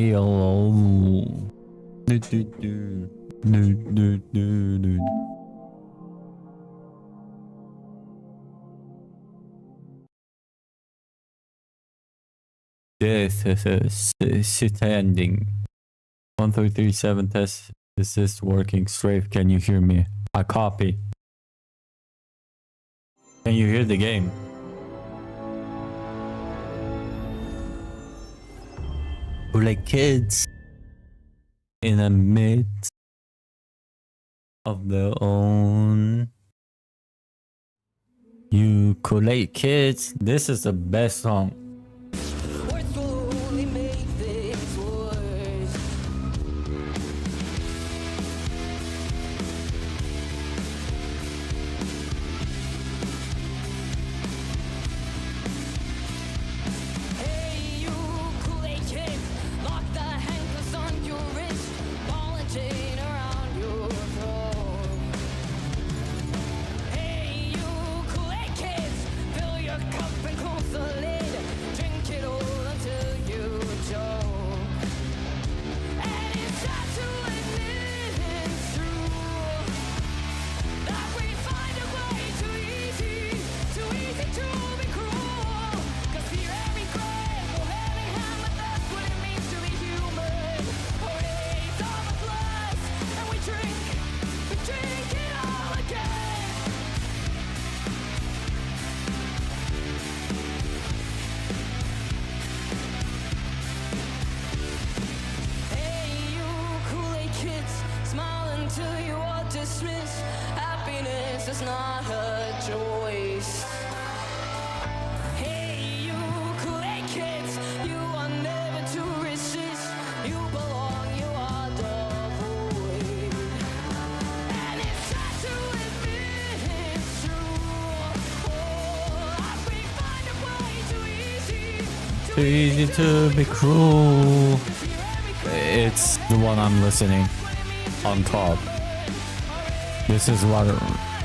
Hello. Do, do, do. Do, do, do, do. This is Stranding. 1337 test. Is this working? Strafe, can you hear me? I copy. Can you hear the game? We're like kids in the midst of their own. You collate kids. This is the best song. Happiness is not a choice. Hey, you Kool-Aid kids, you are never to resist. You belong, you are the void. And it's sad to admit it's true. Oh, we find it way too easy. Too easy to be cruel. It's the one I'm listening on top. This is what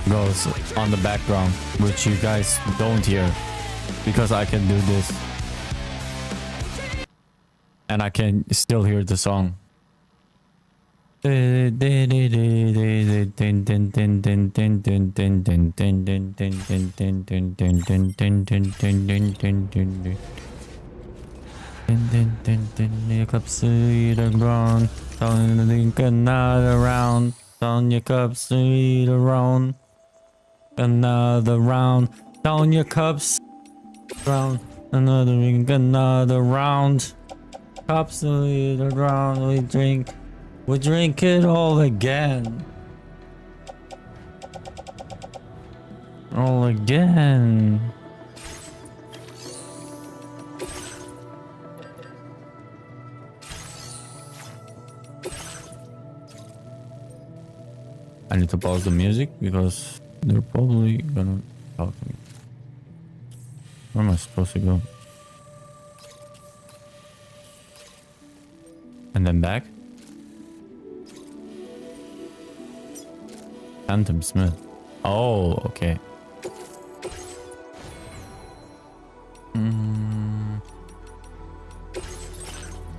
goes on the background, which you guys don't hear because I can do this and I can still hear the song. Your cups to the ground, don't think another round. Down your cups to eat around. Another round. Down your cups. Round. Another round. Cups to eat around. We drink. We drink it all again. All again. I need to pause the music because they're probably gonna talk to me. Where am I supposed to go? And then back? Phantom Smith. Oh, okay.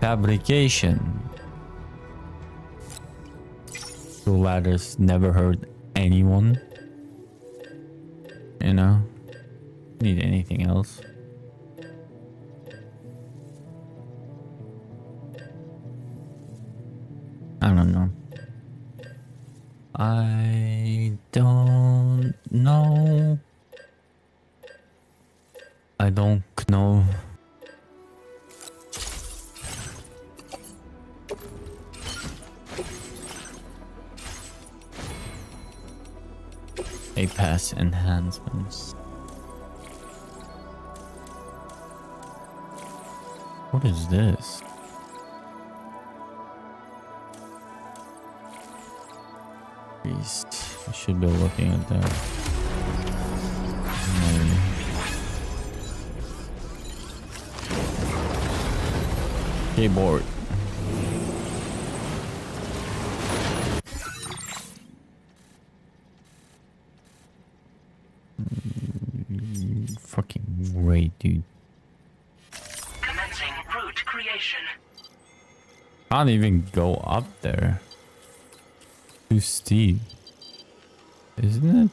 Fabrication. Two ladders, never hurt anyone. You know? Need anything else? I don't know. I don't know. I don't know. A pass enhancements. What is this? Beast. I should be looking at that. Maybe. Keyboard. Fucking great, dude. Commencing route creation. Can't even go up there. Too steep. Isn't it?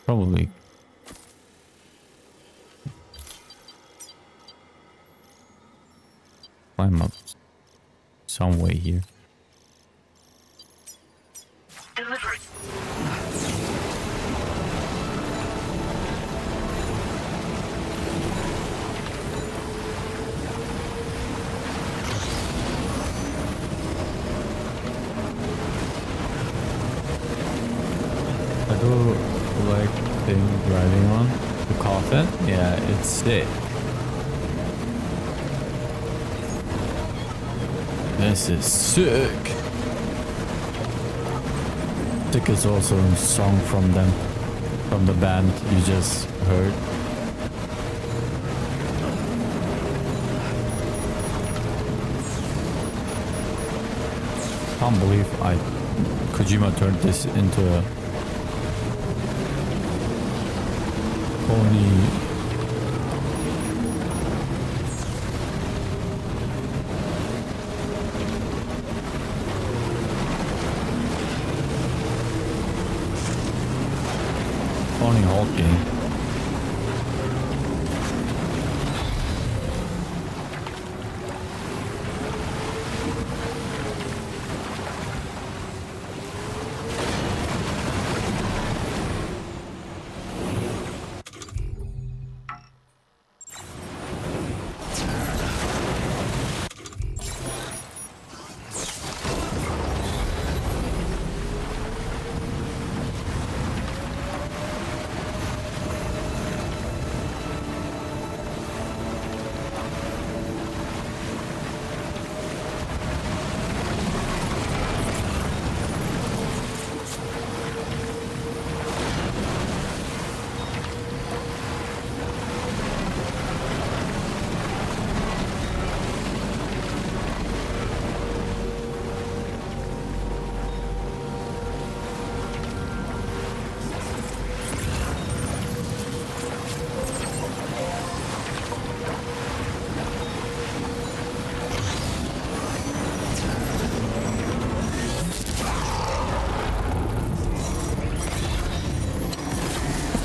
Probably. Climb up some way here. Delivery. I do like thing driving on the coffin. Yeah, it's sick. This is sick. Sick is also a song from them, from the band you just heard. Can't believe Kojima turned this into a pony. Pony Hulk game.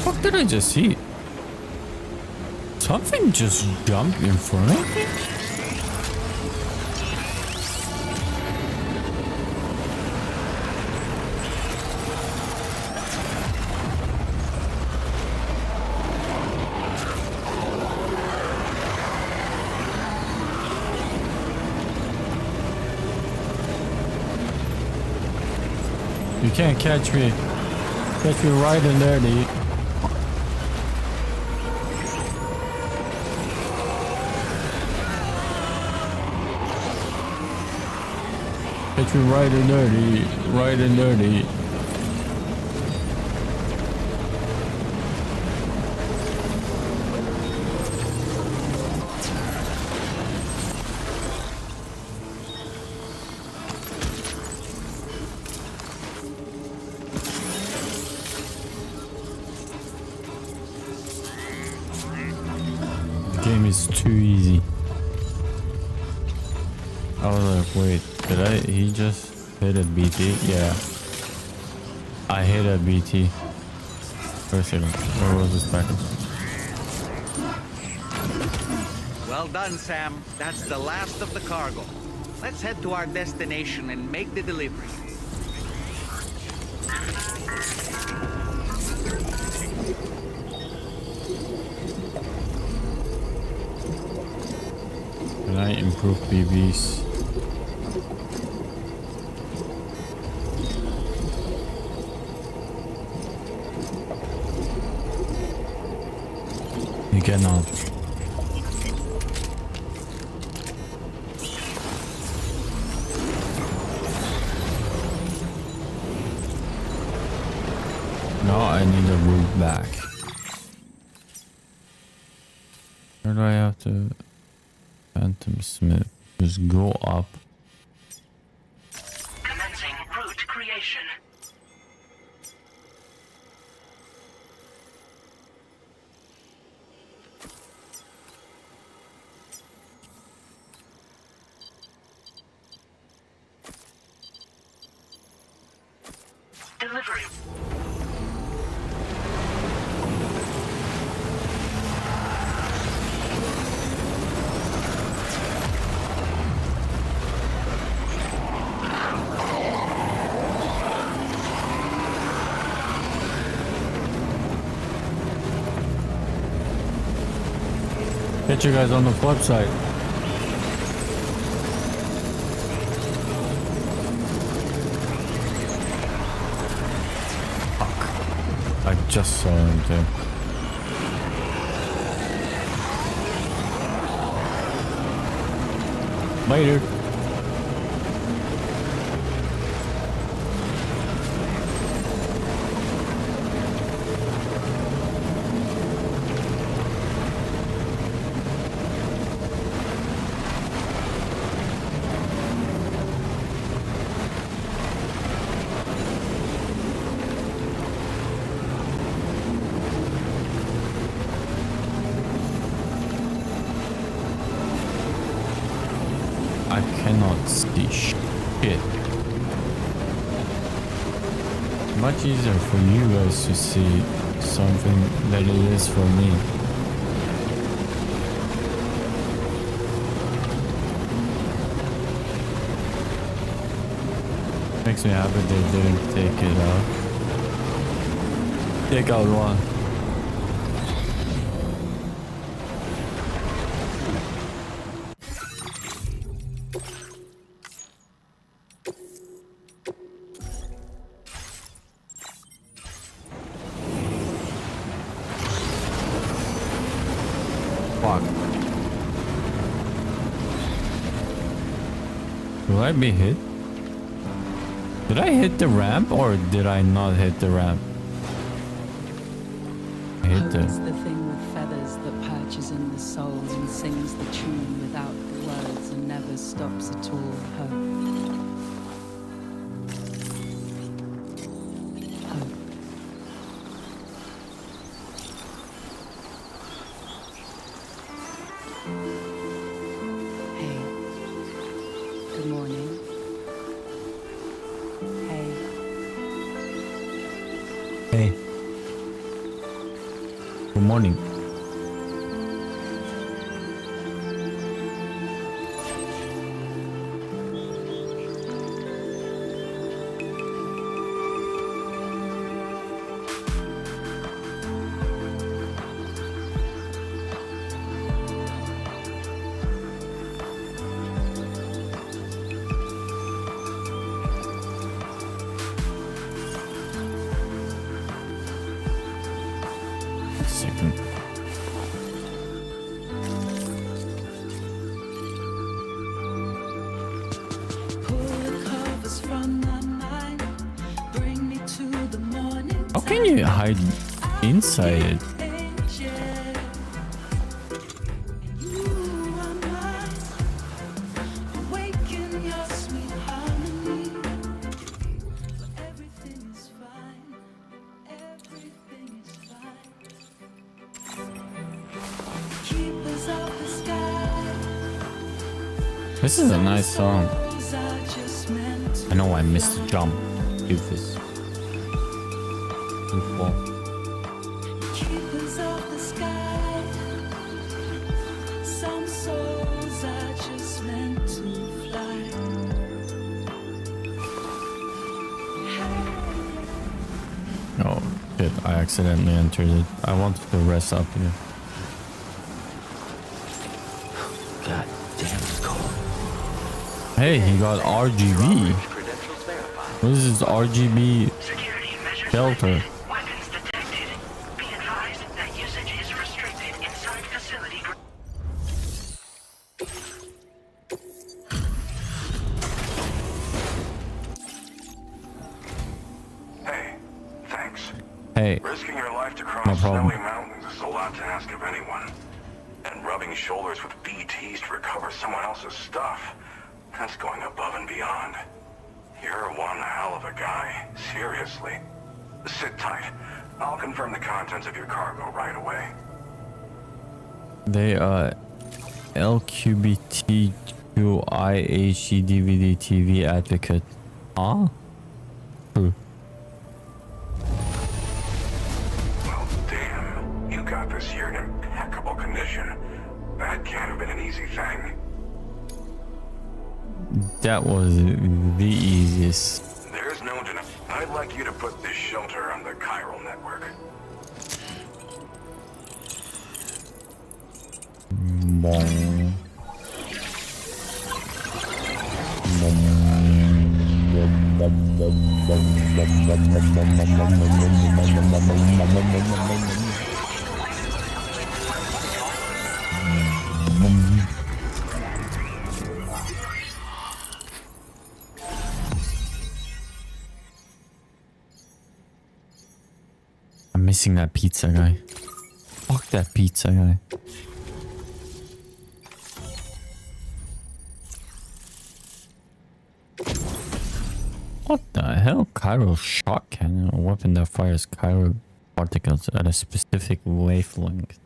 What did I just see? Something just jumped in front of me? You can't catch me. Catch me right in there, dude. Catch me right and dirty, right and dirty. The game is too easy. I was like, wait, he just hit a BT? Yeah. I hit a BT. Wait a second, where was this package? Well done, Sam. That's the last of the cargo. Let's head to our destination and make the delivery. Can I improve BBs? You cannot. Now I need a route back. Where do I have to? Phantom Smith. Just go up. Commencing route creation. Delivery. Catch you guys on the flip side. Fuck. I just saw him too. Later. I cannot see shit. Much easier for you guys to see something than it is for me. Makes me happy they didn't take it out. Take out one. Fuck. Will I be hit? Did I hit the ramp or did I not hit the ramp? I hit Hope the... is the thing with feathers that perches in the souls and sings the tune without the words and never stops at all. Hope. Hope. Hey. Good morning. Hey. Hey. Good morning. Second. Pull the covers from my mind. Bring me to the morning. How can you hide inside it? This is a nice song. I know I missed the jump. Doofus. Goofball. Keepers of the sky. Some souls are just meant to fly. Oh shit, I accidentally entered it. I wanted to rest up here. God damn, it's cold. Hey, he got RGB. Credentials verified. What is this RGB Security measures shelter? lifted. Weapons detected. Be advised that usage is restricted inside facility. Hey, thanks. Hey, Risking your life to cross No problem. snowy mountains is a lot to ask of anyone. And rubbing shoulders with BTs to recover someone else's stuff, that's going above and beyond. You're one hell of a guy, seriously. Sit tight. I'll confirm the contents of your cargo right away. they LQBTQIHDVD TV advocate. Huh? True. That can't have been an easy thing. That was the easiest. There's no denying. I'd like you to put this shelter on the chiral network. Bong. I'm missing that pizza guy. Fuck that pizza guy. What the hell? Chiral shock cannon, a weapon that fires chiral particles at a specific wavelength.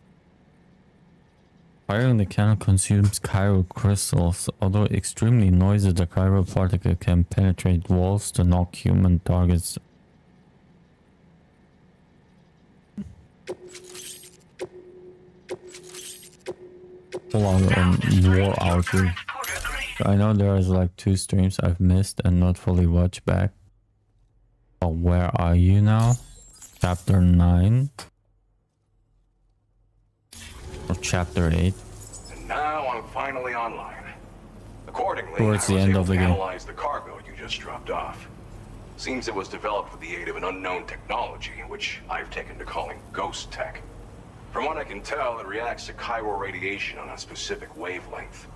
Firing the cannon consumes chiral crystals. Although extremely noisy, the chiral particle can penetrate walls to knock human targets. Hold on, war outage. I know there is like 2 streams I've missed and not fully watched back. But where are you now? Chapter 9? Or Chapter 8? And now I'm finally online. Accordingly, Towards I the was end able of the to game. analyze the cargo you just dropped off. Seems it was developed with the aid of an unknown technology, which I've taken to calling ghost tech. From what I can tell, it reacts to chiral radiation on a specific wavelength.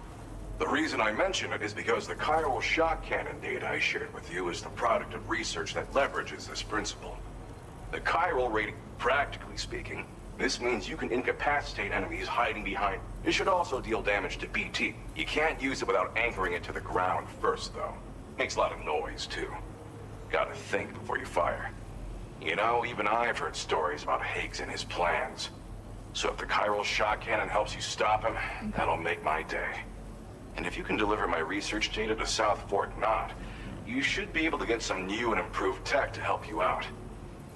The reason I mention it is because the chiral shock cannon data I shared with you is the product of research that leverages this principle. The chiral radiation, practically speaking, this means you can incapacitate enemies hiding behind. It should also deal damage to BT. You can't use it without anchoring it to the ground first, though. Makes a lot of noise, too. Gotta think before you fire. You know, even I've heard stories about Higgs and his plans. So if the chiral shock cannon helps you stop him, that'll make my day. And if you can deliver my research data to South Fort Knot, you should be able to get some new and improved tech to help you out.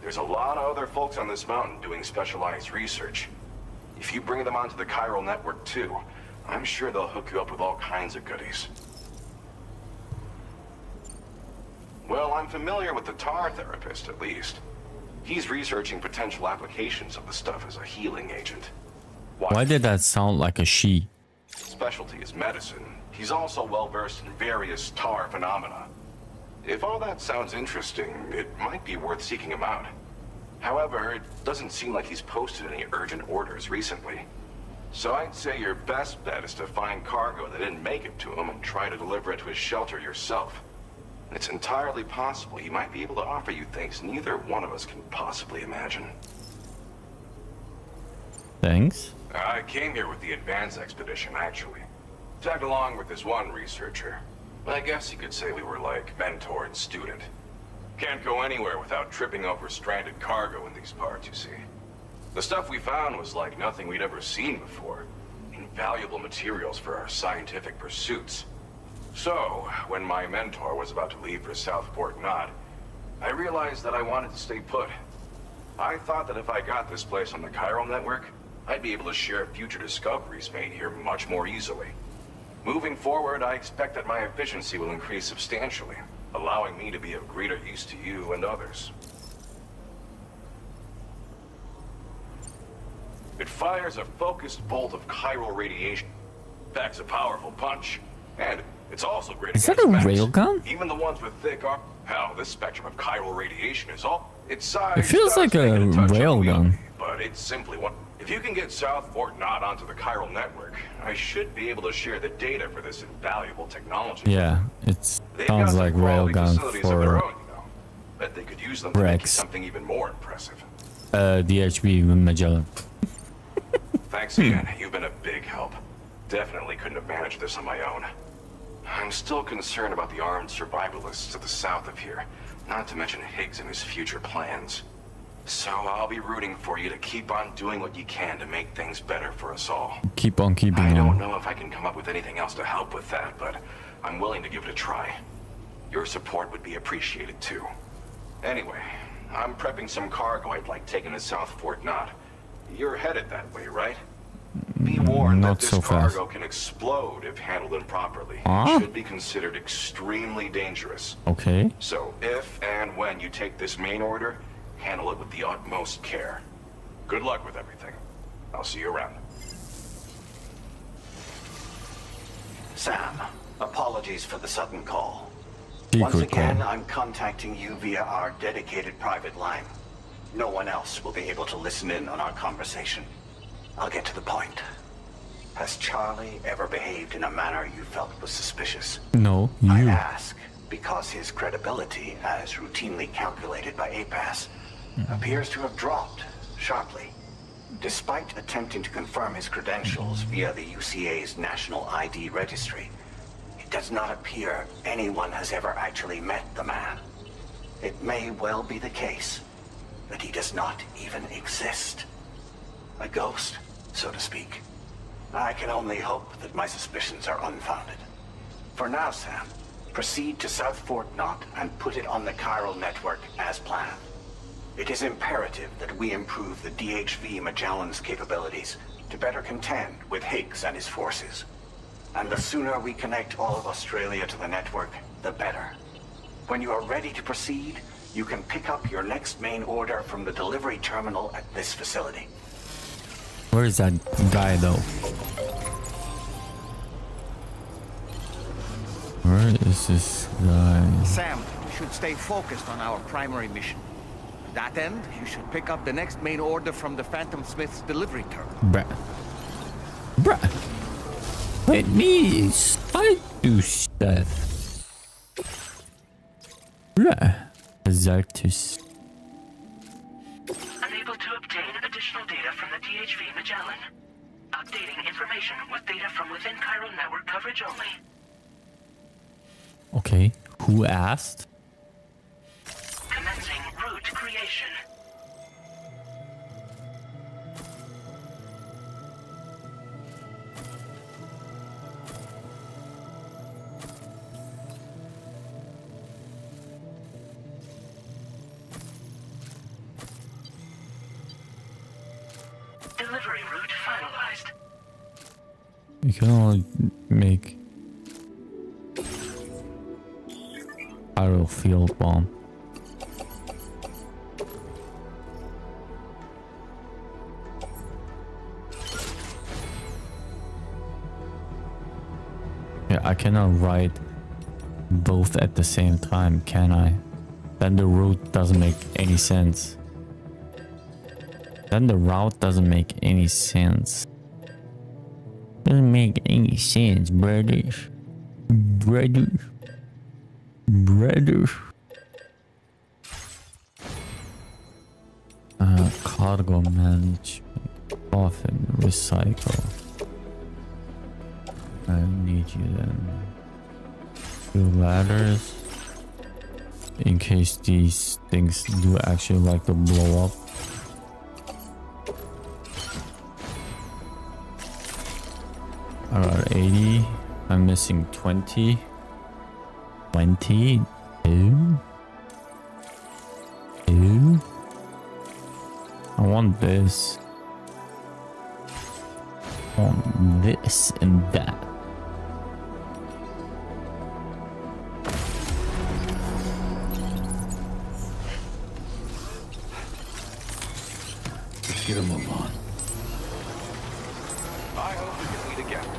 There's a lot of other folks on this mountain doing specialized research. If you bring them onto the chiral network too, I'm sure they'll hook you up with all kinds of goodies. Well, I'm familiar with the tar therapist, at least. He's researching potential applications of the stuff as a healing agent. Why did that sound like a she? Specialty is medicine. He's also well-versed in various tar phenomena. If all that sounds interesting, it might be worth seeking him out. However, it doesn't seem like he's posted any urgent orders recently. So I'd say your best bet is to find cargo that didn't make it to him and try to deliver it to his shelter yourself. It's entirely possible he might be able to offer you things neither one of us can possibly imagine. Thanks. I came here with the advance expedition, actually. Tagged along with this one researcher. I guess you could say we were like mentor and student. Can't go anywhere without tripping over stranded cargo in these parts, you see. The stuff we found was like nothing we'd ever seen before. Invaluable materials for our scientific pursuits. So, when my mentor was about to leave for South Fort Knot, I realized that I wanted to stay put. I thought that if I got this place on the chiral network, I'd be able to share future discoveries made here much more easily. Moving forward, I expect that my efficiency will increase substantially, allowing me to be of greater use to you and others. It fires a focused bolt of chiral radiation, packs a powerful punch, and it's also great Is that against a mechs. railgun? Even the ones with thick armor. Hell, this spectrum of chiral radiation is all... Its size It feels does like make a it touch railgun. unwieldy, but it's simply one. If you can get South Fort Knot onto the chiral network, I should be able to share the data for this invaluable technology. Yeah, it They've sounds got some like quality railgun facilities of their for own, you know. Bet they could use them to make Rex. something even more impressive. DHB Magellan. Thanks again. You've been a big help. Definitely couldn't have managed this on my own. I'm still concerned about the armed survivalists to the south of here, not to mention Higgs and his future plans. So I'll be rooting for you to keep on doing what you can to make things better for us all. Keep on keeping I don't on. know if I can come up with anything else to help with that, but I'm willing to give it a try. Your support would be appreciated too. Anyway, I'm prepping some cargo I'd like taken to South Fort Knot. You're headed that way, right? Be warned Not that this so fast. cargo can explode if handled improperly. Huh? It should be considered extremely dangerous. Okay. So if and when you take this main order, handle it with the utmost care. Good luck with everything. I'll see you around. Sam, apologies for the sudden call. Secret Once again, call. I'm contacting you via our dedicated private line. No one else will be able to listen in on our conversation. I'll get to the point. Has Charlie ever behaved in a manner you felt was suspicious? No, I you. ask because his credibility, as routinely calculated by APAS, appears to have dropped sharply. Despite attempting to confirm his credentials via the UCA's National ID Registry, it does not appear anyone has ever actually met the man. It may well be the case that he does not even exist. A ghost, so to speak. I can only hope that my suspicions are unfounded. For now, Sam, proceed to South Fort Knot and put it on the chiral network as planned. It is imperative that we improve the DHV Magellan's capabilities to better contend with Higgs and his forces. And the sooner we connect all of Australia to the network, the better. When you are ready to proceed, you can pick up your next main order from the delivery terminal at this facility. Where is that guy though? Where is this guy? Sam, we should stay focused on our primary mission. To that end, you should pick up the next main order from the Phantom Smith's delivery terminal. Bruh. Bruh. Let me I do stuff. Bruh. Zartus. Unable to obtain additional data from the DHV Magellan. Updating information with data from within chiral network coverage only. Okay. Who asked? Commencing route creation. Delivery route finalized. You can only make Pyro field bomb. Yeah, I cannot write both at the same time, can I? Then the route doesn't make any sense. Then the route doesn't make any sense. Doesn't make any sense, brothers. Brothers. Brothers. Cargo management. Profit. Recycle. I need you then. 2 ladders. In case these things do actually like to blow up. I got 80. I'm missing 20. 22. 2. I want this. I want this and that. Let's get a move on. I hope we can meet again.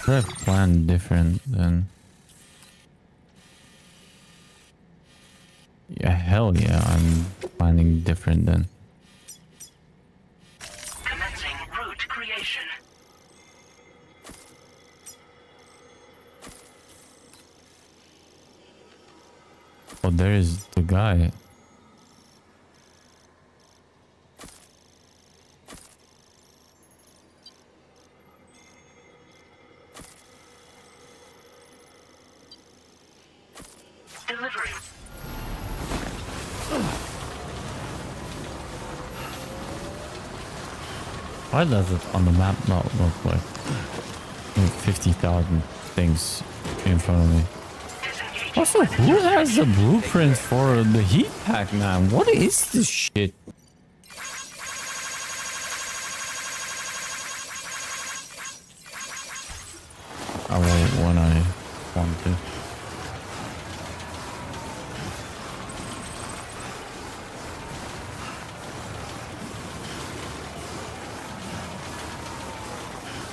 Could have planned different then. Yeah, hell yeah, I'm planning different then. Commencing route creation. Oh, there is the guy. Delivery. Why does it on the map not look like 50,000 things in front of me? Disengaging Also, who has the blueprint for the heat pack, man? What is this shit? I will when I want to.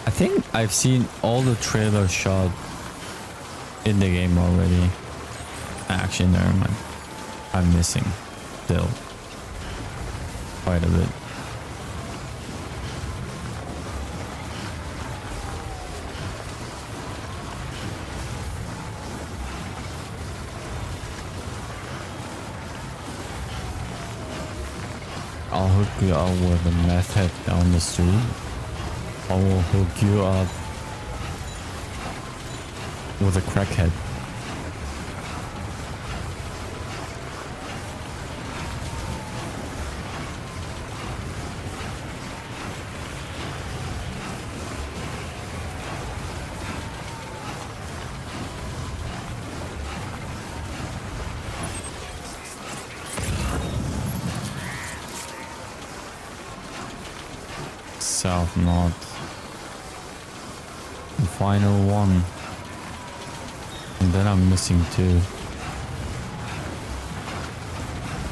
I think I've seen all the trailers shot in the game already. Actually, never mind. I'm missing still quite a bit. I'll hook you up with a meth head down the street. I will hook you up with a crackhead. South, north. The final one. And then I'm missing two.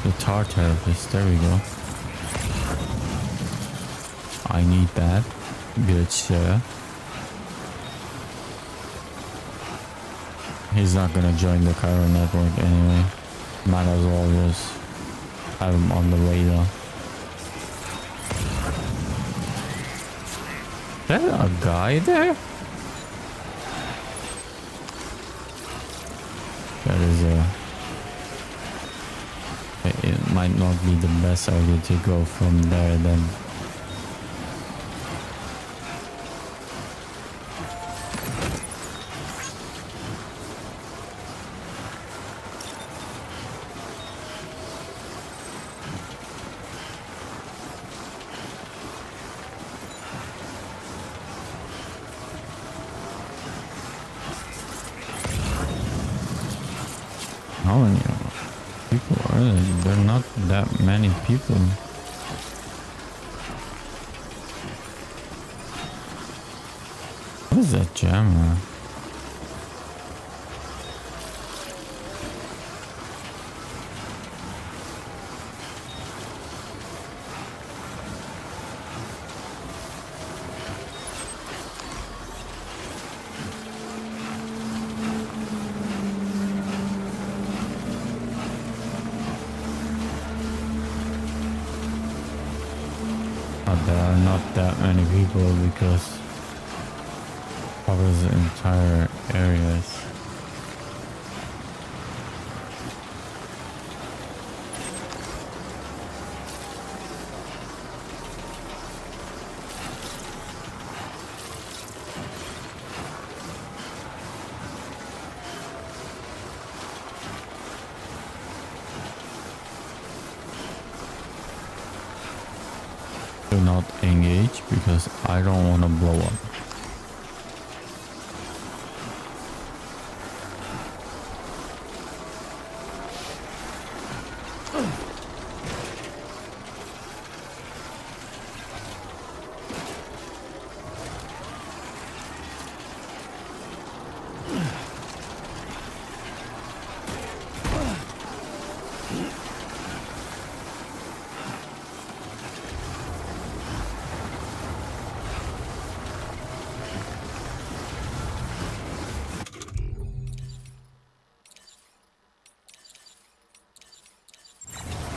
The tar therapist, there we go. I need that. Good sir. He's not gonna join the Cairo network anyway. Might as well just have him on the radar. Is there a guy there? That is a... It might not be the best idea to go from there then. How many people are there? There are not that many people. What is that jammer? There are not that many people because covers the entire areas. Do not engage because I don't want to blow up.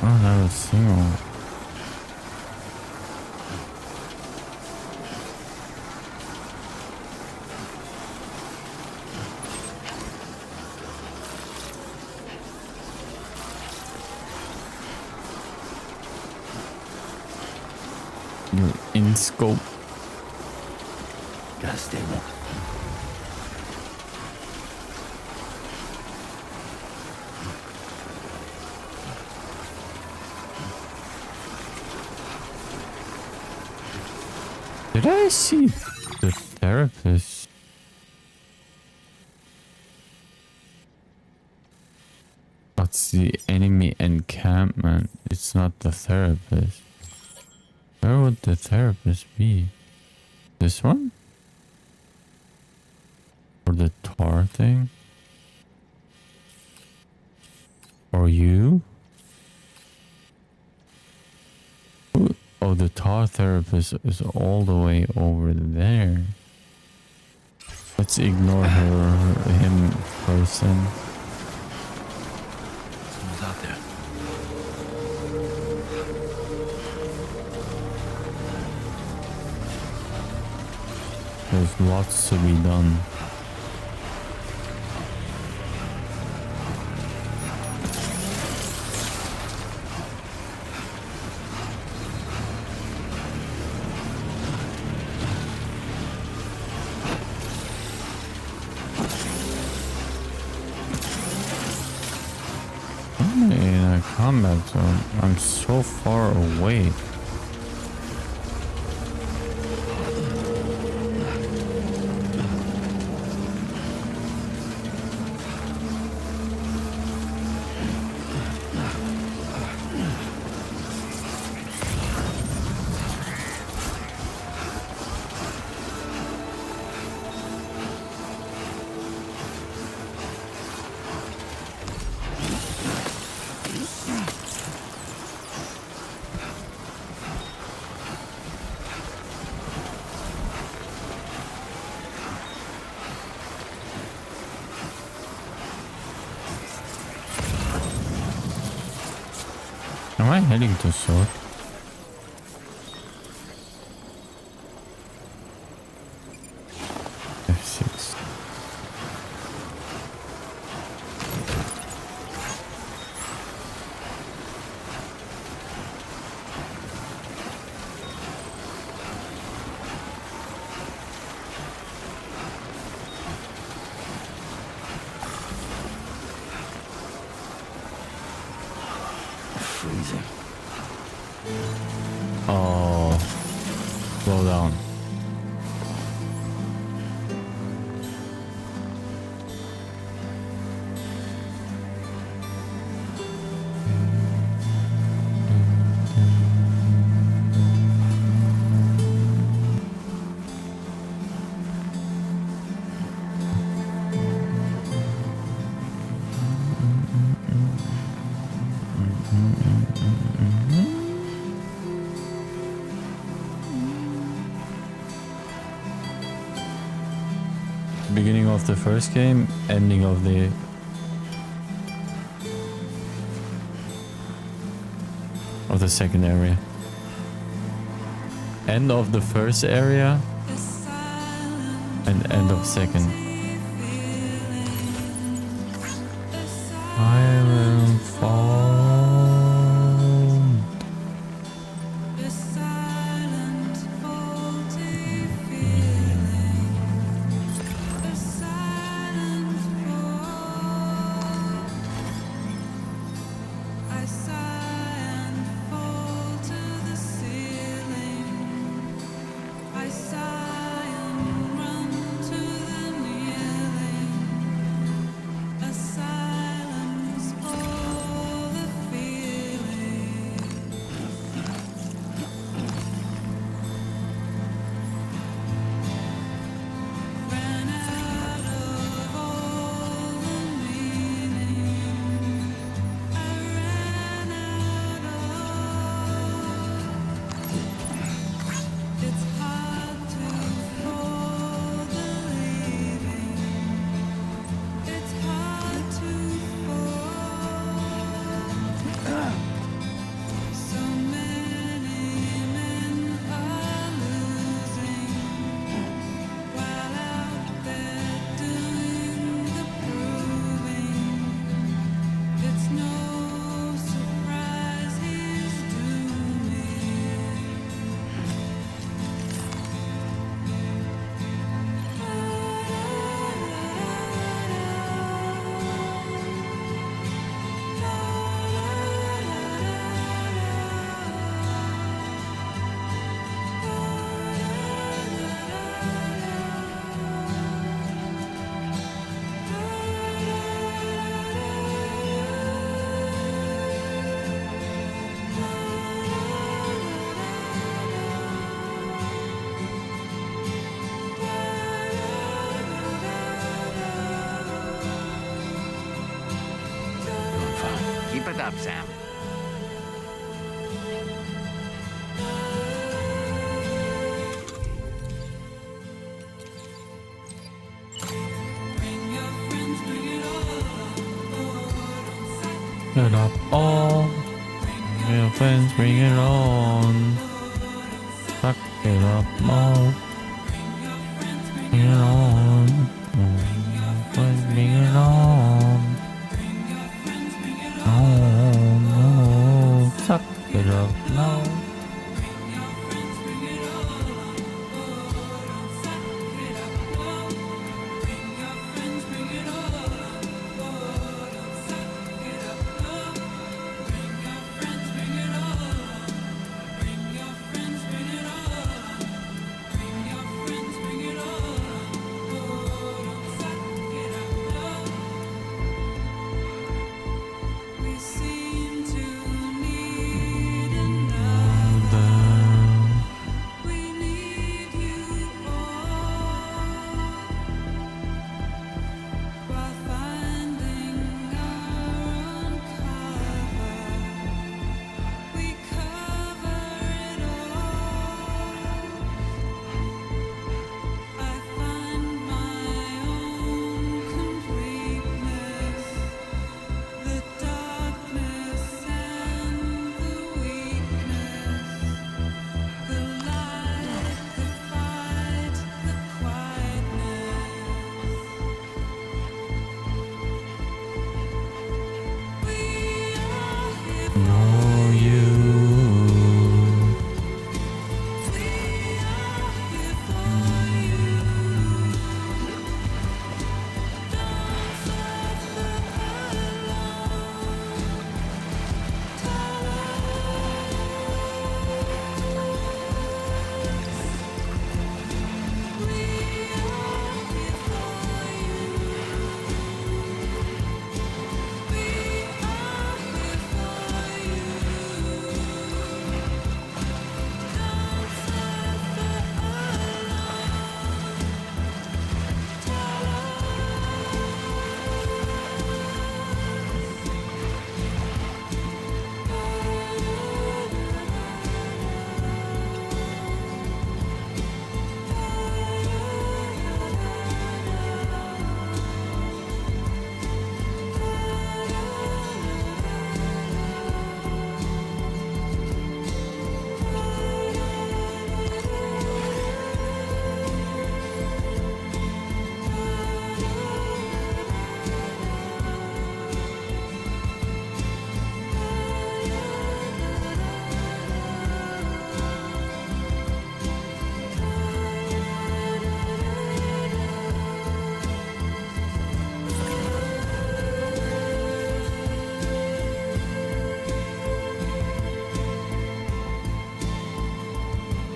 Oh, that was single. You're in scope. Did I see the therapist? It's the enemy encampment. It's not the therapist. Where would the therapist be? This one? Or the tar thing? Or you? Ooh, oh, the tar therapist is all the way over there. Let's ignore him person. Someone's out there. There's lots to be done. I'm in a combat zone. I'm so far away. Am I heading to Sword? F6. Freezing. Oh, slow down. Beginning of the first game, ending of the second area. End of the first area and end of second. I will fall. Sam. It up all. Your friends, bring it on. Suck it up all. Bring it on. Your friends, bring it on. Oh, suck it up now. We seem to need we need you all while finding our own cover. We cover it all. I find my own completeness, the darkness and the weakness. The light, the fight, the quietness. We are here for You. We are here for you. Don't suffer alone. We are here for you. We are here for you. Don't suffer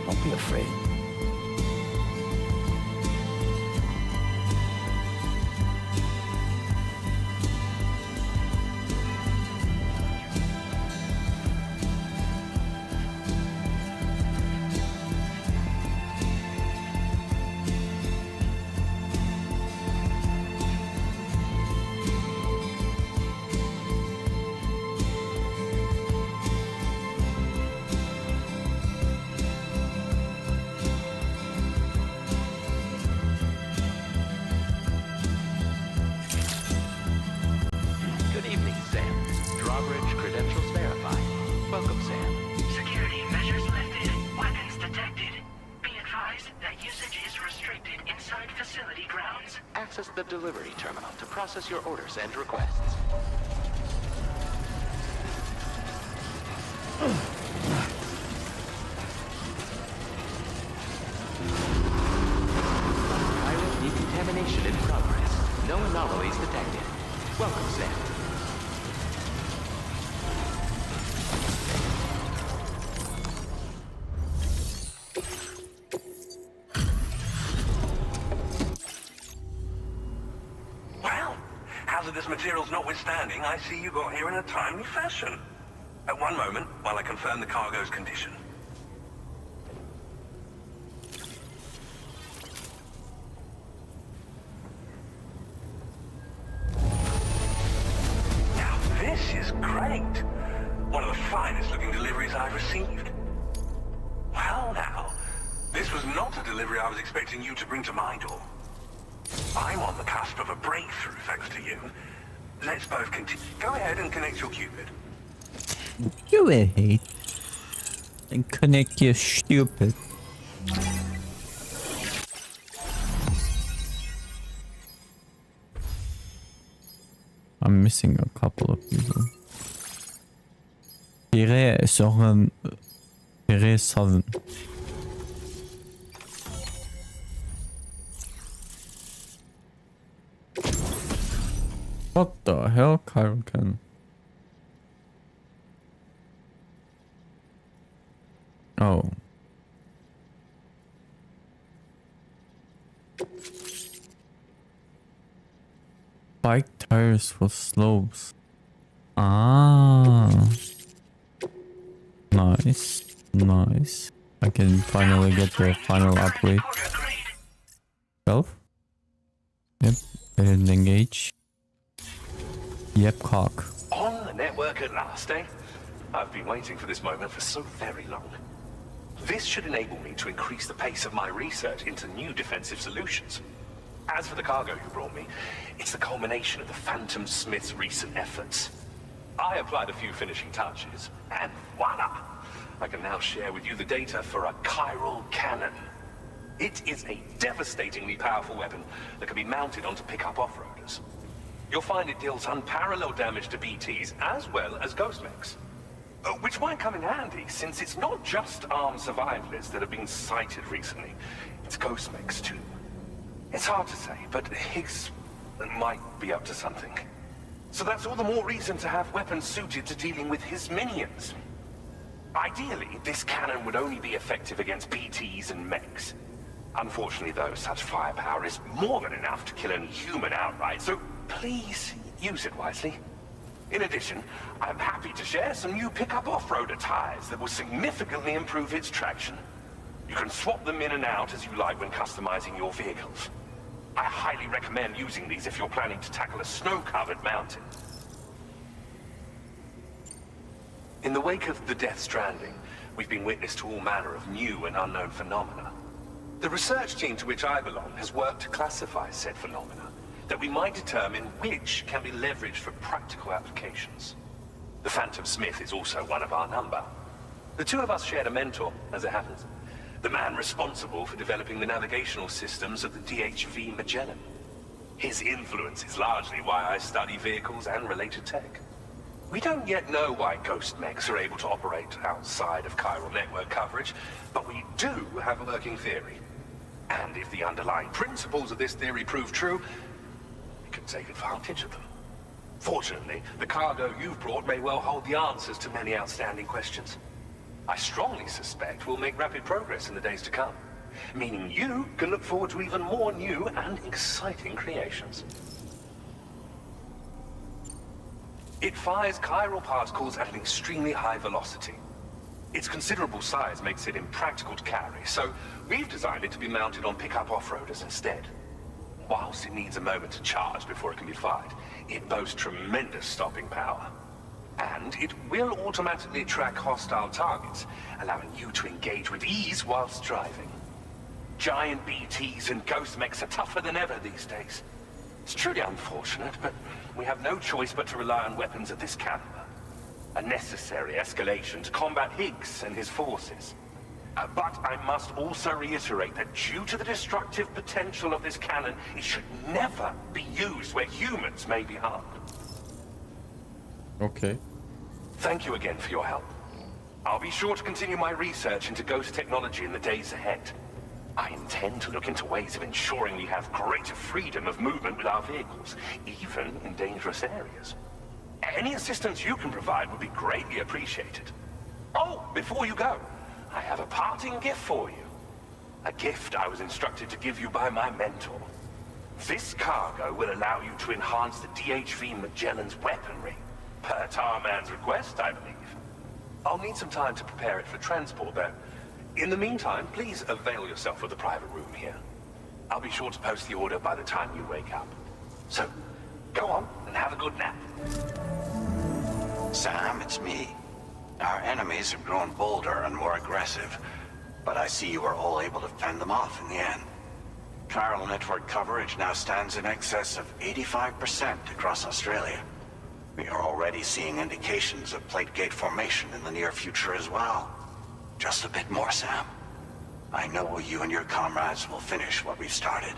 Don't be afraid. Good evening, Sam. Drawbridge credentials verified. Welcome, Sam. Security measures lifted. Weapons detected. Be advised that usage is restricted inside facility grounds. Access the delivery terminal to process your orders and requests. Pirate decontamination in progress. No anomalies detected. Welcome, Sam. Well, hazardous materials notwithstanding, I see you got here in a timely fashion. At one moment, while I confirm the cargo's condition. Now this is great. I've received. Well now, this was not the delivery I was expecting you to bring to my door. I'm on the cusp of a breakthrough thanks to you. Let's both continue. Go ahead and connect your Cupid. You hate. And connect your stupid. I'm missing a couple of people. Pire Soren. Pire Southern. What the hell, Kyron? Oh. Bike tires for slopes. Ah. Nice. Nice. I can finally get the final upgrade. 12? Yep. I didn't engage. Yep, cock. On the network at last, eh? I've been waiting for this moment for so very long. This should enable me to increase the pace of my research into new defensive solutions. As for the cargo you brought me, it's the culmination of the Phantom Smith's recent efforts. I applied a few finishing touches, and voila! I can now share with you the data for a chiral cannon. It is a devastatingly powerful weapon that can be mounted onto pickup off-roaders. You'll find it deals unparalleled damage to BTs as well as ghost mechs. Which might come in handy, since it's not just armed survivalists that have been sighted recently. It's ghost mechs too. It's hard to say, but Higgs might be up to something. So that's all the more reason to have weapons suited to dealing with his minions. Ideally, this cannon would only be effective against BTs and mechs. Unfortunately though, such firepower is more than enough to kill any human outright, so please use it wisely. In addition, I'm happy to share some new pickup off-roader tires that will significantly improve its traction. You can swap them in and out as you like when customizing your vehicles. I highly recommend using these if you're planning to tackle a snow-covered mountain. In the wake of the Death Stranding, we've been witness to all manner of new and unknown phenomena. The research team to which I belong has worked to classify said phenomena, that we might determine which can be leveraged for practical applications. The Phantom Smith is also one of our number. The two of us shared a mentor, as it happens. The man responsible for developing the navigational systems of the DHV Magellan. His influence is largely why I study vehicles and related tech. We don't yet know why ghost mechs are able to operate outside of chiral network coverage, but we do have a working theory. And if the underlying principles of this theory prove true, we can take advantage of them. Fortunately, the cargo you've brought may well hold the answers to many outstanding questions. I strongly suspect we'll make rapid progress in the days to come, meaning you can look forward to even more new and exciting creations. It fires chiral particles at an extremely high velocity. Its considerable size makes it impractical to carry, so we've designed it to be mounted on pickup off-roaders instead. Whilst it needs a moment to charge before it can be fired, it boasts tremendous stopping power. And it will automatically track hostile targets, allowing you to engage with ease whilst driving. Giant BTs and ghost mechs are tougher than ever these days. It's truly unfortunate, but we have no choice but to rely on weapons of this caliber. A necessary escalation to combat Higgs and his forces. But I must also reiterate that due to the destructive potential of this cannon, it should never be used where humans may be harmed. Okay. Thank you again for your help. I'll be sure to continue my research into ghost technology in the days ahead. I intend to look into ways of ensuring we have greater freedom of movement with our vehicles, even in dangerous areas. Any assistance you can provide would be greatly appreciated. Oh, before you go, I have a parting gift for you. A gift I was instructed to give you by my mentor. This cargo will allow you to enhance the DHV Magellan's weaponry. Per Tarman's request, I believe. I'll need some time to prepare it for transport, though. In the meantime, please avail yourself of the private room here. I'll be sure to post the order by the time you wake up. So, go on and have a good nap. Sam, it's me. Our enemies have grown bolder and more aggressive, but I see you were all able to fend them off in the end. Chiral network coverage now stands in excess of 85% across Australia. We are already seeing indications of plate gate formation in the near future as well. Just a bit more, Sam. I know you and your comrades will finish what we've started,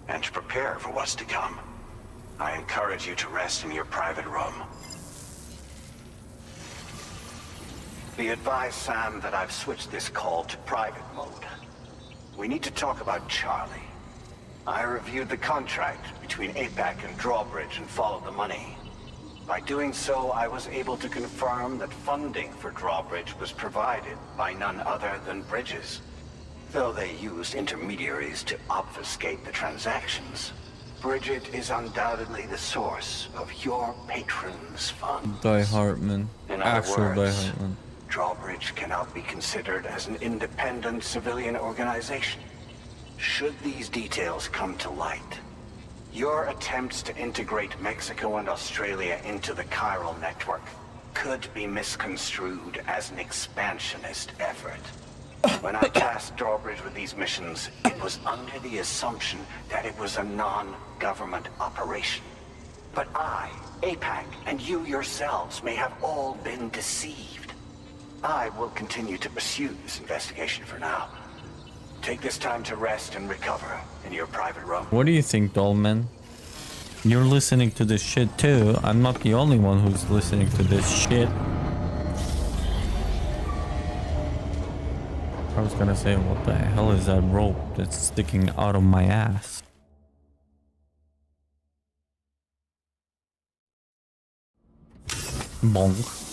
and to prepare for what's to come. I encourage you to rest in your private room. Be advised, Sam, that I've switched this call to private mode. We need to talk about Charlie. I reviewed the contract between APAC and Drawbridge and followed the money. By doing so, I was able to confirm that funding for Drawbridge was provided by none other than Bridges. Though they used intermediaries to obfuscate the transactions, Bridget is undoubtedly the source of your patron's funds. Die Hartman. In Actual other Die words, Hartman. Drawbridge cannot be considered as an independent civilian organization. Should these details come to light, your attempts to integrate Mexico and Australia into the Chiral network could be misconstrued as an expansionist effort. When I tasked Drawbridge with these missions, it was under the assumption that it was a non-government operation. But I, APAC, and you yourselves may have all been deceived. I will continue to pursue this investigation for now. Take this time to rest and recover in your private room. What do you think, Dolman? You're listening to this shit too. I'm not the only one who's listening to this shit. I was gonna say, what the hell is that rope that's sticking out of my ass? Bonk.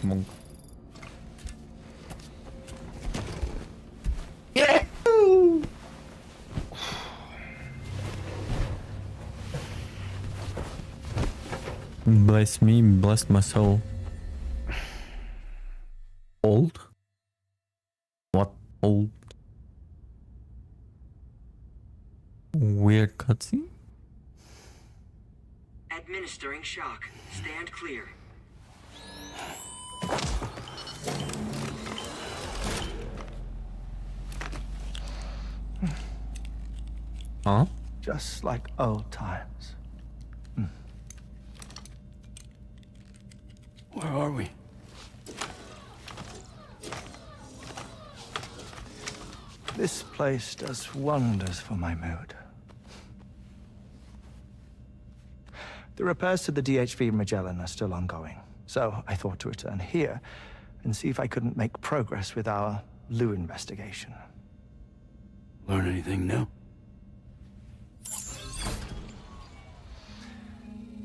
Bonk. Bless me, bless my soul. Old? What old? Weird cutscene? Administering shock. Stand clear. Huh? Just like old times. Where are we? This place does wonders for my mood. The repairs to the DHV Magellan are still ongoing, so I thought to return here and see if I couldn't make progress with our Lou investigation. Learn anything new?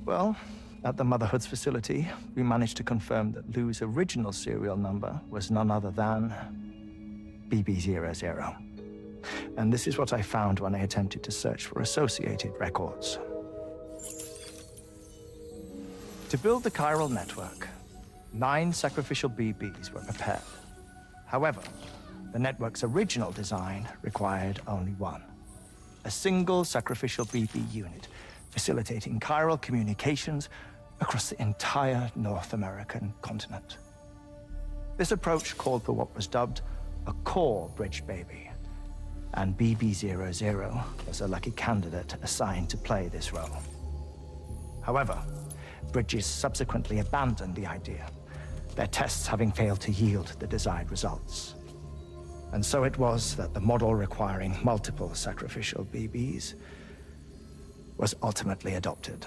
Well, at the Motherhood's facility, we managed to confirm that Lou's original serial number was none other than BB00. And this is what I found when I attempted to search for associated records. To build the chiral network, 9 sacrificial BBs were prepared. However, the network's original design required only 1. A single sacrificial BB unit, facilitating chiral communications across the entire North American continent. This approach called for what was dubbed a core bridge baby, and BB00 was a lucky candidate assigned to play this role. However, Bridges subsequently abandoned the idea, their tests having failed to yield the desired results. And so it was that the model requiring multiple sacrificial BBs was ultimately adopted.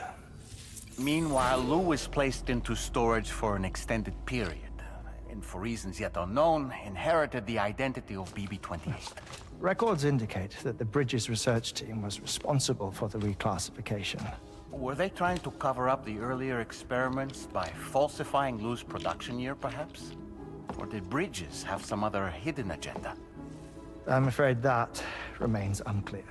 Meanwhile, Lou was placed into storage for an extended period, and for reasons yet unknown, inherited the identity of BB-28. Records indicate that the Bridges research team was responsible for the reclassification. Were they trying to cover up the earlier experiments by falsifying Lou's production year, perhaps? Or did Bridges have some other hidden agenda? I'm afraid that remains unclear.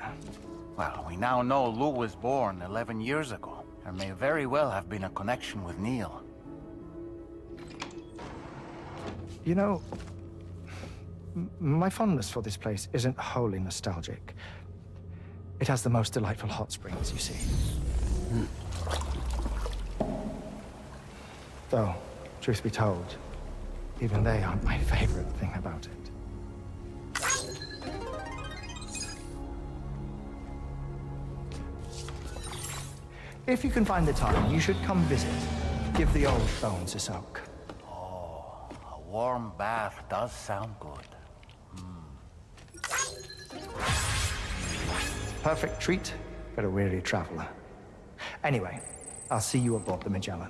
Well, we now know Lou was born 11 years ago. There may very well have been a connection with Neil. You know, my fondness for this place isn't wholly nostalgic. It has the most delightful hot springs, you see. Though, truth be told, even they aren't my favorite thing about it. If you can find the time, you should come visit. Give the old bones a soak. Oh, a warm bath does sound good. Perfect treat for a weary traveler. Anyway, I'll see you aboard the Magellan.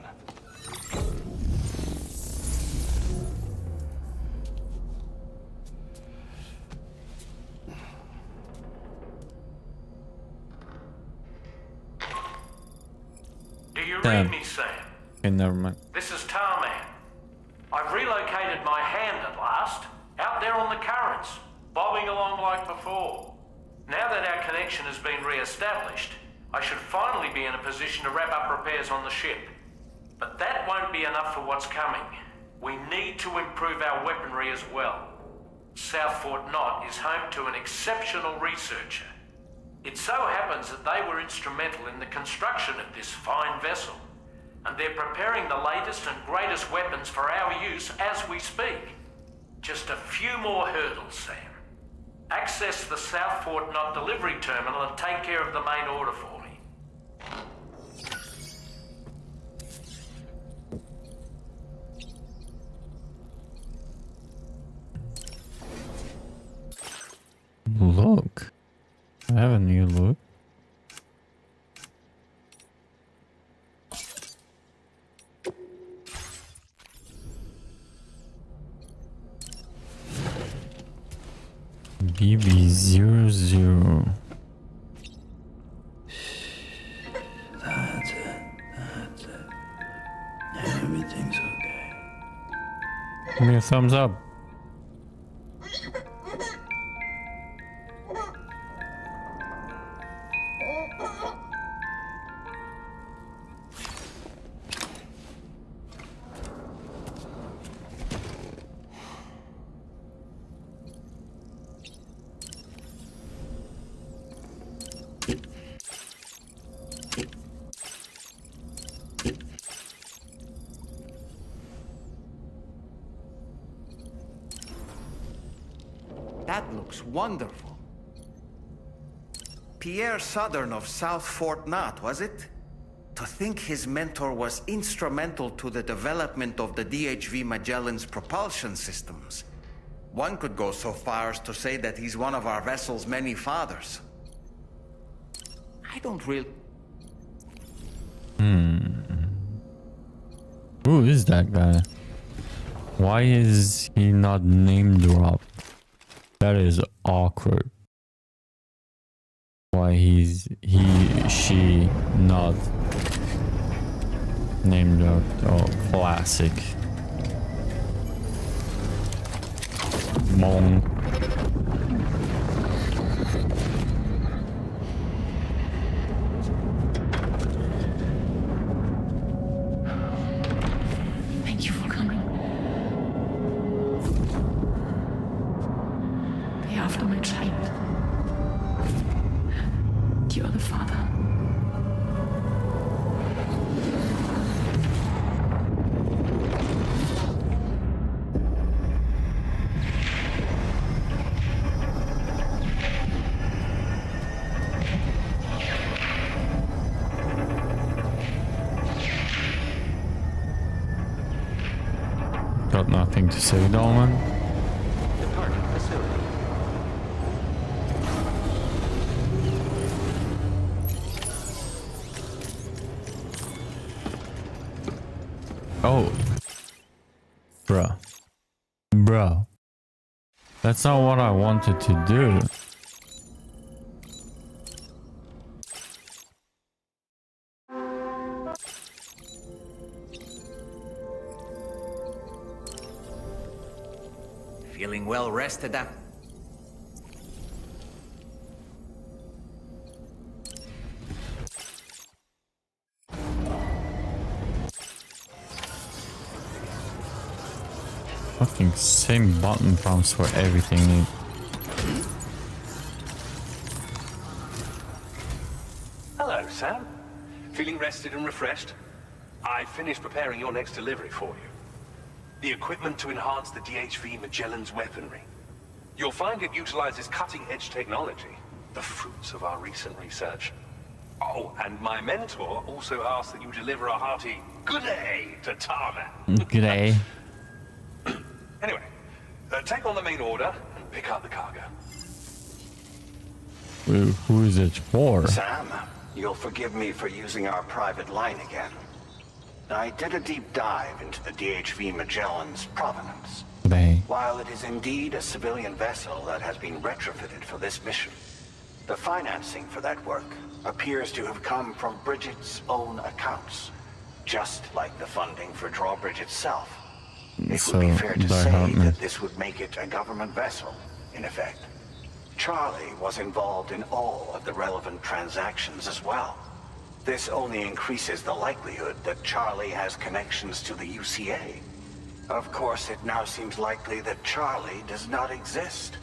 Do you Damn. read me, Sam? Okay, never mind. This is Tarman. I've relocated my hand at last, out there on the currents, bobbing along like before. Now that our connection has been re-established, I should finally be in a position to wrap up repairs on the ship. But that won't be enough for what's coming. We need to improve our weaponry as well. South Fort Knot is home to an exceptional researcher. It so happens that they were instrumental in the construction of this fine vessel, and they're preparing the latest and greatest weapons for our use as we speak. Just a few more hurdles, Sam. Access the South Fort Knot delivery terminal and take care of the main order for me. Look. I have a new look. BB00. That's it. That's it. Everything's okay. Give me a thumbs up. That looks wonderful. Pierre Southern of South Fort Knot, was it? To think his mentor was instrumental to the development of the DHV Magellan's propulsion systems. One could go so far as to say that he's one of our vessel's many fathers. I don't really... Who is that guy? Why is he not name dropped? That is awkward. Why she not name dropped? Oh, classic. Mong. Thank you for coming. Be after my child. You are the father. Got nothing to say, Dolman. Departing facility. Oh. Bruh. Bro. That's not what I wanted to do. Feeling well rested up. Fucking same button prompts for everything. Hello, Sam. Feeling rested and refreshed? I finished preparing your next delivery for you. The equipment to enhance the DHV Magellan's weaponry. You'll find it utilizes cutting-edge technology, the fruits of our recent research. Oh, and my mentor also asked that you deliver a hearty good day to Tarman. Good day. Anyway, take on the main order and pick up the cargo. Who is it for? Sam, you'll forgive me for using our private line again. I did a deep dive into the DHV Magellan's provenance. They. While it is indeed a civilian vessel that has been retrofitted for this mission, the financing for that work appears to have come from Bridget's own accounts, just like the funding for Drawbridge itself. It would be fair to say that this would make it a government vessel, in effect. Charlie was involved in all of the relevant transactions as well. This only increases the likelihood that Charlie has connections to the UCA. Of course, it now seems likely that Charlie does not exist.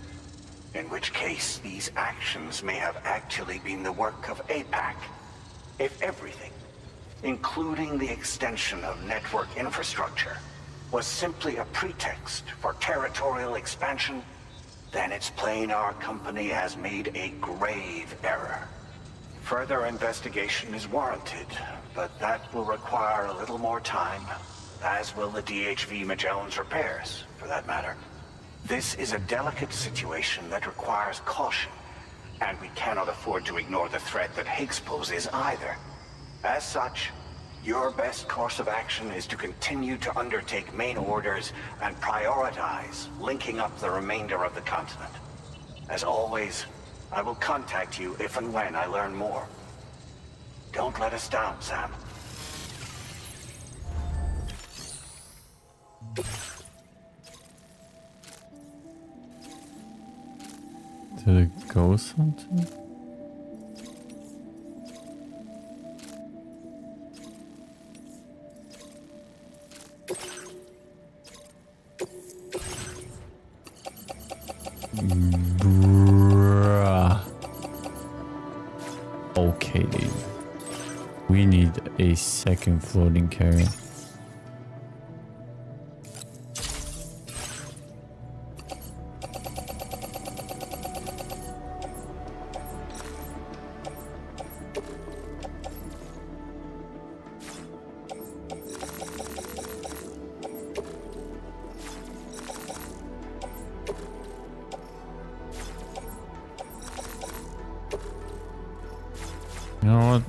In which case, these actions may have actually been the work of APAC. If everything, including the extension of network infrastructure, was simply a pretext for territorial expansion, then it's plain our company has made a grave error. Further investigation is warranted, but that will require a little more time, as will the DHV Magellan's repairs, for that matter. This is a delicate situation that requires caution, and we cannot afford to ignore the threat that Higgs poses either. As such, your best course of action is to continue to undertake main orders and prioritize linking up the remainder of the continent. As always, I will contact you if and when I learn more. Don't let us down, Sam. Did it go something? Bruh. Okay, we need a second floating carrier. You know what?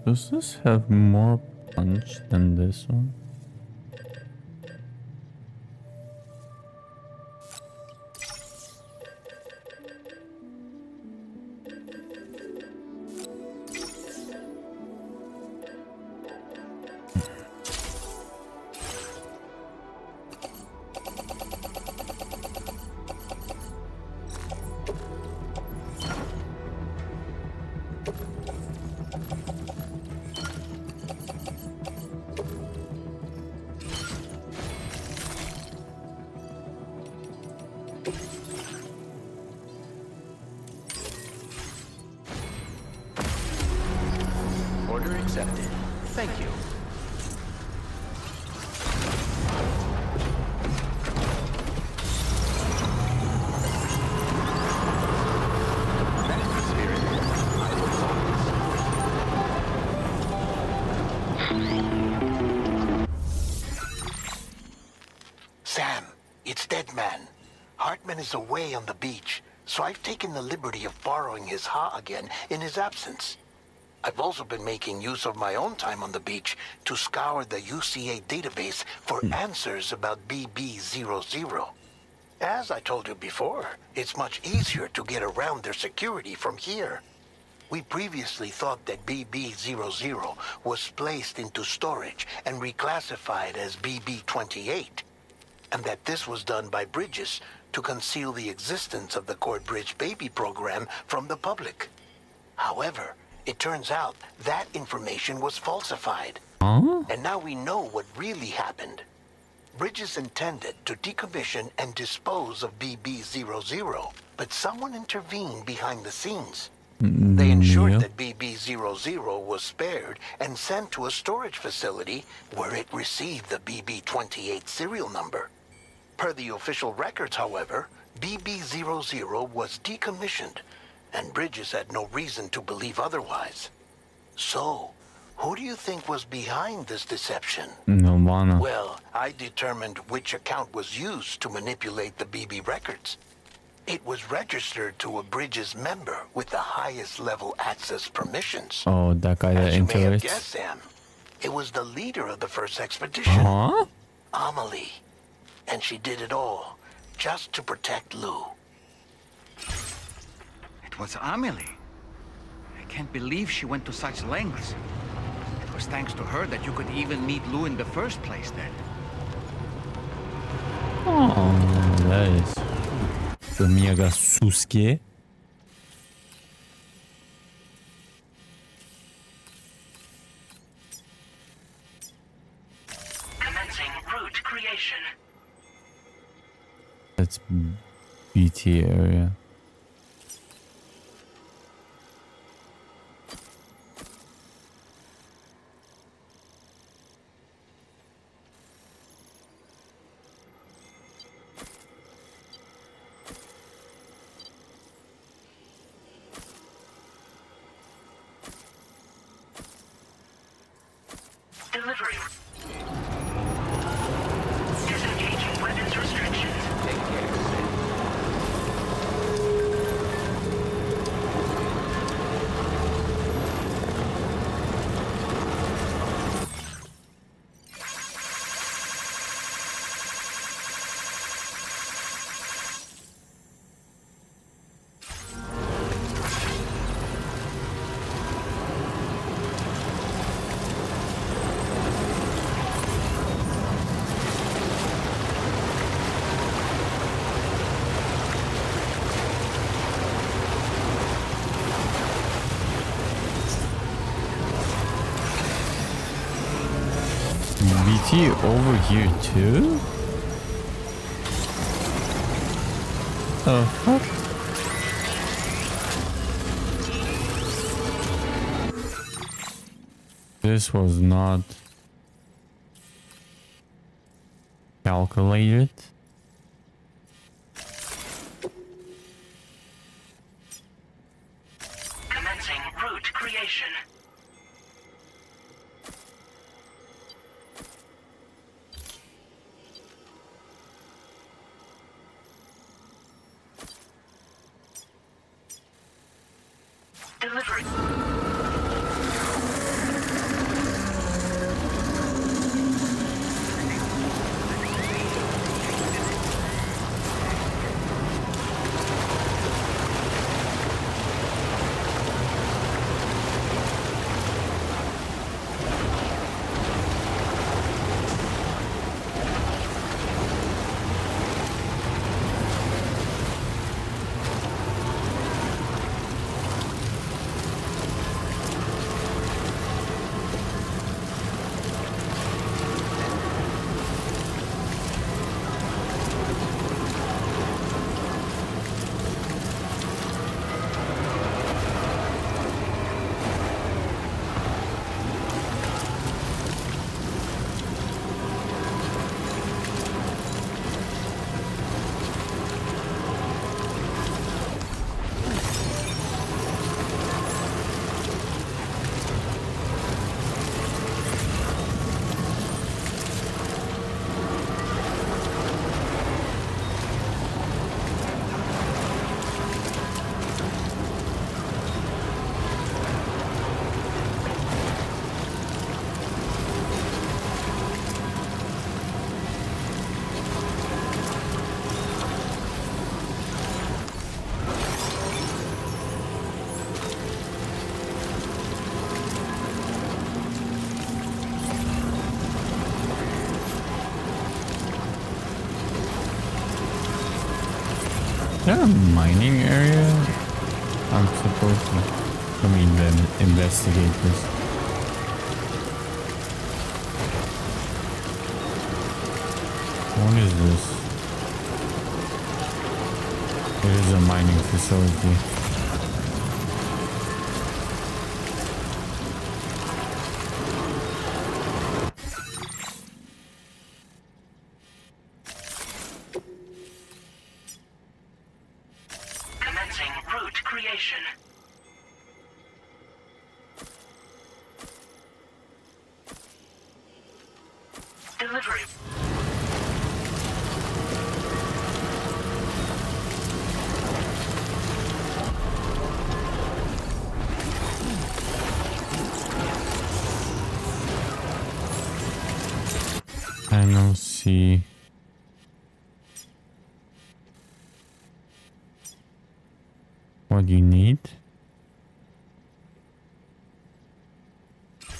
Does this have more punch than this one? Order accepted. Thank you. That's the spirit. I was Sam, it's Deadman. Hartman is away on the beach, so I've taken the liberty of borrowing his Ha again in his absence. I've also been making use of my own time on the beach to scour the UCA database for answers about BB00. As I told you before, it's much easier to get around their security from here. We previously thought that BB00 was placed into storage and reclassified as BB-28, and that this was done by Bridges to conceal the existence of the Cord Bridge Baby program from the public. However, it turns out that information was falsified. Huh? And now we know what really happened. Bridges intended to decommission and dispose of BB00, but someone intervened behind the scenes. They ensured that BB00 was spared and sent to a storage facility where it received the BB-28 serial number. Per the official records, however, BB00 was decommissioned, and Bridges had no reason to believe otherwise. So, who do you think was behind this deception? No wanna. Well, I determined which account was used to manipulate the BB records. It was registered to a Bridges member with the highest level access permissions. Oh, that guy that As you may have enters. guessed, Sam, it was the leader of the first expedition, Huh? Amelie. And she did it all just to protect Lou. It was Amelie. I can't believe she went to such lengths. It was thanks to her that you could even meet Lou in the first place then. Oh, that is mega Susuke. Commencing route creation. That's BT area. Delivery. Disengaging weapons restrictions. Take care, Sam. BT over here too? Oh, fuck. This was not calculated. Commencing route creation. Delivery. that a mining area? I'm supposed to, then investigate this. What is this? It is a mining facility. Commencing route creation. Delivery. I don't see. What you need?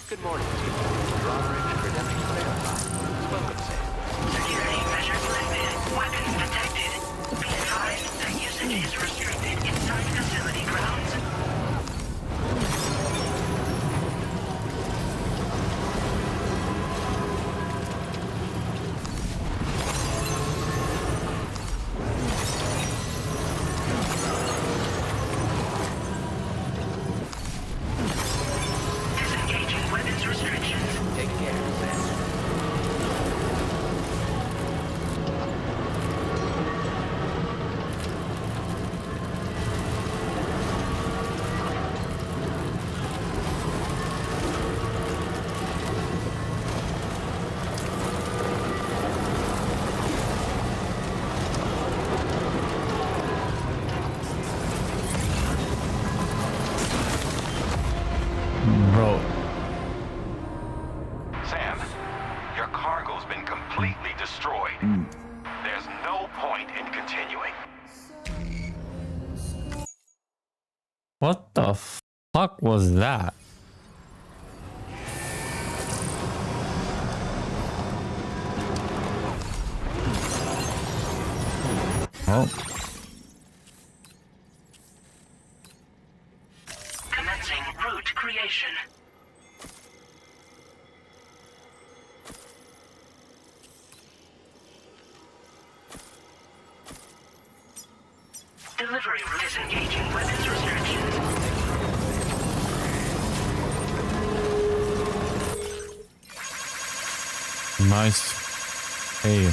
Good morning, team. Your operation credentials verified. Welcome, Sam. Security measures lifted. Weapons detected. Be advised that usage is restricted inside facility grounds. Disengaging weapons restrictions. Take care, Sam. Bro, Sam, your cargo's been completely destroyed. There's no point in continuing. what the fuck was that? Oh, Commencing route creation. Delivery route is engaging weapons restrictions. nice. Hey.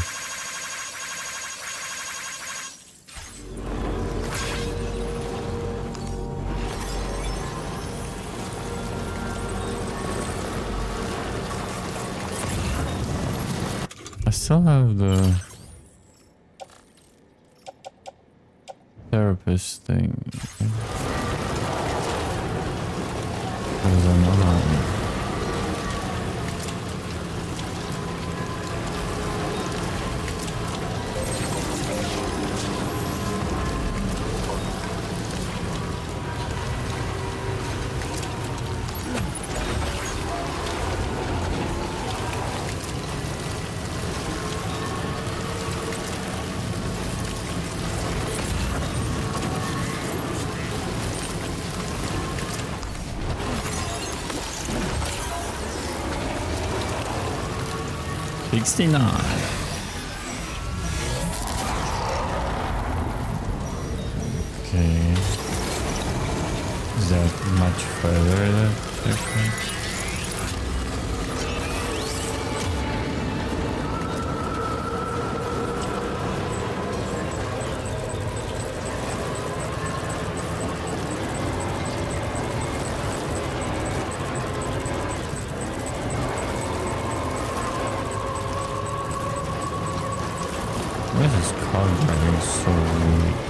I still have the therapist thing. There's another one. $69. Okay. Is that much further? Okay. Why is this car driving so weird?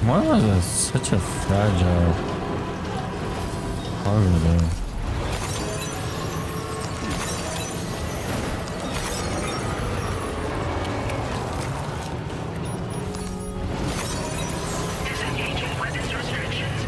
Why was it such a fragile cargo there? Disengaging weapons restrictions.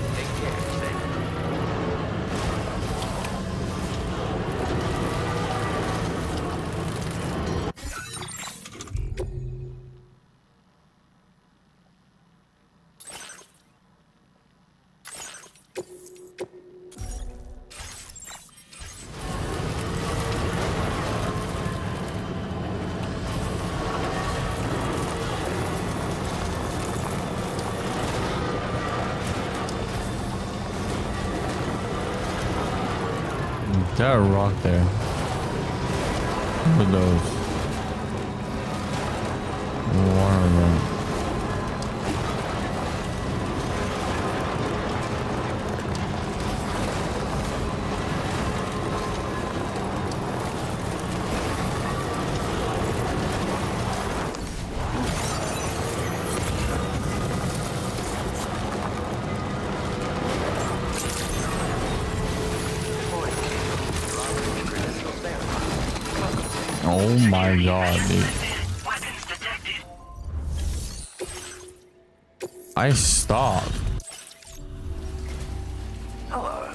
There a rock there. Look at those. One of them. Oh my god, dude. Weapons detected. I stopped. Hello,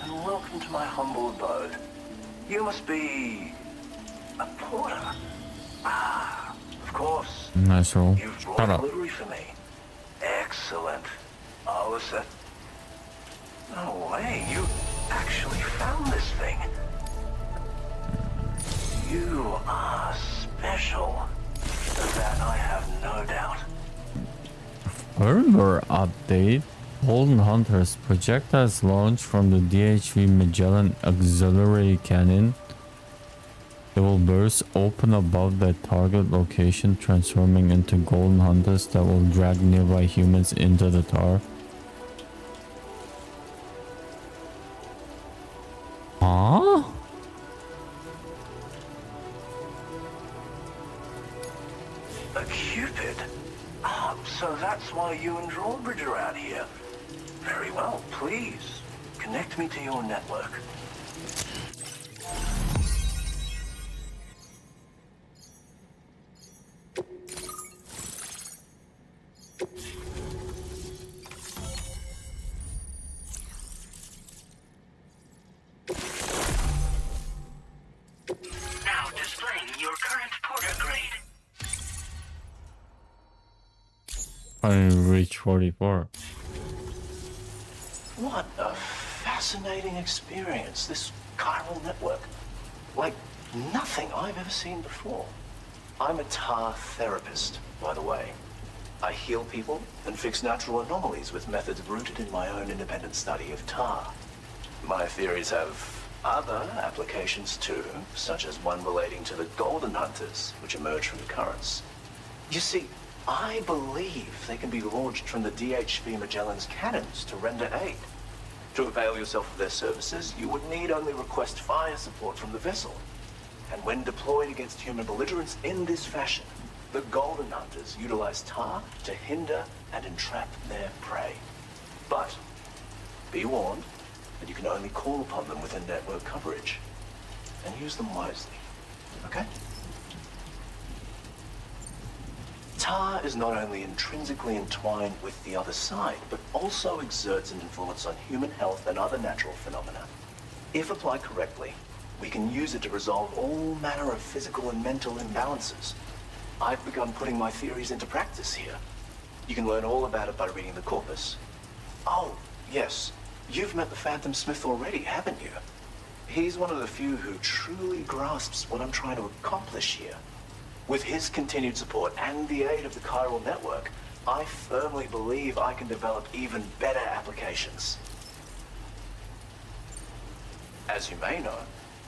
and welcome to my humble abode. You must be a porter. Ah, of course. Nice roll. You've Shut brought up. delivery for me. Excellent. Oh, is that? No way, you actually found this thing. You are special. Of that I have no doubt. Further update. Golden Hunters projectiles launched from the DHV Magellan auxiliary cannon. They will burst open above their target location, transforming into Golden Hunters that will drag nearby humans into the tar. Huh? A Cupid? Ah, so that's why you and Drawbridge are out here. Very well, please. Connect me to your network. Now displaying your current porter grade. I reached 44. What a fascinating experience, this chiral network. Like nothing I've ever seen before. I'm a tar therapist, by the way. I heal people and fix natural anomalies with methods rooted in my own independent study of tar. My theories have other applications too, such as one relating to the Golden Hunters, which emerge from the currents. You see, I believe they can be launched from the DHV Magellan's cannons to render aid. To avail yourself of their services, you would need only request fire support from the vessel. And when deployed against human belligerents in this fashion, the Golden Hunters utilize tar to hinder and entrap their prey. But be warned that you can only call upon them within network coverage. And use them wisely, okay? Tar is not only intrinsically entwined with the other side, but also exerts an influence on human health and other natural phenomena. If applied correctly, we can use it to resolve all manner of physical and mental imbalances. I've begun putting my theories into practice here. You can learn all about it by reading the corpus. Oh, yes. You've met the Phantom Smith already, haven't you? He's one of the few who truly grasps what I'm trying to accomplish here. With his continued support and the aid of the chiral network, I firmly believe I can develop even better applications. As you may know,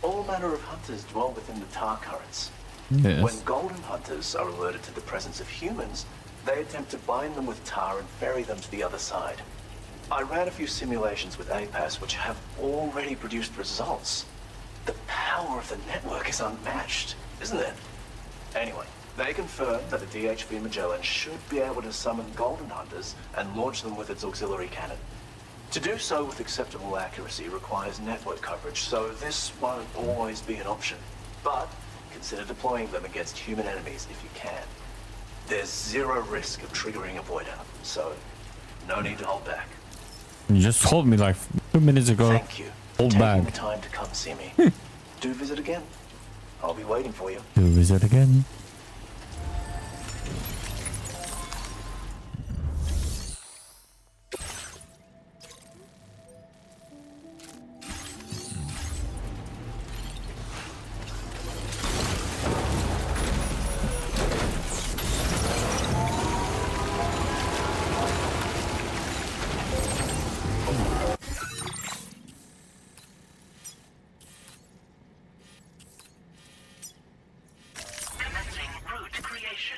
all manner of hunters dwell within the tar currents. Yes. When Golden Hunters are alerted to the presence of humans, they attempt to bind them with tar and ferry them to the other side. I ran a few simulations with APAS which have already produced results. The power of the network is unmatched, isn't it? Anyway, They confirm that the DHV Magellan should be able to summon Golden Hunters and launch them with its auxiliary cannon. To do so with acceptable accuracy requires network coverage, so this won't always be an option. But consider deploying them against human enemies if you can. There's zero risk of triggering a void out, so no need to hold back. You just told me like 2 minutes ago. Thank you Hold for taking back. the time to come see me. Do visit again. I'll be waiting for you. Do visit again. Commencing route creation.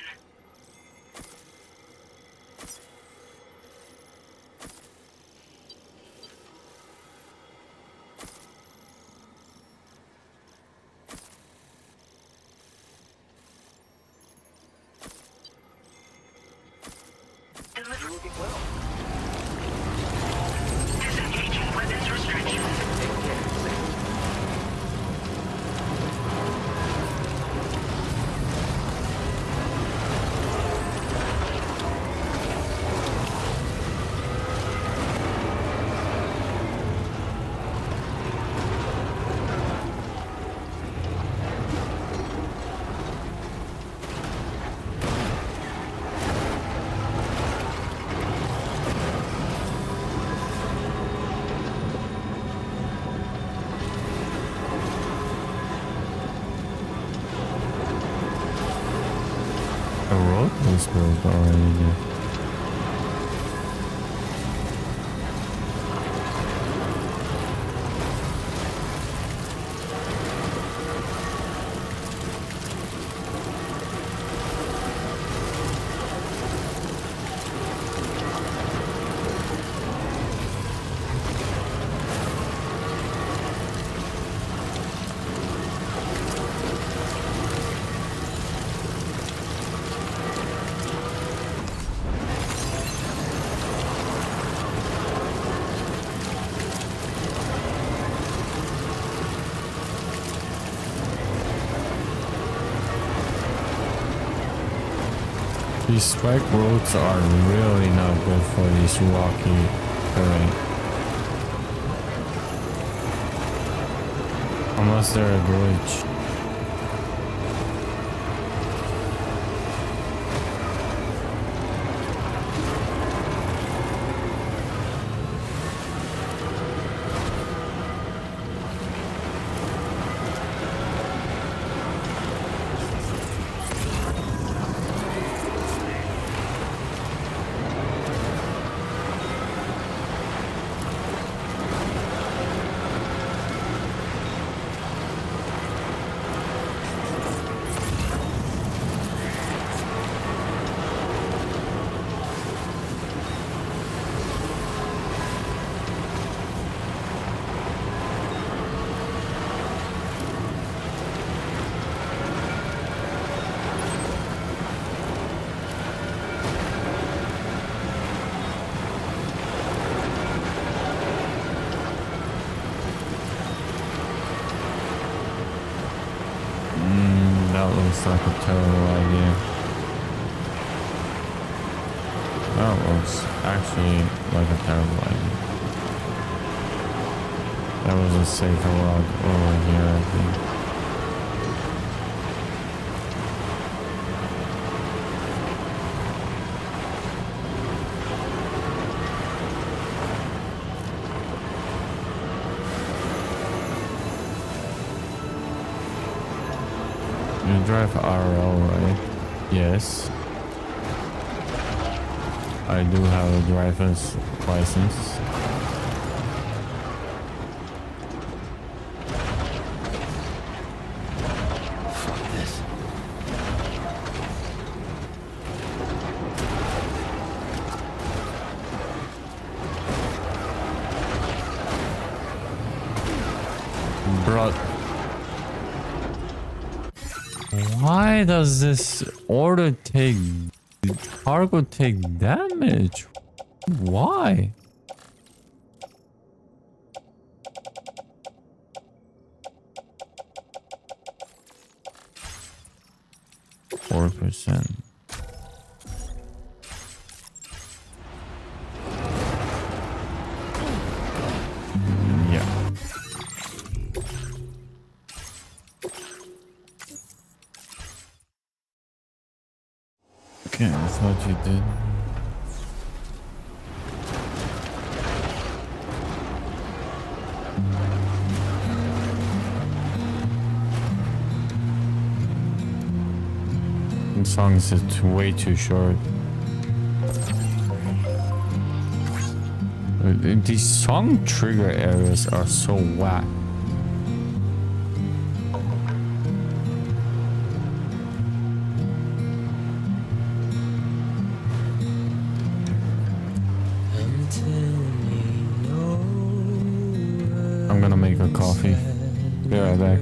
Looking well. Disengaging weapons restrictions. A road was built already. These spike roads are really not good for this rocky terrain. Unless they're a bridge. That looks like a terrible idea. That looks actually like a terrible idea. That was a safer route over here, I think. You drive RL, right? Yes. I do have a driver's license. Fuck this. Brought. Why does this cargo take damage? Why? %. Yeah. Okay, I thought you did. The song is way too short. These song trigger areas are so whack. I'm gonna make a coffee. Be right back.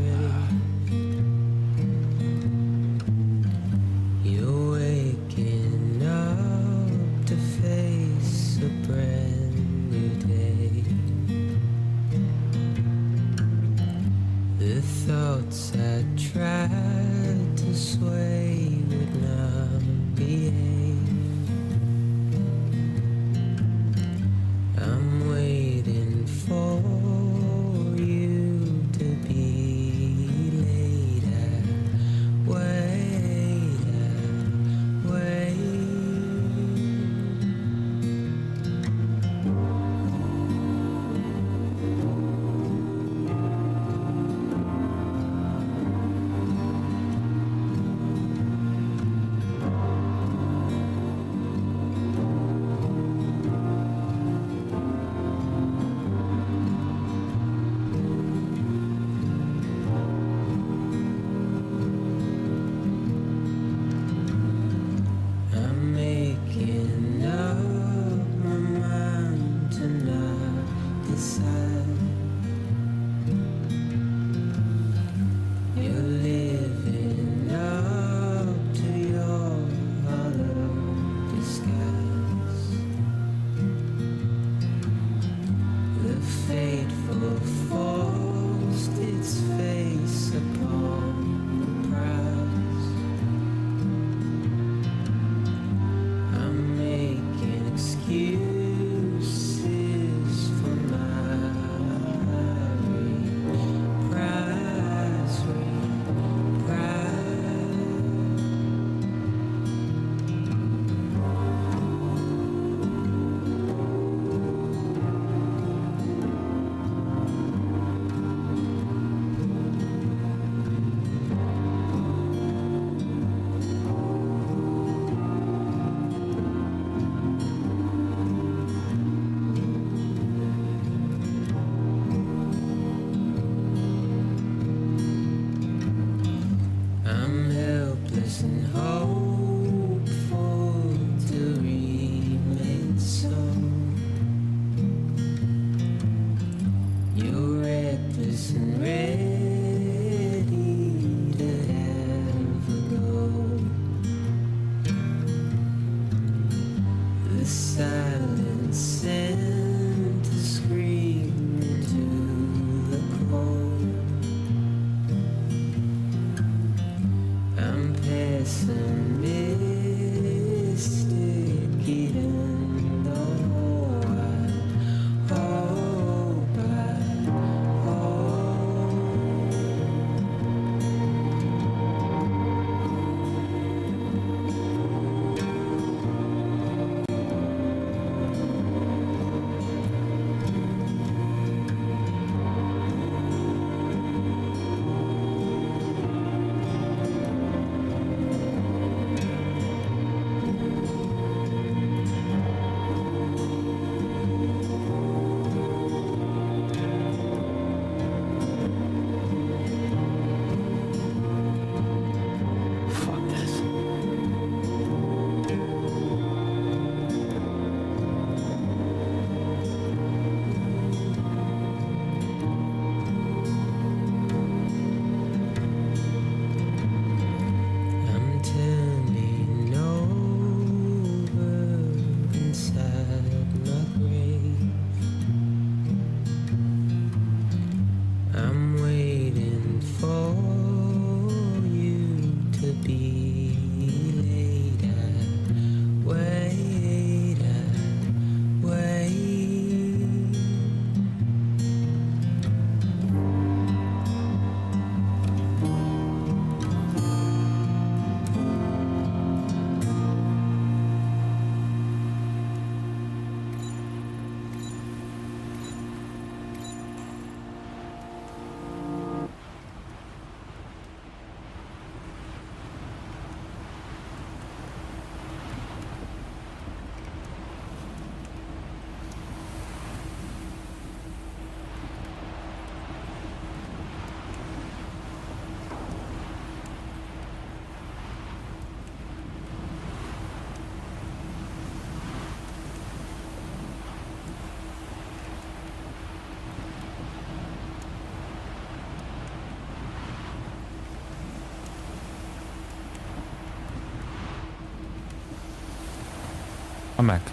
come back.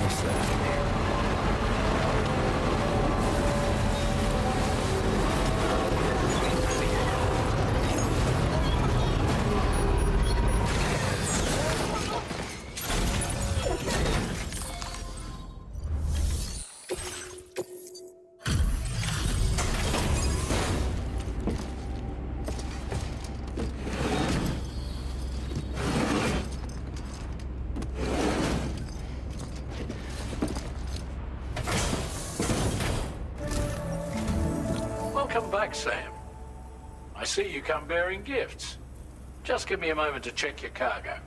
What's that? Welcome back, Sam. I see you come bearing gifts. Just give me a moment to check your cargo.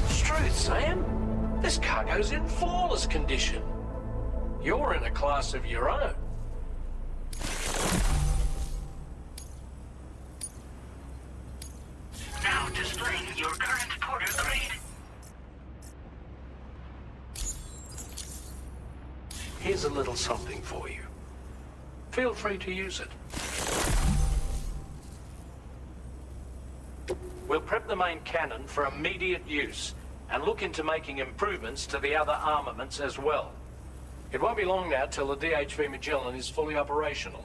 Truth, Sam. This cargo's in flawless condition. You're in a class of your own. Now displaying your current porter grade. Here's a little something for you. Feel free to use it. We'll prep the main cannon for immediate use and look into making improvements to the other armaments as well. It won't be long now till the DHV Magellan is fully operational.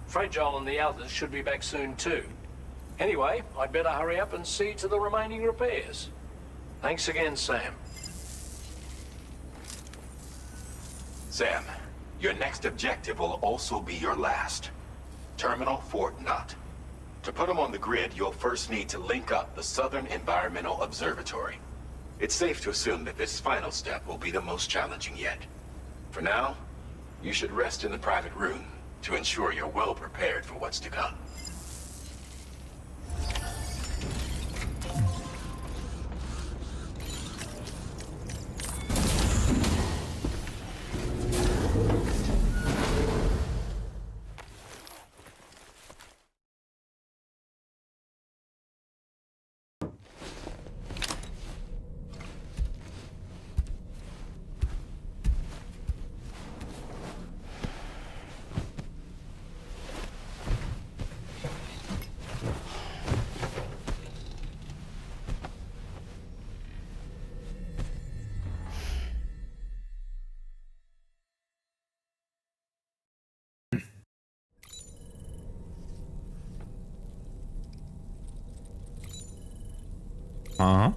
Fragile and the others should be back soon too. Anyway, I'd better hurry up and see to the remaining repairs. Thanks again, Sam. Sam, your next objective will also be your last. Terminal Fort Knott. To put them on the grid, you'll first need to link up the Southern Environmental Observatory. It's safe to assume that this final step will be the most challenging yet. For now, you should rest in the private room to ensure you're well prepared for what's to come. Uh-huh.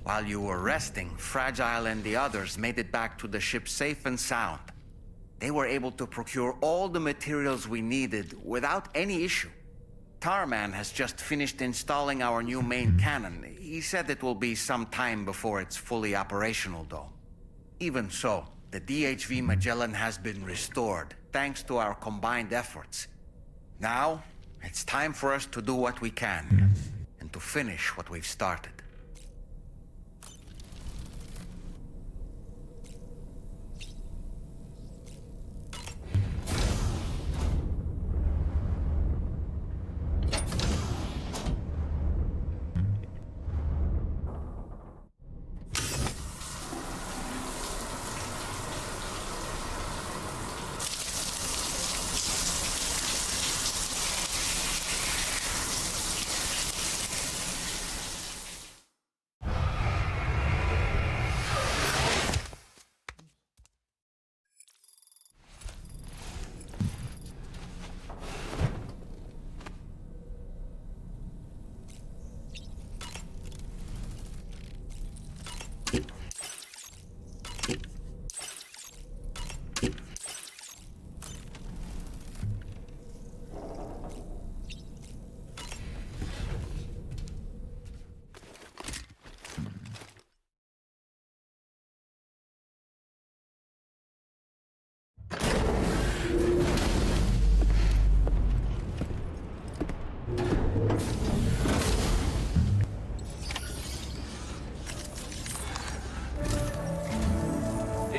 While you were resting, Fragile and the others made it back to the ship safe and sound. They were able to procure all the materials we needed without any issue. Tarman has just finished installing our new main cannon. He said it will be some time before it's fully operational, though. Even so, the DHV Magellan has been restored, thanks to our combined efforts. Now, it's time for us to do what we can, and to finish what we've started.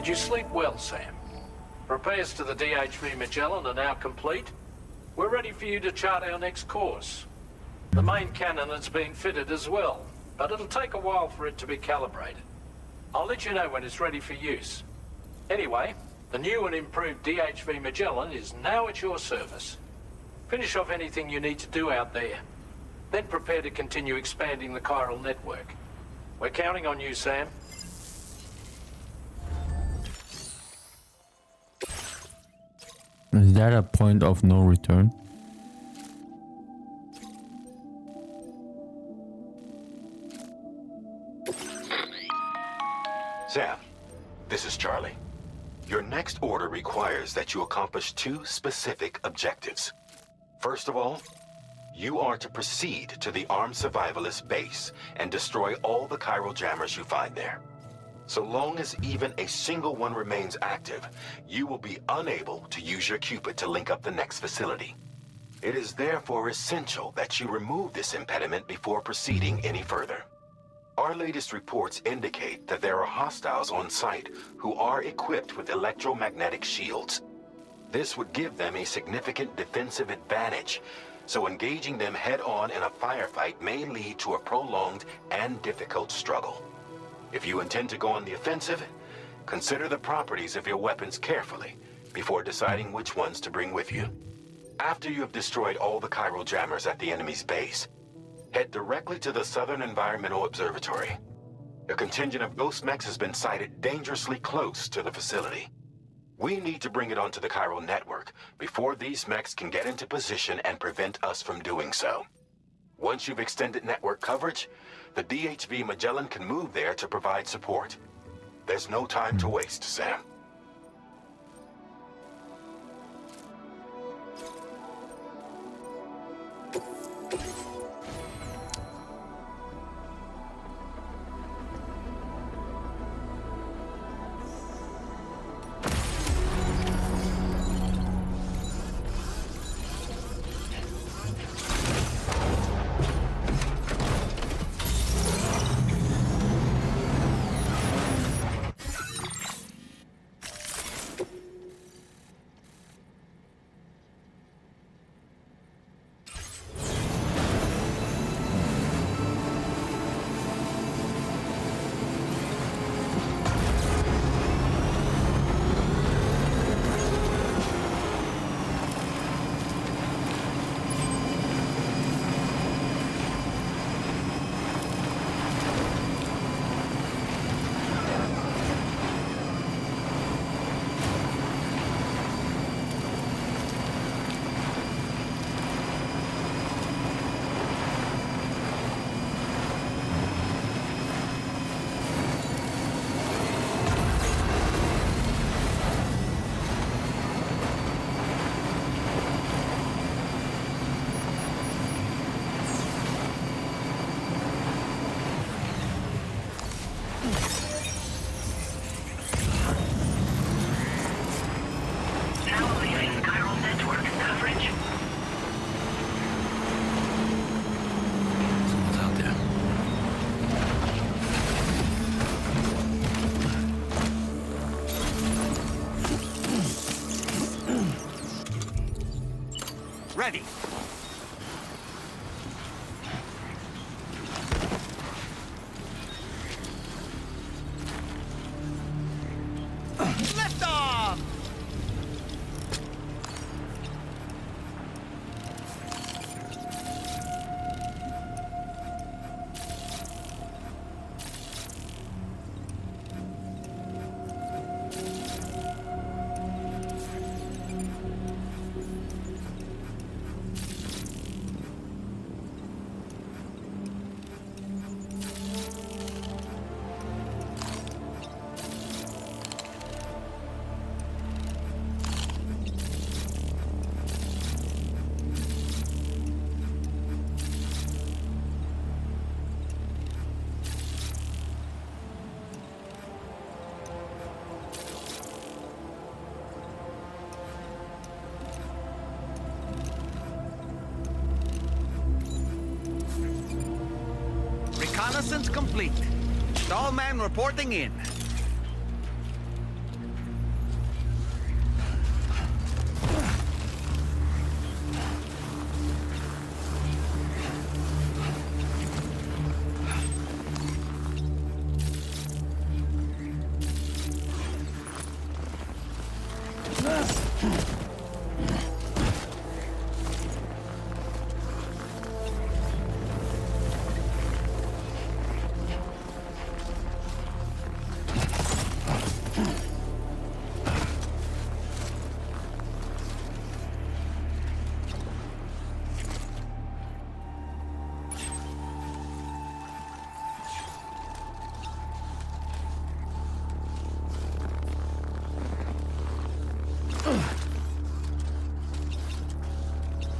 Did you sleep well, Sam? Repairs to the DHV Magellan are now complete. We're ready for you to chart our next course. The main cannon is being fitted as well, but it'll take a while for it to be calibrated. I'll let you know when it's ready for use. Anyway, the new and improved DHV Magellan is now at your service. Finish off anything you need to do out there. Then prepare to continue expanding the chiral network. We're counting on you, Sam. Is that a point of no return? Sam, this is Charlie. Your next order requires that you accomplish two specific objectives. First of all, you are to proceed to the armed survivalist base and destroy all the chiral jammers you find there. So long as even a single one remains active, you will be unable to use your Cupid to link up the next facility. It is therefore essential that you remove this impediment before proceeding any further. Our latest reports indicate that there are hostiles on site who are equipped with electromagnetic shields. This would give them a significant defensive advantage, so engaging them head-on in a firefight may lead to a prolonged and difficult struggle. If you intend to go on the offensive, consider the properties of your weapons carefully before deciding which ones to bring with you. After you have destroyed all the chiral jammers at the enemy's base, head directly to the Southern Environmental Observatory. A contingent of ghost mechs has been sighted dangerously close to the facility. We need to bring it onto the chiral network before these mechs can get into position and prevent us from doing so. Once you've extended network coverage, the DHV Magellan can move there to provide support. There's no time to waste, Sam. ready. Lift off! Reconnaissance complete. Stallman reporting in.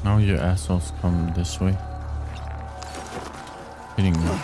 Now you assholes come this way. Hitting me.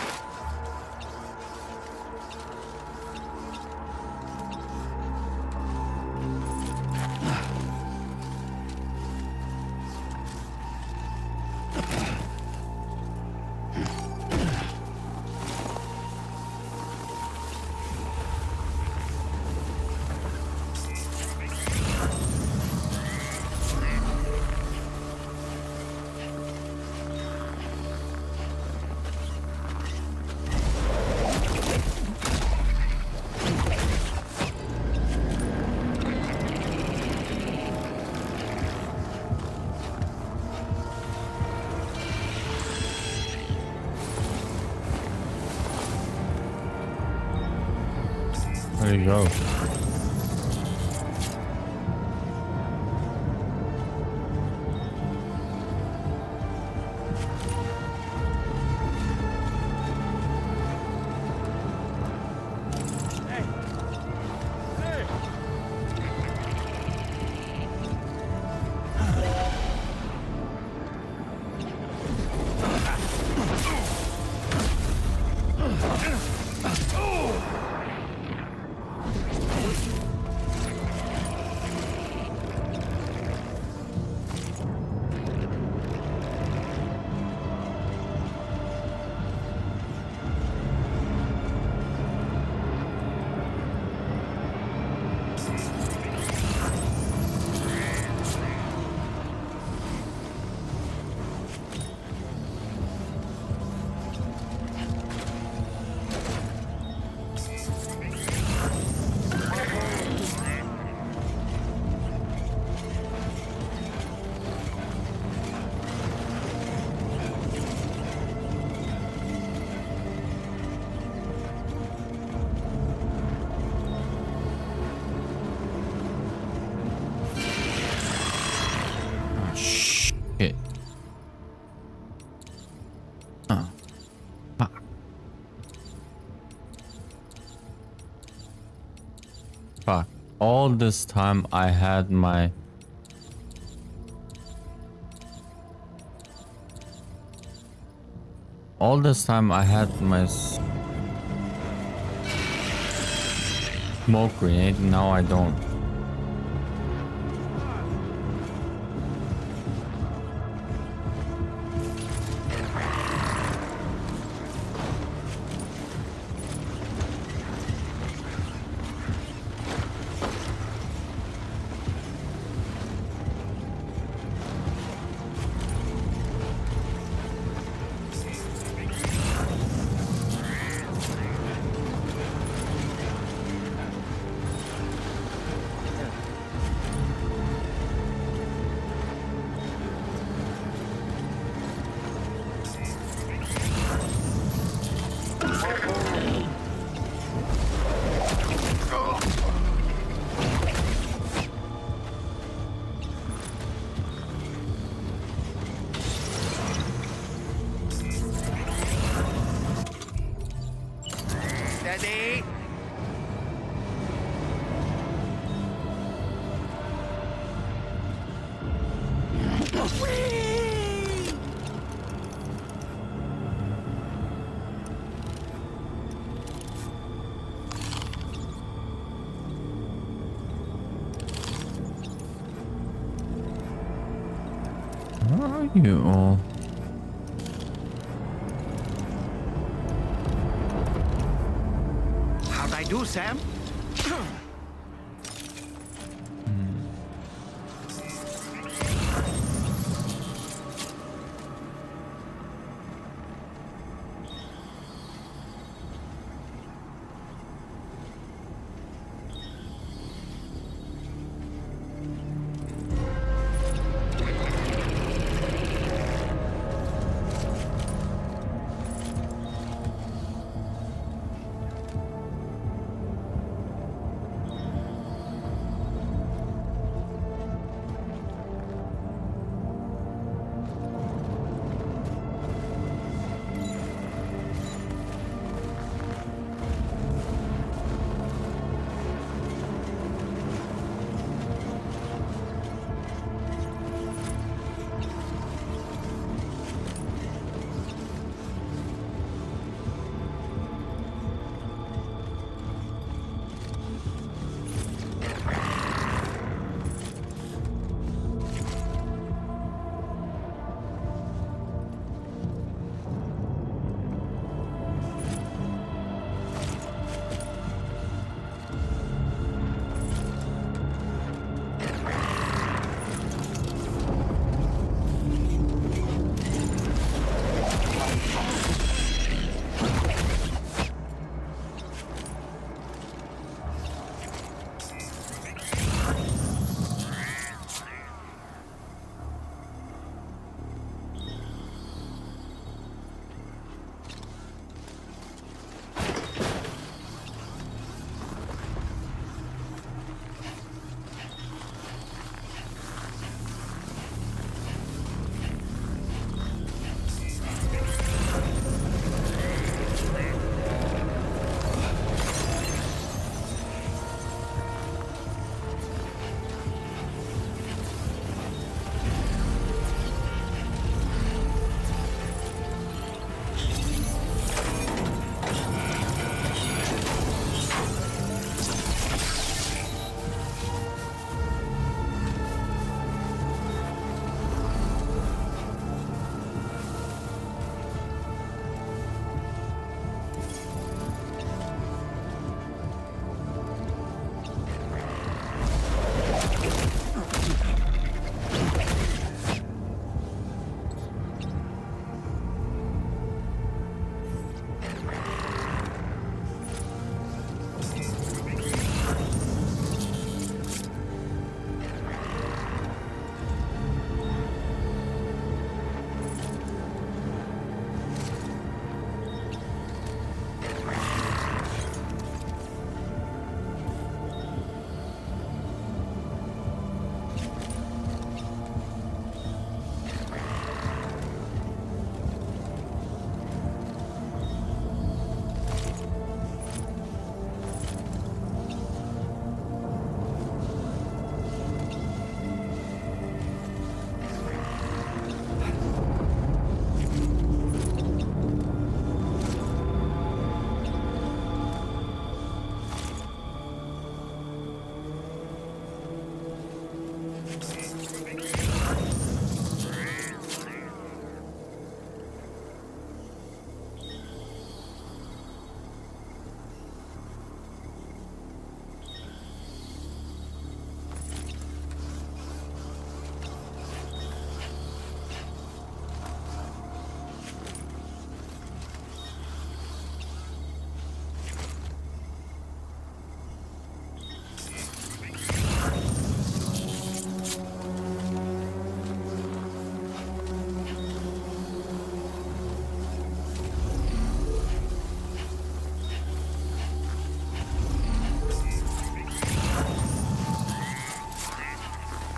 There you go. Fuck. All this time I had my... All this time I had my smoke grenade, now I don't. Where are you? How'd I do, Sam?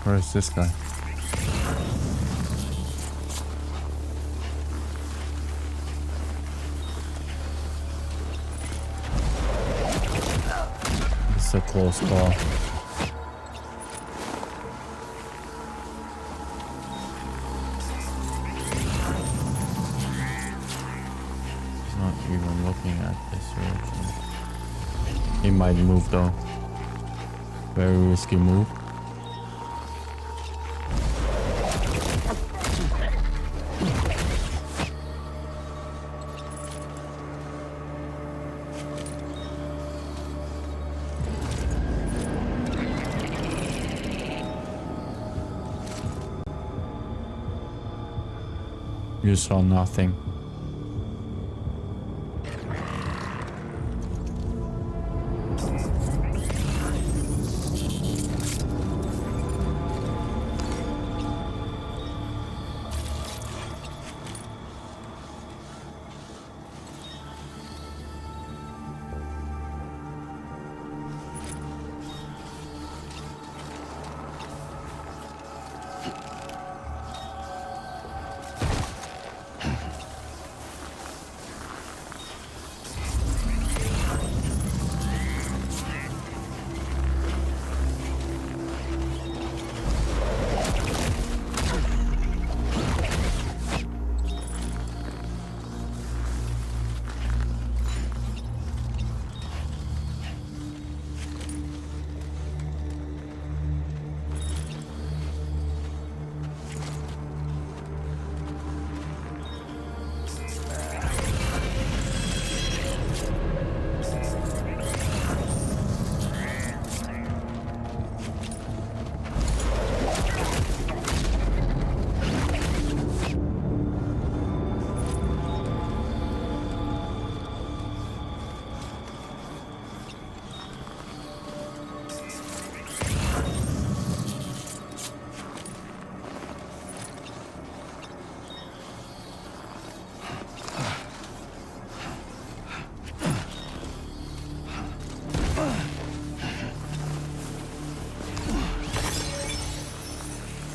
Where is this guy? It's a close call. He might move though. Very risky move. You saw nothing.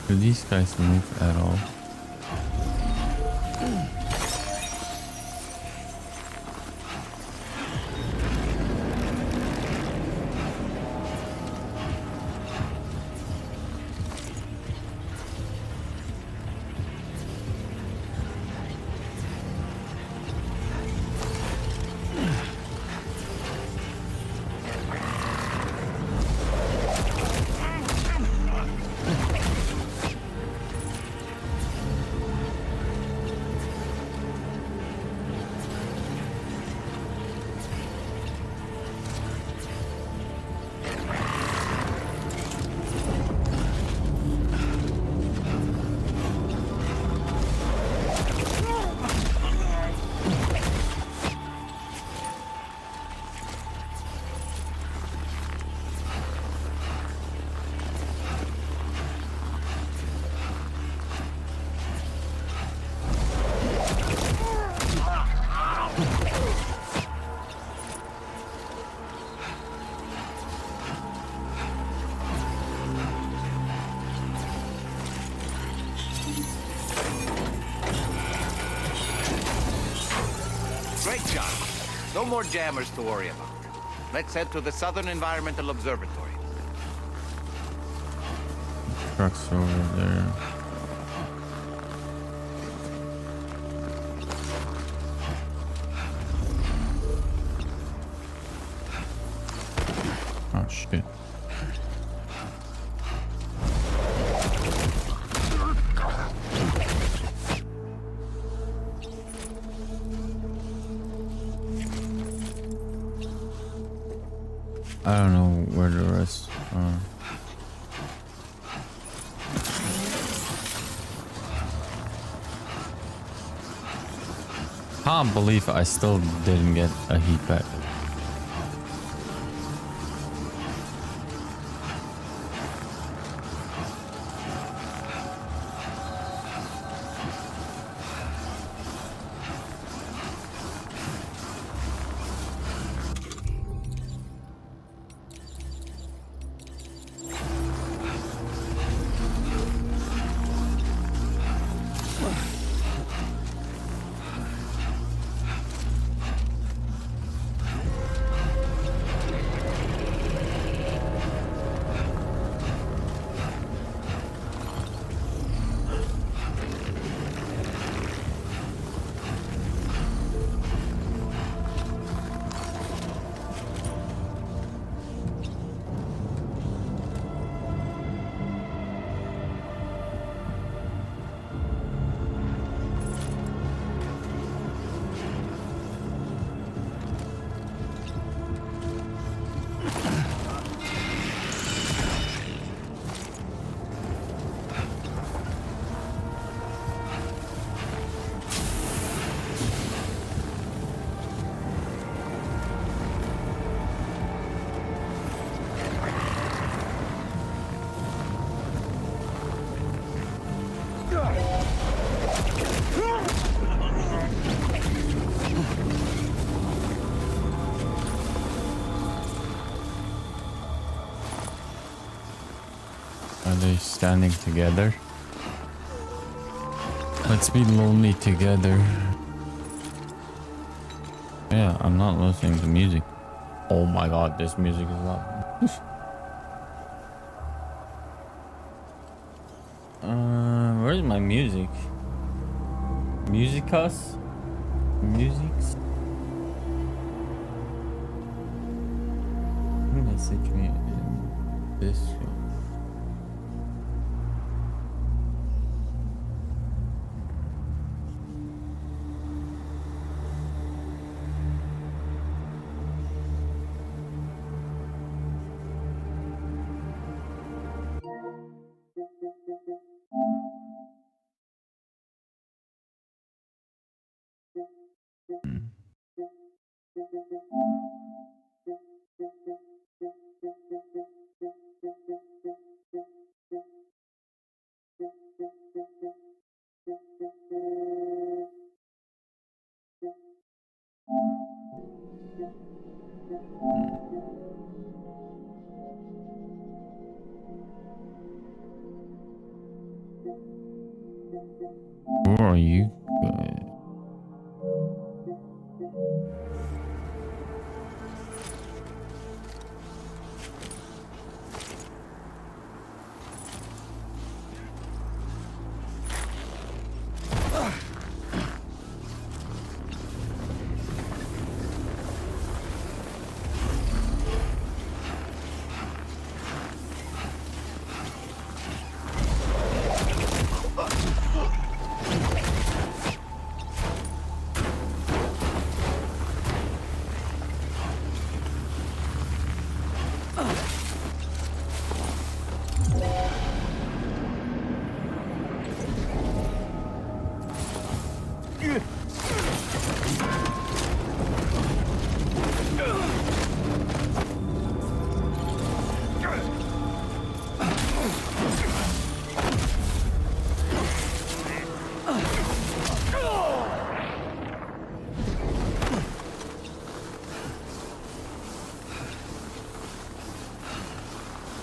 Do these guys move at all? Great job. No more jammers to worry about. Let's head to the Southern Environmental Observatory. Trucks over there. Oh shit. I don't know where the rest are. Can't believe I still didn't get a heat pack. Are they standing together? Let's be lonely together. Yeah, I'm not listening to music. Oh my god, this music is loud. Where's my music? Musicus? Musics? Message me in this show. Who are you guys?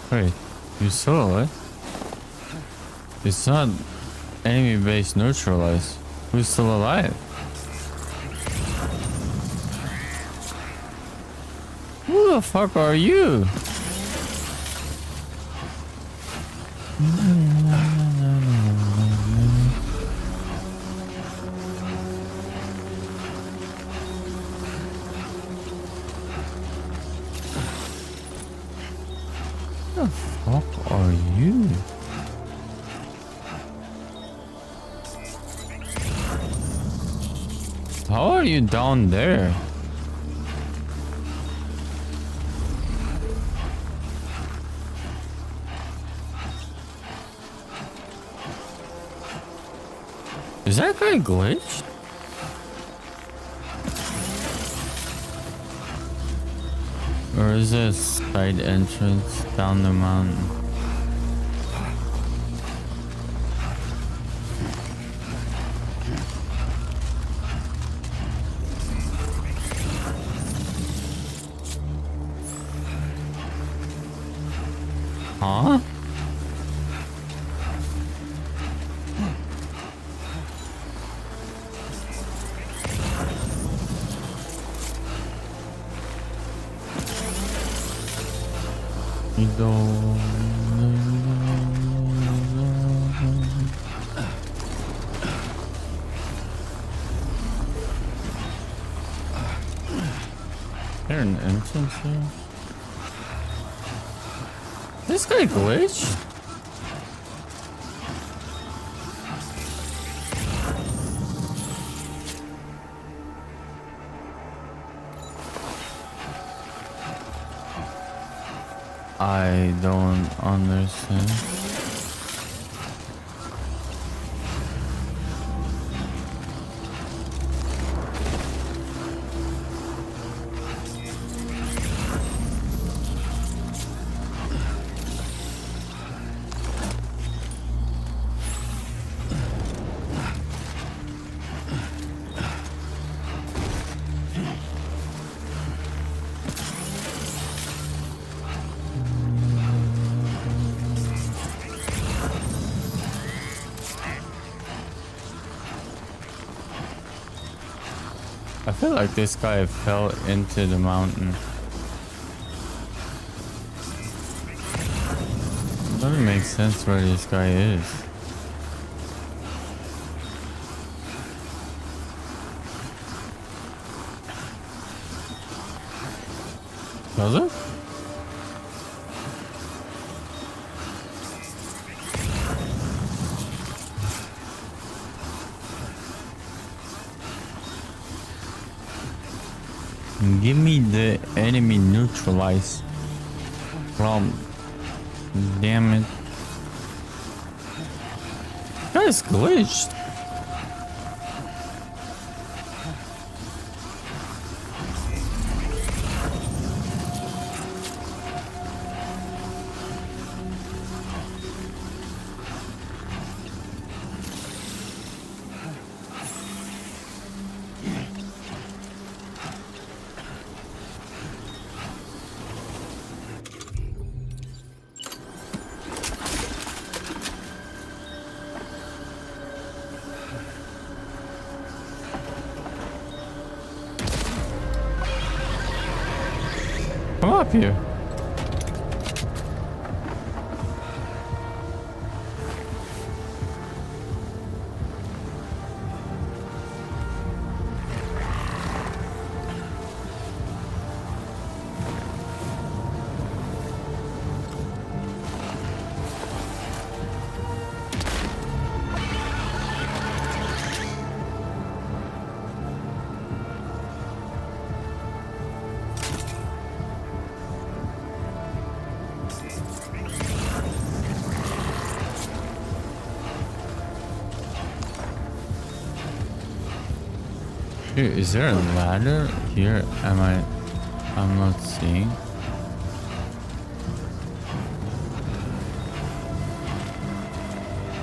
Wait, you saw it? It's not enemy base neutralized. Who's still alive? Who the fuck are you? Who the fuck are you? How are you down there? Is that guy glitched? Or is it a side entrance down the mountain? Huh? You don't. Is there an entrance here? This guy glitched? I don't understand. I feel like this guy fell into the mountain. It doesn't make sense where this guy is. Does it? Give me the enemy neutralize from. Damn it. That is glitched. Come up here. Here, is there a ladder here? I'm not seeing.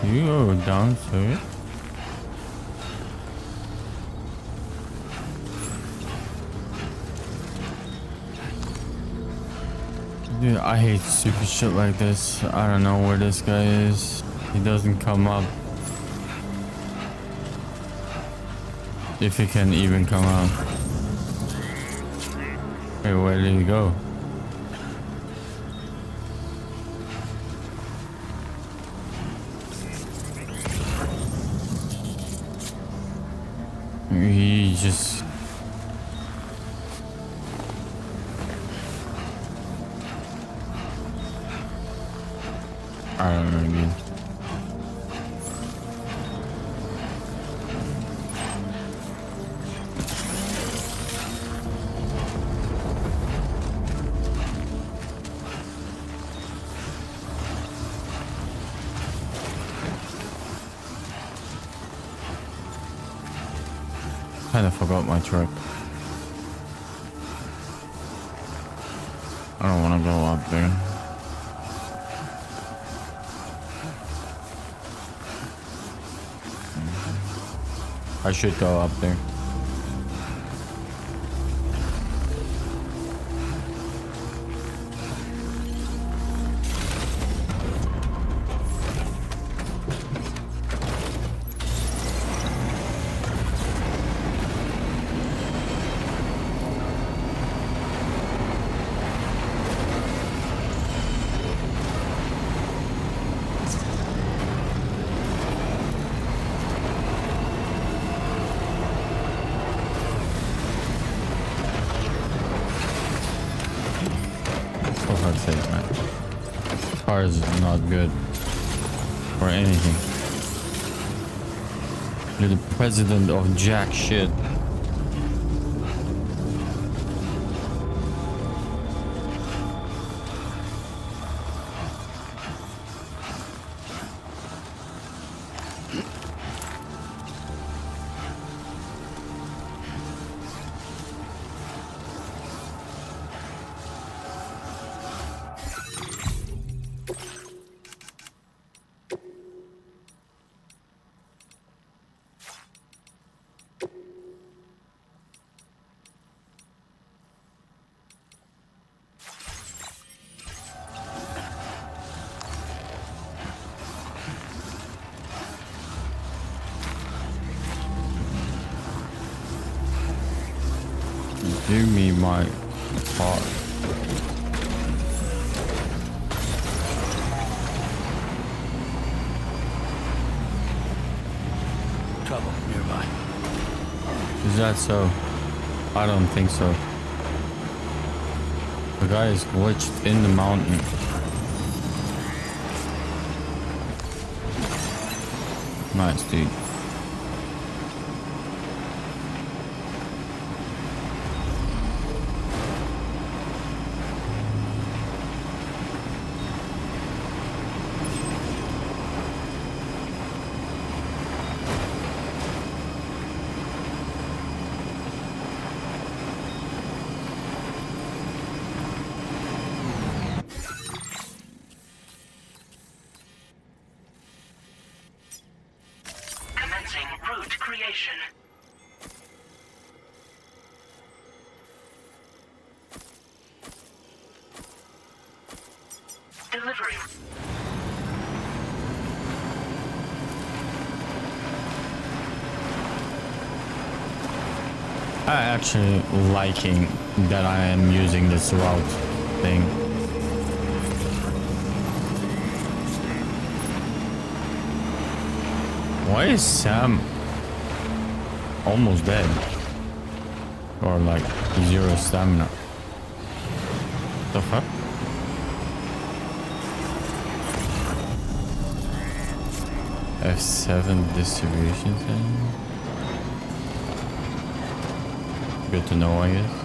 You go down to it. Dude, I hate stupid shit like this. I don't know where this guy is. He doesn't come up. If he can even come out. Hey, where did he go? He just... I don't know, dude. Kinda forgot my truck. I don't want to go up there. I should go up there. Car is not good for anything. You're the president of jack shit. Give me my heart. Trouble nearby. Is that so? I don't think so. The guy is glitched in the mountain. Nice, dude. Commencing route creation. Delivery. I actually liking that I am using this route thing. Why is Sam almost dead? Or like 0 stamina? The fuck? F7 distribution thing? Good to know, I guess.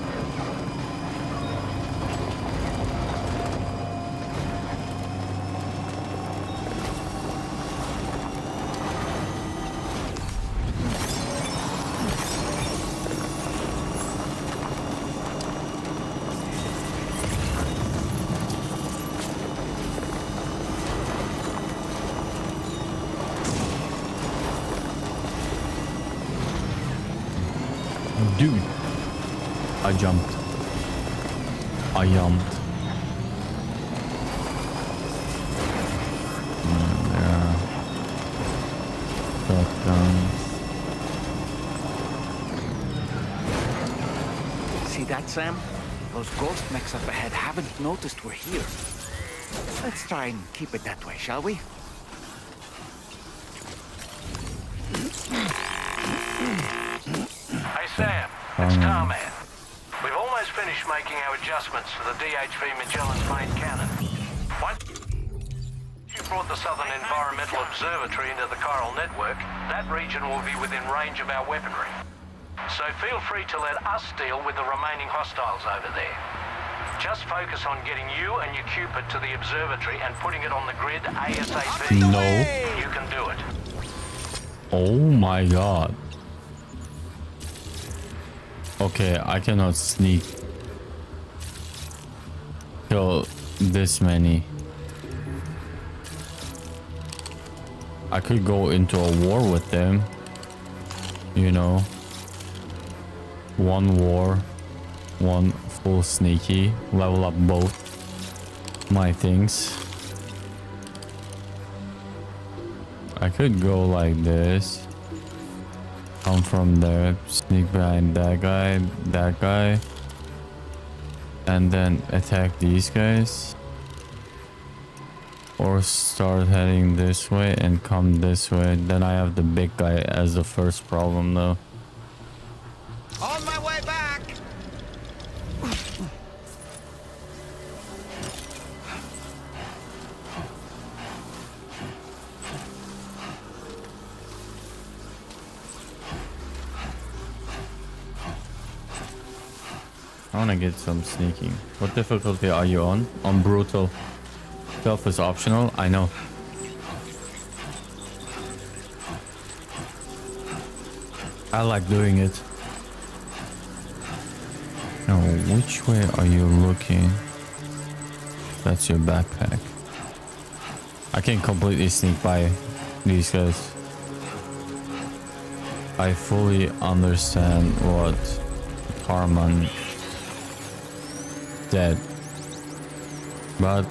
Dude, I jumped. Yeah. Shotgun. See that, Sam? Those ghost mechs up ahead haven't noticed we're here. Let's try and keep it that way, shall we? Hey Sam, it's Tarman. We've almost finished making our adjustments to the DHV Magellan's main cannon. Once you brought the Southern Environmental Observatory into the chiral network, that region will be within range of our weaponry. So feel free to let us deal with the remaining hostiles over there. Just focus on getting you and your Cupid to the observatory and putting it on the grid ASAP. No. You can do it. Oh my god. Okay, I cannot sneak kill this many. I could go into a war with them. You know. One war, one full sneaky. Level up both my things. I could go like this. Come from there, sneak behind that guy, and then attack these guys, or start heading this way and come this way. Then I have the big guy as the first problem though. On my way back! I wanna get some sneaking. What difficulty are you on? On brutal. Stealth is optional, I know. I like doing it. Now, which way are you looking? That's your backpack. I can completely sneak by these guys. I fully understand what Carman said, but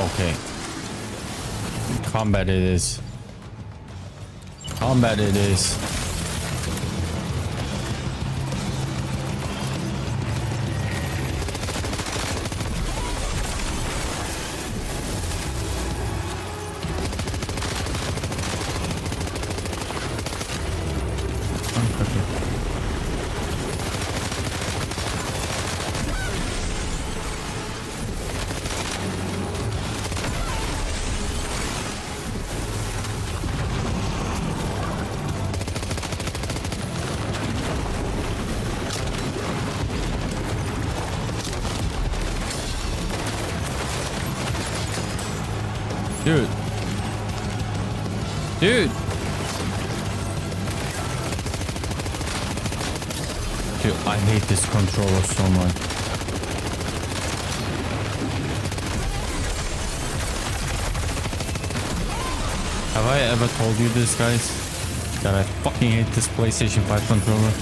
Okay. Combat it is. Combat it is. Dude. Dude. Dude, I hate this controller so much. Have I ever told you this, guys? That I fucking hate this PlayStation 5 controller?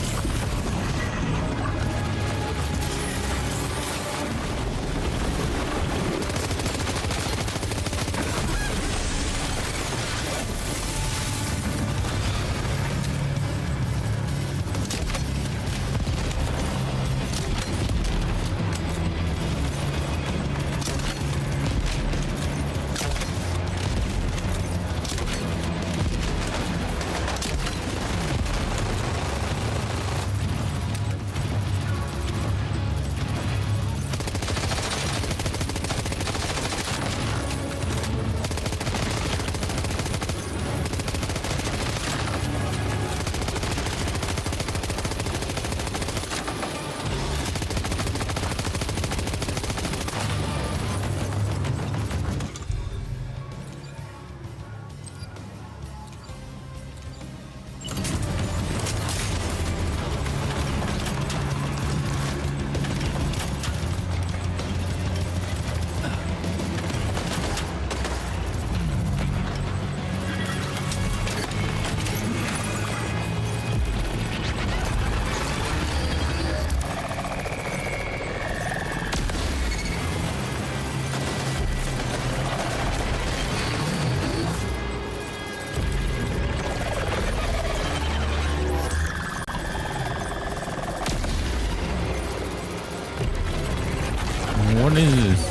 What is this?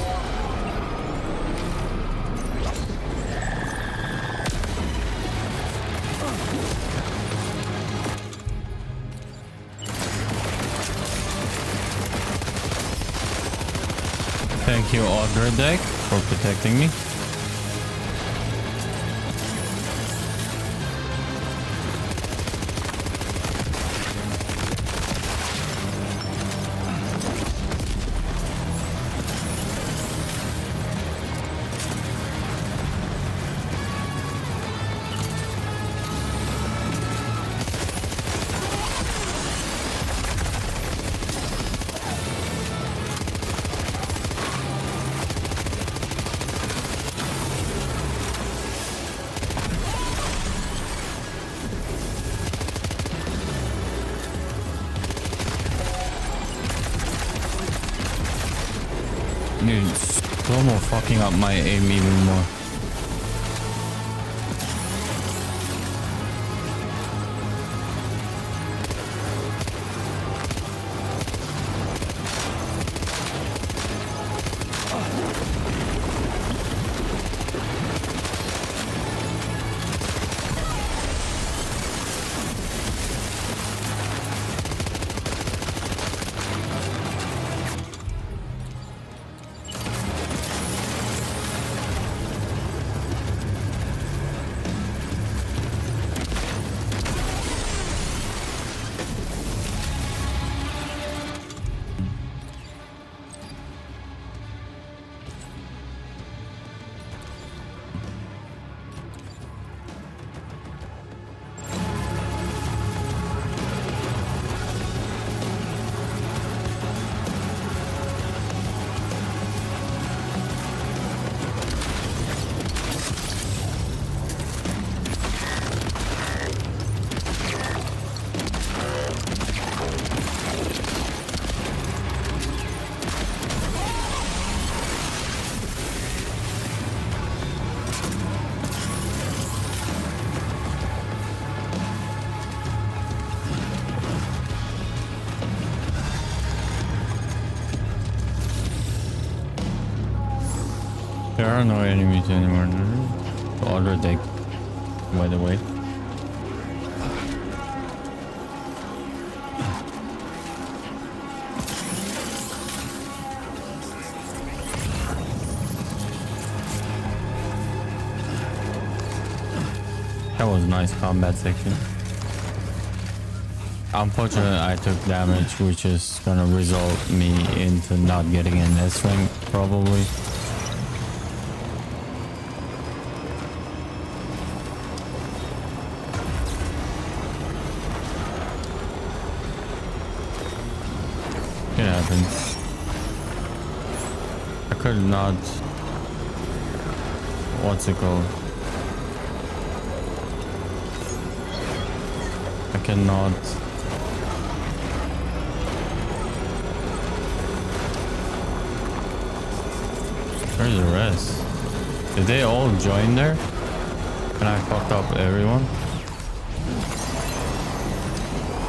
Thank you, Audra Deck, for protecting me. Dude, slow-mo fucking up my aim even more. There are no enemies anymore. The other deck, by the way. That was a nice combat section. Unfortunately, I took damage, which is gonna result me into not getting an S rank, probably. It happens. I could not... What's it called? I cannot... Where's the rest? Did they all join there? And I fucked up everyone?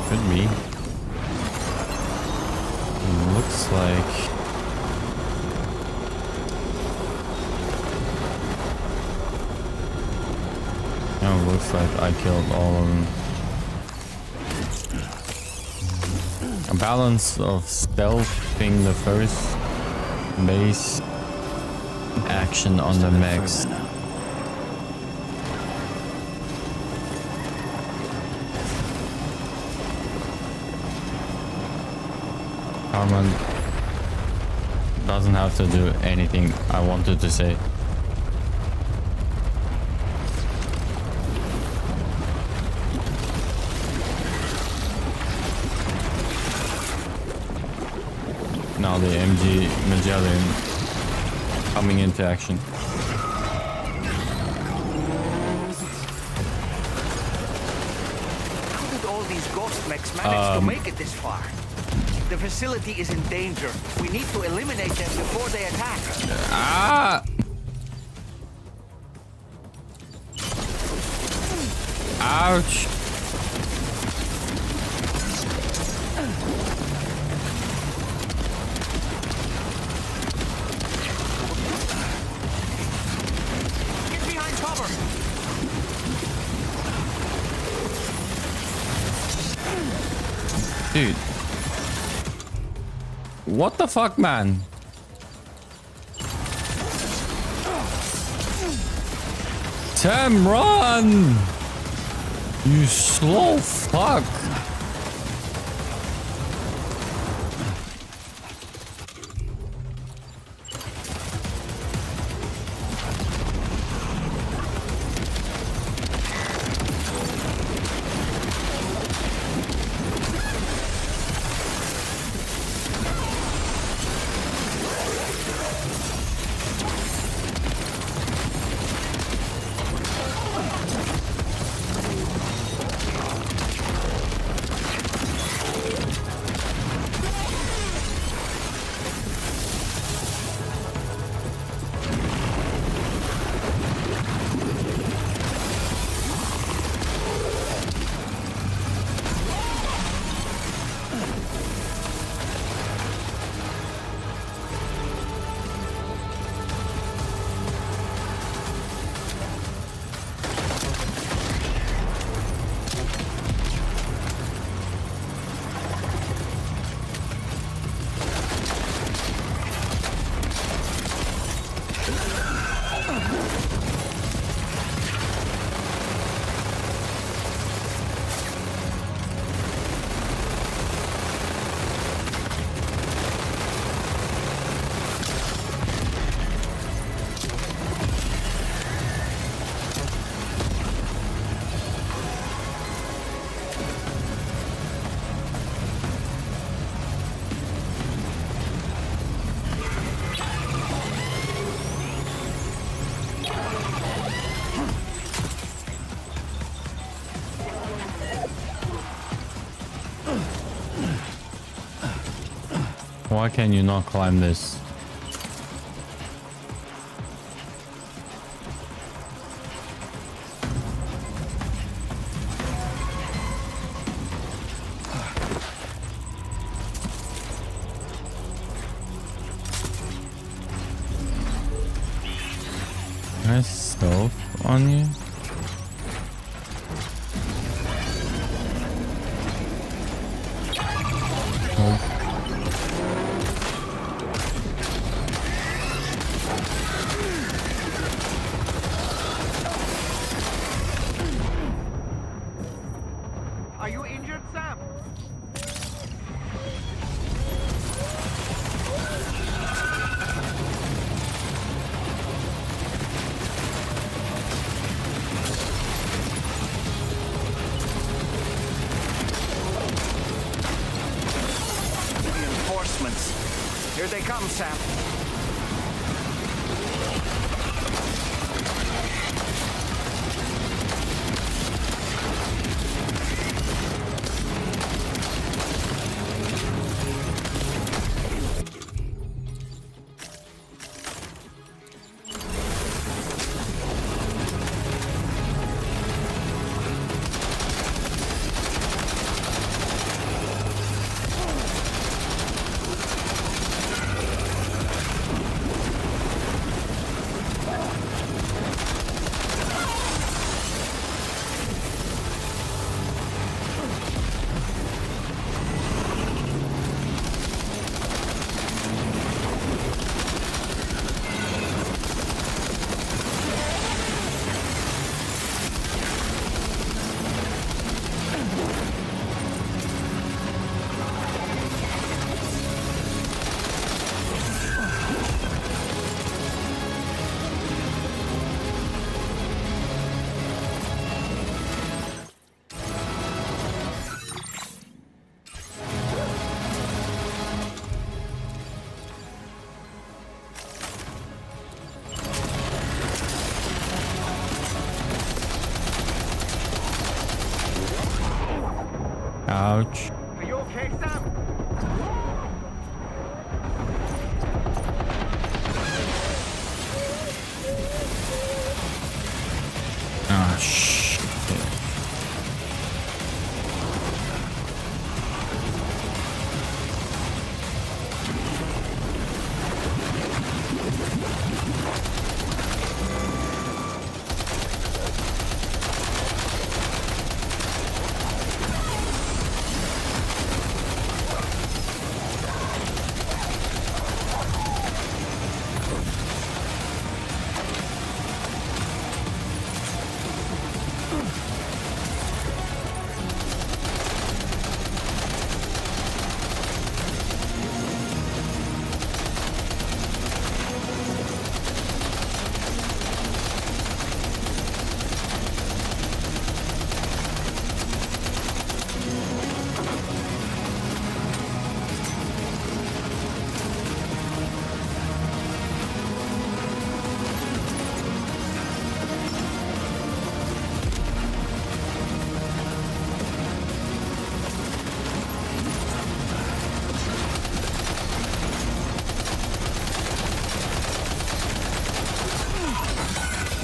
Could be. Looks like... No, looks like I killed all of them. A balance of stealth being the first base action on the mechs. Armand doesn't have to do anything I wanted to say. Now the MG Magellan coming into action. How did all these ghost mechs manage to make it this far? The facility is in danger. We need to eliminate them before they attack. Ah! Ouch! Get behind cover. Dude. What the fuck, man? Sam, run! You slow fuck. Why can you not climb this? I stealth on you? Oh. Are you injured, Sam? Reinforcements. Here they come, Sam. Ouch. Are you okay, Sam? Ah, shit.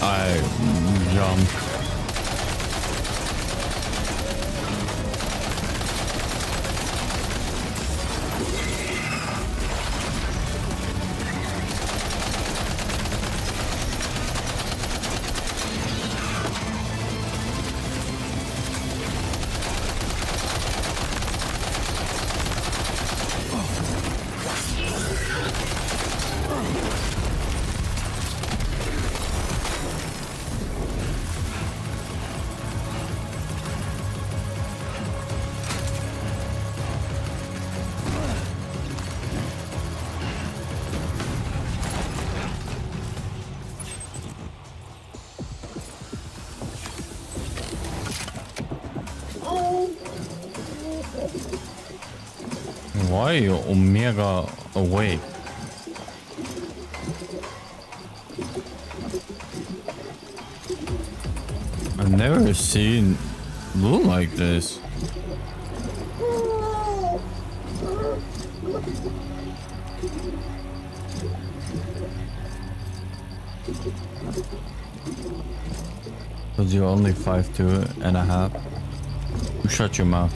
I jumped. Why are you Omega awake? I've never seen Blue like this. Because you're only 5'2.5". You shut your mouth.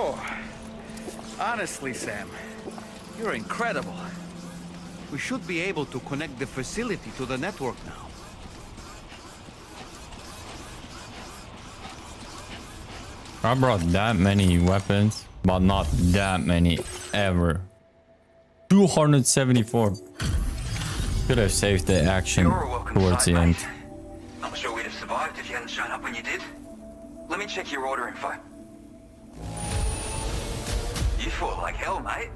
Oh, honestly, Sam, you're incredible. We should be able to connect the facility to the network now. I brought that many weapons, but not that many ever. 274. Could have saved the action towards the end. Not sure we'd have survived if you hadn't shown up when you did. Let me check your order info. You fought like hell, mate.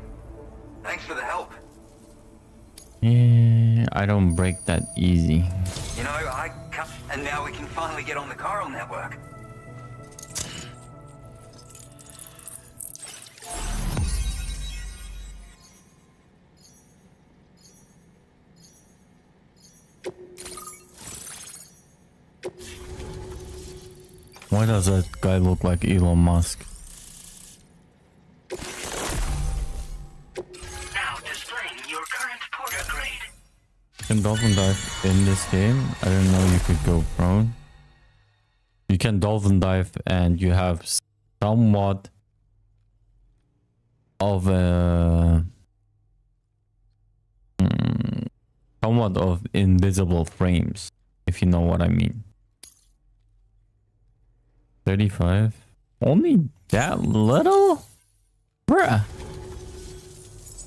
Thanks for the help. Yeah, I don't break that easy. You know, I can't... And now we can finally get on the chiral network. Why does that guy look like Elon Musk? Now displaying your current porter grade. Can dolphin dive in this game? I didn't know you could go prone. You can dolphin dive and you have somewhat of a somewhat of invisible frames, if you know what I mean. 35? Only that little? Bruh.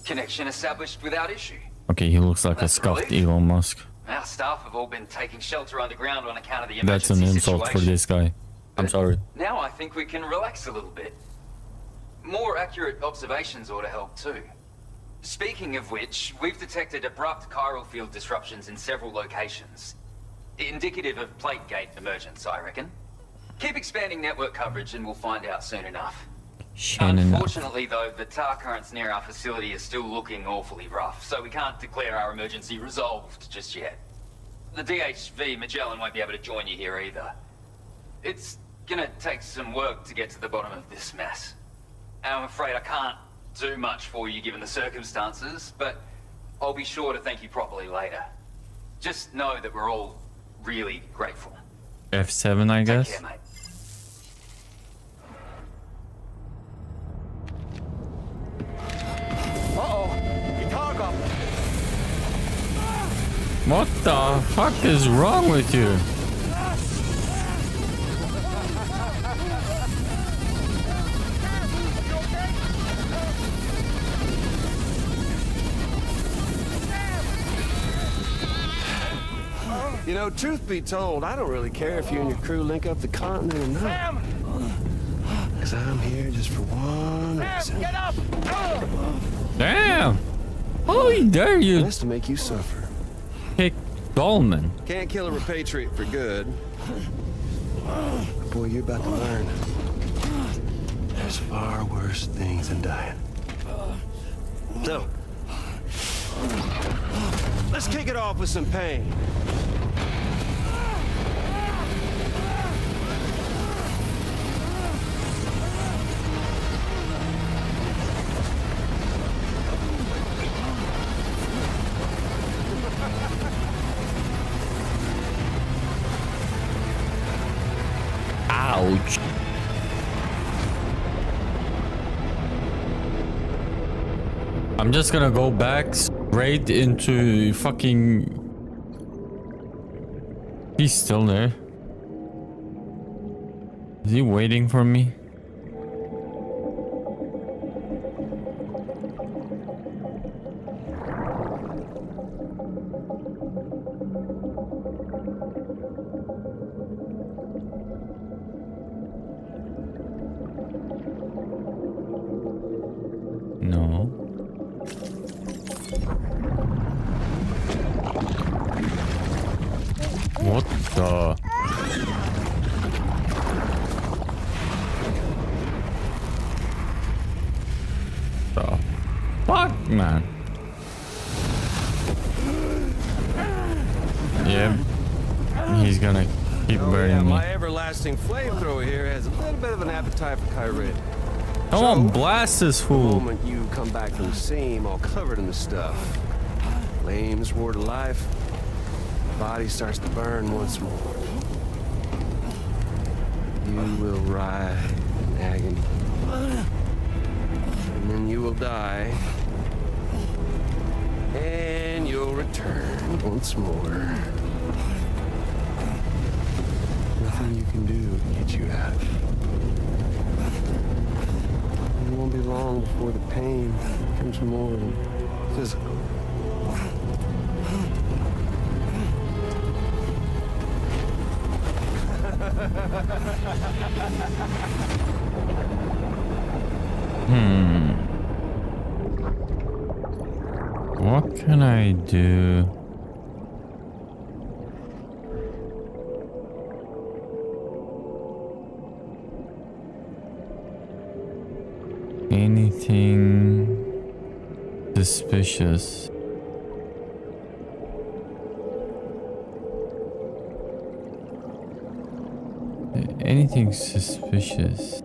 Connection established without issue. Okay, he looks like a scuffed Elon Musk. Our staff have all been taking shelter underground on account of the That's emergency an insult situation. for this guy. I'm sorry. Now I think we can relax a little bit. More accurate observations ought to help too. Speaking of which, we've detected abrupt chiral field disruptions in several locations. Indicative of plate gate emergence, I reckon. Keep expanding network coverage and we'll find out soon enough. Unfortunately, though, the tar currents near our facility are still looking awfully rough, so we can't declare our emergency resolved just yet. The DHV Magellan won't be able to join you here either. It's gonna take some work to get to the bottom of this mess. And I'm afraid I can't do much for you given the circumstances, but I'll be sure to thank you properly later. Just know that we're all really grateful. F7, I guess. Take care, mate. What the fuck is wrong with you? You know, truth be told, I don't really care if you and your crew link up the continent or not. Because I'm here just for one reason. Get up! Damn! How dare you? That's to make you suffer. Kick Dolman. Can't kill a repatriate for good. But boy, you're about to learn. There's far worse things than dying. So, let's kick it off with some pain. Ouch. I'm just gonna go back straight into fucking... He's still there. Is he waiting for me? No. What the? The fuck, man? Yeah, he's gonna keep burning me. My everlasting flamethrower here has a little bit of an appetite for Kyrie. Come on, blast this The fool. moment you come back from the scene all covered in the stuff, flames roar to life, the body starts to burn once more. You will writhe in agony. die. And you'll return once more. Nothing you can do to get you out. It won't be long before the pain becomes more physical. What can I do? Anything suspicious? Anything suspicious?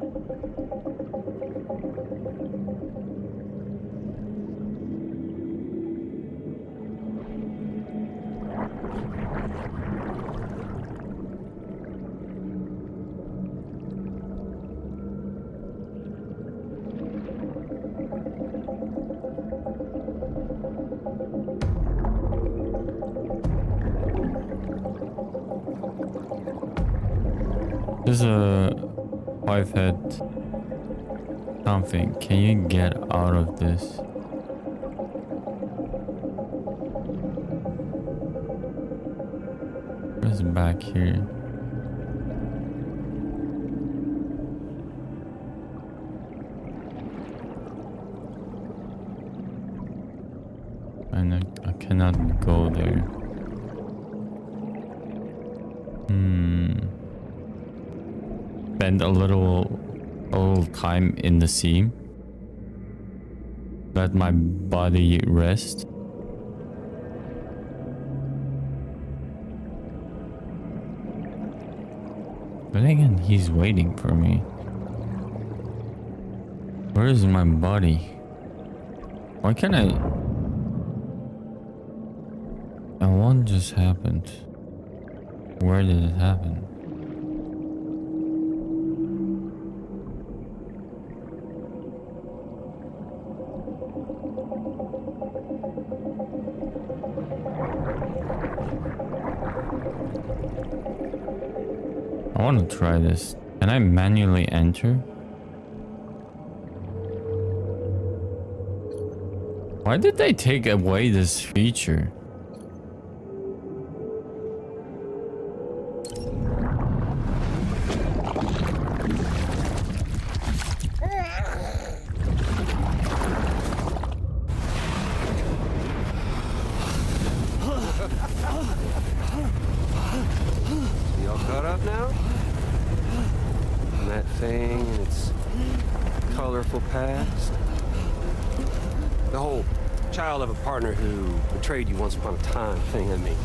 There's a 5-head something. Can you get out of this? What's back here? And I cannot go there. Spend a little time in the sea. Let my body rest. But again, he's waiting for me. Where is my body? Why can't I? And what just happened? Where did it happen? I want to try this. Can I manually enter? Why did they take away this feature? Y'all caught up now? And that thing and its colorful past? The whole child of a partner who betrayed you once upon a time thing, I mean.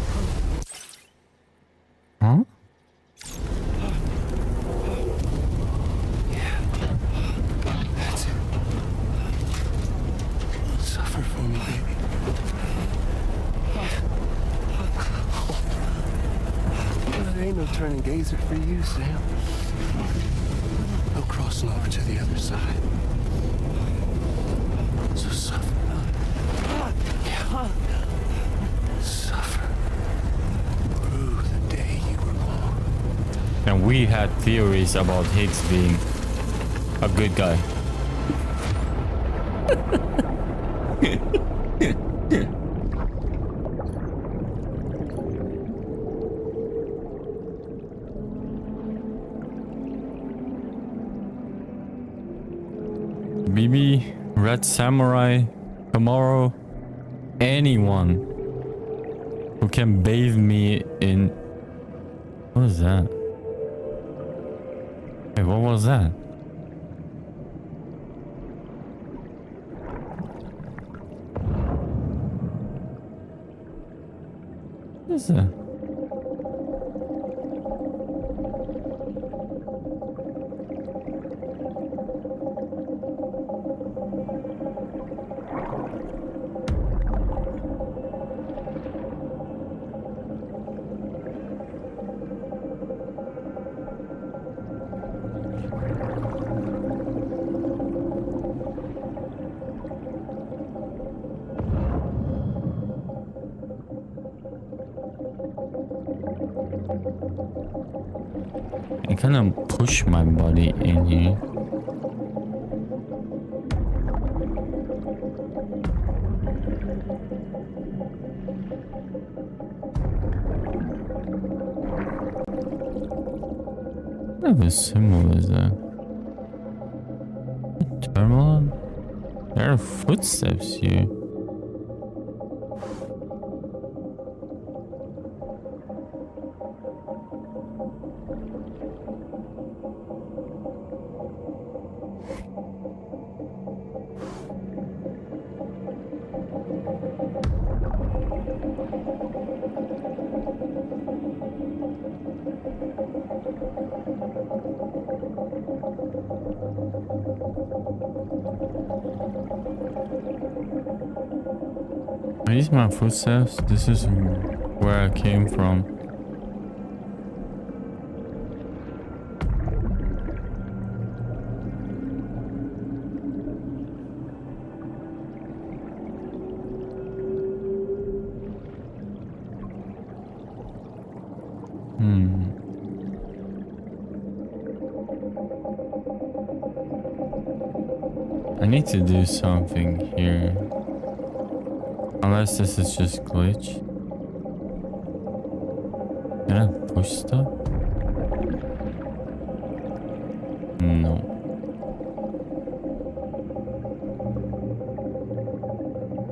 Huh? Yeah. That's it. Suffer for me, baby. There ain't no turning gazer for you, Sam. No crossing over to the other side. So suffer. Yeah. Suffer. Through the day you were born. And we had theories about Higgs being a good guy. BB, Red Samurai, tomorrow, anyone who can bathe me in... What is that? Hey, what was that? What is that? kind of push my body in here. What kind of a symbol is that? Terminal? There are footsteps here. Are these my footsteps? This is where I came from. I need to do something here. Unless this is just glitch. Can I push stuff? No.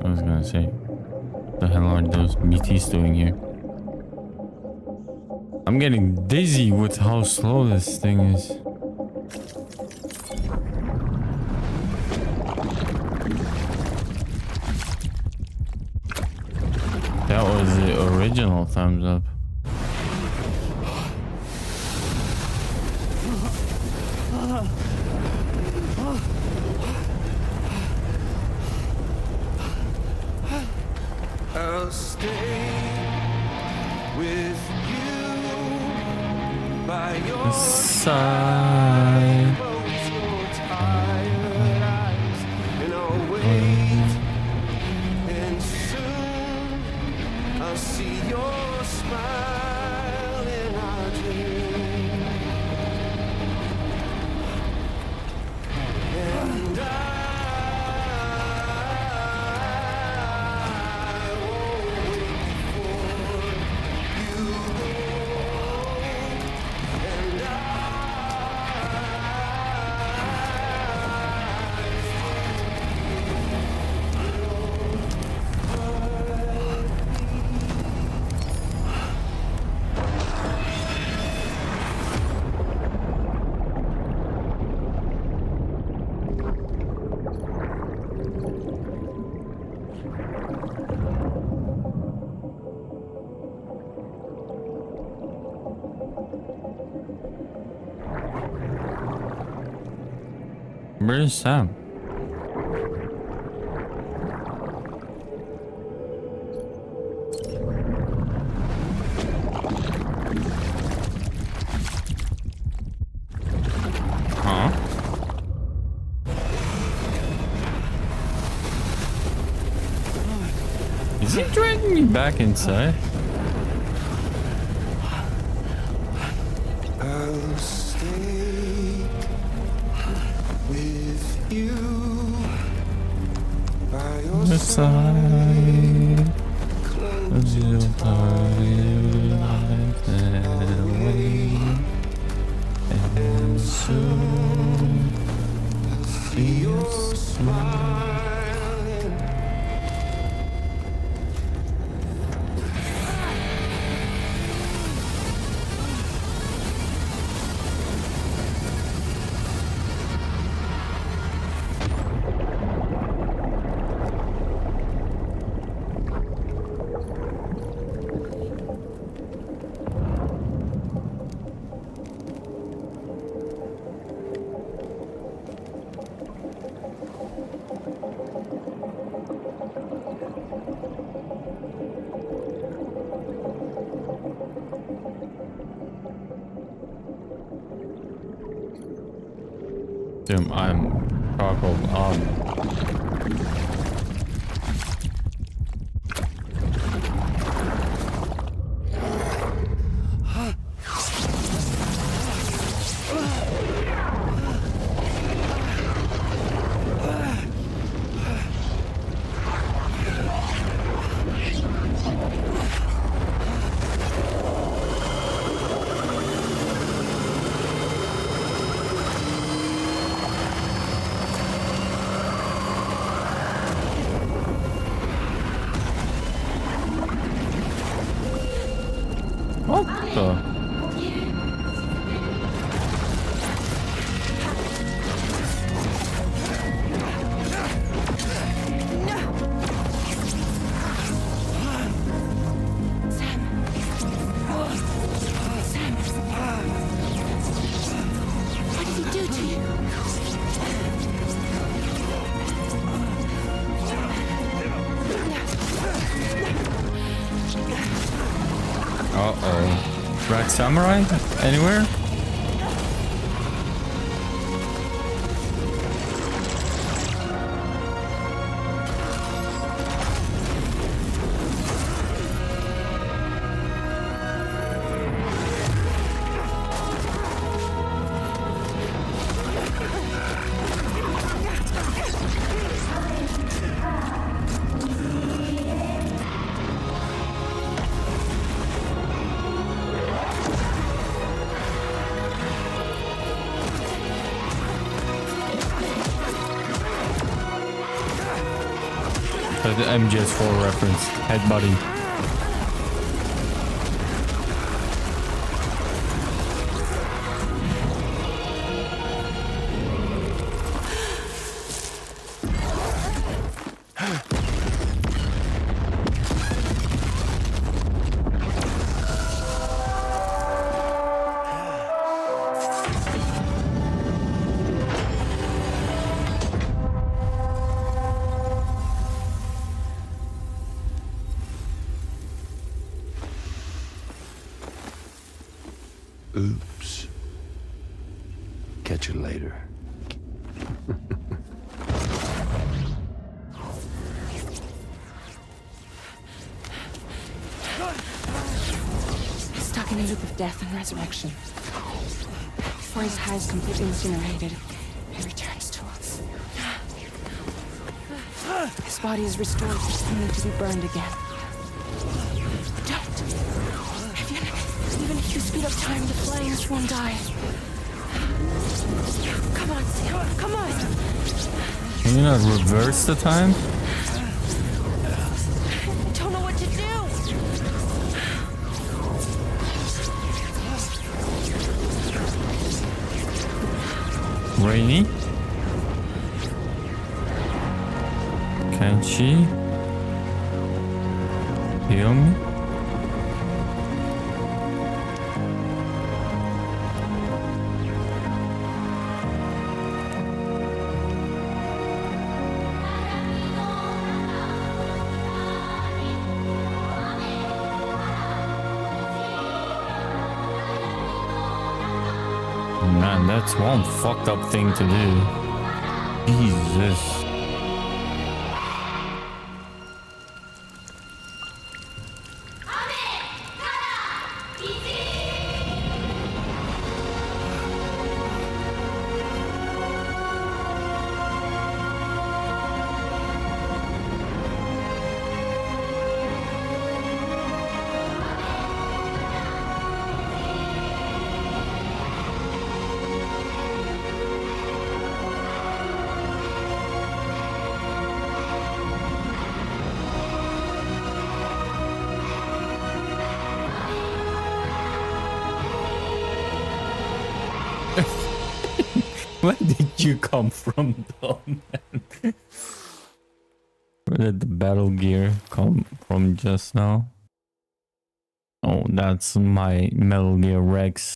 I was gonna say, what the hell are those BTs doing here? I'm getting dizzy with how slow this thing is. That was the original thumbs up. I'll stay with you by your side. Close your tired eyes, and I'll wait, and soon I'll see your smile in our dream, and I won't wait before you go, and Where's Sam? Huh? Is he dragging me back inside? I'll stay with you by your side. Close your your eyes and wait, and soon I'll see your smile. Damn, I'm charcoal. Black Samurai? Anywhere? The MGS4 reference, headbutting. Oops. Catch you later. Stuck in a loop of death and resurrection. Before his hair is completely incinerated, he returns to us. His body is restored, only to be burned again. Don't! Even if you speed up time, the flames won't die. Come on, Sam, come on! Can you not reverse the time? I don't know what to do! Rainy? Can she heal me? Man, that's one fucked up thing to do. Jesus. Where did you come from, though, man? Where did the battle gear come from just now? Oh, that's my Metal Gear Rex.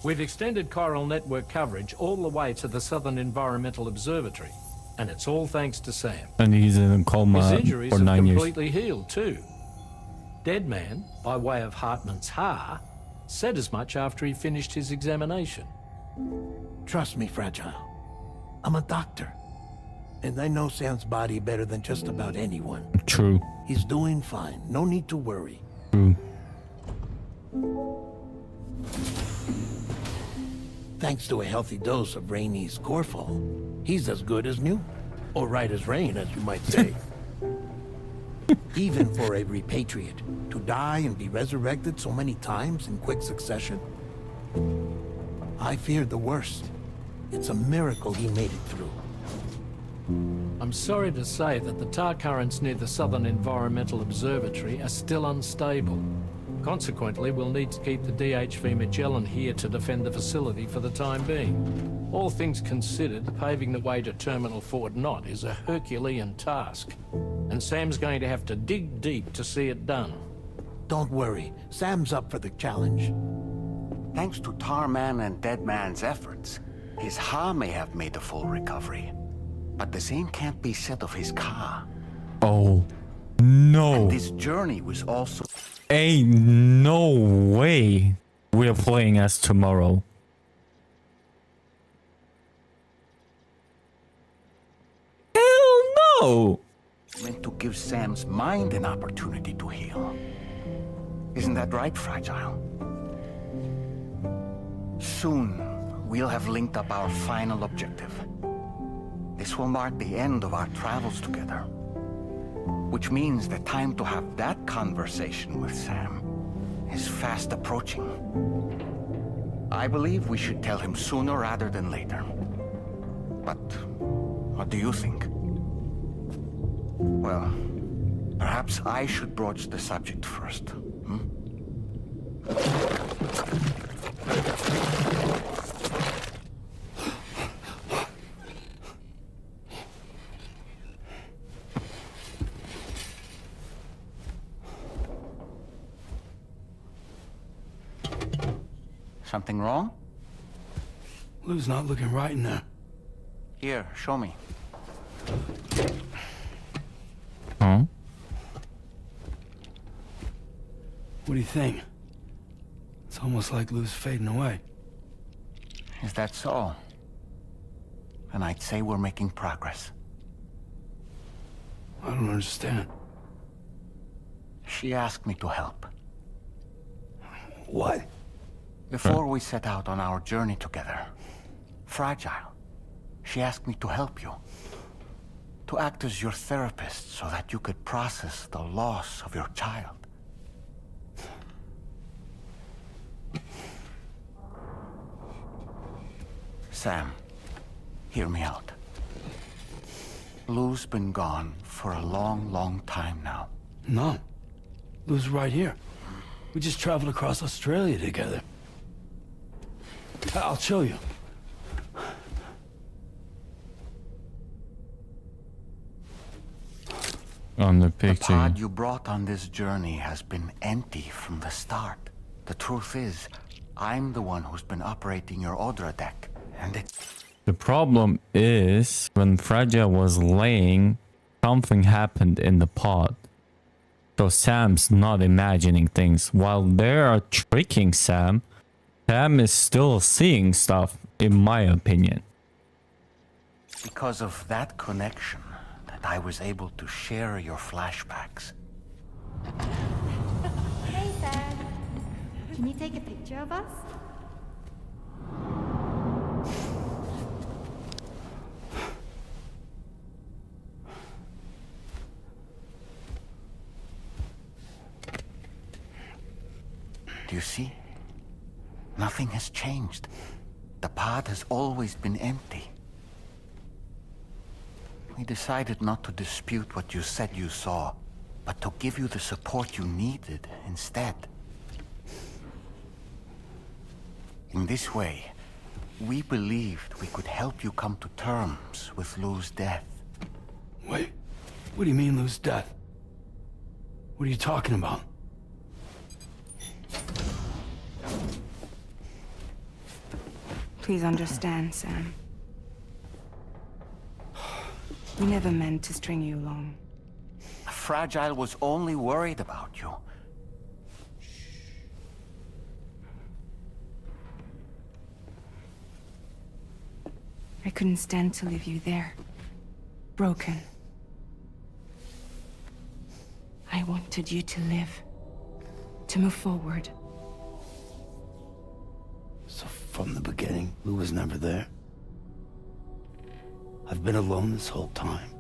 We've extended chiral network coverage all the way to the Southern Environmental Observatory, and it's all thanks to Sam. And he's in a coma His injuries for have 9 years. completely healed too. Deadman, by way of Hartman's Ha, said as much after he finished his examination. Trust me, Fragile. I'm a doctor. And I know Sam's body better than just about anyone. True. He's doing fine. No need to worry. True. Thanks to a healthy dose of Rainey's Corfol, he's as good as new. Or right as rain, as you might say. Even for a repatriate, to die and be resurrected so many times in quick succession. I feared the worst. It's a miracle he made it through. I'm sorry to say that the tar currents near the Southern Environmental Observatory are still unstable. Consequently, we'll need to keep the DHV Magellan here to defend the facility for the time being. All things considered, paving the way to Terminal Fort Knott is a Herculean task. And Sam's going to have to dig deep to see it done. Don't worry. Sam's up for the challenge. Thanks to Tarman and Deadman's efforts, his Ha may have made a full recovery. But the same can't be said of his Ka. Oh, no. And this journey was also... Ain't no way we're playing as tomorrow. Hell no! Meant to give Sam's mind an opportunity to heal. Isn't that right, Fragile? Soon, we'll have linked up our final objective. This will mark the end of our travels together. Which means the time to have that conversation with Sam is fast approaching. I believe we should tell him sooner rather than later. But what do you think? Well, perhaps I should broach the subject first. Something wrong? Lou's not looking right in there. Here, show me. Huh? What do you think? It's almost like Lou's fading away. Is that so? And I'd say we're making progress. I don't understand. She asked me to help. What? Before we set out on our journey together, Fragile, she asked me to help you. To act as your therapist so that you could process the loss of your child. Sam, hear me out. Lou's been gone for a long, long time now. No. Lou's right here. We just traveled across Australia together. I'll show you. On the The picture. pod you brought on this journey has been empty from the start. The truth is, I'm the one who's been operating your Odra deck, and it... The problem is, when Fragile was laying, something happened in the pod. So Sam's not imagining things. While they are tricking Sam, Sam is still seeing stuff, in my opinion. Because of that connection, that I was able to share your flashbacks. Hey, Sam. Can you take a picture of us? Do you see? Nothing has changed. The pod has always been empty. We decided not to dispute what you said you saw, but to give you the support you needed instead. In this way, we believed we could help you come to terms with Lou's death. Wait, what do you mean Lou's death? What are you talking about? Please understand, Sam. We never meant to string you along. Fragile was only worried about you. I couldn't stand to leave you there. Broken. I wanted you to live. To move forward. So from the beginning, Lou was never there. I've been alone this whole time.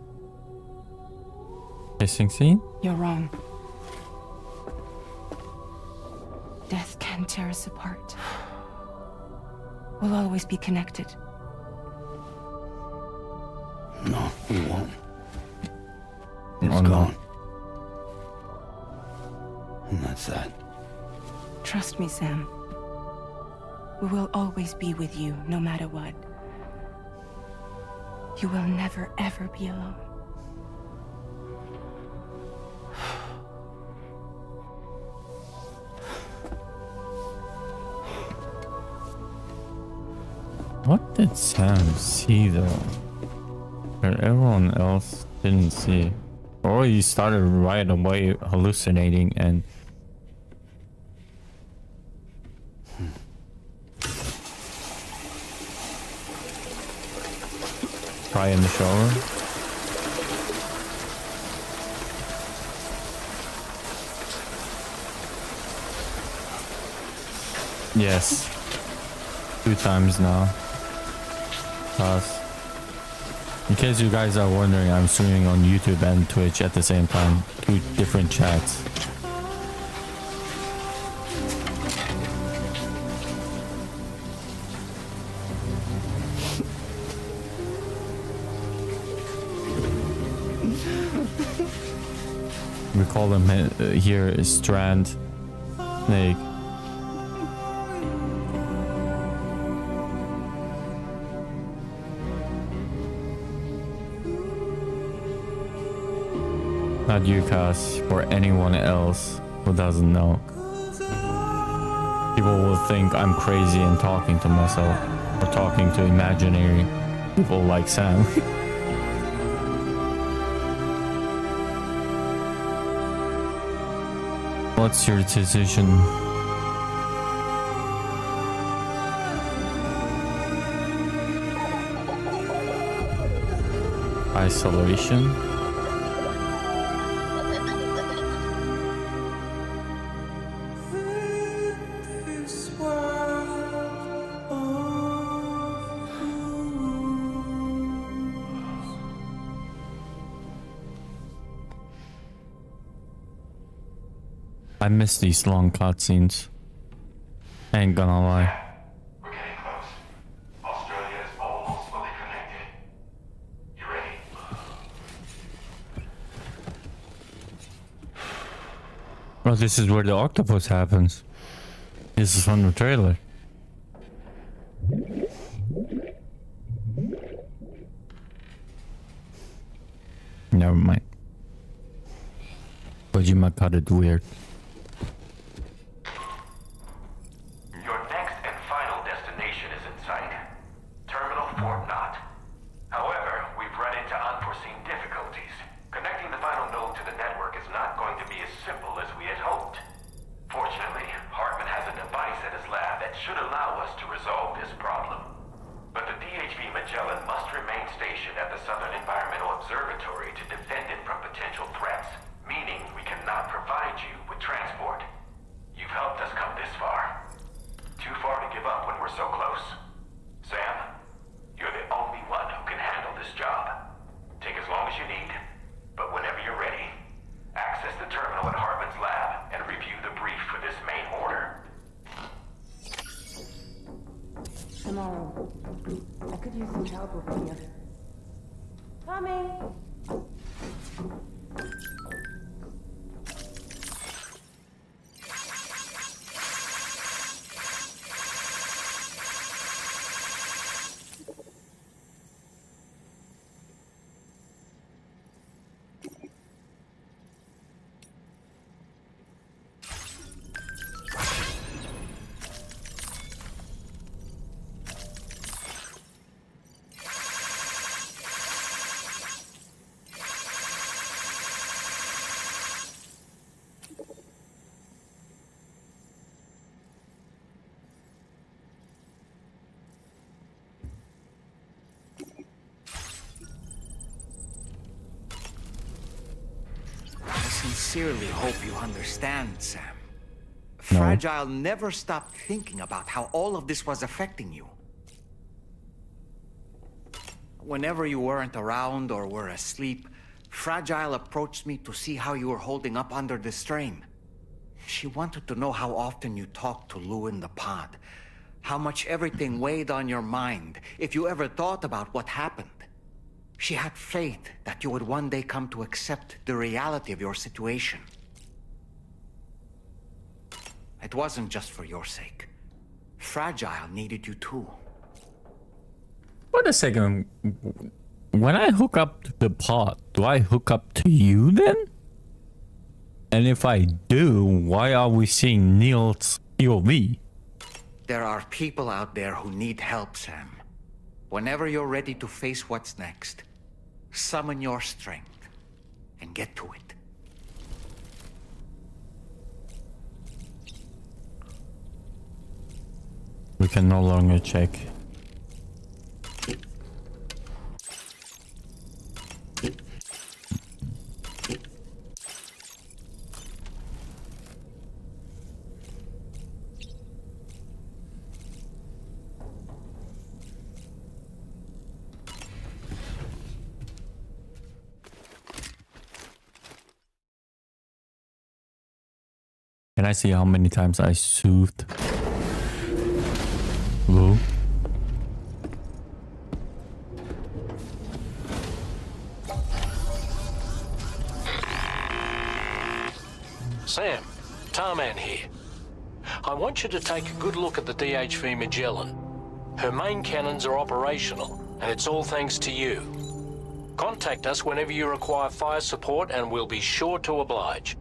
Kissing scene? You're wrong. Death can tear us apart. We'll always be connected. No, we won't. Oh, It's no. gone. And that's that. Trust me, Sam. We will always be with you, no matter what. You will never, ever be alone. What did Sam see though? That everyone else didn't see. Or he started right away hallucinating and cry in the shower? Yes. 2 times now. Pass. In case you guys are wondering, I'm streaming on YouTube and Twitch at the same time. 2 different chats. We call them here Strand Snake. Not you, Cass, or anyone else who doesn't know. People will think I'm crazy and talking to myself, or talking to imaginary people like Sam. What's your decision? Isolation? I miss these long cutscenes. Ain't gonna lie. We're getting close. Australia is almost fully connected. You ready? Well, this is where the octopus happens. This is from the trailer. Never mind. Kojima cut it weird. Your next and final destination is in sight. Terminal Fort Knott. However, we've run into unforeseen difficulties. Connecting the final node to the network is not going to be as simple as we had hoped. Fortunately, Hartman has a device at his lab that should allow us to resolve this problem. But the DHV Magellan must remain stationed at the Southern Environmental Observatory to defend it from potential threats, meaning we cannot provide you with transport. You've helped us come this far. Too far to give up when we're so close. Sam, you're the only one who can handle this job. Take as long as you need, but whenever you're ready, access the terminal at Hartman's lab and review the brief for this main order. Tomorrow. I could use some help over here. Coming! I sincerely hope you understand, Sam. No. Fragile never stopped thinking about how all of this was affecting you. Whenever you weren't around or were asleep, Fragile approached me to see how you were holding up under the strain. She wanted to know how often you talked to Lou in the pod, how much everything weighed on your mind, if you ever thought about what happened. She had faith that you would one day come to accept the reality of your situation. It wasn't just for your sake. Fragile needed you too. Wait a second. When I hook up to the pod, do I hook up to you then? And if I do, why are we seeing Neil's POV? There are people out there who need help, Sam. Whenever you're ready to face what's next, summon your strength and get to it. We can no longer check. Can I see how many times I soothed Lou? Sam, Tarman here. I want you to take a good look at the DHV Magellan. Her main cannons are operational, and it's all thanks to you. Contact us whenever you require fire support, and we'll be sure to oblige.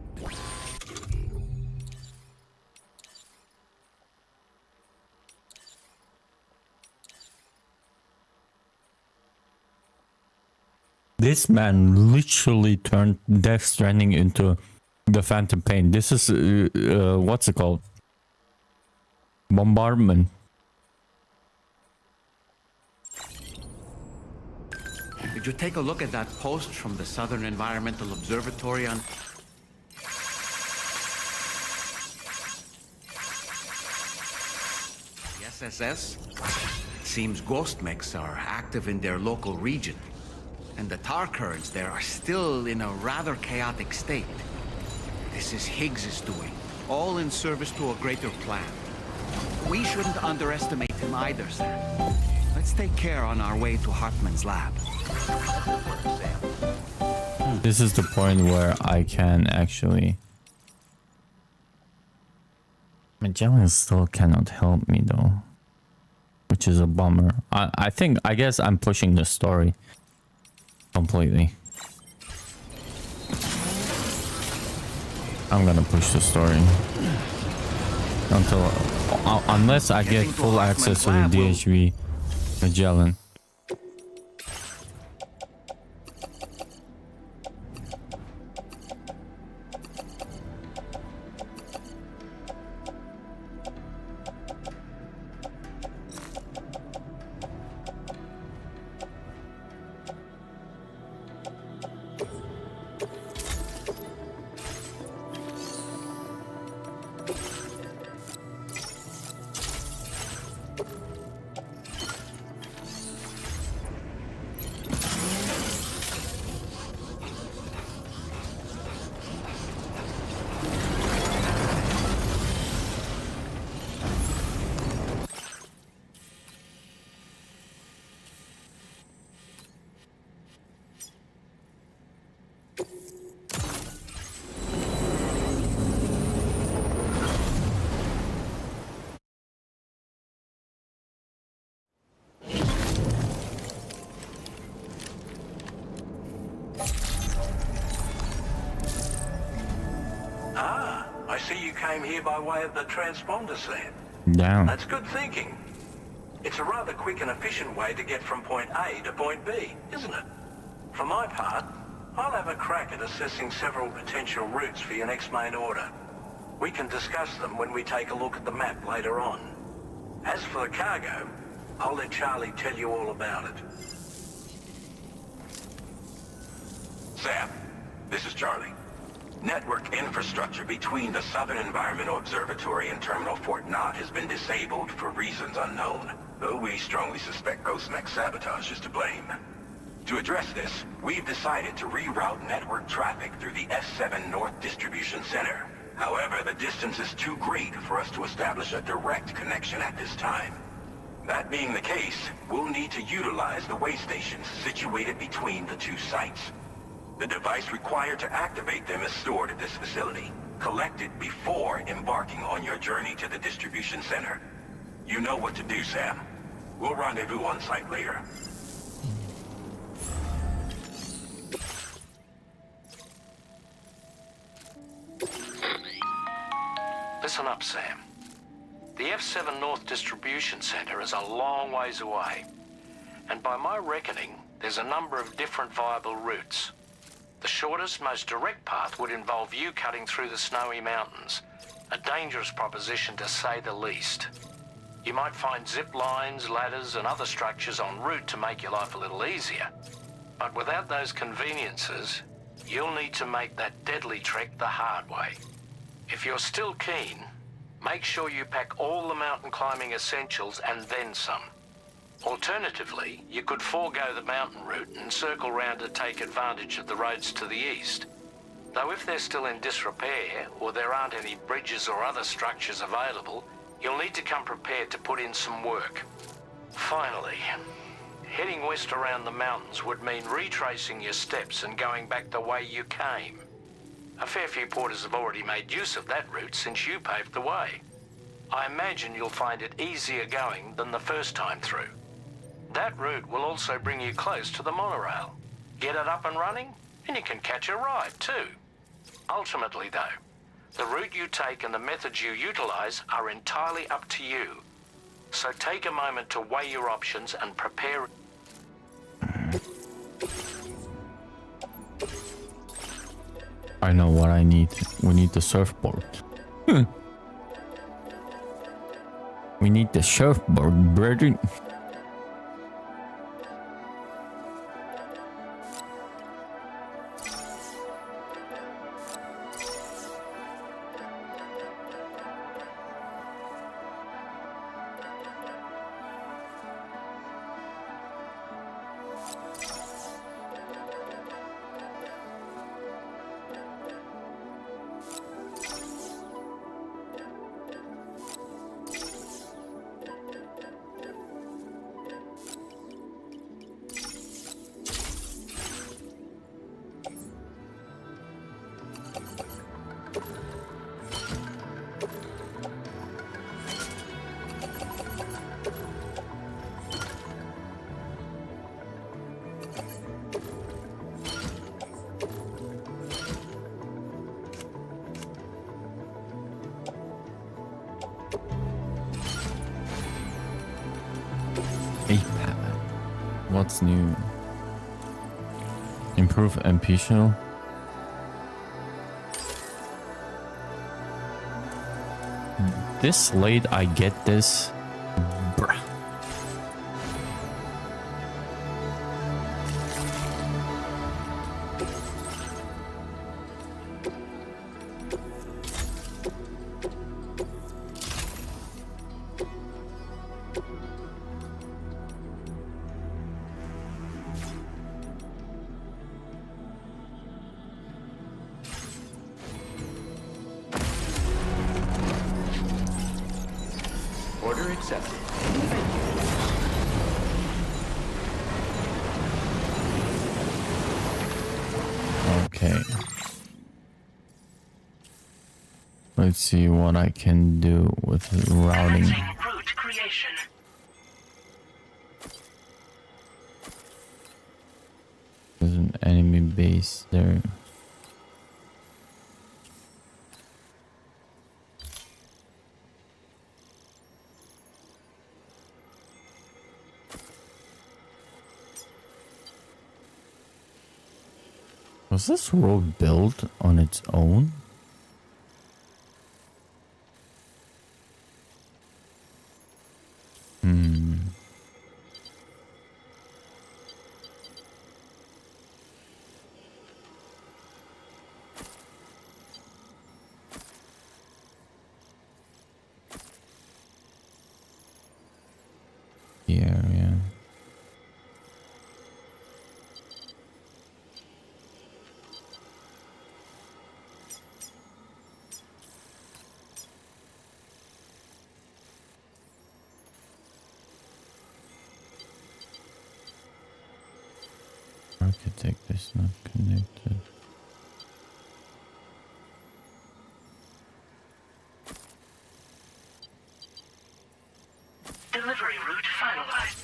This man literally turned Death Stranding into the Phantom Pain. This is, what's it called? Bombardment. Did you take a look at that post from the Southern Environmental Observatory on... the SSS? It seems ghost mechs are active in their local region, and the tar currents there are still in a rather chaotic state. This is Higgs's doing, all in service to a greater plan. We shouldn't underestimate him either, Sam. Let's take care on our way to Hartman's lab. This is the point where I can actually... Magellan still cannot help me though, which is a bummer. I guess I'm pushing the story completely. I'm gonna push the story until unless I get full access to the DHV Magellan. I see you came here by way of the transponder, Sam. Damn. That's good thinking. It's a rather quick and efficient way to get from point A to point B, isn't it? For my part, I'll have a crack at assessing several potential routes for your next main order. We can discuss them when we take a look at the map later on. As for the cargo, I'll let Charlie tell you all about it. Sam, this is Charlie. Network infrastructure between the Southern Environmental Observatory and Terminal Fort Knott has been disabled for reasons unknown, though we strongly suspect Ghost Mech sabotage is to blame. To address this, we've decided to reroute network traffic through the S7 North Distribution Center. However, the distance is too great for us to establish a direct connection at this time. That being the case, we'll need to utilize the way stations situated between the two sites. The device required to activate them is stored at this facility, collected before embarking on your journey to the distribution center. You know what to do, Sam. We'll rendezvous on site later. Listen up, Sam. The F7 North Distribution Center is a long ways away, and by my reckoning, there's a number of different viable routes. The shortest, most direct path would involve you cutting through the snowy mountains, a dangerous proposition to say the least. You might find zip lines, ladders, and other structures en route to make your life a little easier. But without those conveniences, you'll need to make that deadly trek the hard way. If you're still keen, make sure you pack all the mountain climbing essentials and then some. Alternatively, you could forego the mountain route and circle round to take advantage of the roads to the east. Though if they're still in disrepair, or there aren't any bridges or other structures available, you'll need to come prepared to put in some work. Finally, heading west around the mountains would mean retracing your steps and going back the way you came. A fair few porters have already made use of that route since you paved the way. I imagine you'll find it easier going than the first time through. That route will also bring you close to the monorail. Get it up and running, and you can catch a ride too. Ultimately though, the route you take and the methods you utilize are entirely up to you. So take a moment to weigh your options and prepare. I know what I need. We need the surfboard. We need the surfboard, brethren. What's new? Improve MP show. This late I get this. Bruh. Order accepted. Okay. Let's see what I can do with routing. Route creation. There's an enemy base there. Was this road built on its own? Yeah. Architect is not connected. Delivery route finalized.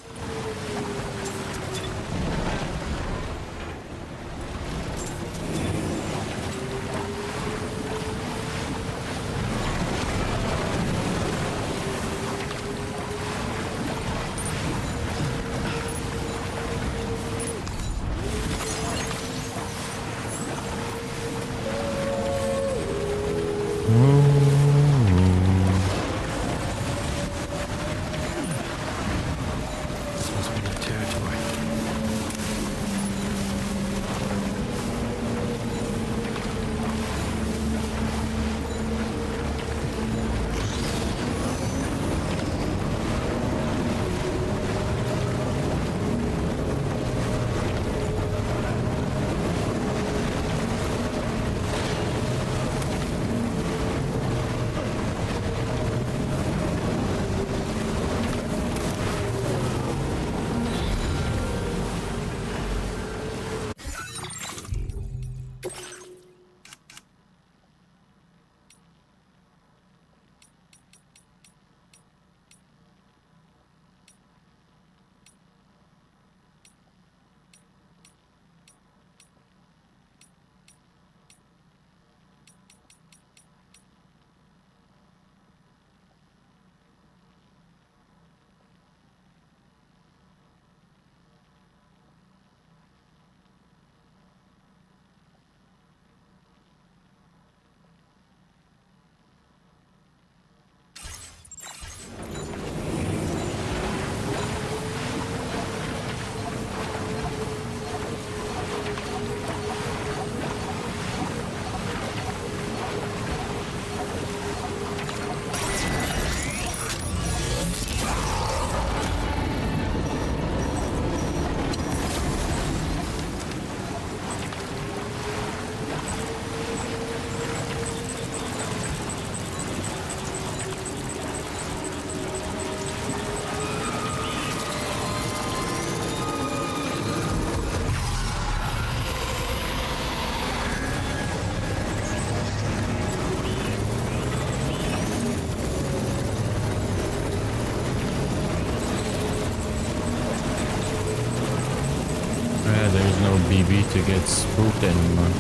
be to get spooked anymore.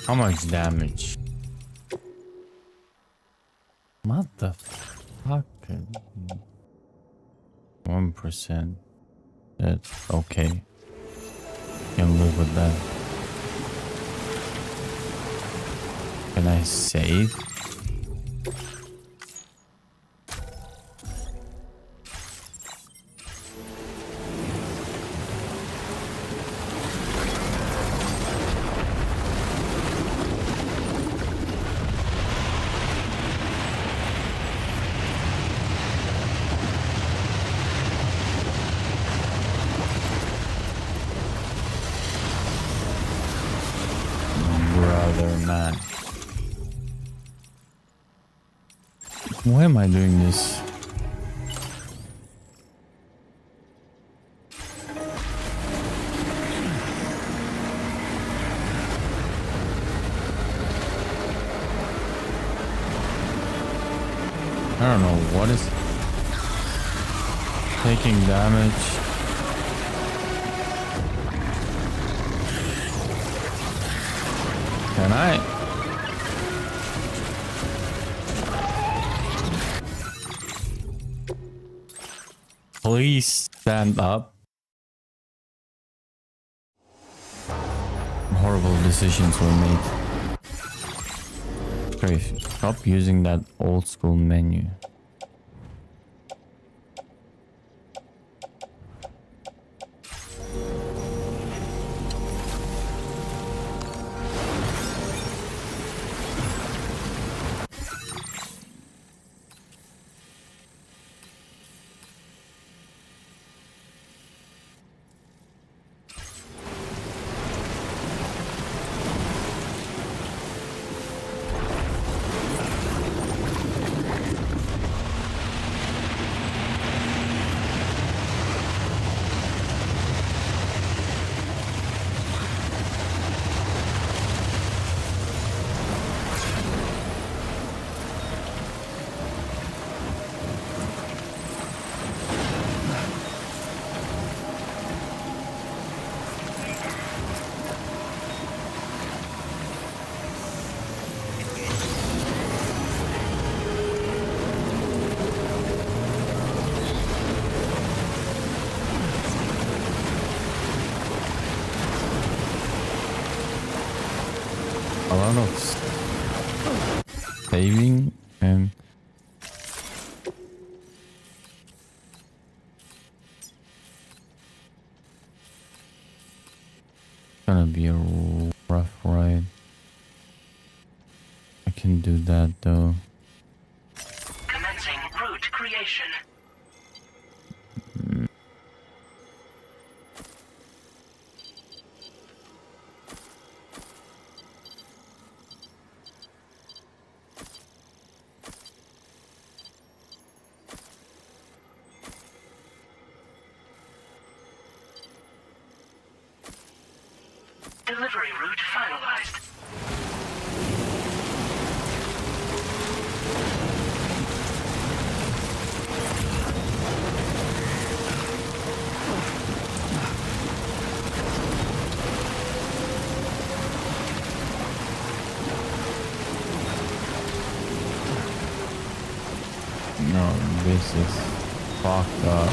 How much damage? What the fuck? 1%. That's okay. Can live with that. Can I save? Man. Why am I doing this? I don't know what is taking damage. Can I? Please stand up. Horrible decisions were made. Okay, stop using that old school menu. A lot of saving and gonna be a rough ride. I can do that though. Commencing route creation. Delivery route finalized. No, this is fucked up.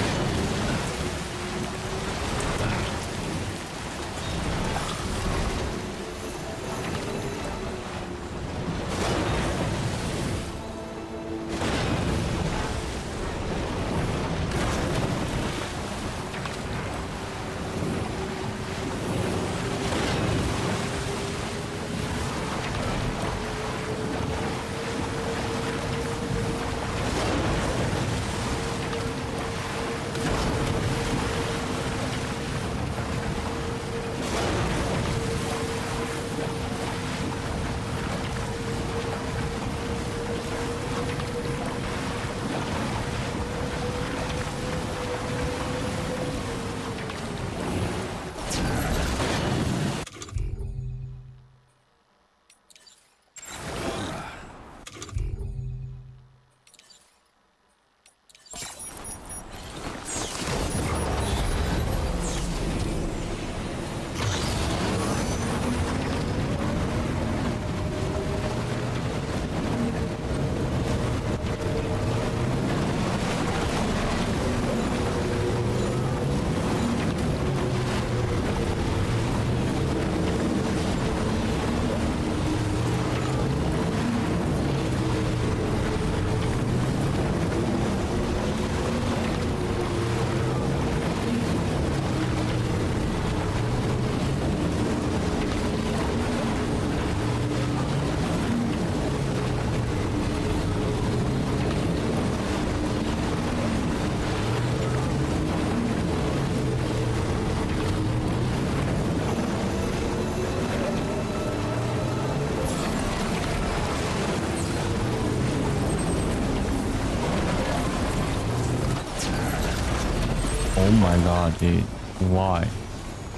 Oh my god, dude. Why?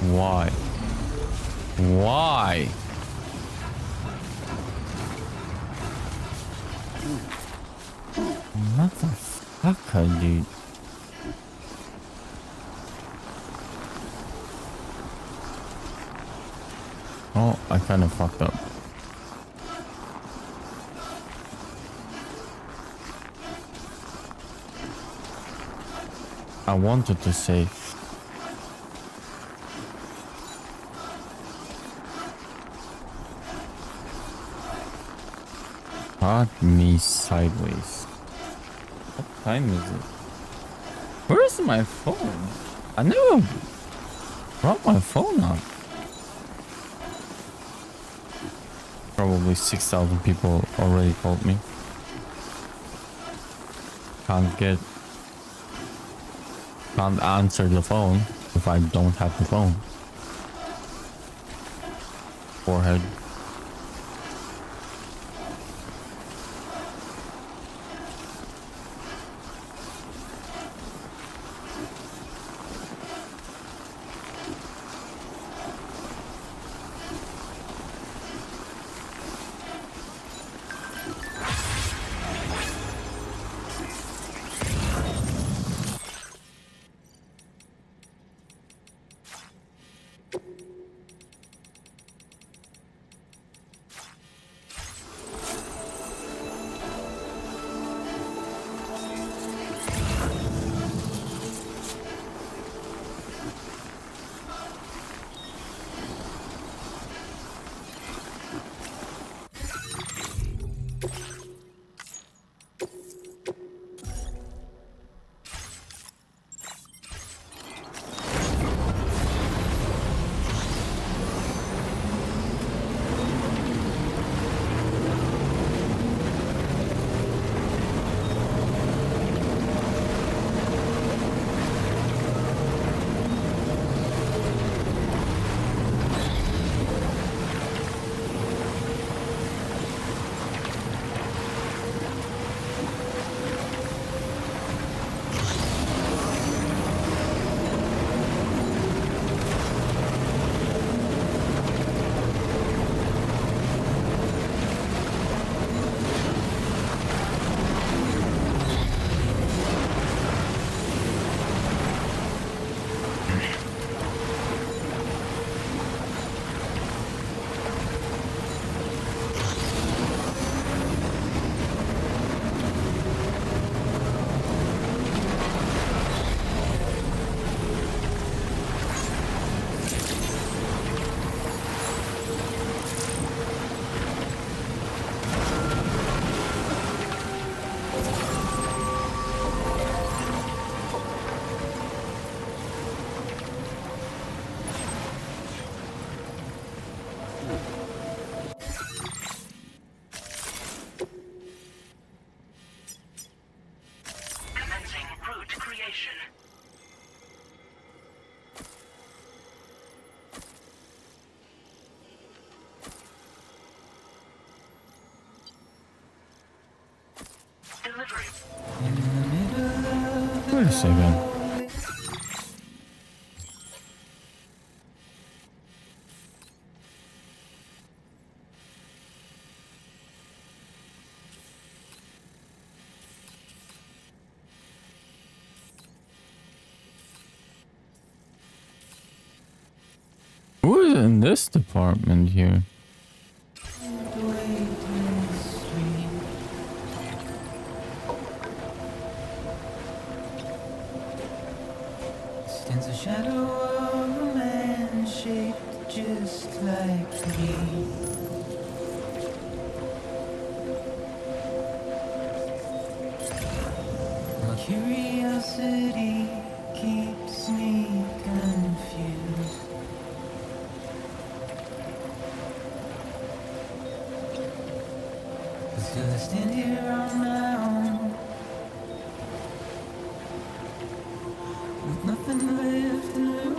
Why? Why? Motherfucker, dude. Oh, I kind of fucked up. I wanted to say got me sideways. What time is it? Where is my phone? I never brought my phone up. Probably 6,000 people already called me. Can't answer the phone if I don't have the phone. Forehead. Commencing route creation. Delivery. Wait a second. Who is in this department here? Stands a shadow of a man shaped just like me. My curiosity keeps me confused. But still I stand here on my own, with nothing left to lose.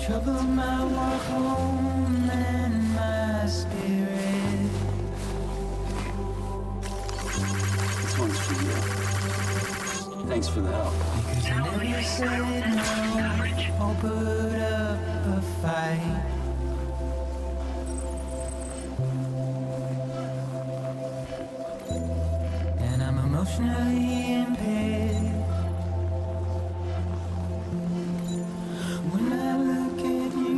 trouble my walk home and my spirit. This one's for you. Thanks for the help. Because I never said no or put up a fight. And I'm emotionally impaired. When I look at you,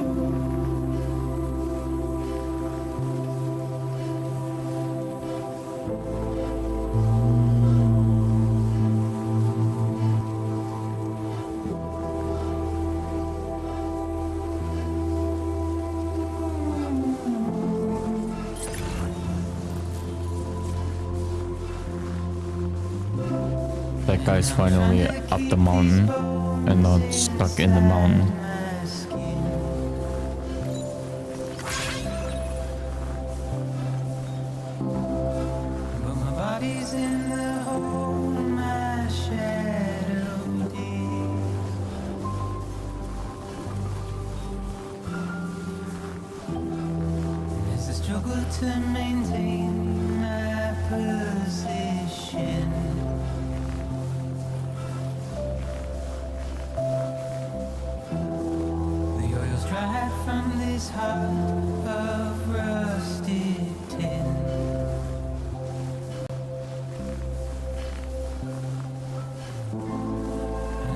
That guy's finally up the mountain and not stuck in the mountain. but my body's in the hole my shadow digs. And as I struggle to maintain my position, the oil's dried from this heart of rusted tin.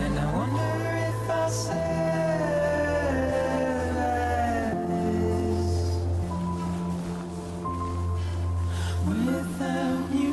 And I wonder if I'll survive this without you.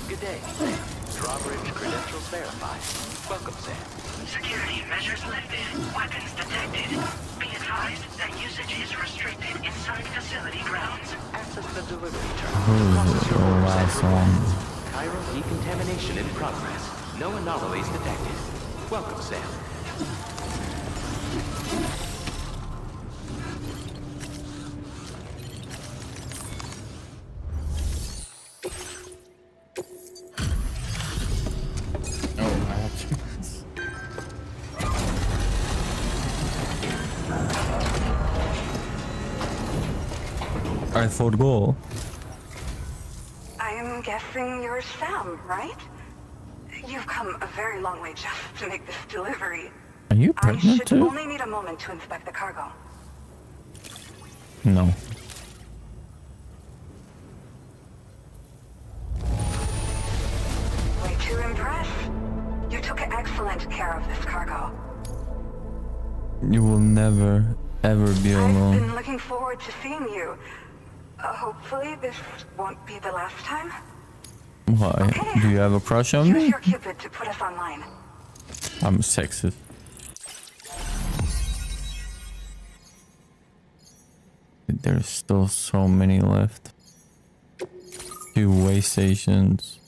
Good day. Drawbridge credentials verified. Welcome, Sam. Security measures lifted. Weapons detected. Be advised that usage is restricted inside facility grounds. Access the delivery Who's the last one? Chiral decontamination in progress. No anomalies detected. Welcome, Sam. I thought go. I'm guessing you're Sam, right? You've come a very long way just to make this delivery. Are you I pregnant should too? only need a moment to inspect the cargo. No. Way to impress. You took excellent care of this cargo. You will never, ever be I've alone. been looking forward to seeing you. Hopefully this won't be the last time. Why? Do you have a crush on Use me? your Cupid to put us online. I'm sexist. There's still so many left. 2 way stations.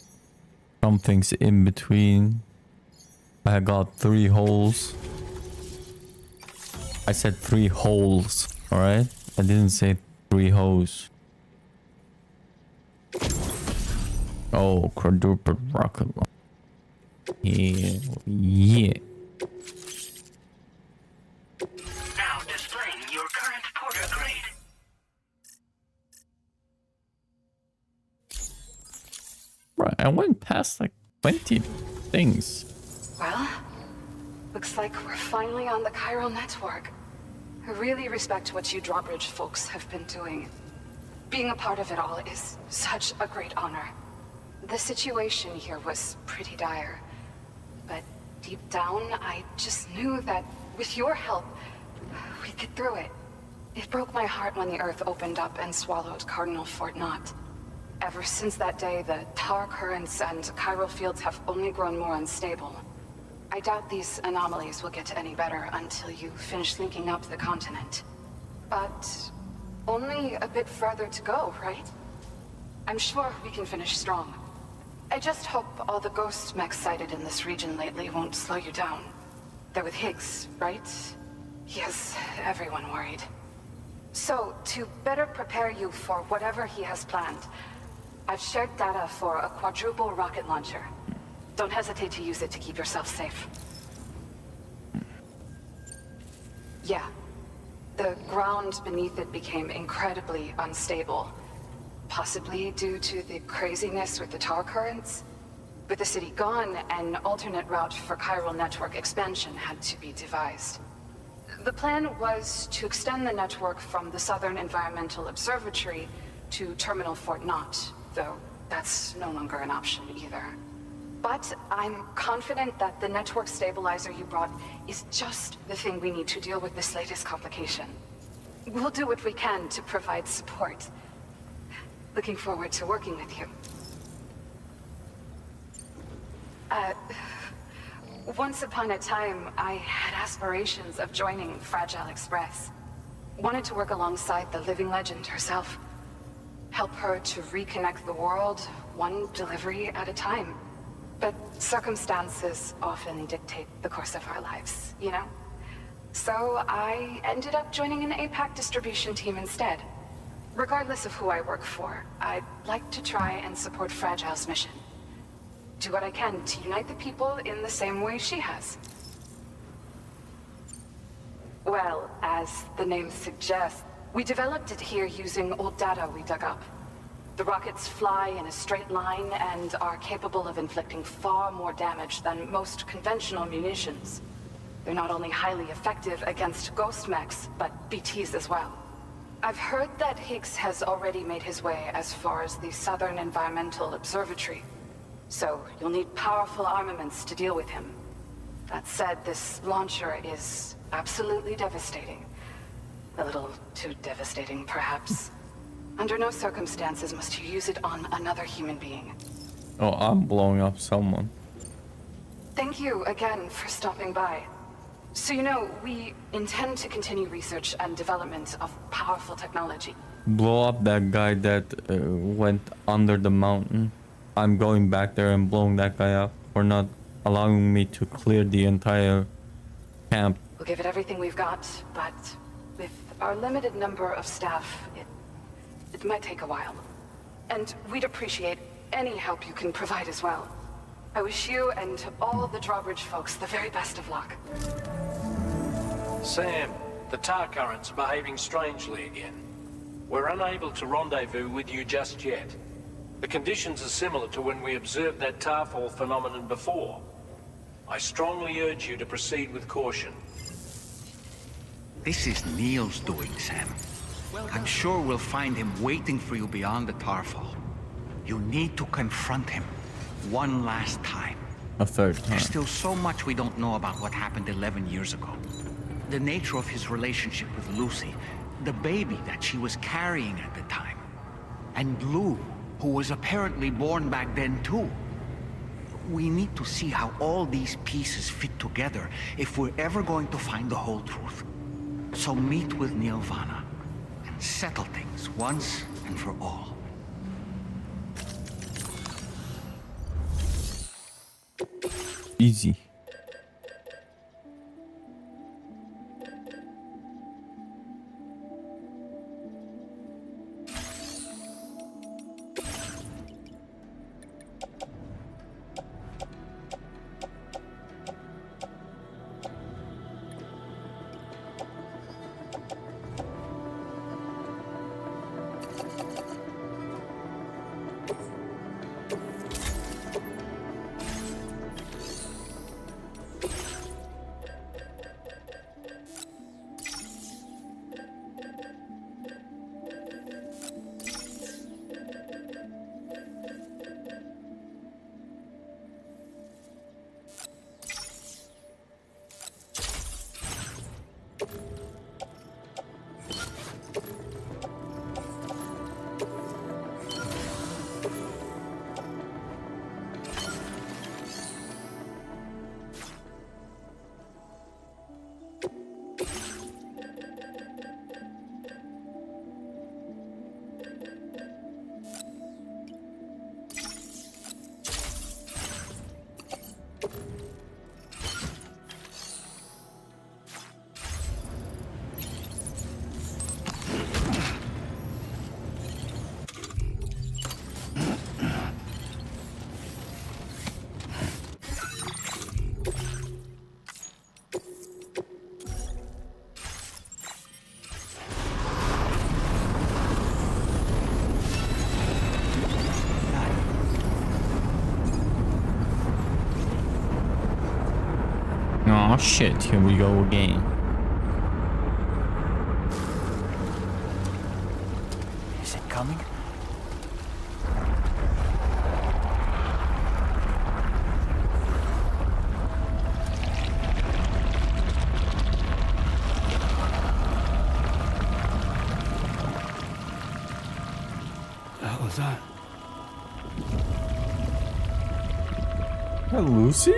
Something's in between. I got 3 holes. I said 3 holes, alright? I didn't say 3 hoes. Oh, quadruple rocket launcher. Yeah, yeah. Now displaying your current porter grade. I went past like 20 things. Well, looks like we're finally on the chiral network. I really respect what you drawbridge folks have been doing. Being a part of it all is such a great honor. The situation here was pretty dire, but deep down, I just knew that with your help, we'd get through it. It broke my heart when the Earth opened up and swallowed Cardinal Fort Knott. Ever since that day, the tar currents and chiral fields have only grown more unstable. I doubt these anomalies will get any better until you finish linking up the continent. But only a bit further to go, right? I'm sure we can finish strong. I just hope all the ghost mechs sighted in this region lately won't slow you down. They're with Higgs, right? He has everyone worried. So, to better prepare you for whatever he has planned, I've shared data for a quadruple rocket launcher. Don't hesitate to use it to keep yourself safe. Yeah. The ground beneath it became incredibly unstable. Possibly due to the craziness with the tar currents. With the city gone, an alternate route for chiral network expansion had to be devised. The plan was to extend the network from the Southern Environmental Observatory to Terminal Fort Knott, though that's no longer an option either. But I'm confident that the network stabilizer you brought is just the thing we need to deal with this latest complication. We'll do what we can to provide support. Looking forward to working with you. Once upon a time, I had aspirations of joining Fragile Express. Wanted to work alongside the living legend herself. Help her to reconnect the world, one delivery at a time. But circumstances often dictate the course of our lives, you know? So I ended up joining an APAC distribution team instead. Regardless of who I work for, I'd like to try and support Fragile's mission. Do what I can to unite the people in the same way she has. Well, as the name suggests, we developed it here using old data we dug up. The rockets fly in a straight line and are capable of inflicting far more damage than most conventional munitions. They're not only highly effective against ghost mechs, but BTs as well. I've heard that Higgs has already made his way as far as the Southern Environmental Observatory. So you'll need powerful armaments to deal with him. That said, this launcher is absolutely devastating. A little too devastating, perhaps. Under no circumstances must you use it on another human being. Oh, I'm blowing up someone. Thank you again for stopping by. So you know, we intend to continue research and development of powerful technology. Blow up that guy that went under the mountain. I'm going back there and blowing that guy up for not allowing me to clear the entire camp. We'll give it everything we've got, but with our limited number of staff, it might take a while. And we'd appreciate any help you can provide as well. I wish you and all the drawbridge folks the very best of luck. Sam, the tar currents are behaving strangely again. We're unable to rendezvous with you just yet. The conditions are similar to when we observed that tarfall phenomenon before. I strongly urge you to proceed with caution. This is Neil's doing, Sam. I'm sure we'll find him waiting for you beyond the tarfall. You need to confront him one last time. A third time. There's still so much we don't know about what happened 11 years ago. The nature of his relationship with Lucy, the baby that she was carrying at the time, and Lou, who was apparently born back then too. We need to see how all these pieces fit together if we're ever going to find the whole truth. So meet with Neil Vanna and settle things once and for all. Easy. Oh shit, here we go again. Is it coming? The hell is that? Hey, Lucy?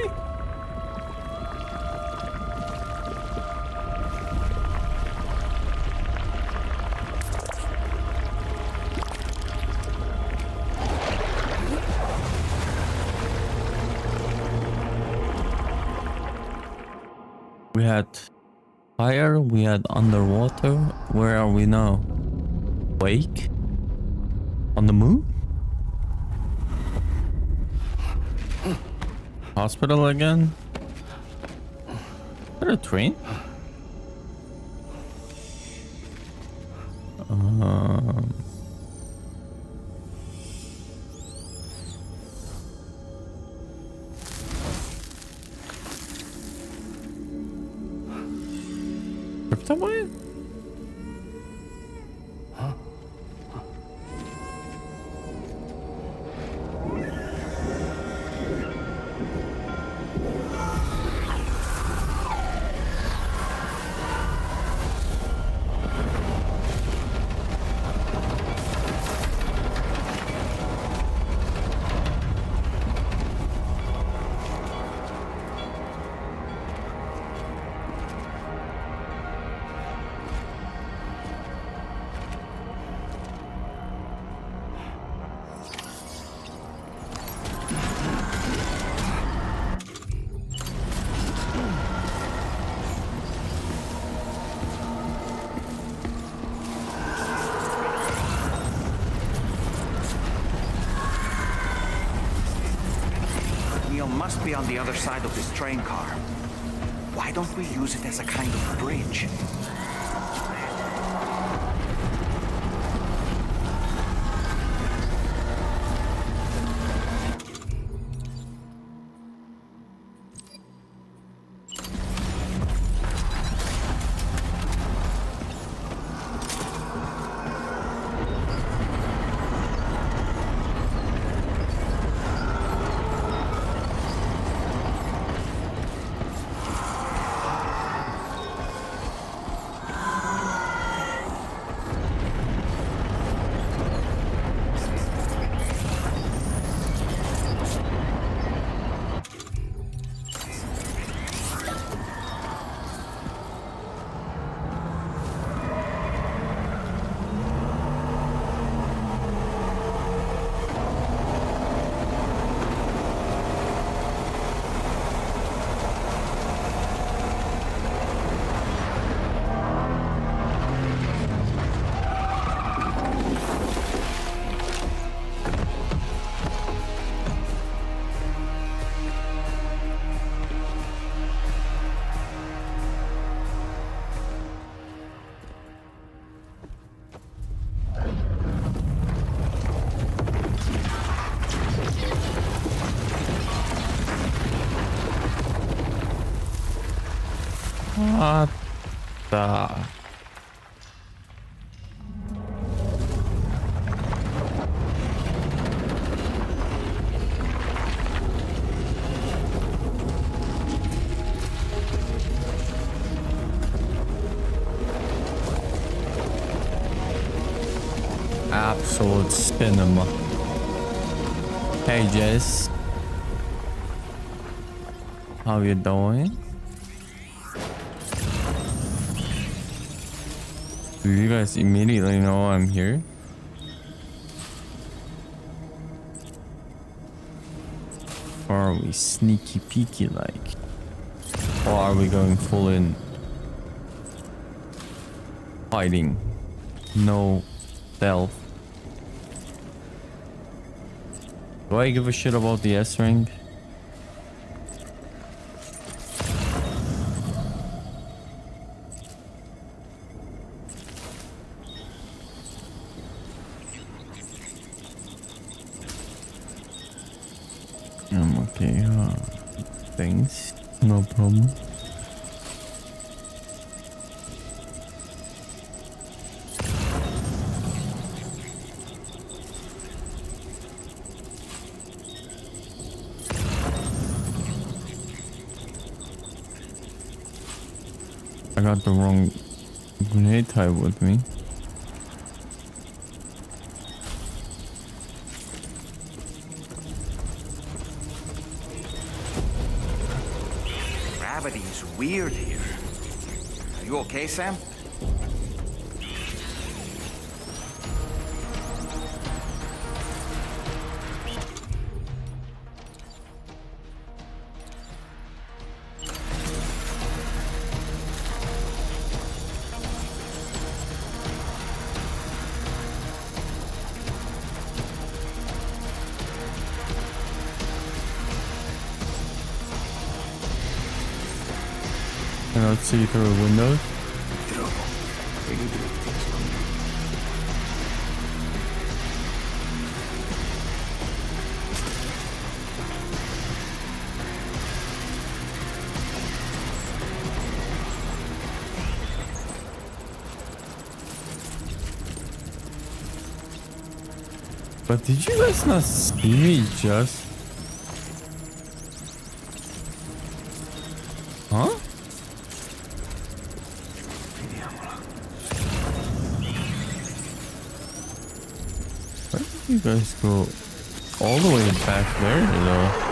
We had fire, we had underwater. Where are we now? Wake? On the moon? Hospital again? Is there a train? Kryptonite? Neil must be on the other side of this train car. Why don't we use it as a kind of bridge? What the? Absolute cinema. Hey Jess, how you doing? Do you guys immediately know I'm here? Or are we sneaky peeky like? Or are we going full in? Hiding. No stealth. Do I give a shit about the S-ring? I'm okay, thanks. No problem. I got the wrong grenade type with me. Gravity's weird here. Are you okay, Sam? Cannot see through windows. But did you guys not see me just? Huh? Where did you guys go all the way back there though?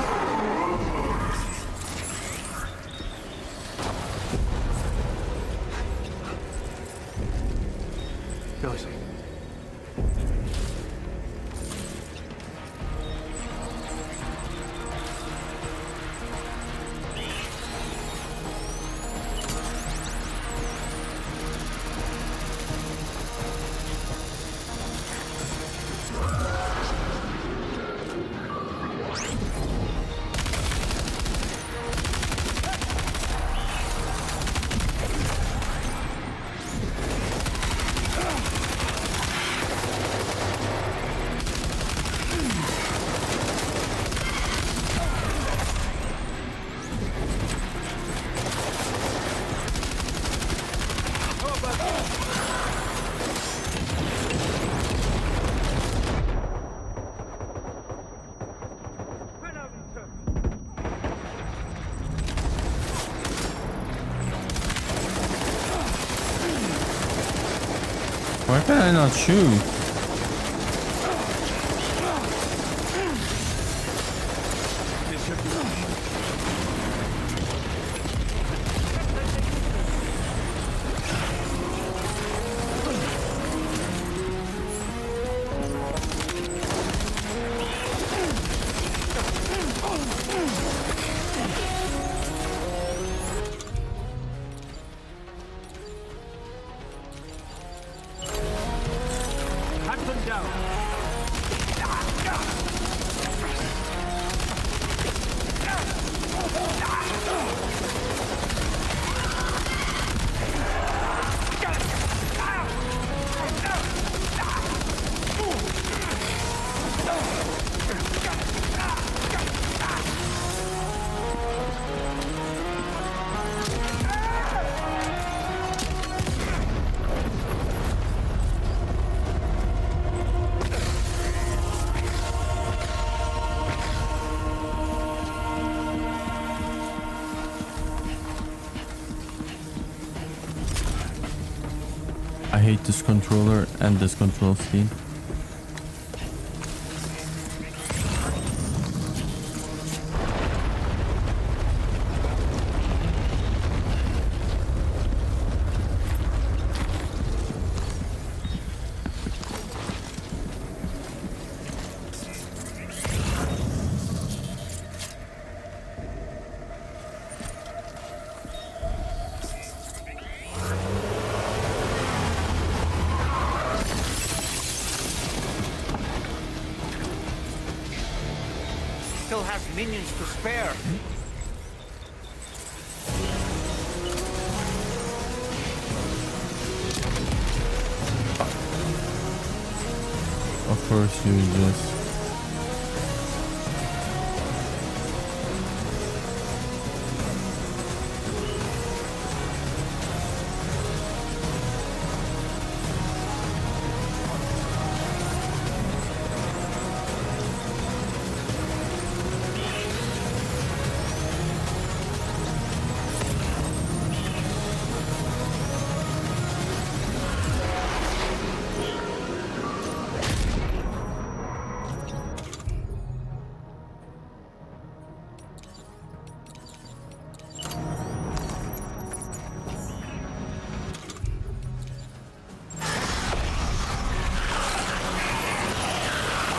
Why can I not shoot? I hate this controller and this control scheme. Still has minions to spare. Of course you just...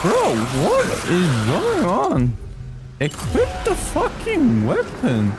Bro, what is going on? Equip the fucking weapon.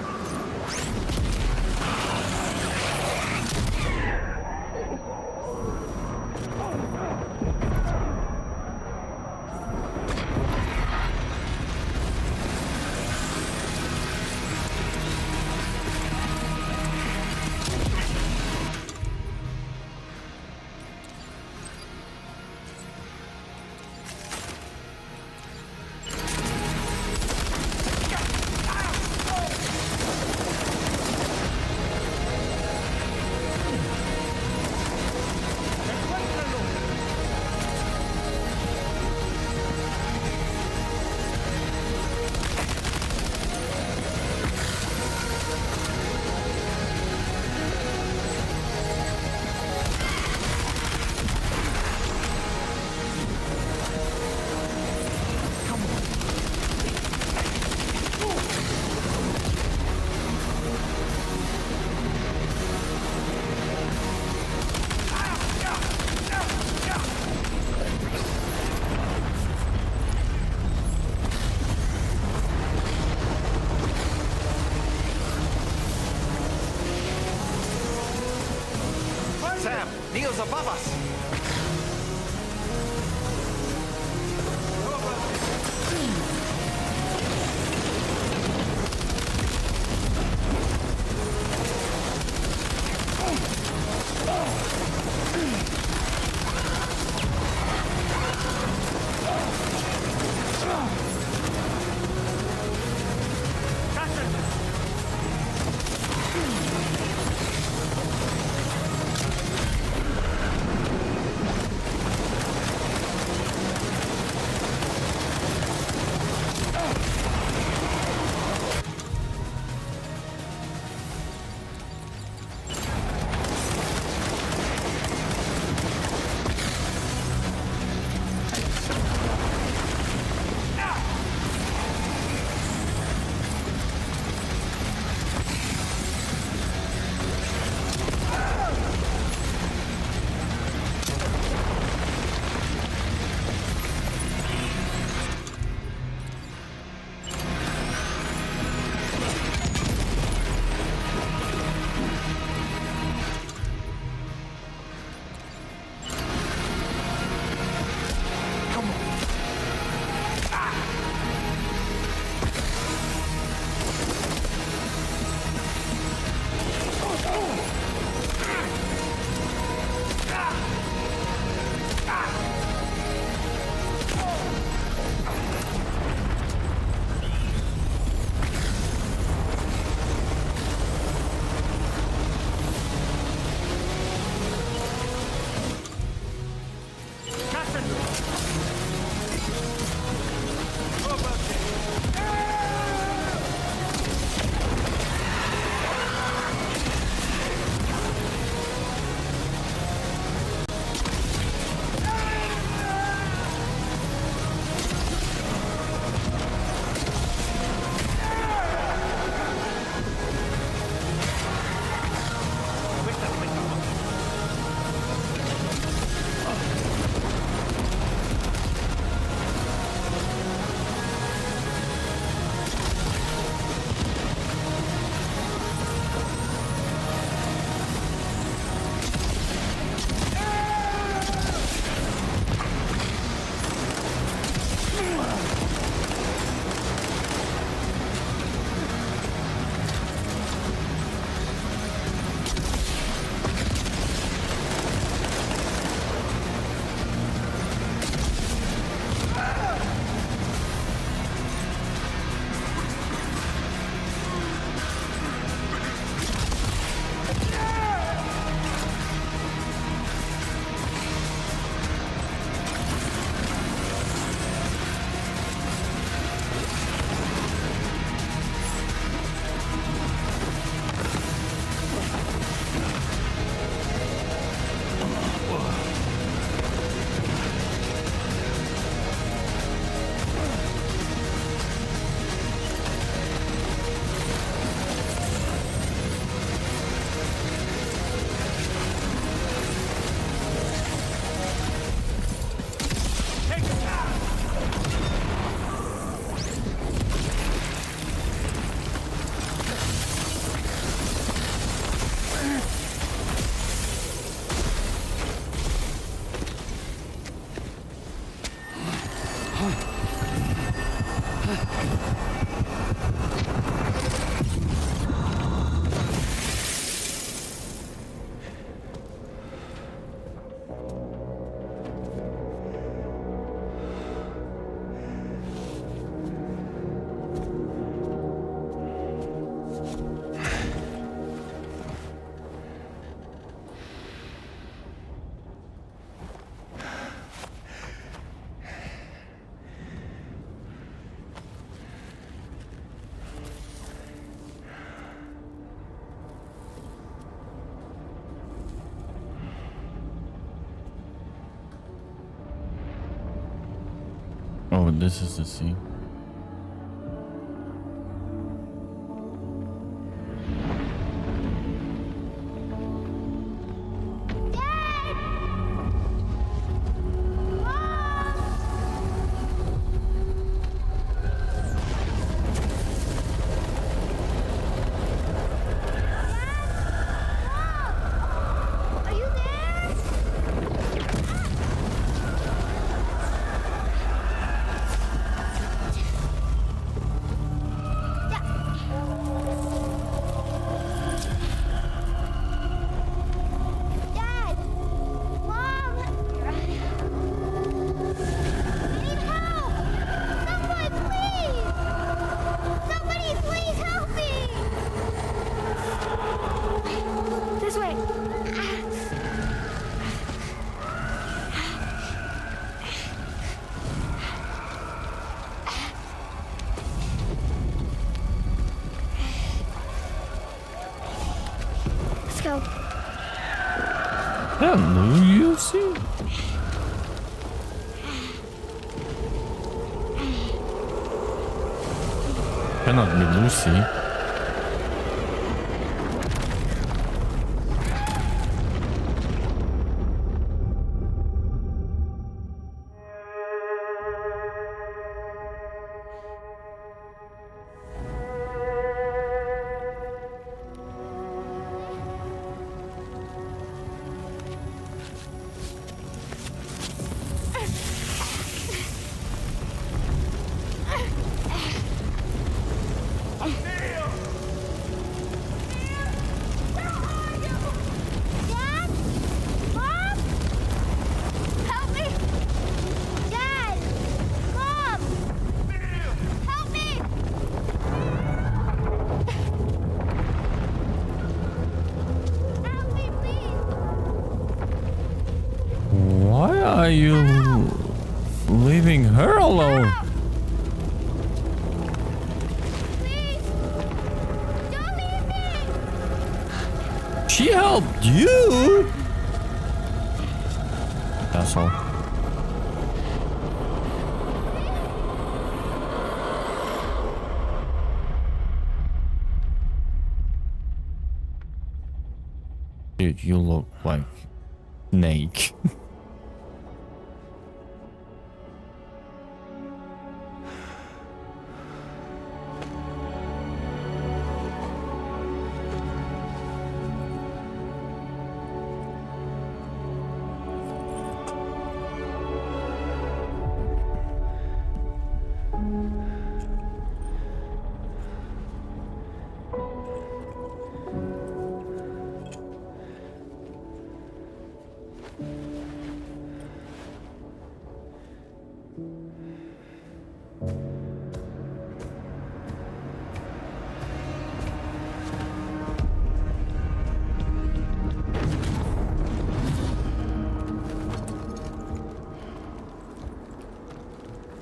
Sam, Neil's above us. Oh, this is the scene. Hello, Lucy. Cannot be Lucy. Why are you leaving her alone? She helped you. That's all. Dude, you look like Snake.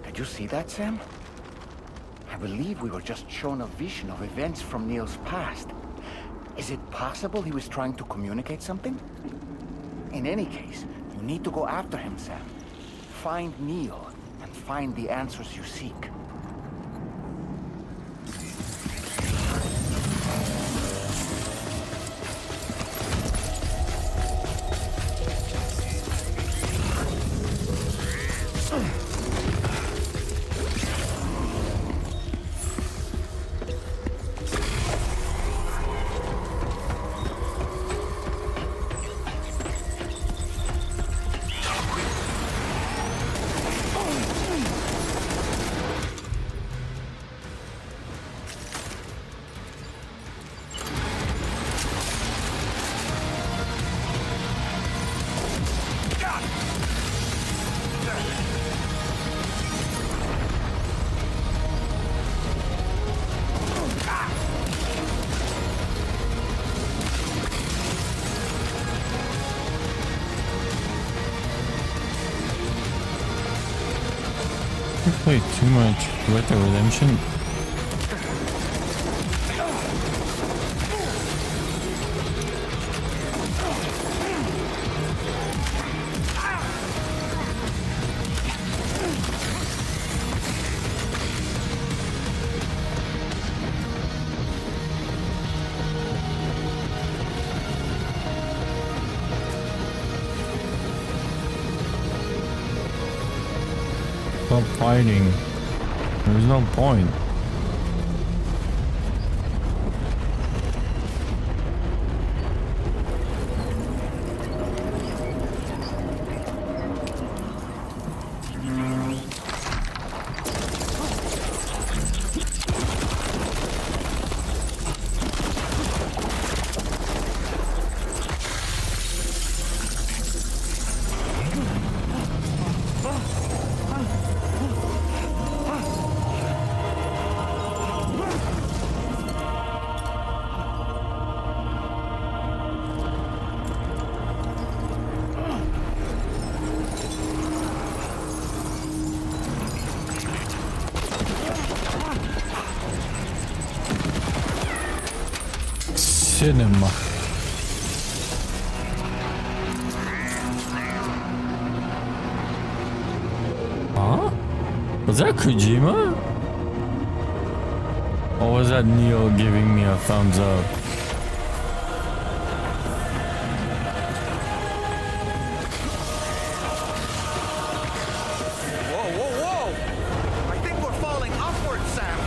Did you see that, Sam? I believe we were just shown a vision of events from Neil's past. Is it possible he was trying to communicate something? In any case, you need to go after him, Sam. Find Neil and find the answers you seek. way too much Red Dead Redemption. Stop fighting. There's no point. Cinema. Huh? Was that Kojima? Or was that Neo giving me a thumbs up? Whoa, whoa, whoa! I think we're falling upward, Sam.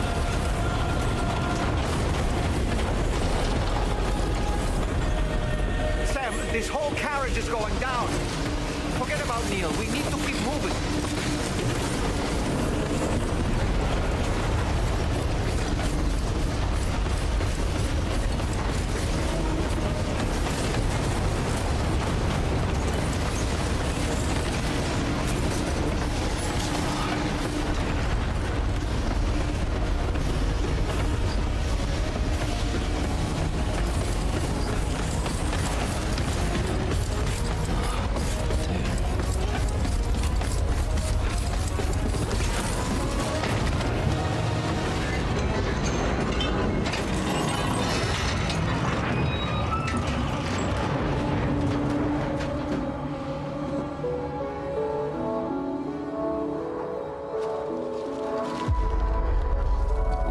Sam, this whole carriage is going down. Forget about Neil. We need to keep moving.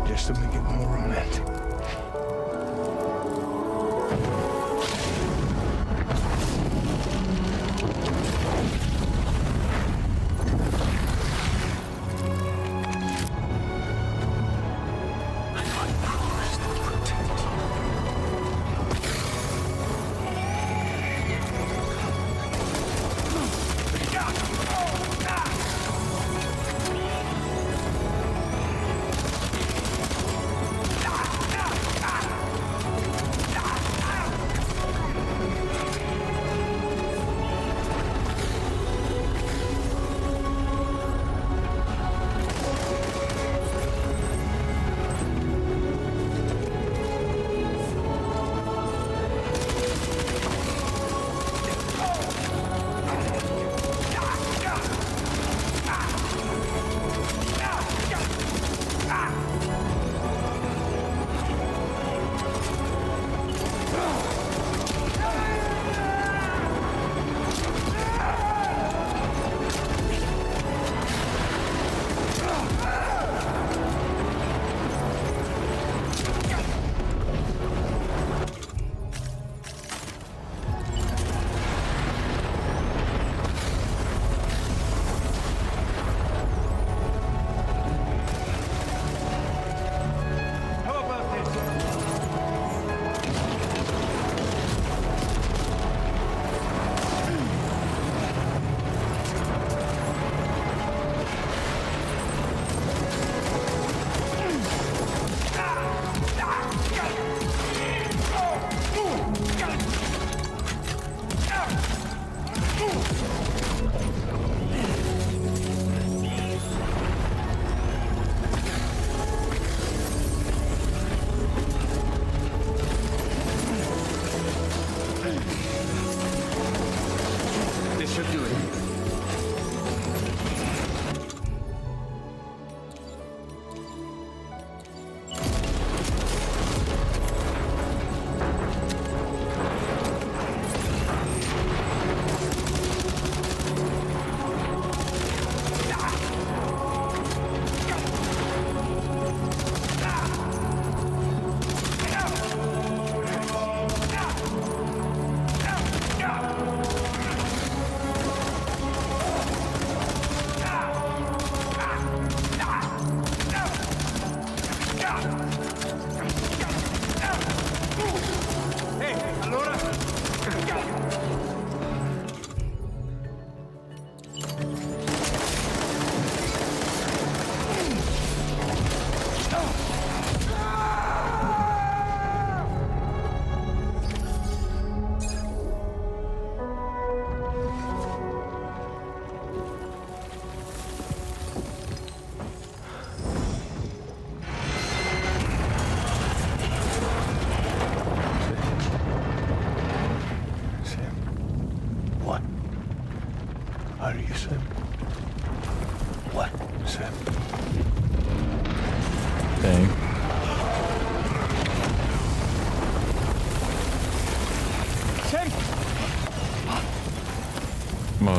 Just to make it more romantic.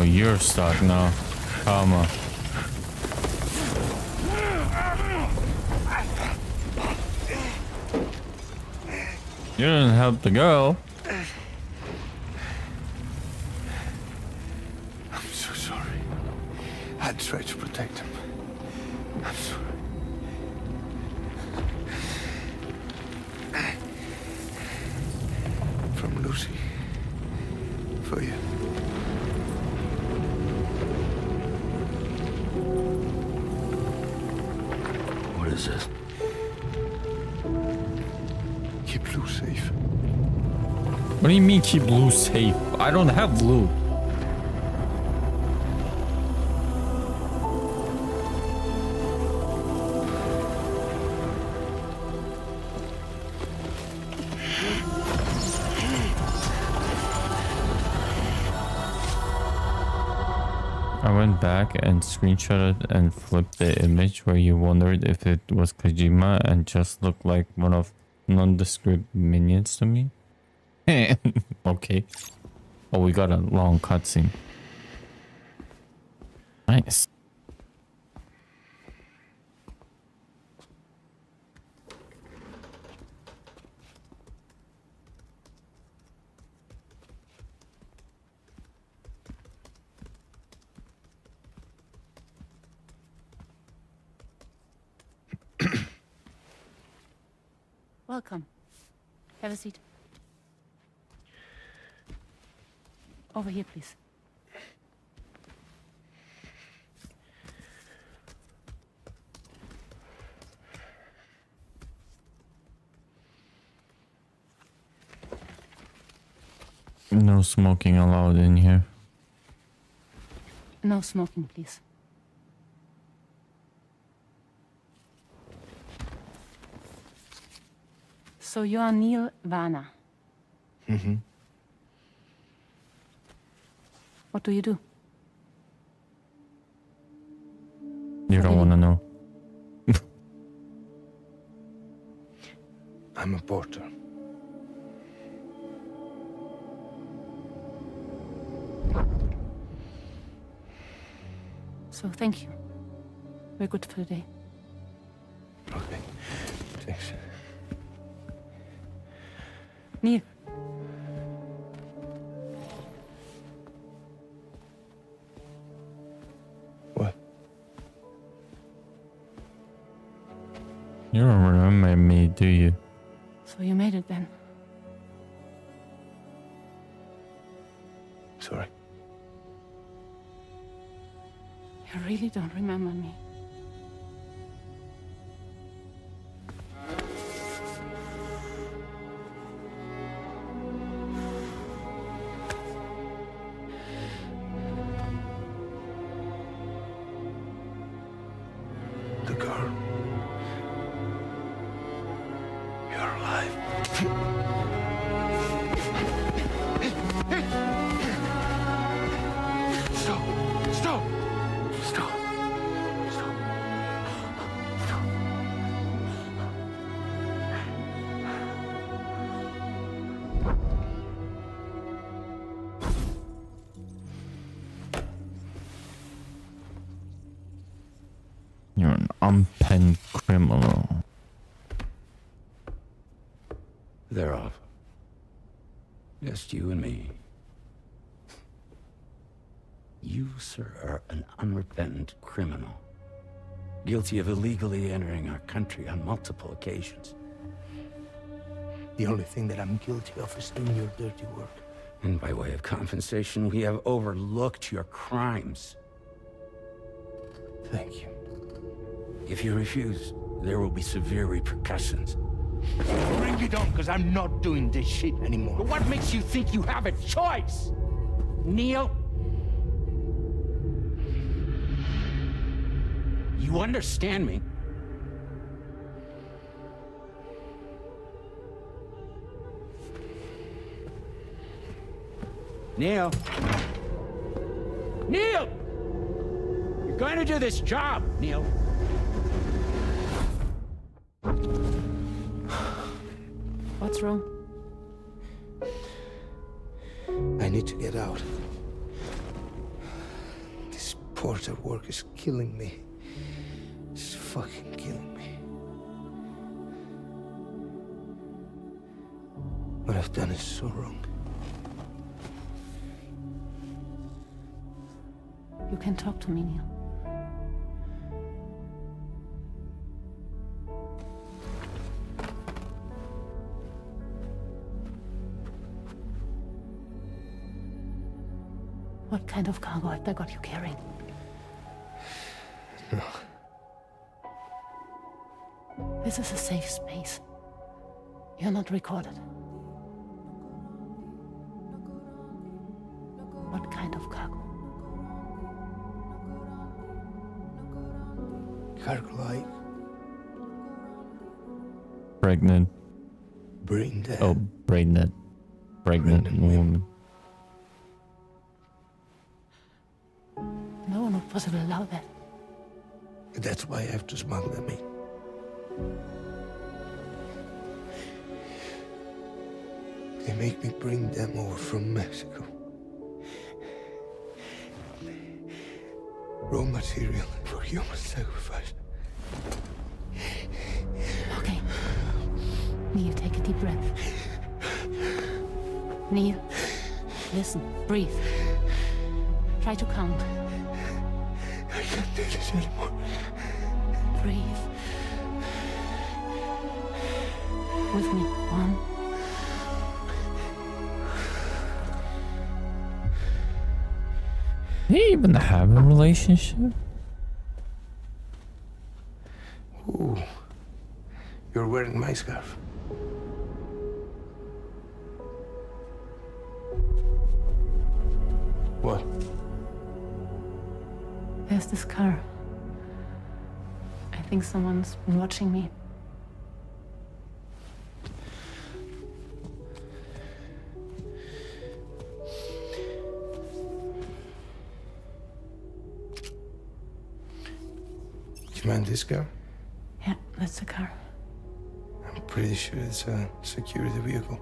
you're stuck now. Come on. You didn't help the girl. I'm so sorry. I tried to protect him. I'm sorry. From Lucy. For you. What is this? Keep Lou safe. What do you mean keep Lou safe? I don't have Lou. I went back and screenshotted and flipped the image where you wondered if it was Kojima and just looked like one of nondescript minions to me. Okay. Oh, we got a long cutscene. Nice. Welcome. Have a seat. Over here, please. No smoking allowed in here. No smoking, please. So you are Neil Varner. Mm-hmm. What do you do? You don't want to know. I'm a porter. So thank you. We're good for the day. Okay. Thanks. Neil. What? You don't remember me, do you? So you made it then. Sorry. You really don't remember me. The girl. You're alive. Stop! Stop! Stop! Stop! Stop! You're an unpenned criminal. They're off. Just you and me. You, sir, are an unrepentant criminal. Guilty of illegally entering our country on multiple occasions. The only thing that I'm guilty of is doing your dirty work. And by way of compensation, we have overlooked your crimes. Thank you. If you refuse, there will be severe repercussions. Bring it on, because I'm not doing this shit anymore. But what makes you think you have a choice? Neil? You understand me? Neil? Neil! You're going to do this job, Neil. What's wrong? I need to get out. porter work is killing me. It's fucking killing me. What I've done is so wrong. You can talk to me, Neil. What kind of cargo have they got you carrying? No. This is a safe space. You're not recorded. What kind of cargo? Cargo like Pregnant. brain dead. Oh, pregnant. Pregnant woman. No one would possibly allow that. That's why I have to smuggle them in. They make me bring them over from Mexico. Raw material for human sacrifice. Okay. Neil, take a deep breath. Neil, listen, breathe. Try to count. I can't do this anymore. Breathe. With me. 1. They even have a relationship? Ooh. You're wearing my scarf. What? There's this car. I think someone's been watching me. Do you mind this car? Yeah, that's the car. I'm pretty sure it's a security vehicle.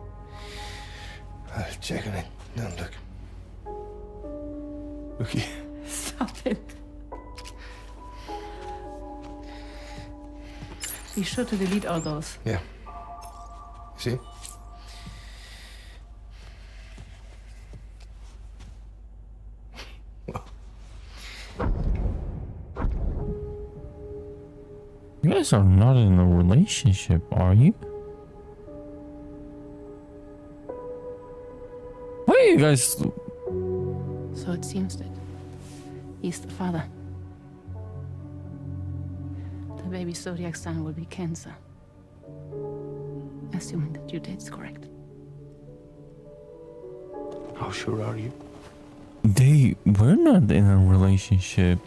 I'll check on it. Now look. Look here. Stop it. Be sure to delete all those. Yeah. See? You guys are not in a relationship, are you? Why are you guys... So it seems that he's the father. The baby zodiac sign will be Cancer. Assuming that your date's correct. How sure are you? They were not in a relationship.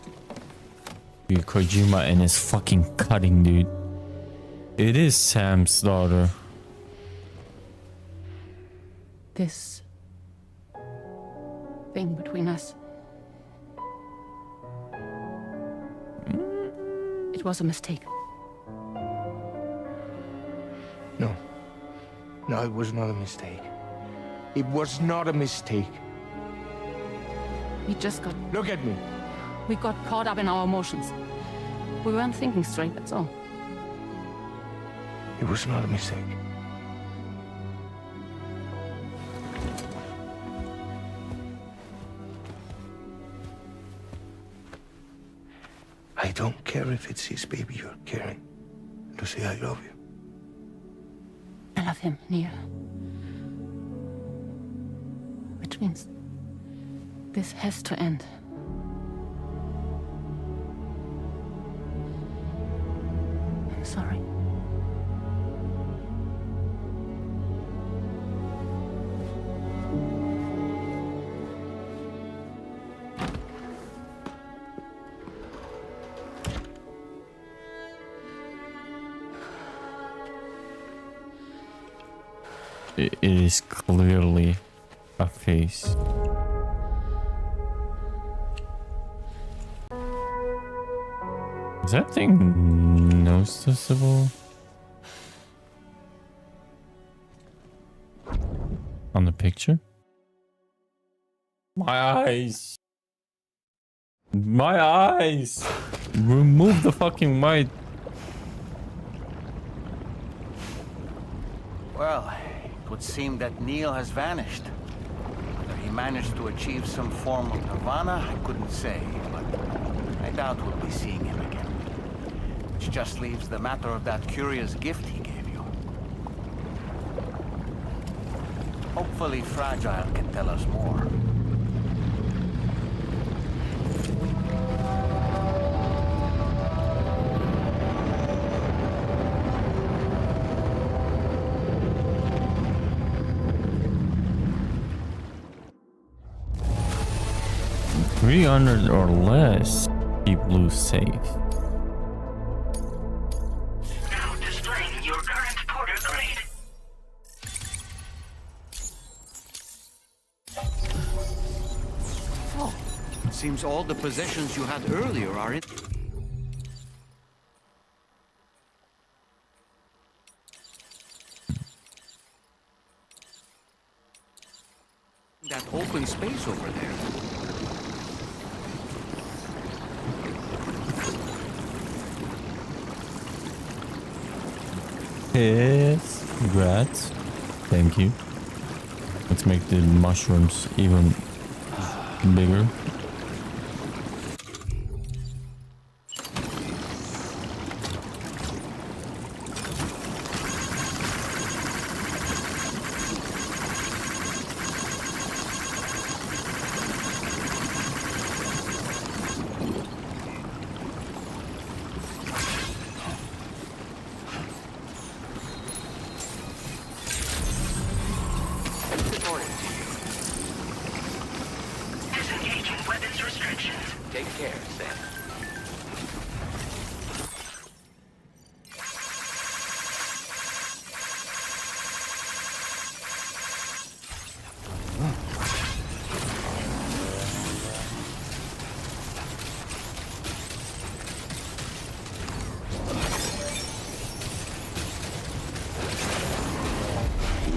Dude, Kojima and his fucking cutting, dude. It is Sam's daughter. This thing between us. It was a mistake. No. No, it was not a mistake. It was not a mistake. We just got... Look at me. We got caught up in our emotions. We weren't thinking straight, that's all. It was not a mistake. I don't care if it's his baby you're carrying. Lucy, I love you. I love him, Neil. Which means this has to end. I'm sorry. It is clearly a face. Is that thing noticeable? On the picture? My eyes. My eyes! Remove the fucking white. Well, it would seem that Neil has vanished. Whether he managed to achieve some form of nirvana, I couldn't say, but I doubt we'll be seeing him again. Which just leaves the matter of that curious gift he gave you. Hopefully Fragile can tell us more. $300 or less, keep Blue safe. Now displaying your current porter grade. Oh, it seems all the possessions you had earlier are in... that open space over there. Yes, congrats. Thank you. Let's make the mushrooms even bigger. Disengaging weapons restrictions. Take care, Sam.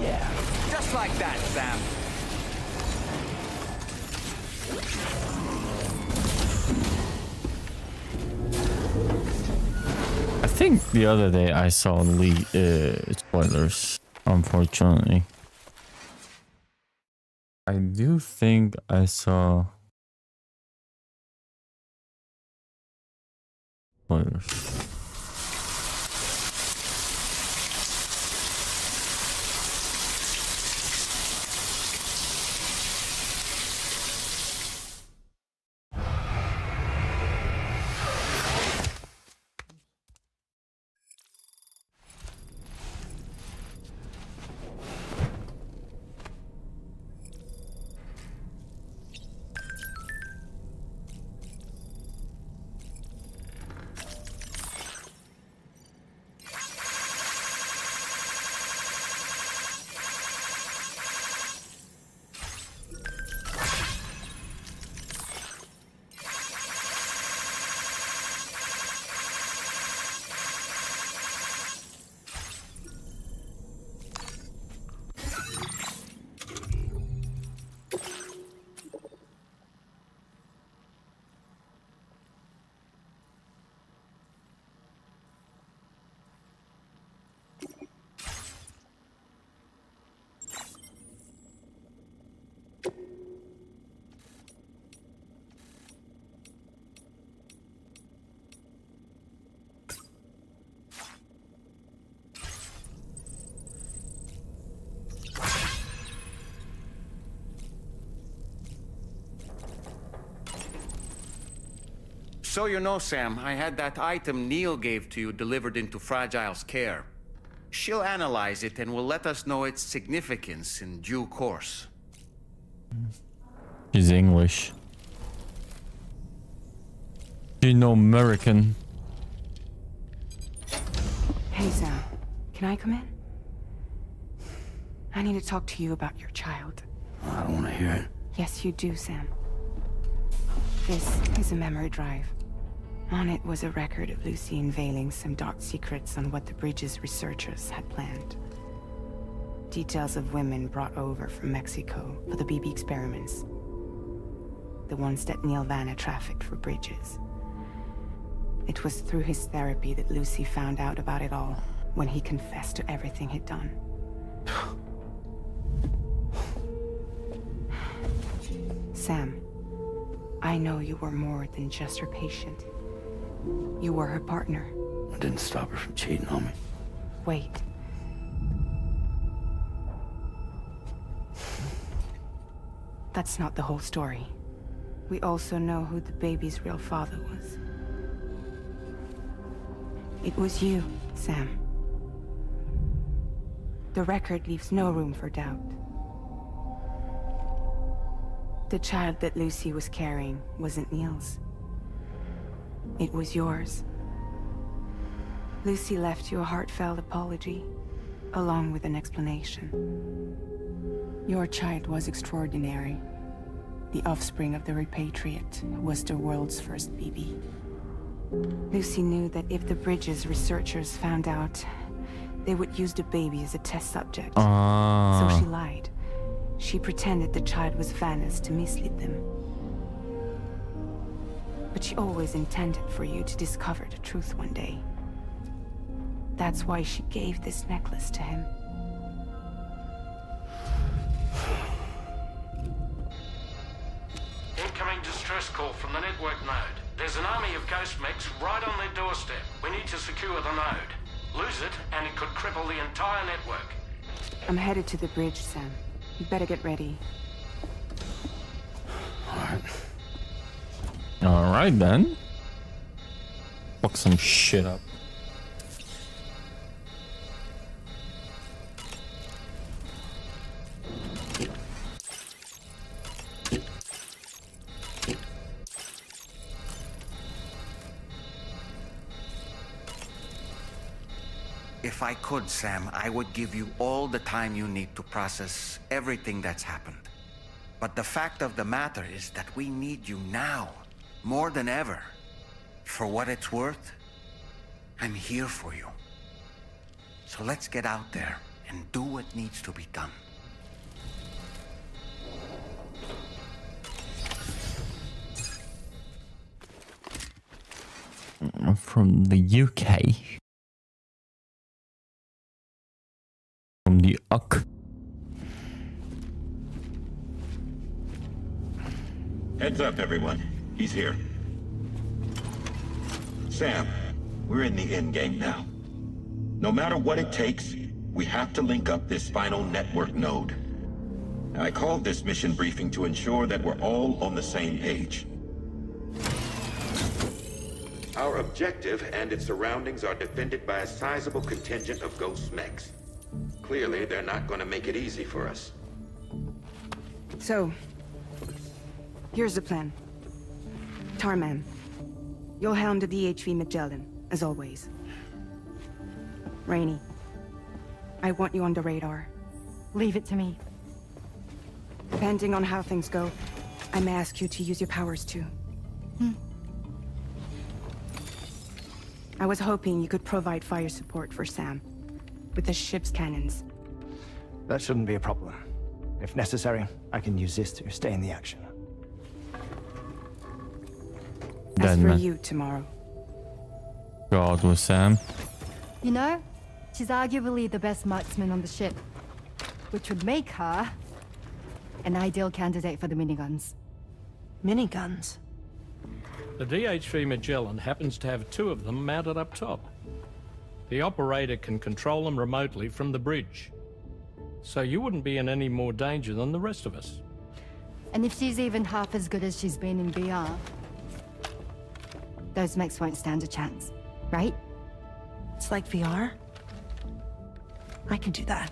Yeah. Just like that, Sam. I think the other day I saw spoilers, unfortunately. I do think I saw spoilers. So you know, Sam, I had that item Neil gave to you delivered into Fragile's care. She'll analyze it and will let us know its significance in due course. She's English. She's no American. Hey, Sam. Can I come in? I need to talk to you about your child. I don't want to hear it. Yes, you do, Sam. This is a memory drive. On it was a record of Lucy unveiling some dark secrets on what the bridge's researchers had planned. Details of women brought over from Mexico for the BB experiments. the ones that Neil Vanna trafficked for Bridges. It was through his therapy that Lucy found out about it all, when he confessed to everything he'd done. Sam, I know you were more than just her patient. You were her partner. I didn't stop her from cheating on me. Wait. That's not the whole story. We also know who the baby's real father was. It was you, Sam. The record leaves no room for doubt. The child that Lucy was carrying wasn't Neil's. It was yours. Lucy left you a heartfelt apology, along with an explanation. Your child was extraordinary. The offspring of the repatriate who was the world's first BB. Lucy knew that if the Bridges researchers found out, they would use the baby as a test subject. So she lied. She pretended the child was Vanna's to mislead them. But she always intended for you to discover the truth one day. That's why she gave this necklace to him. Incoming distress call from the network node. There's an army of ghost mechs right on their doorstep. We need to secure the node. Lose it, and it could cripple the entire network. I'm headed to the bridge, Sam. You better get ready. Alright then. Fuck some shit up. If I could, Sam, I would give you all the time you need to process everything that's happened. But the fact of the matter is that we need you now, more than ever. For what it's worth, I'm here for you. So let's get out there and do what needs to be done. From the UK. From the UK. Heads up, everyone. He's here. Sam, we're in the endgame now. No matter what it takes, we have to link up this final network node. I called this mission briefing to ensure that we're all on the same page. Our objective and its surroundings are defended by a sizable contingent of ghost mechs. Clearly, they're not going to make it easy for us. So, here's the plan. Tarman, you'll helm the DHV Magellan, as always. Rainey, I want you on the radar. Leave it to me. Depending on how things go, I may ask you to use your powers too. I was hoping you could provide fire support for Sam, with the ship's cannons. That shouldn't be a problem. If necessary, I can use this to stay in the action. As for you, tomorrow. God with Sam. You know, she's arguably the best marksman on the ship, which would make her an ideal candidate for the miniguns. Miniguns? The DHV Magellan happens to have 2 of them mounted up top. The operator can control them remotely from the bridge. So you wouldn't be in any more danger than the rest of us. And if she's even half as good as she's been in VR, those mechs won't stand a chance, right? It's like VR? I can do that.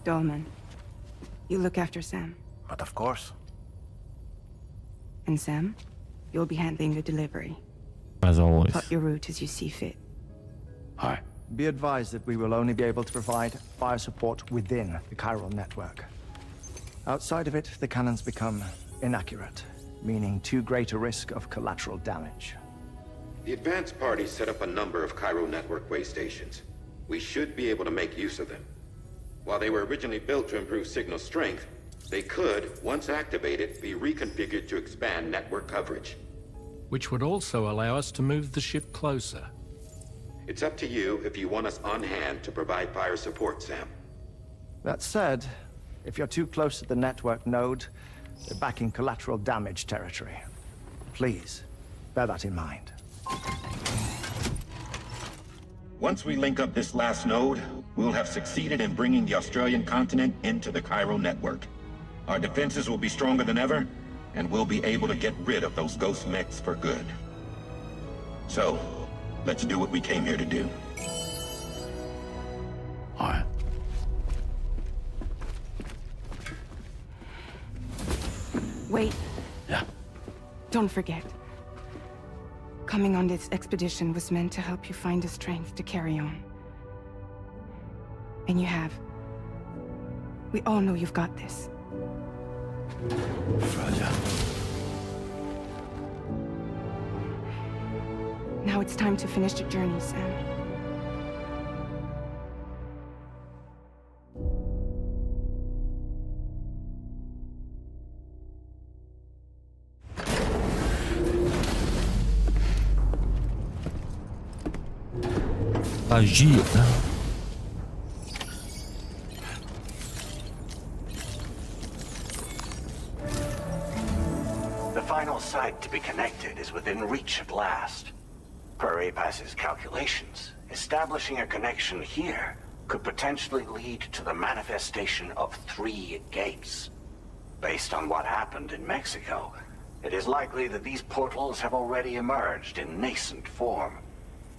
Dolman, you look after Sam. But of course. And Sam, you'll be handling the delivery. As always. Plot your route as you see fit. All right, Be advised that we will only be able to provide fire support within the chiral network. Outside of it, the cannons become inaccurate, meaning too great a risk of collateral damage. The advanced party set up a number of chiral network way stations. We should be able to make use of them. While they were originally built to improve signal strength, they could, once activated, be reconfigured to expand network coverage. Which would also allow us to move the ship closer. It's up to you if you want us on hand to provide fire support, Sam. That said, if you're too close to the network node, you're back in collateral damage territory. Please, bear that in mind. Once we link up this last node, we'll have succeeded in bringing the Australian continent into the chiral network. Our defenses will be stronger than ever, and we'll be able to get rid of those ghost mechs for good. So, let's do what we came here to do. All right. Wait. Yeah. Don't forget. Coming on this expedition was meant to help you find the strength to carry on. And you have. We all know you've got this. Fragile. Now it's time to finish the journey, Sam. Agir. The final site to be connected is within reach at last. Per APAS's calculations, establishing a connection here could potentially lead to the manifestation of 3 gates. Based on what happened in Mexico, it is likely that these portals have already emerged in nascent form,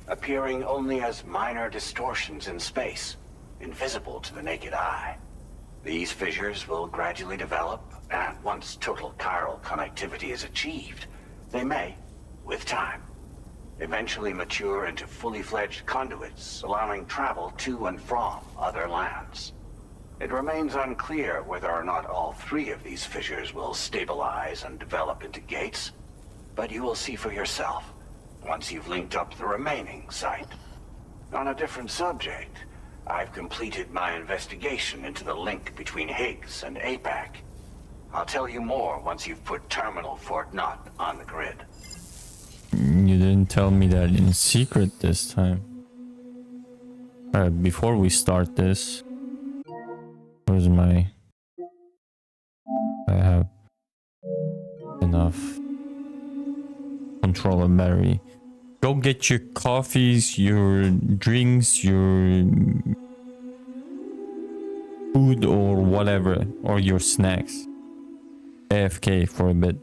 appearing only as minor distortions in space, invisible to the naked eye. These fissures will gradually develop, and once total chiral connectivity is achieved, they may, with time, eventually mature into fully fledged conduits, allowing travel to and from other lands. It remains unclear whether or not all 3 of these fissures will stabilize and develop into gates, but you will see for yourself once you've linked up the remaining site. On a different subject, I've completed my investigation into the link between Higgs and APAC. I'll tell you more once you've put Terminal Fort Knott on the grid. You didn't tell me that in secret this time. Before we start this, where's my... I have enough control of battery. Go get your coffees, your drinks, your food or whatever, or your snacks. AFK for a bit.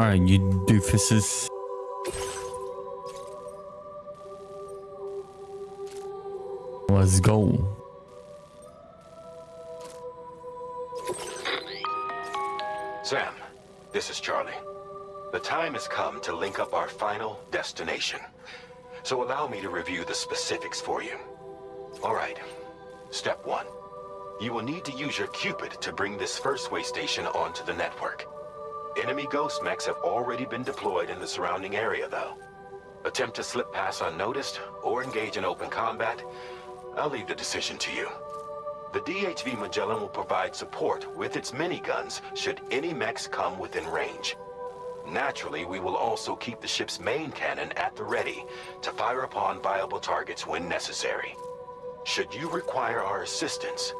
Alright, you doofuses. Let's go. Sam, this is Charlie. The time has come to link up our final destination. So allow me to review the specifics for you. All right. Step 1. You will need to use your Cupid to bring this first way station onto the network. Enemy ghost mechs have already been deployed in the surrounding area, though. Attempt to slip past unnoticed or engage in open combat, I'll leave the decision to you. The DHV Magellan will provide support with its miniguns should any mechs come within range. Naturally, we will also keep the ship's main cannon at the ready to fire upon viable targets when necessary. Should you require our assistance,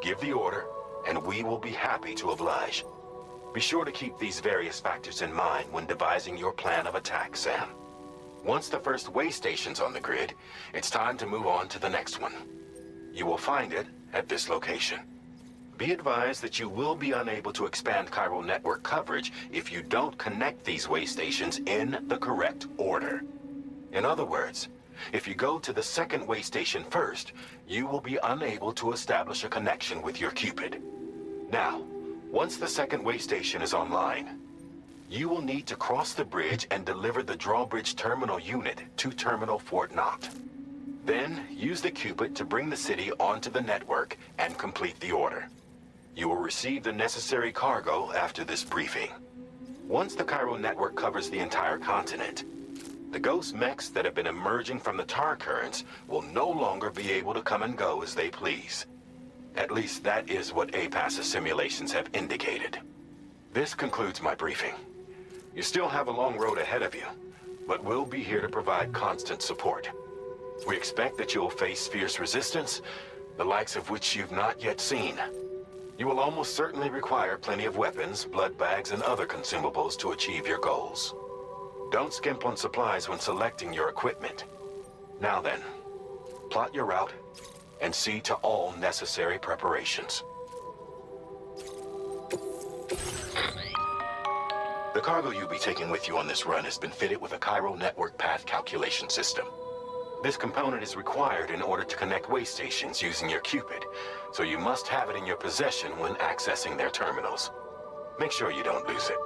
give the order, and we will be happy to oblige. Be sure to keep these various factors in mind when devising your plan of attack, Sam. Once the first way station's on the grid, it's time to move on to the next one. You will find it at this location. Be advised that you will be unable to expand chiral network coverage if you don't connect these way stations in the correct order. In other words, if you go to the second way station first, you will be unable to establish a connection with your Cupid. Now, once the second way station is online, you will need to cross the bridge and deliver the drawbridge terminal unit to Terminal Fort Knott. Then, use the Cupid to bring the city onto the network and complete the order. You will receive the necessary cargo after this briefing. Once the chiral network covers the entire continent, the ghost mechs that have been emerging from the tar currents will no longer be able to come and go as they please. At least that is what APAS's simulations have indicated. This concludes my briefing. You still have a long road ahead of you, but we'll be here to provide constant support. We expect that you'll face fierce resistance, the likes of which you've not yet seen. You will almost certainly require plenty of weapons, blood bags, and other consumables to achieve your goals. Don't skimp on supplies when selecting your equipment. Now then, plot your route and see to all necessary preparations. The cargo you'll be taking with you on this run has been fitted with a chiral network path calculation system. This component is required in order to connect way stations using your Cupid, so you must have it in your possession when accessing their terminals. Make sure you don't lose it.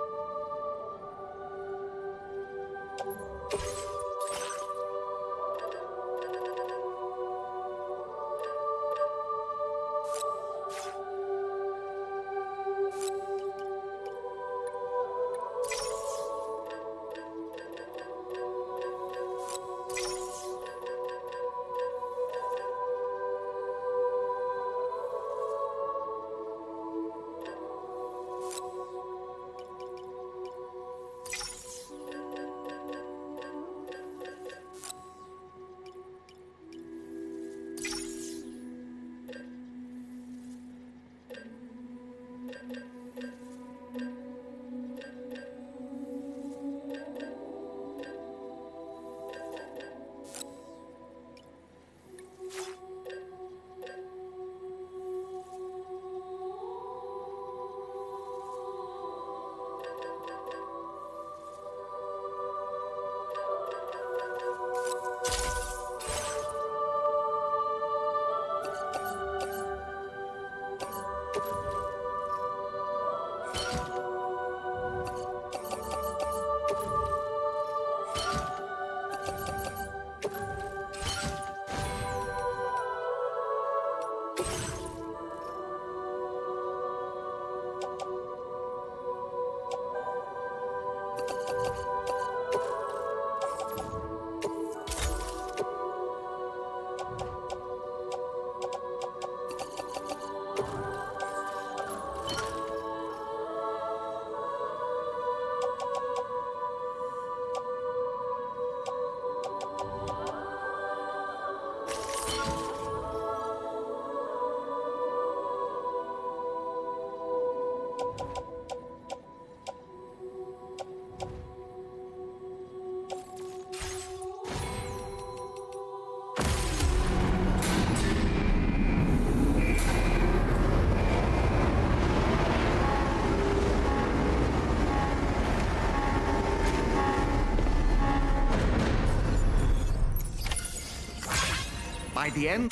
By the end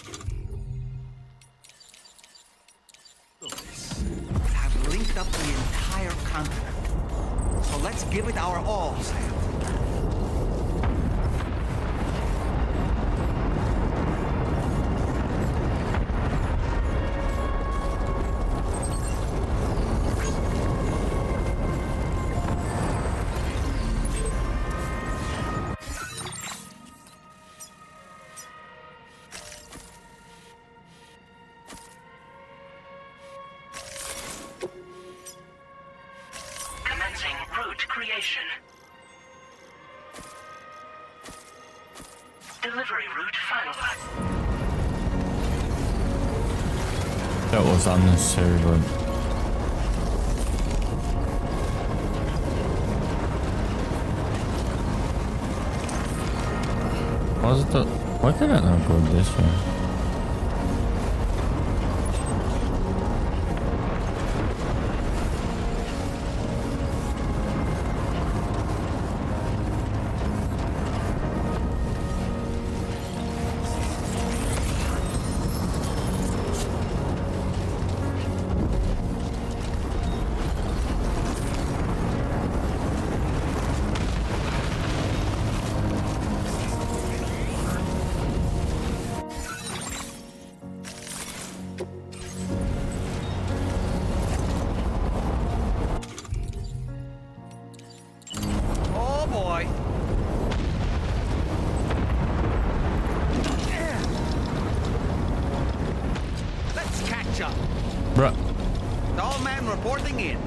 of this, we'll have linked up the entire continent. So let's give it our all, Sam. Commencing route creation. Delivery route finalized. That was unnecessary, but why did I not go this way? Oh boy. Let's catch up. Bruh. Tall man reporting in.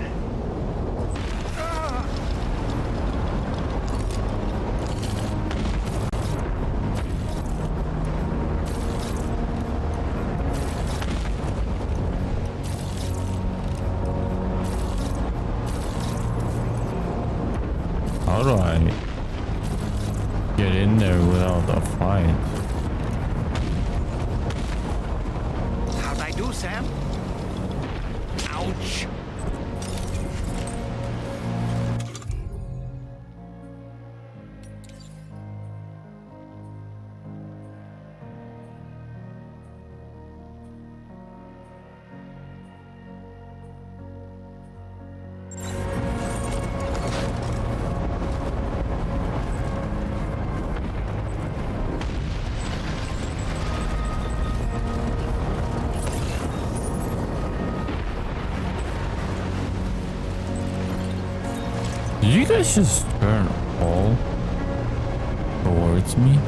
How do I get in there without a fight? How'd I do, Sam? Ouch. Did you guys just turn all towards me?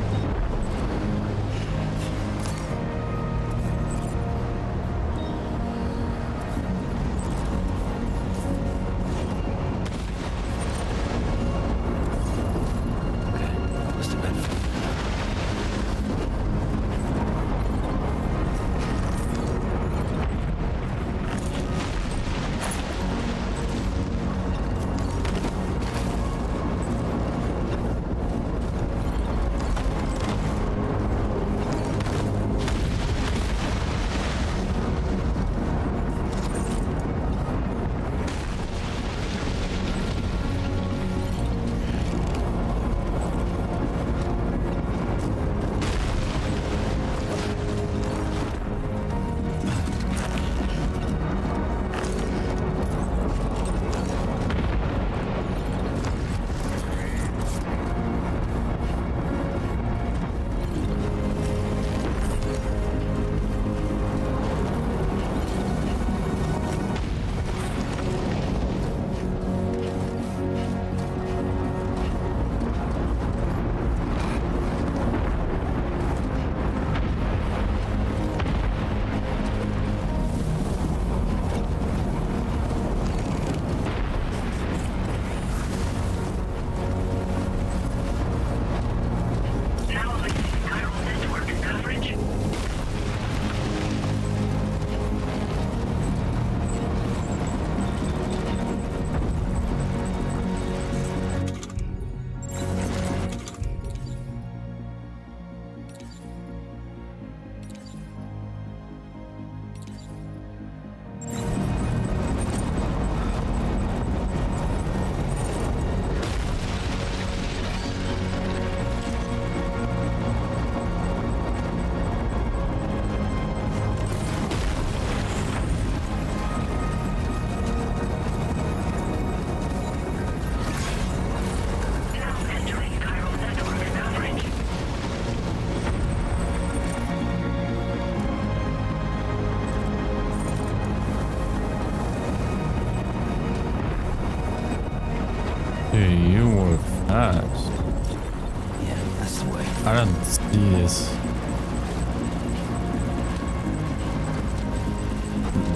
I don't see this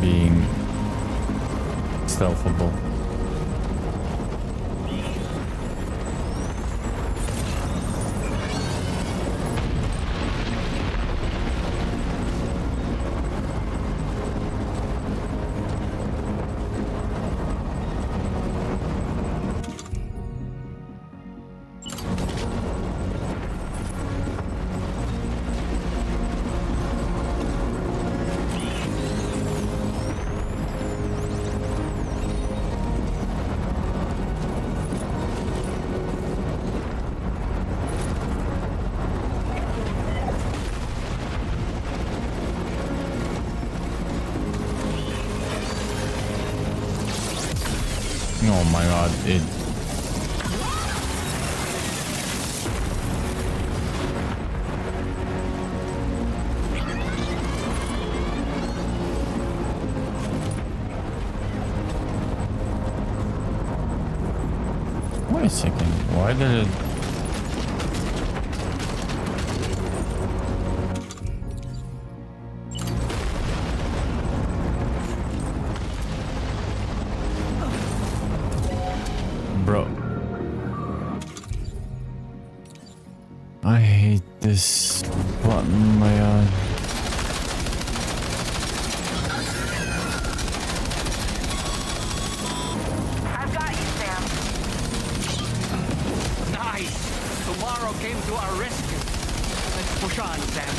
being stealthable. Oh my god, it... Wait a second, why did it... Bro. I hate this button, my god. I've got you, Sam. Nice. Tomorrow came to our rescue. Let's push on, Sam.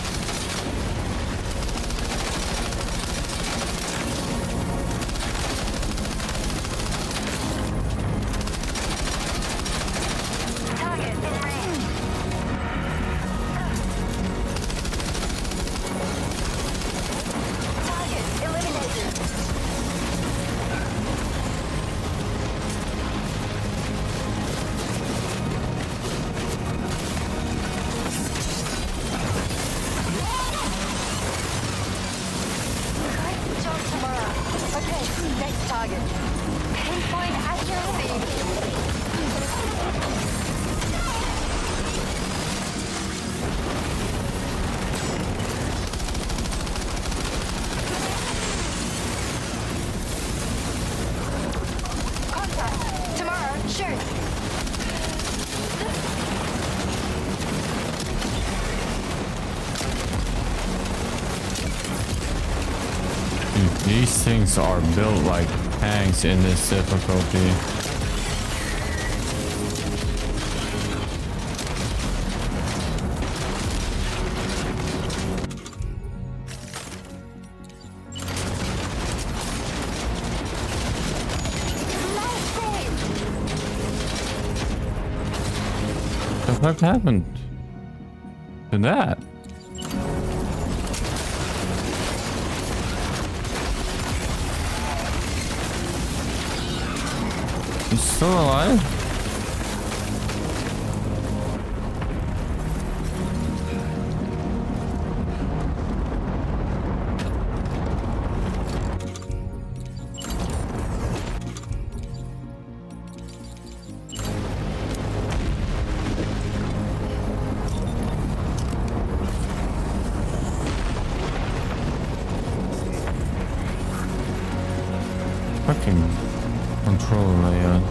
These things are built like tanks in this difficulty. What happened to that? He's still alive? Fucking control layout.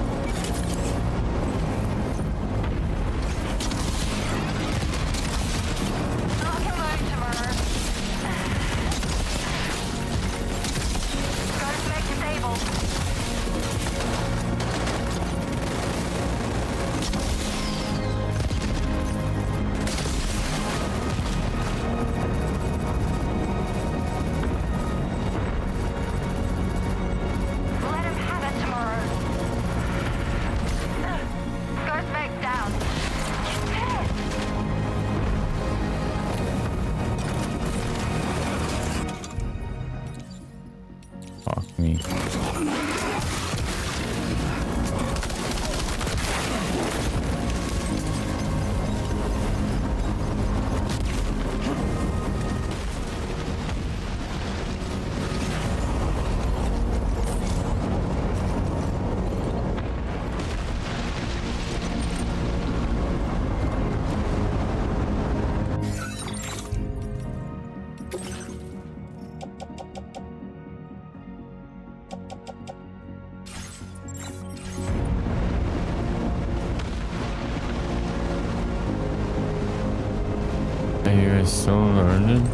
Are you guys so learned?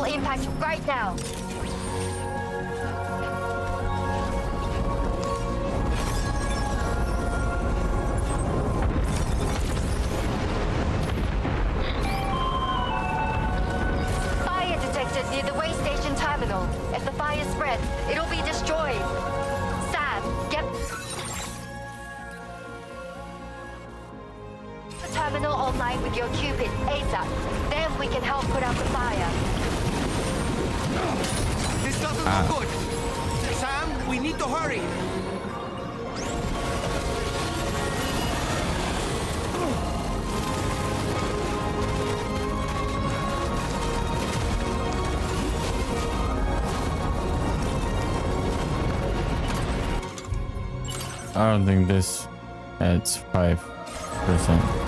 Impact right now. Fire detected near the way station terminal. If the fire spreads, it'll be destroyed. Sam, get the terminal online with your Cupid ASAP. Then we can help put out the fire. This doesn't look good. Sam, we need to hurry. I don't think this adds 5%.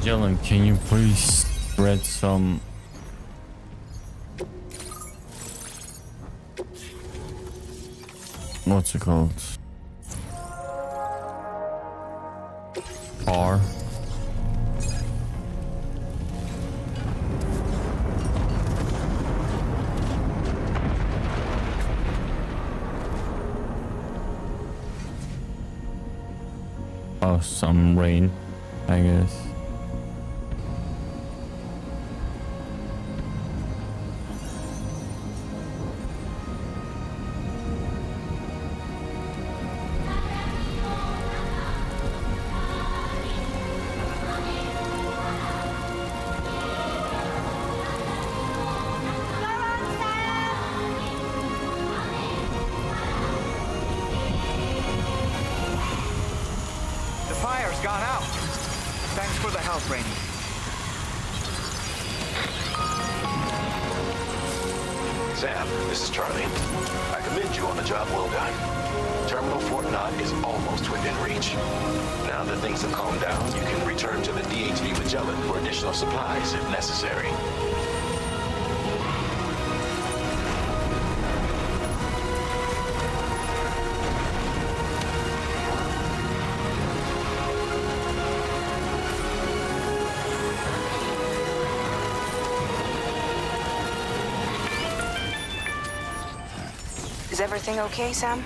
Magellan, can you please spread some... What's it called? R. Oh, some rain, I guess. The fire's gone out. Thanks for the help, Rainey. Sam, this is Charlie. I commend you on the job well done. Terminal Fort Knott is almost within reach. Now that things have calmed down, you can return to the DHV Magellan for additional supplies if necessary. Is everything okay, Sam?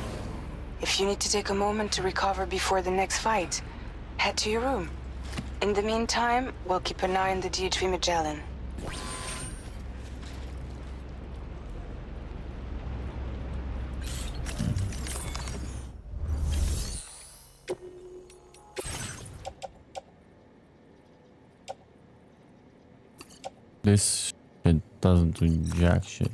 If you need to take a moment to recover before the next fight, head to your room. In the meantime, we'll keep an eye on the DHV Magellan. This shit doesn't do jack shit.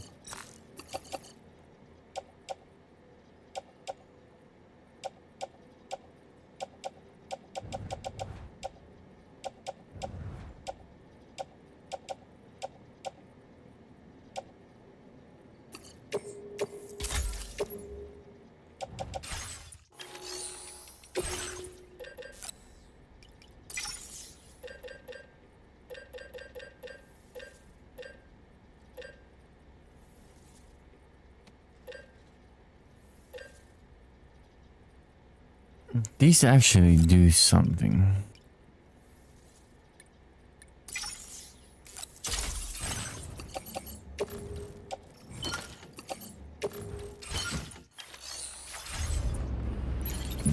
These actually do something.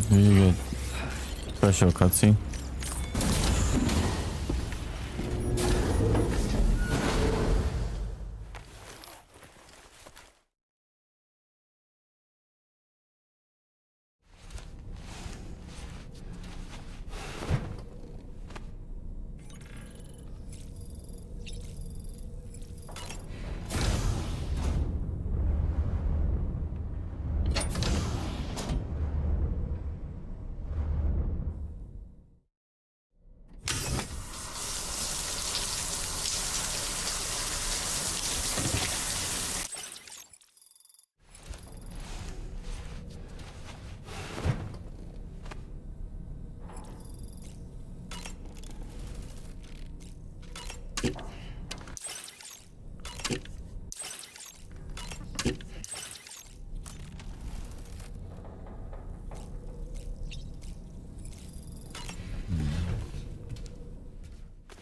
Do you get special cutscene?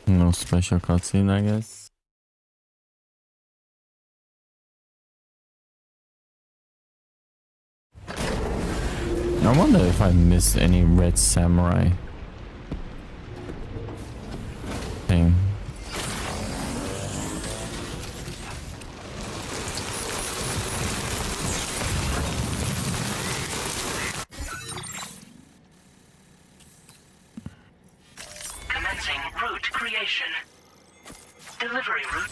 No special cutscene, I guess. I wonder if I missed any Red Samurai thing. Commencing route creation. Delivery route.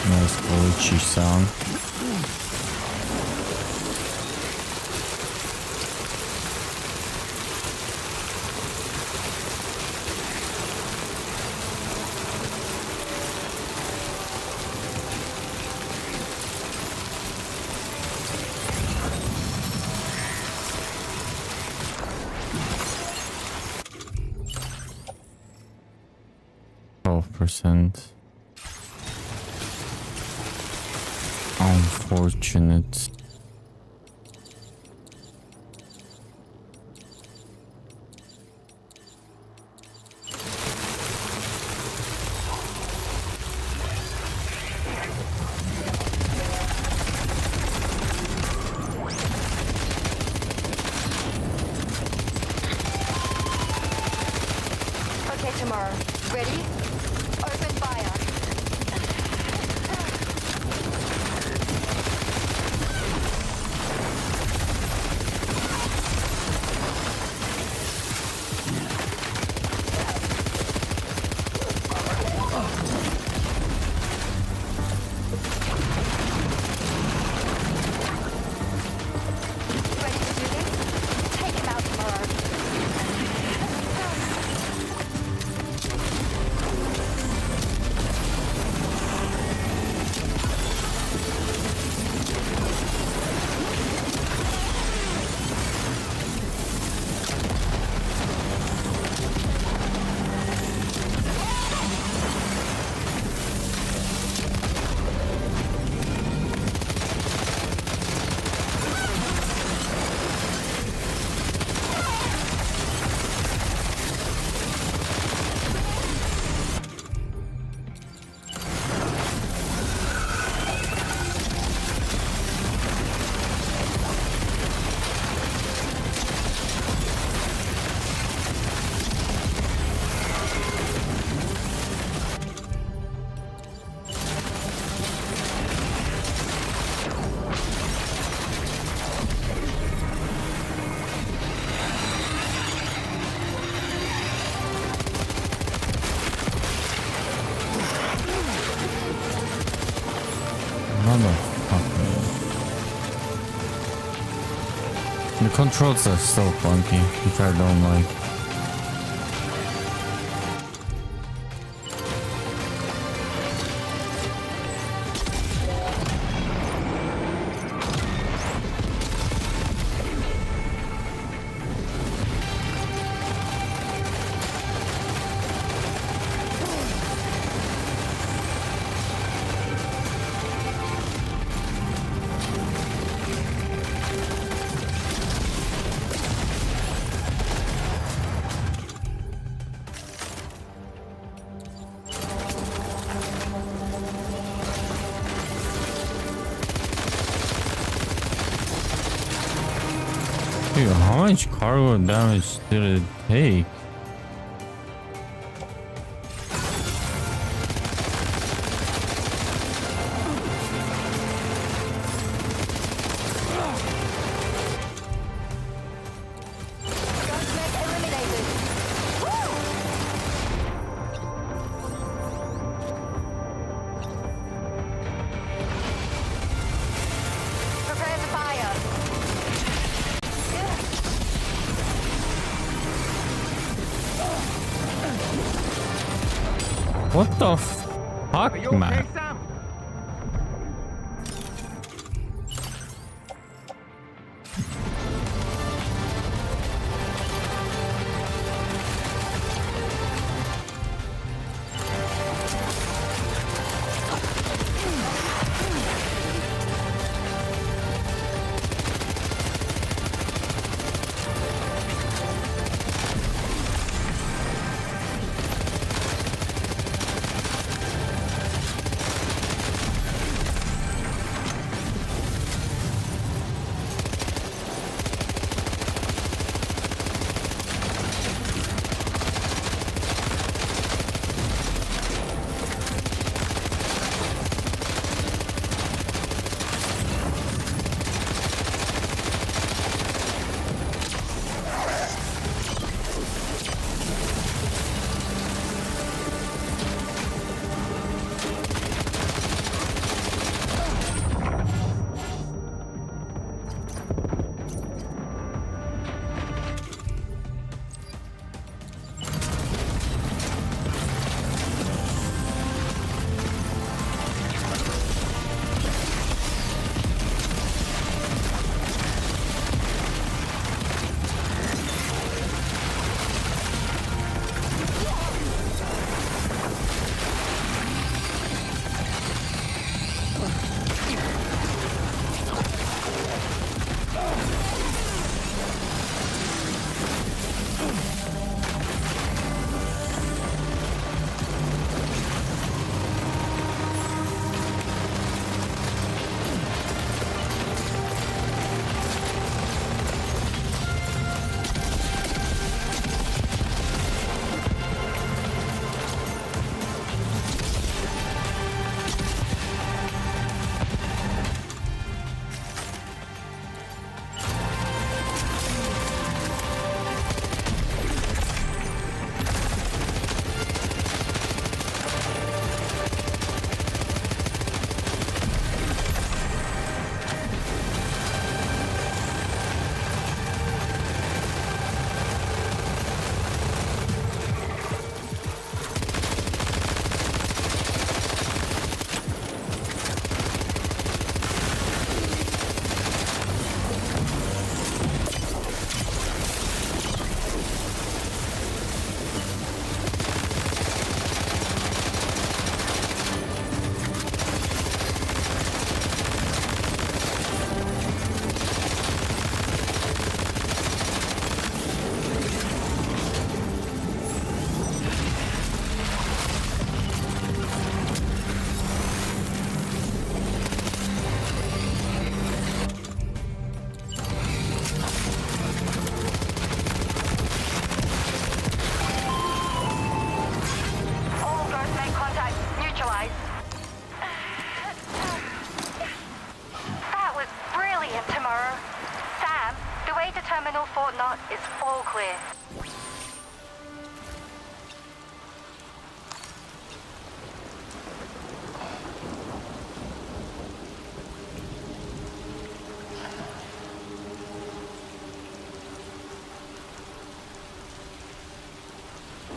Nice glitchy sound. 100%. Unfortunate. Okay, tomorrow. Ready? Open fire. Ready to do this? Take him out tomorrow. Motherfucker. The controls are so funky, which I don't like. Dude, how much cargo damage did it take? Prepare to fire. What the fuck, man?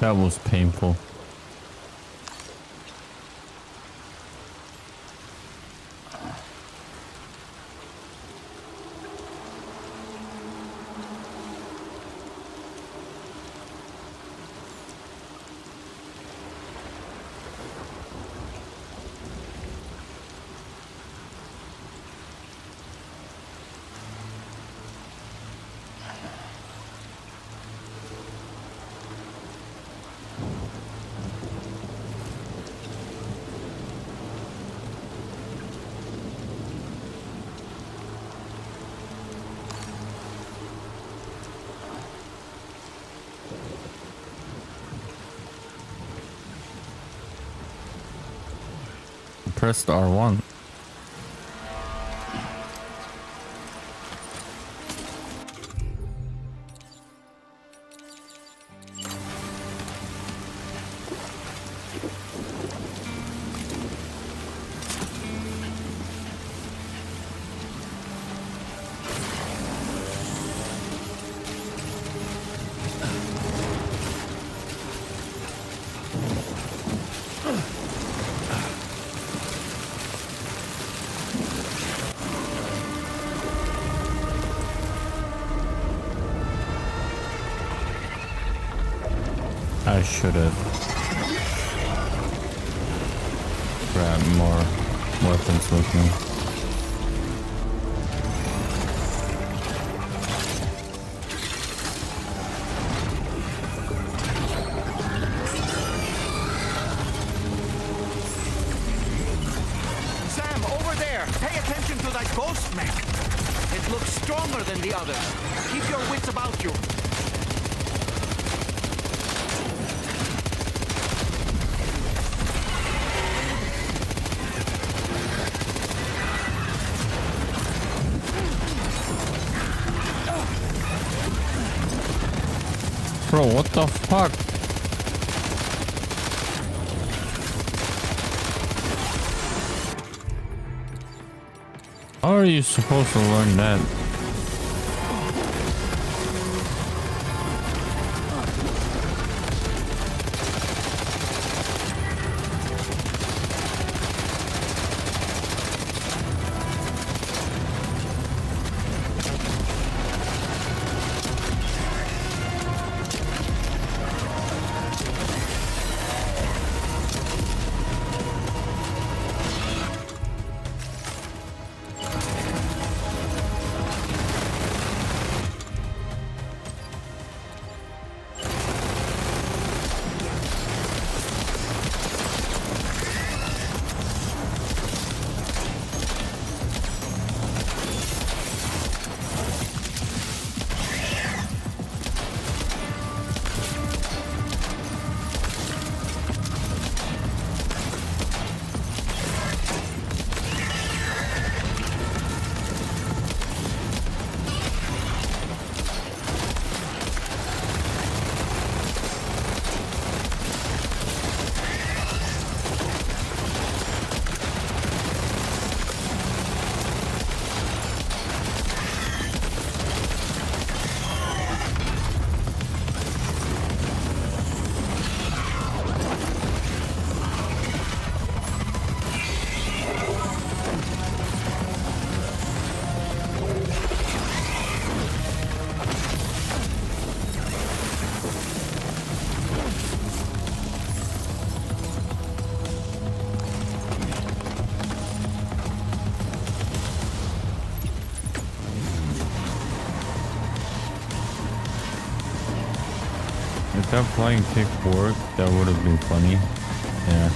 That was painful. Pressed R1. I should have grabbed more weapons with me. Sam, over there! Pay attention to that ghost mech! It looks stronger than the others. Keep your wits about you. Bro, what the fuck? How are you supposed to learn that? If that flying kick worked, that would have been funny. Yeah.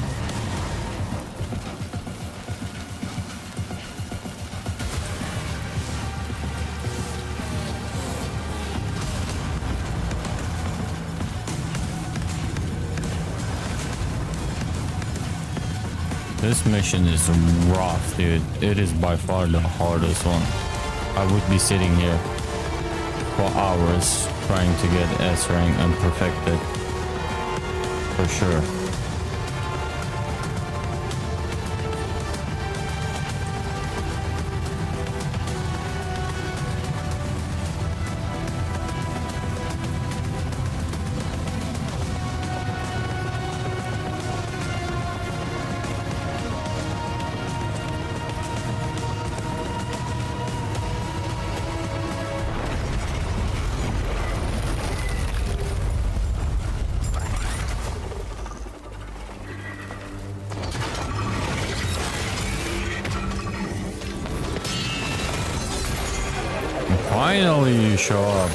This mission is rough, dude. It is by far the hardest one. I would be sitting here for hours trying to get S rank and perfect it. For sure. Finally you show up.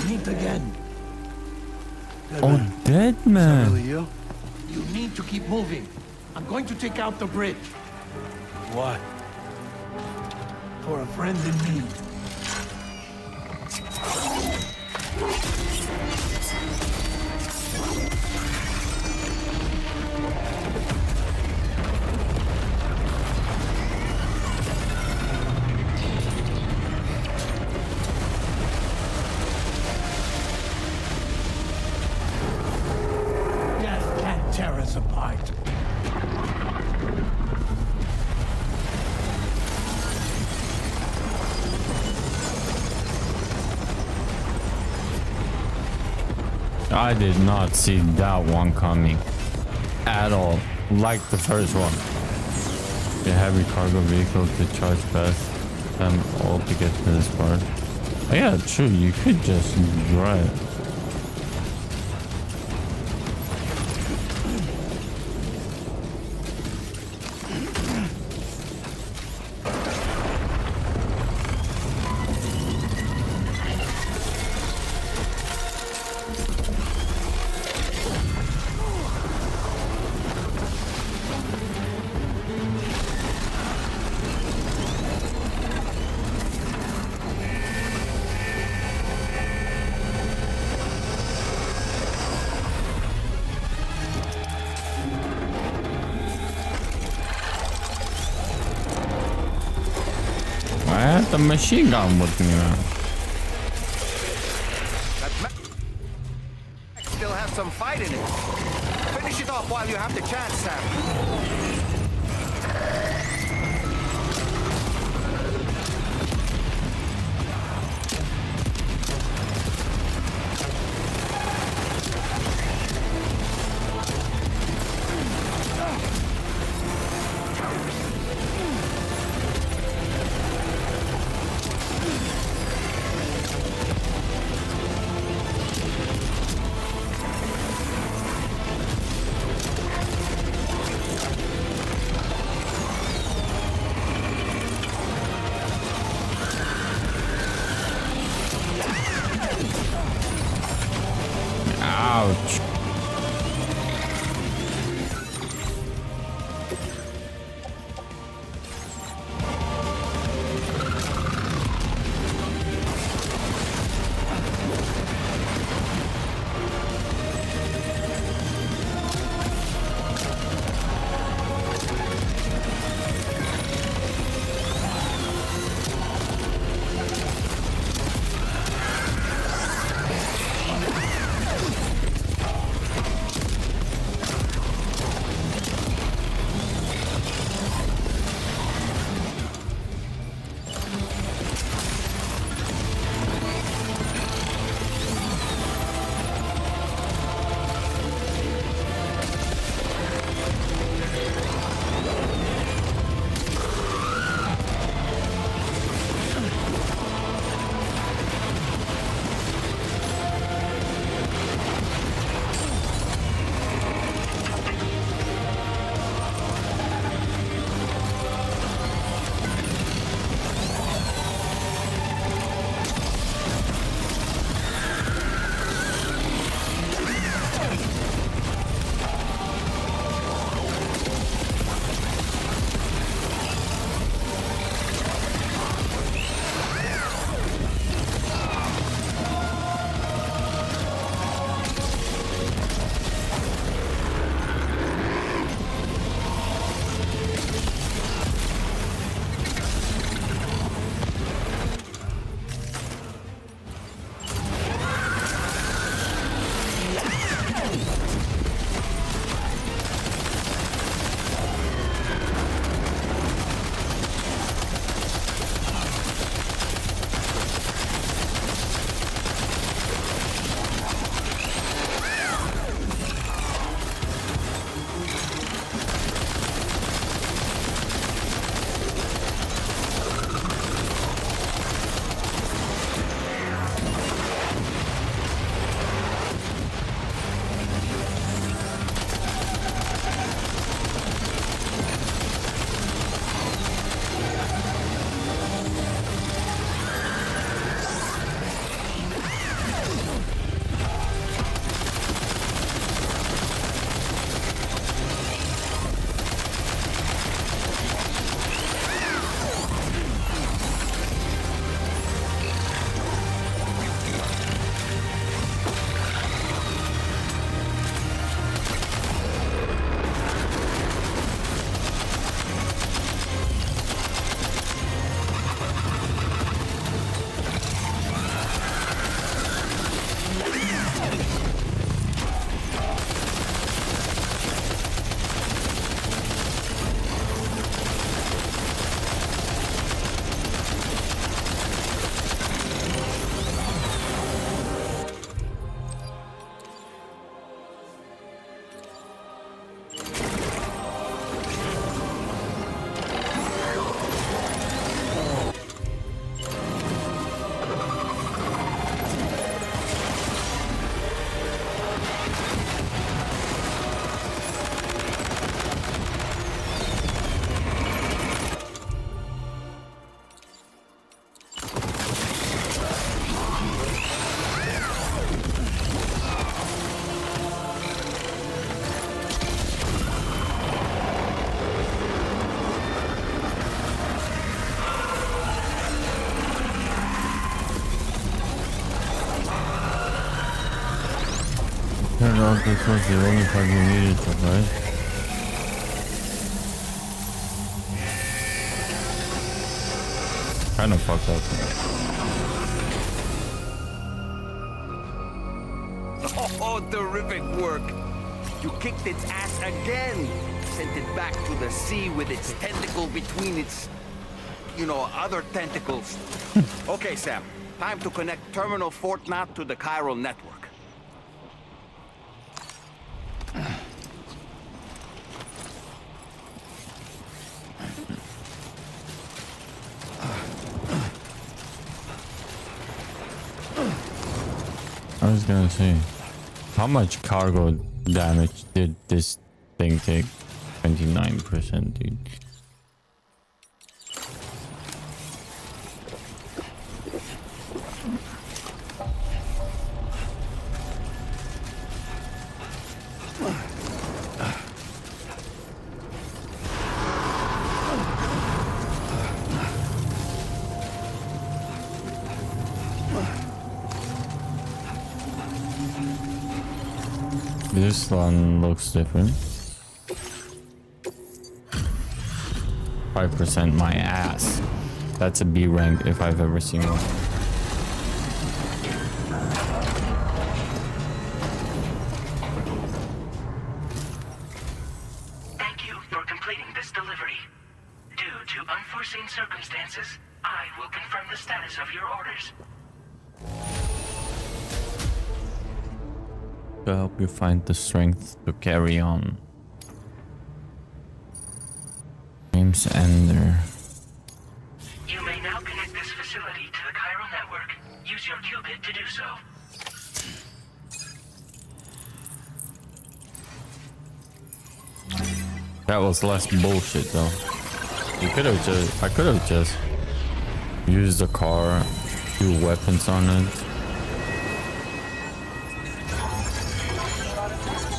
Meet again. Oh, dead man. Really you? You need to keep moving. I'm going to take out the bridge. What? For a friend in need. Death can't tear us apart. I did not see that one coming at all, like the first one. A heavy cargo vehicle to charge past them all to get to this part. Oh, yeah, true, you could just drive. I had the machine gun with me now. That mech still has some fight in it. Finish it off while you have the chance, Sam. Ouch. No, this was the only part you needed to fight. Kind of fucked up. Oh, terrific work. You kicked its ass again. Sent it back to the sea with its tentacle between its, other tentacles. Okay, Sam. Time to connect Terminal Fort Knot to the chiral network. I was gonna say, how much cargo damage did this thing take? 29%, dude. This one looks different. 5% my ass. That's a B rank if I've ever seen one. Thank you for completing this delivery. Due to unforeseen circumstances, I will confirm the status of your orders. To help you find the strength to carry on. James Ender. You may now connect this facility to the chiral network. Use your qubit to do so. That was less bullshit though. I could have just used the car, do weapons on it,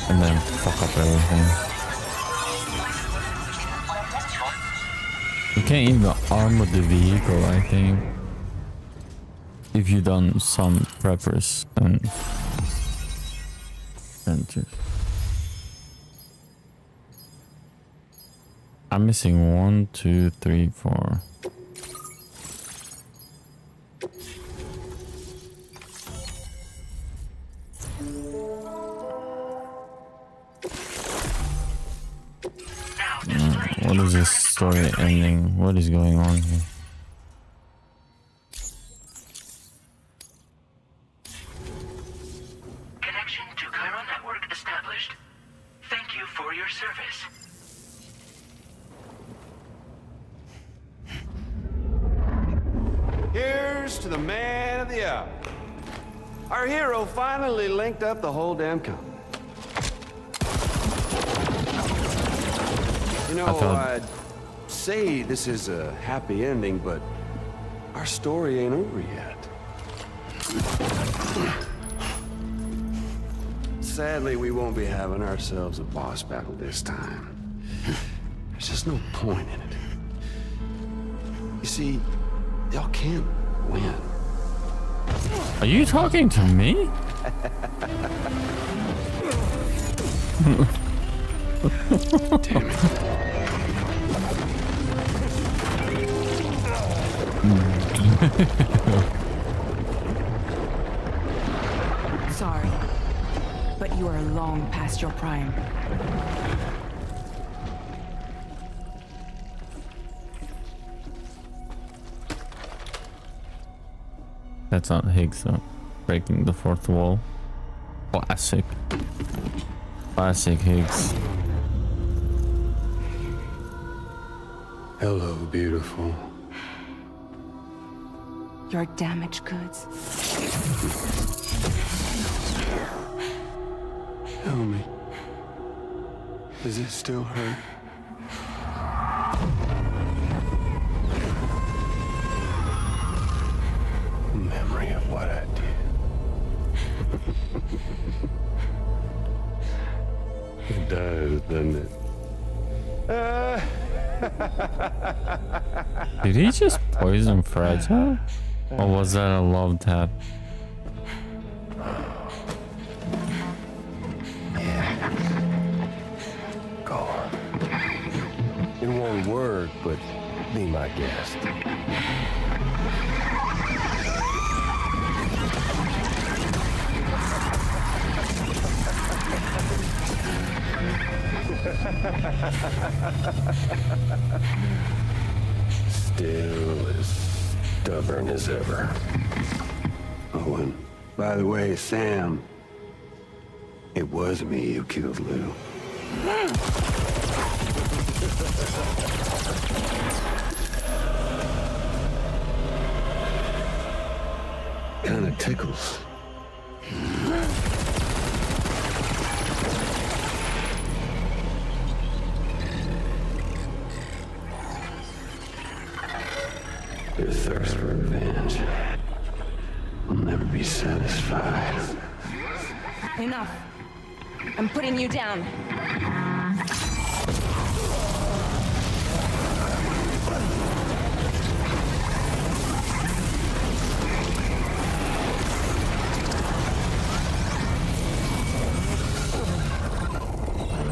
and then fuck up everything. You can't even armor the vehicle, I think, if you done some preppers and centers. I'm missing 1, 2, 3, 4. What is this story ending? What is going on here? Connection to chiral network established. Thank you for your service. Here's to the man of the hour. Our hero finally linked up the whole damn company. You know, I'd say this is a happy ending, but our story ain't over yet. Sadly, we won't be having ourselves a boss battle this time. There's just no point in it. You see, y'all can't win. Are you talking to me? Damn it. Sorry, but you are long past your prime. That's not Higgs though. Breaking the fourth wall. Classic. Classic Higgs. Hello, beautiful. Your damaged goods. Tell me, does it still hurt? Memory of what I did. It does, doesn't it? Did he just poison Fragile? Or was that a love tap? work, but be my guest. Still as stubborn as ever. Oh, and by the way, Sam, it was me who killed Lou. Kinda tickles. Your thirst for revenge will never be satisfied. Enough. I'm putting you down.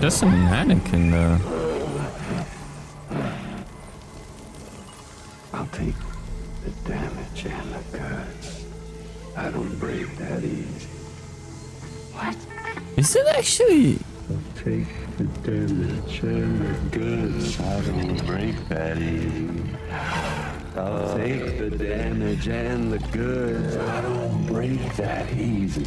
There's a mannequin there. I'll take the damage and the goods. I don't break that easy. What? Is it actually? I'll take the damage and the goods. I don't break that easy. I'll take the damage and the goods. I don't break that easy.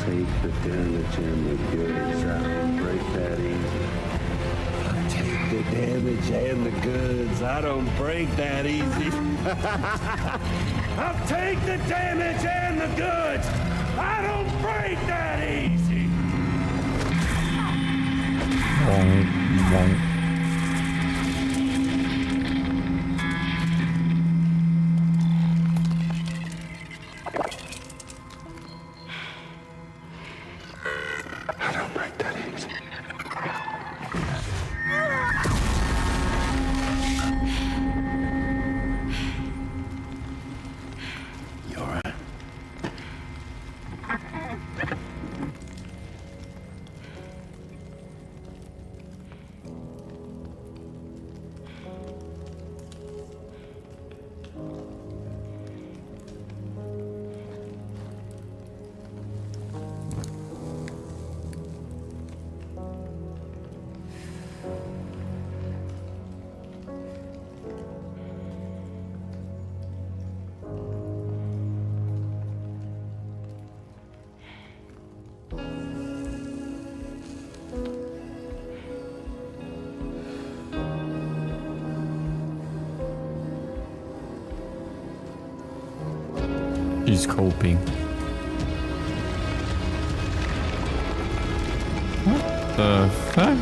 Take the damage and the goods. I don't break that easy. I'll take the damage and the goods. I don't break that easy. I'll take the damage and the goods. I don't break that easy. She's coping. What the fuck?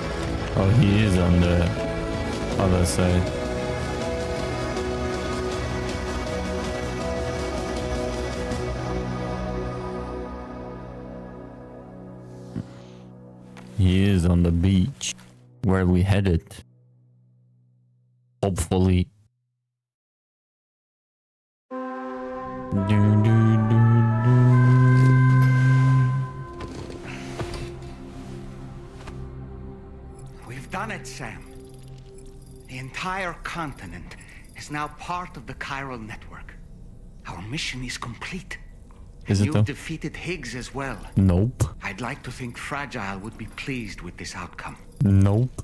Oh, he is on the other side. He is on the beach. Where we headed? Hopefully. We've done it, Sam. The entire continent is now part of the chiral network. Our mission is complete. Is And it you've though? defeated Higgs as well. Nope. I'd like to think Fragile would be pleased with this outcome. Nope.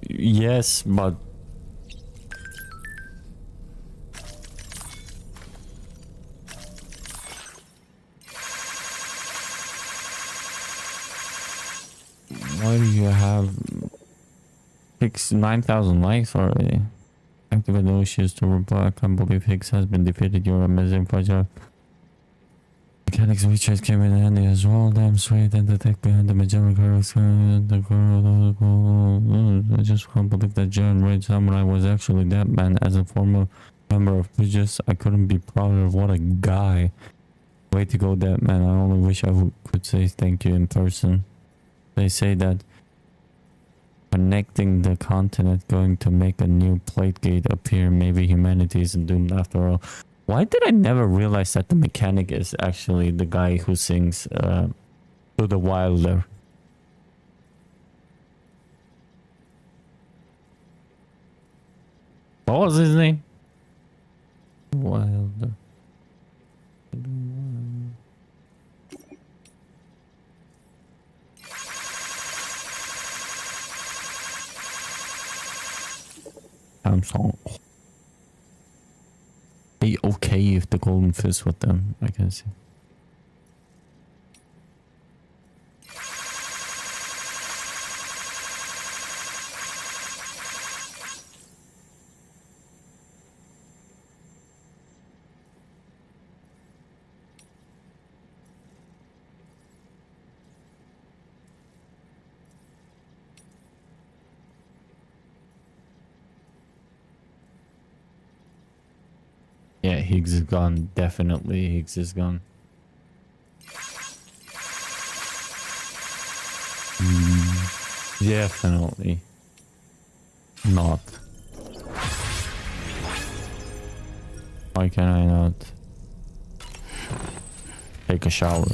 Yes, but why do you have 9,000 likes already? Activate no issues to reply. I can't believe Higgs has been defeated. You're amazing, Fragile. Mechanics features came in handy as well. Damn sweet. And the tech behind the Magellan Curves. I just can't believe that Giant Red Samurai was actually that man. As a former member of Pidgeys, I couldn't be prouder of what a guy. Way to go, that man. I only wish I could say thank you in person. They say that connecting the continent going to make a new plate gate appear. Maybe humanity isn't doomed after all. Why did I never realize that the mechanic is actually the guy who sings To the Wilder? What was his name? Wilder. Samsung. Be okay if the golden fist with them, I can see. Yeah, Higgs is gone. Definitely Higgs is gone. Definitely not. Why can I not take a shower?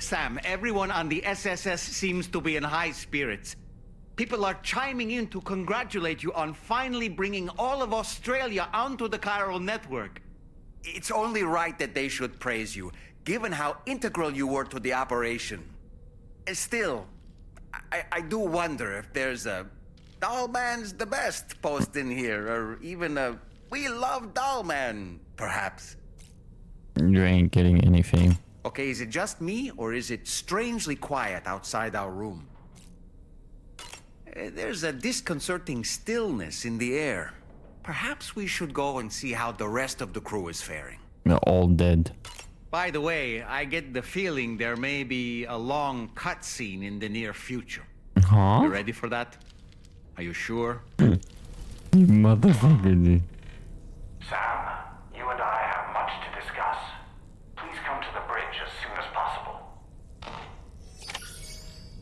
Sam, everyone on the SSS seems to be in high spirits. People are chiming in to congratulate you on finally bringing all of Australia onto the chiral network. It's only right that they should praise you, given how integral you were to the operation. Still, I do wonder if there's a Dollman's the best post in here, or even a We Love Dollman, perhaps. You ain't getting anything. Okay, is it just me, or is it strangely quiet outside our room? There's a disconcerting stillness in the air. Perhaps we should go and see how the rest of the crew is faring. They're all dead. By the way, I get the feeling there may be a long cutscene in the near future. Huh? You ready for that? Are you sure? You motherfucker, dude. Sam, you and I have much to discuss. Please come to the bridge as soon as possible.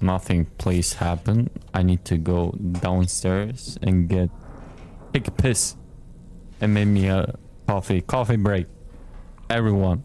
Nothing please happen. I need to go downstairs and take a piss and make me a coffee break. Everyone.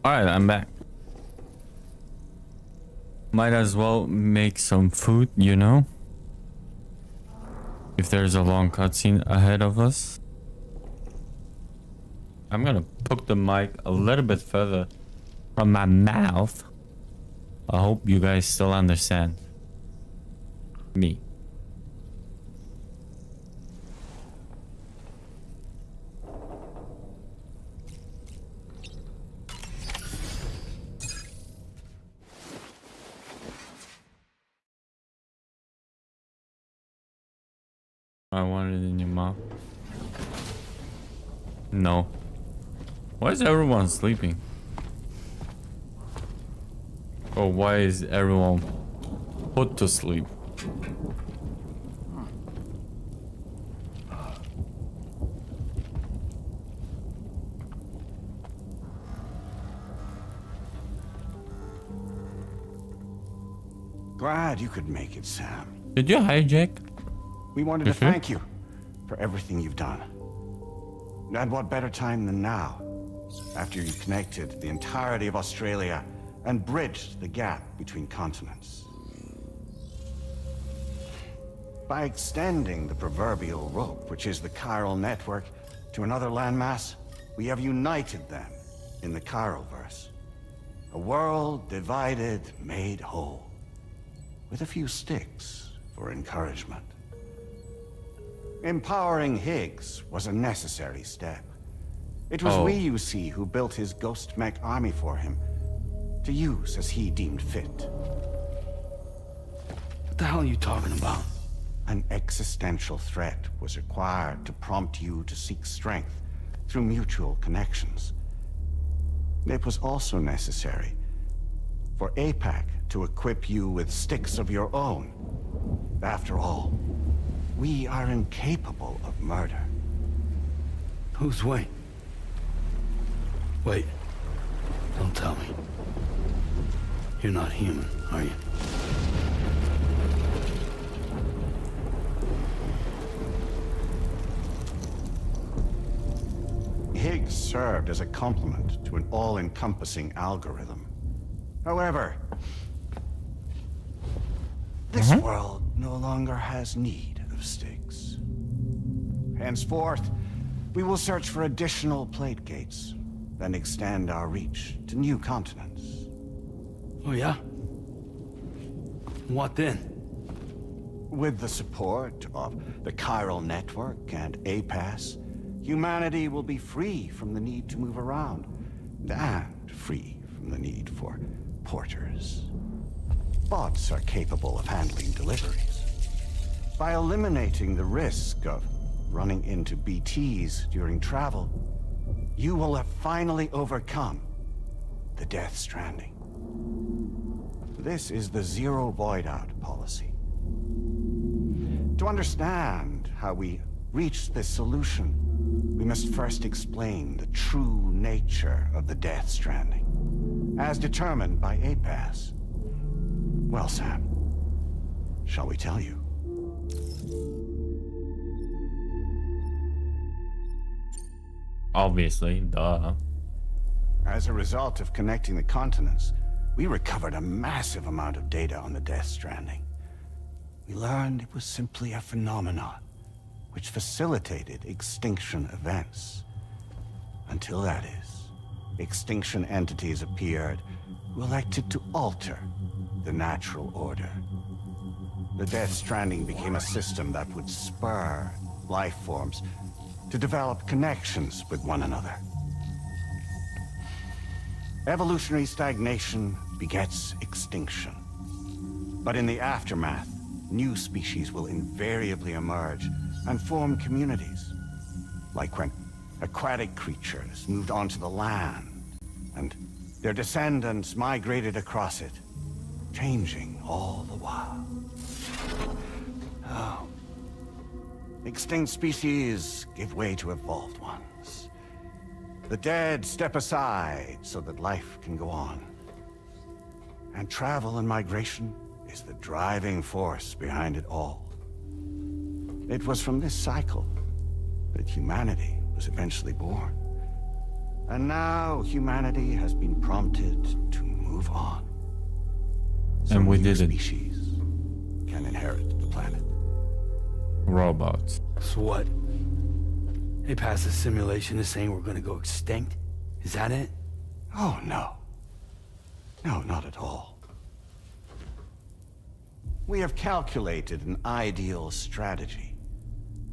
Alright, I'm back. Might as well make some food, you know? If there's a long cutscene ahead of us. I'm gonna poke the mic a little bit further from my mouth. I hope you guys still understand me. I want it in your mouth. No. Why is everyone sleeping? Or why is everyone put to sleep? Glad you could make it, Sam. Did you hijack? We wanted to thank you for everything you've done. And what better time than now, after you connected the entirety of Australia and bridged the gap between continents. By extending the proverbial rope, which is the chiral network, to another landmass, we have united them in the Chiroverse. A world divided, made whole, with a few sticks for encouragement. Empowering Higgs was a necessary step. It was we, you see, who built his ghost mech army for him, to use as he deemed fit. What the hell are you talking about? An existential threat was required to prompt you to seek strength through mutual connections. It was also necessary for APAC to equip you with sticks of your own. After all, we are incapable of murder. Who's we? Wait. Don't tell me. You're not human, are you? Higgs served as a complement to an all-encompassing algorithm. However, this world no longer has need of sticks. Henceforth, we will search for additional plate gates, then extend our reach to new continents. Oh yeah? What then? With the support of the chiral network and APAS, humanity will be free from the need to move around, and free from the need for porters. Bots are capable of handling deliveries. By eliminating the risk of running into BTs during travel, you will have finally overcome the Death Stranding. This is the Zero Void Out policy. To understand how we reached this solution, we must first explain the true nature of the Death Stranding, as determined by APAS. Well, Sam, shall we tell you? Obviously, duh. As a result of connecting the continents, we recovered a massive amount of data on the Death Stranding. We learned it was simply a phenomenon which facilitated extinction events. Until that is, extinction entities appeared who elected to alter the natural order. The Death Stranding became a system that would spur life forms to develop connections with one another. Evolutionary stagnation begets extinction. But in the aftermath, new species will invariably emerge and form communities. Like when aquatic creatures moved onto the land, and their descendants migrated across it, changing all the while. Oh. Extinct species give way to evolved ones. The dead step aside so that life can go on. And travel and migration is the driving force behind it all. It was from this cycle that humanity was eventually born. And now humanity has been prompted to move on. So And we new did it. species can inherit the planet. Robots. So what? A-Pass's simulation is saying we're gonna go extinct? Is that it? Oh, no. No, not at all. We have calculated an ideal strategy.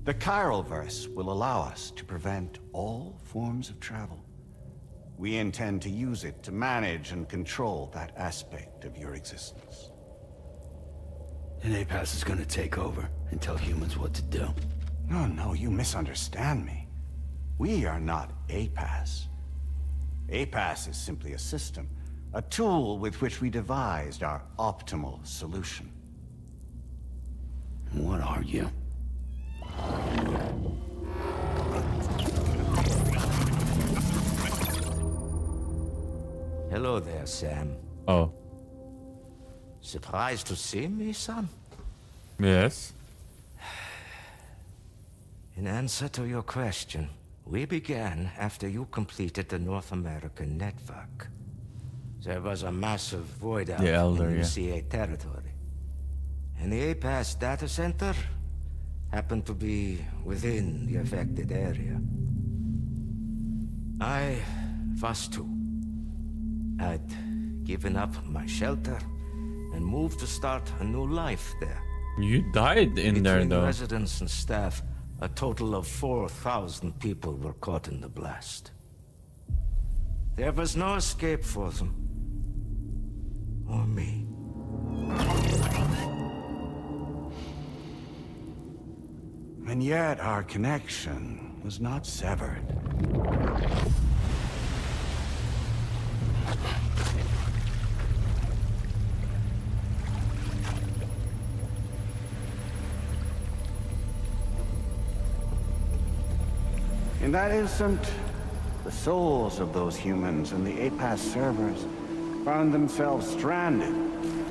The Chiralverse will allow us to prevent all forms of travel. We intend to use it to manage and control that aspect of your existence. And A-Pass is gonna take over and tell humans what to do. No, you misunderstand me. We are not A-Pass. A-Pass is simply a system, a tool with which we devised our optimal solution. What are you? Hello there, Sam. Oh. Surprised to see me, son? Yes. In answer to your question, we began after you completed the North American network. There was a massive void out The Elder, in yeah. UCA territory. And the A-Pass data center happened to be within the affected area. I was too. I'd given up my shelter and moved to start a new life there. You died in there, Between though. residents and staff, a total of 4,000 people were caught in the blast. There was no escape for them. Or me. And yet our connection was not severed. In that instant, the souls of those humans and the A-Pass servers found themselves stranded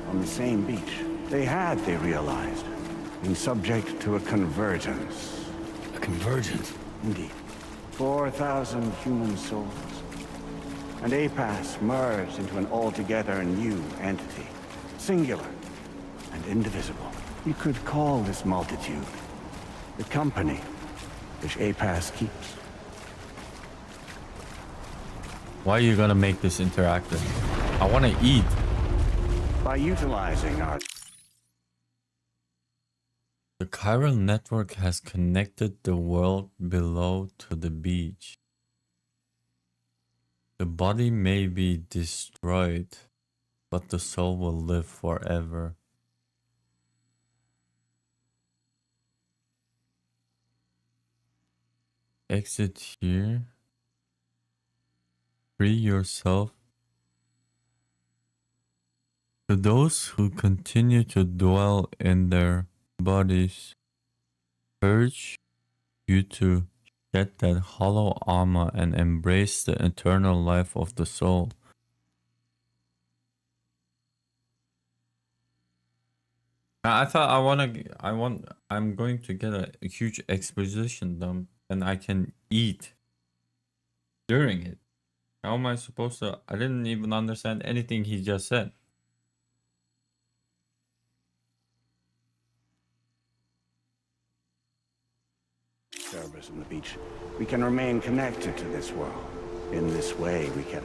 on the same beach. They realized, been subject to a convergence. A convergence? Indeed. 4,000 human souls. And A-Pass merged into an altogether new entity. Singular and indivisible. You could call this multitude the company which A-Pass keeps. Why are you gonna make this interactive? I wanna eat. By utilizing our... The chiral network has connected the world below to the beach. The body may be destroyed, but the soul will live forever. Exit here. Free yourself. To those who continue to dwell in their bodies, urge you to shed that hollow armor and embrace the eternal life of the soul. I'm going to get a huge exposition dump and I can eat during it. How am I supposed to? I didn't even understand anything he just said. Servers on the beach. We can remain connected to this world. In this way, we can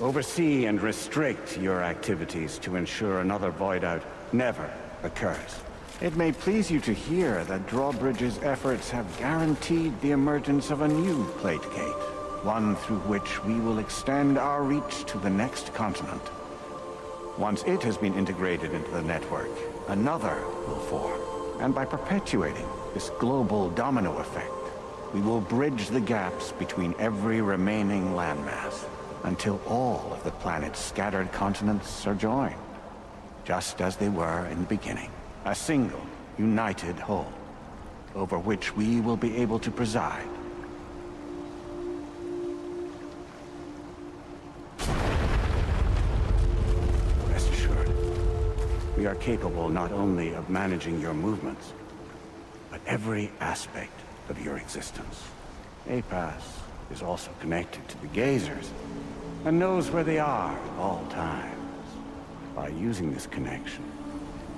oversee and restrict your activities to ensure another void out never occurs. It may please you to hear that Drawbridge's efforts have guaranteed the emergence of a new plate gate, one through which we will extend our reach to the next continent. Once it has been integrated into the network, another will form. And by perpetuating this global domino effect, we will bridge the gaps between every remaining landmass until all of the planet's scattered continents are joined, just as they were in the beginning. A single, united whole, over which we will be able to preside. Rest assured, we are capable not only of managing your movements, but every aspect of your existence. A-Pass is also connected to the gazers and knows where they are at all times. By using this connection,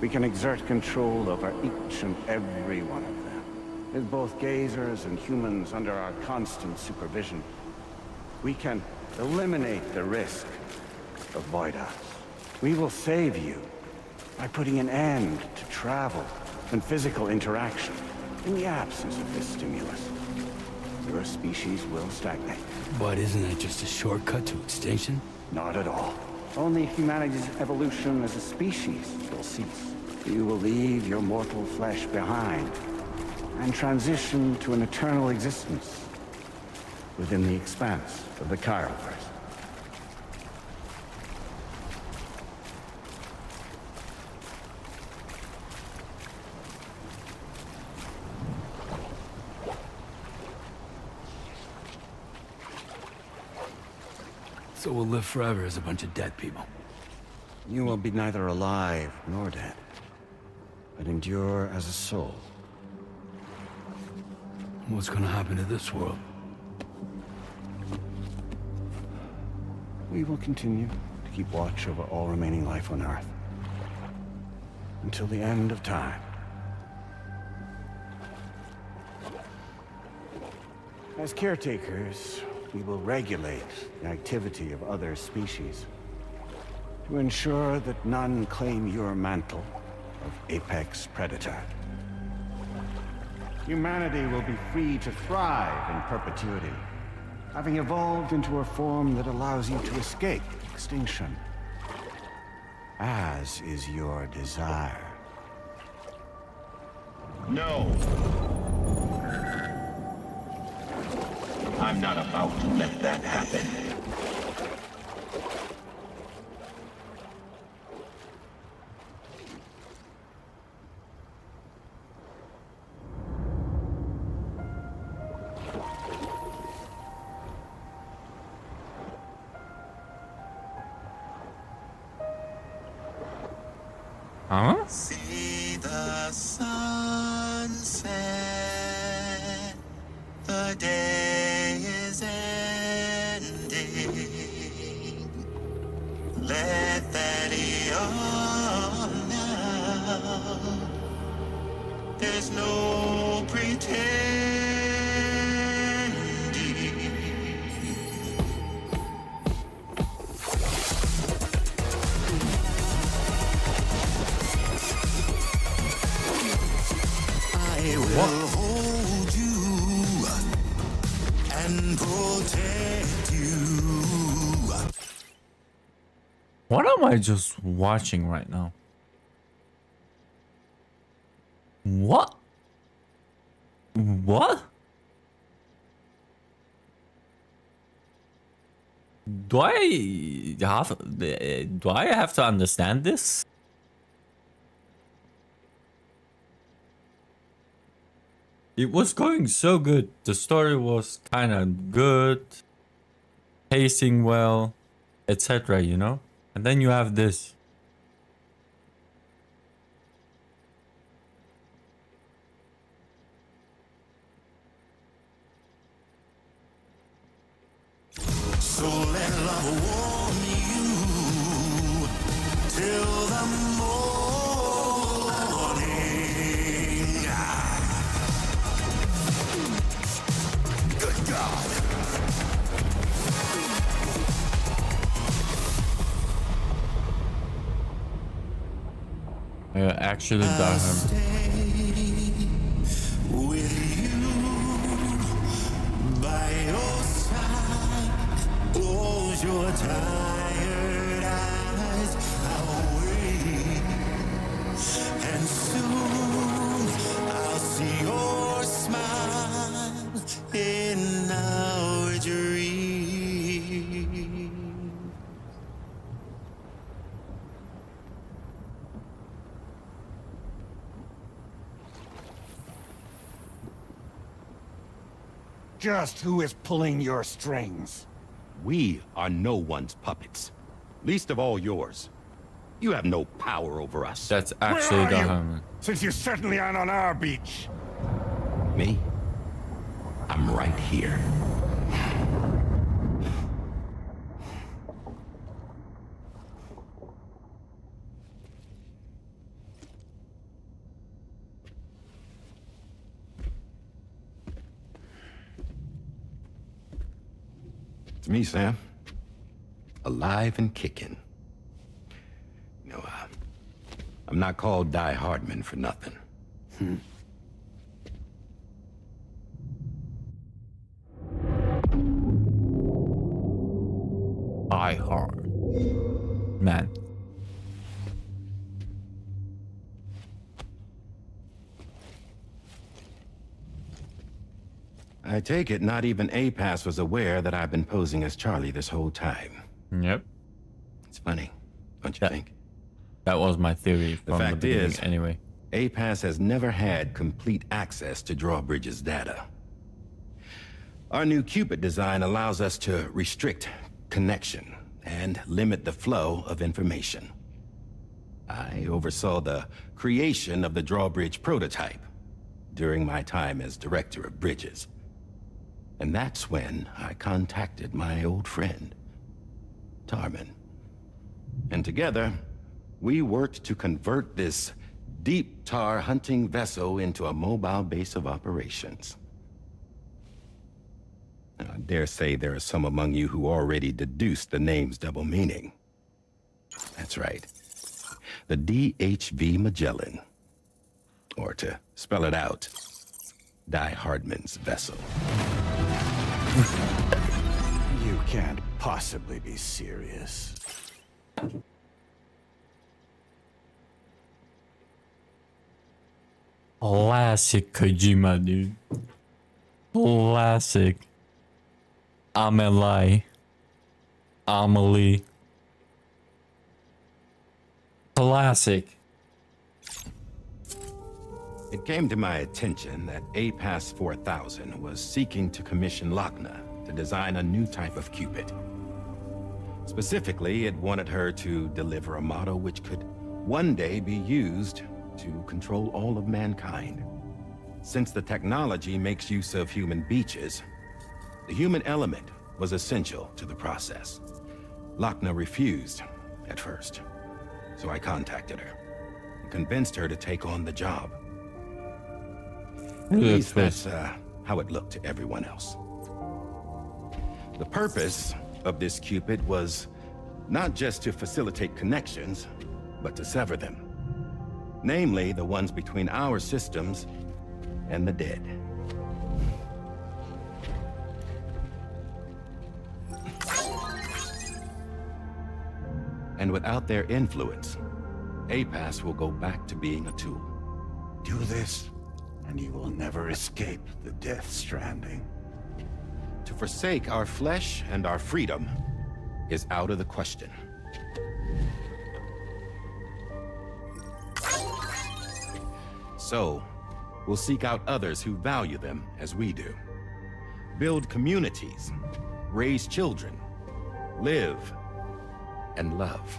we can exert control over each and every one of them. With both gazers and humans under our constant supervision, we can eliminate the risk of voidas. We will save you by putting an end to travel and physical interaction. In the absence of this stimulus, your species will stagnate. But isn't that just a shortcut to extinction? Not at all. Only humanity's evolution as a species will cease. You will leave your mortal flesh behind and transition to an eternal existence within the expanse of the Chiroverse. So we'll live forever as a bunch of dead people. You will be neither alive nor dead, but endure as a soul. What's gonna happen to this world? We will continue to keep watch over all remaining life on Earth until the end of time. As caretakers, we will regulate the activity of other species to ensure that none claim your mantle of apex predator. Humanity will be free to thrive in perpetuity, having evolved into a form that allows you to escape extinction, as is your desire. No. I'm not about to let that happen. Huh? See the sunset. The day is ending. Let that yawn now. There's no pretending. I will hold you and protect you. What am I just watching right now? What? What? Do I have to understand this? It was going so good. The story was kind of good, pacing well, etc., you know? And then you have this. So let love warm you till the morning. Good God. Actually, Darham. With you by your side, close your tired eyes. I'll wait, and soon I'll see your smile in our dream. Just who is pulling your strings? We are no one's puppets. Least of all yours. You have no power over us. That's actually Where are you? Darham. Since you certainly aren't on our beach. Me? I'm right here. It's me, Sam. Alive and kicking. No, I'm not called Die Hardman for nothing. Die Hard. Man. I take it not even APAS was aware that I've been posing as Charlie this whole time. Yep. It's funny, don't you think? That was my theory from The fact beginning is, anyway. APAS has never had complete access to Drawbridge's data. Our new Cupid design allows us to restrict connection and limit the flow of information. I oversaw the creation of the Drawbridge prototype during my time as director of bridges. And that's when I contacted my old friend, Tarman. And together, we worked to convert this deep tar hunting vessel into a mobile base of operations. I dare say there are some among you who already deduced the name's double meaning. That's right. The DHV Magellan. Or to spell it out, Die Hardman's vessel. You can't possibly be serious. Classic Kojima, dude. Classic. Amelie. Amelie. Classic. It came to my attention that APAS 4000 was seeking to commission Lochna to design a new type of Cupid. Specifically, it wanted her to deliver a model which could one day be used to control all of mankind. Since the technology makes use of human beaches, the human element was essential to the process. Lochna refused at first, so I contacted her and convinced her to take on the job. At least that's how it looked to everyone else. The purpose of this Cupid was not just to facilitate connections, but to sever them. Namely, the ones between our systems and the dead. And without their influence, APAS will go back to being a tool. Do this, and you will never escape the death stranding. To forsake our flesh and our freedom is out of the question. So, we'll seek out others who value them as we do. Build communities, raise children, live, and love.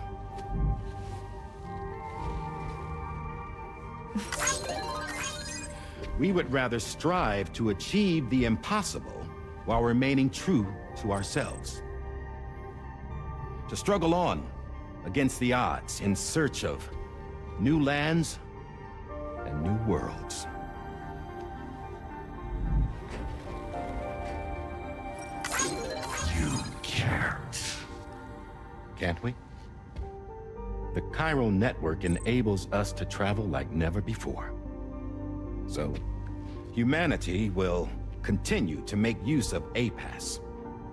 We would rather strive to achieve the impossible while remaining true to ourselves. To struggle on against the odds in search of new lands and new worlds. You can't. Can't we? The chiral network enables us to travel like never before. So, humanity will continue to make use of APAS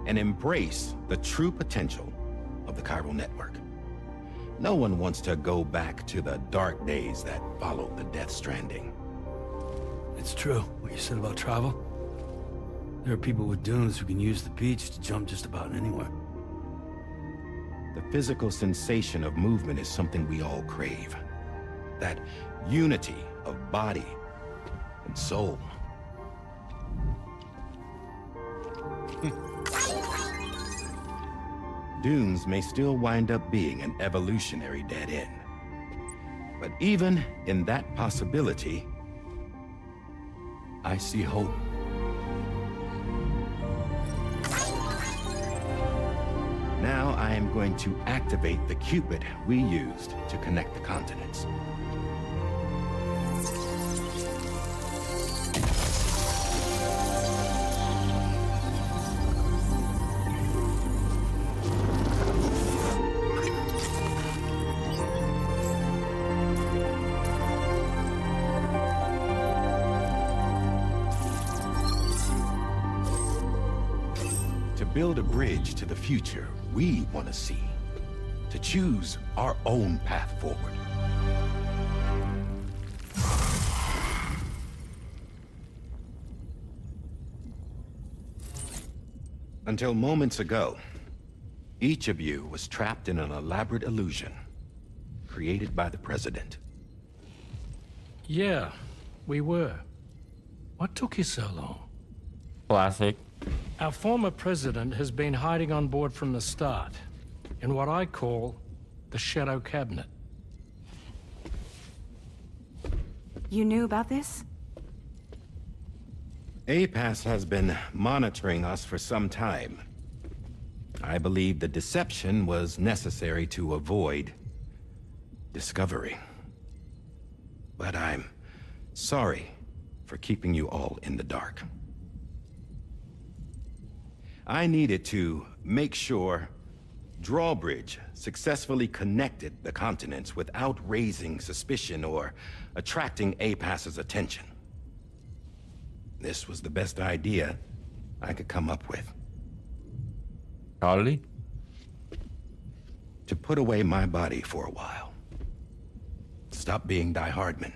and embrace the true potential of the chiral network. No one wants to go back to the dark days that followed the Death Stranding. It's true, what you said about travel. There are people with dunes who can use the beach to jump just about anywhere. The physical sensation of movement is something we all crave. That unity of body and soul. Dunes may still wind up being an evolutionary dead end. But even in that possibility, I see hope. Now I am going to activate the Cupid we used to connect the continents. To build a bridge to the future we want to see. To choose our own path forward. Until moments ago, each of you was trapped in an elaborate illusion created by the President. Yeah, we were. What took you so long? Classic. Our former president has been hiding on board from the start, in what I call the Shadow Cabinet. You knew about this? APAS has been monitoring us for some time. I believe the deception was necessary to avoid discovery. But I'm sorry for keeping you all in the dark. I needed to make sure Drawbridge successfully connected the continents without raising suspicion or attracting APAS's attention. This was the best idea I could come up with. Charlie? To put away my body for a while. Stop being Die Hardman.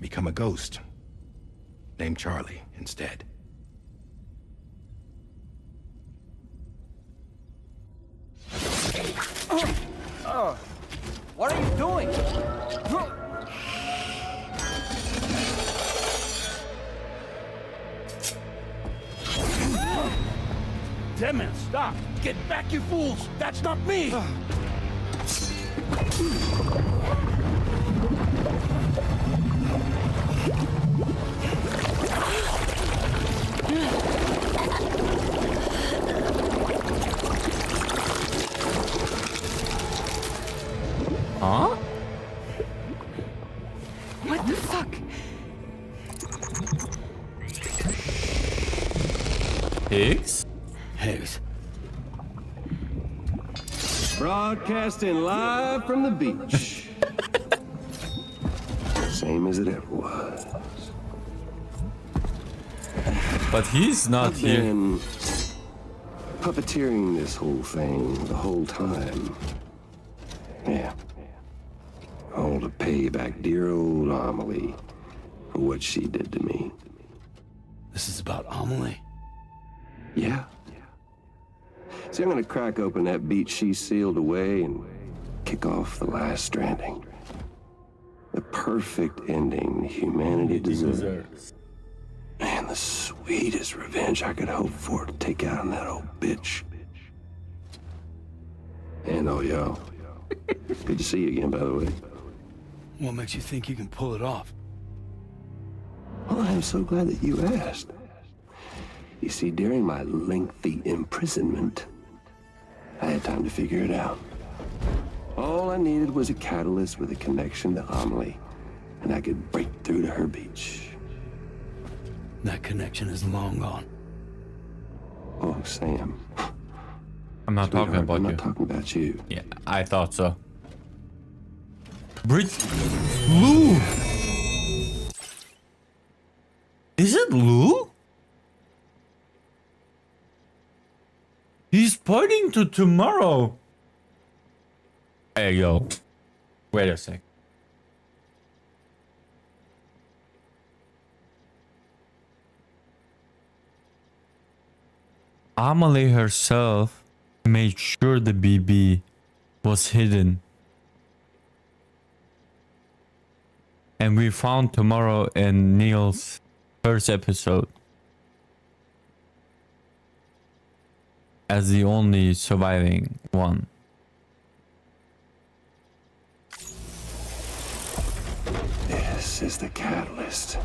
Become a ghost. Named Charlie instead. What are you doing? Damn it, stop! Get back, you fools! That's not me! Huh? What the fuck? Higgs? Higgs. Broadcasting live from the beach. Same as it ever was. But he's not I've here. been puppeteering this whole thing the whole time. Yeah. All to pay back dear old Amelie for what she did to me. This is about Amelie? Yeah. See, I'm gonna crack open that beach she sealed away and kick off the last Stranding. The perfect ending humanity deserves. And the sweetest revenge I could hope for to take out on that old bitch. And all y'all. Good to see you again, by the way. What makes you think you can pull it off? Well, I'm so glad that you asked. You see, during my lengthy imprisonment, I had time to figure it out. All I needed was a catalyst with a connection to Amelie, and I could break through to her beach. That connection is long gone. Oh, Sam. I'm not talking about I'm you. not talking about you. Yeah, I thought so. Bridge. Lou! Is it Lou? He's pointing to tomorrow. Hey, yo. Wait a sec. Amelie herself made sure the BB was hidden. And we found tomorrow in Neil's first episode as the only surviving one. This is the catalyst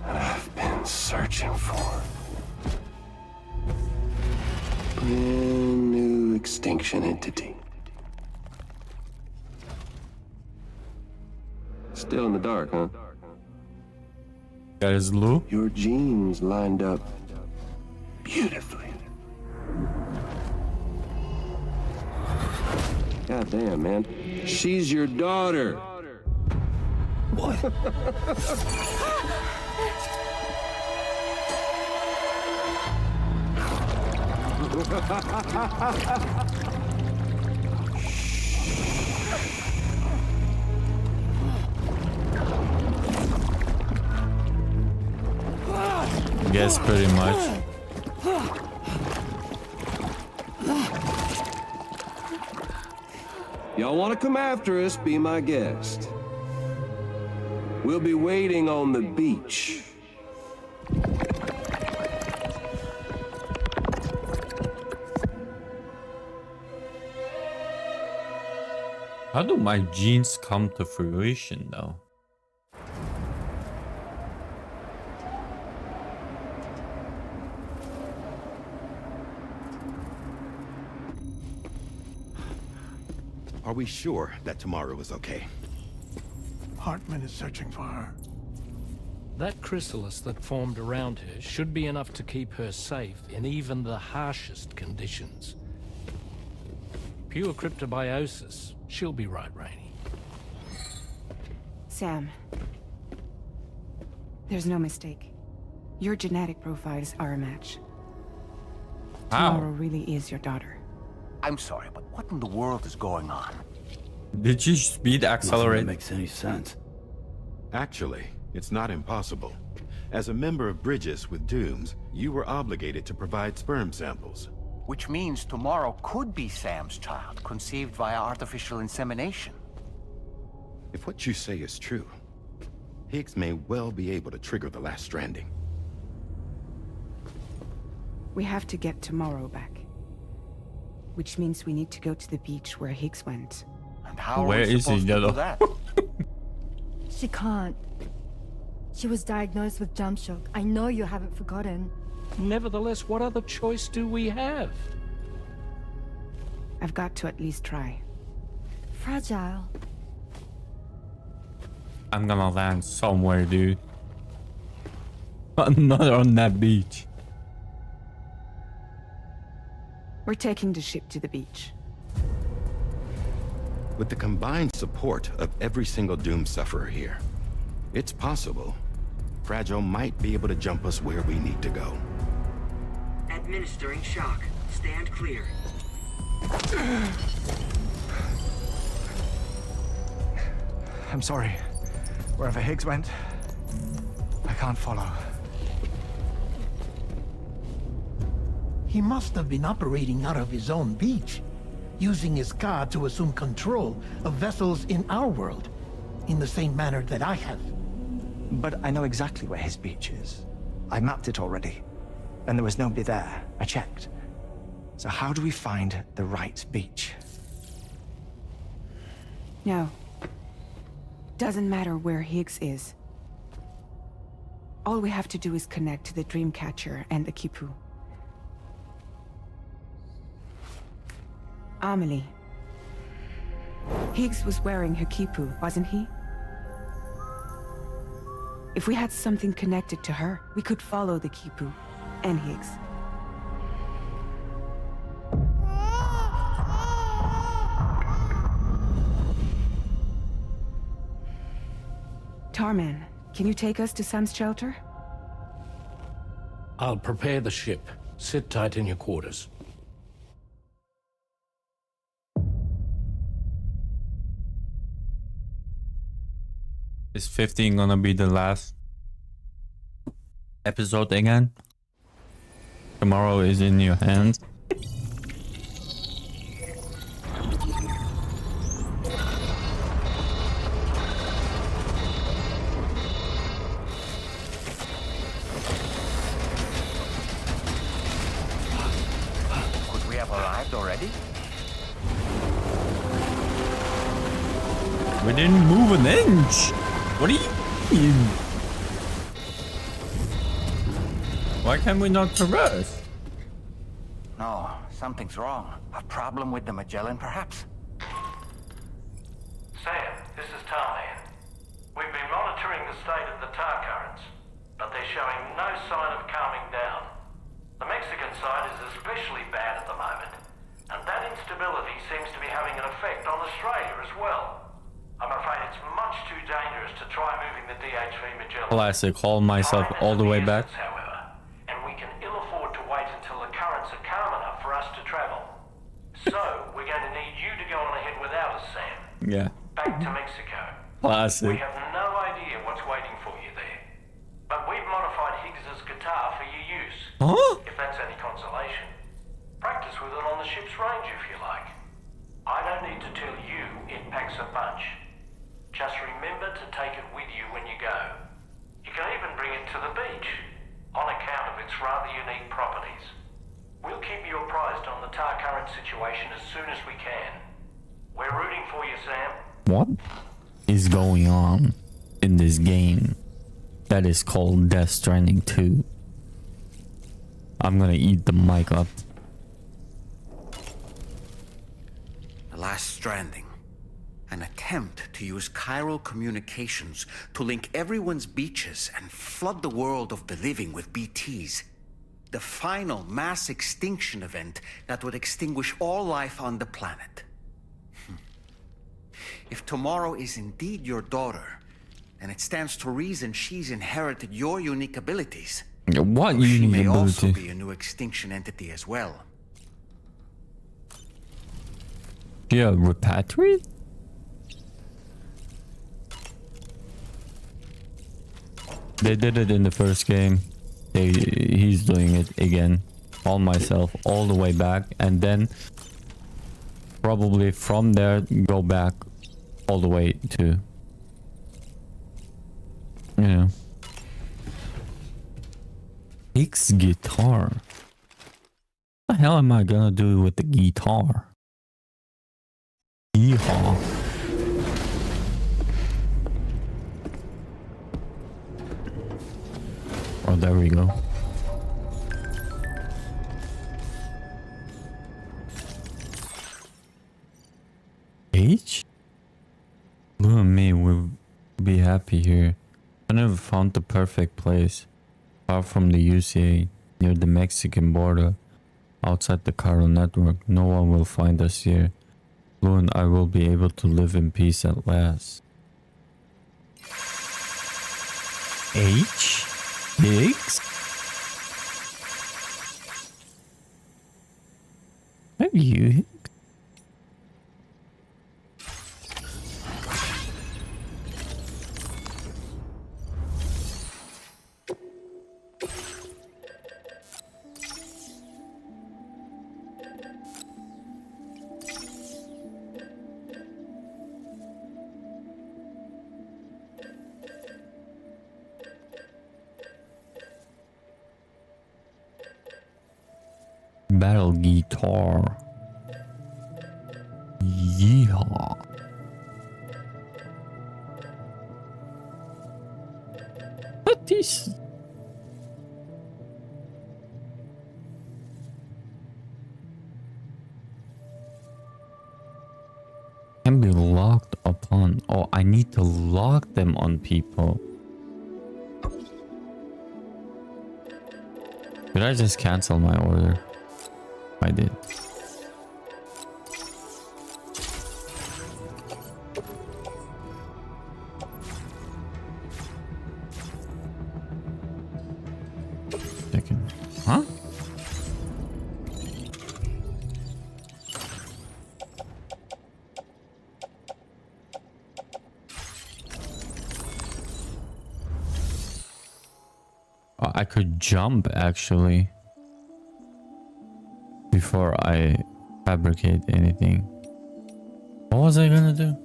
that I've been searching for. Brand new extinction entity. Still in the dark, huh? That is Lou. Your genes lined up beautifully. God damn, man. She's your daughter. What? Guess pretty much. Y'all want to come after us, be my guest. We'll be waiting on the beach. How do my genes come to fruition though? Are we sure that tomorrow is okay? Hartman is searching for her. That chrysalis that formed around her should be enough to keep her safe in even the harshest conditions. Pure cryptobiosis. She'll be right, Rainey. Sam. There's no mistake. Your genetic profiles are a match. Tomorrow really is your daughter. I'm sorry, but what in the world is going on? Did you speed accelerate? Nothing that makes any sense. Actually, it's not impossible. As a member of Bridges with Dooms, you were obligated to provide sperm samples. Which means tomorrow could be Sam's child, conceived via artificial insemination. If what you say is true, Higgs may well be able to trigger the last stranding. We have to get tomorrow back. Which means we need to go to the beach where Higgs went. And how Where are we is he, supposed to do Yellow? that? She can't. She was diagnosed with jump shock. I know you haven't forgotten. Nevertheless, what other choice do we have? I've got to at least try. Fragile. I'm gonna land somewhere, dude. But not on that beach. We're taking the ship to the beach. With the combined support of every single Doom sufferer here, it's possible Fragile might be able to jump us where we need to go. Administering shock. Stand clear. I'm sorry. Wherever Higgs went, I can't follow. He must have been operating out of his own beach, using his car to assume control of vessels in our world, in the same manner that I have. But I know exactly where his beach is. I mapped it already, and there was nobody there. I checked. So how do we find the right beach? No. Doesn't matter where Higgs is. All we have to do is connect to the Dreamcatcher and the Kipu. Amelie. Higgs was wearing her Kipu, wasn't he? If we had something connected to her, we could follow the Kipu and Higgs. Tarman, can you take us to Sam's shelter? I'll prepare the ship. Sit tight in your quarters. Is 15 gonna be the last episode again? Tomorrow is in your hands. Could we have arrived already? We didn't move an inch. What do you mean? Why can we not traverse? No, something's wrong. A problem with the Magellan, perhaps? Sam, this is Tarman. We've been monitoring the state of the tar currents, but they're showing no sign of calming down. The Mexican side is especially bad at the moment, and that instability seems to be having an effect on Australia as well. I'm afraid it's much too dangerous to try moving the DHV Magellan. Classic, haul myself all the way back. However, and we can ill afford to wait until the currents are calm enough for us to Yeah. Back to Mexico. Classic. We have no idea what's waiting for you there. But we've modified Higgs's guitar for your use. Huh? If that's any consolation. Practice with it on the ship's range if you like. I don't need to tell you it packs a punch. Just remember to take it with you when you go. You can even bring it to the beach, on account of its rather unique properties. We'll keep you apprised on the tar current situation as soon as we can. We're rooting for you, Sam. What is going on in this game that is called Death Stranding 2? I'm gonna eat the mic up. The last Stranding. An attempt to use chiral communications to link everyone's beaches and flood the world of the living with BTs. The final mass extinction event that would extinguish all life on the planet. If tomorrow is indeed your daughter, then it stands to reason she's inherited your unique abilities. What She unique may also ability? be a new extinction entity as well. Yeah, repatriate? They did it in the first game. He's doing it again. All myself, all the way back. And then probably from there, go back all the way to... You know. Higgs guitar. What the hell am I gonna do with the guitar? Yeehaw. Oh, there we go. H? Blue and me will be happy here. I never found the perfect place. Far from the UCA, near the Mexican border, outside the chiral network, no one will find us here. Blue and I will be able to live in peace at last. H? Higgs? Maybe you, Higgs? Battle guitar. Yeehaw. What is... Can be locked upon. Oh, I need to lock them on people. Did I just cancel my order? I did. Second. Huh? Oh, I could jump actually. Before I fabricate anything. What was I gonna do?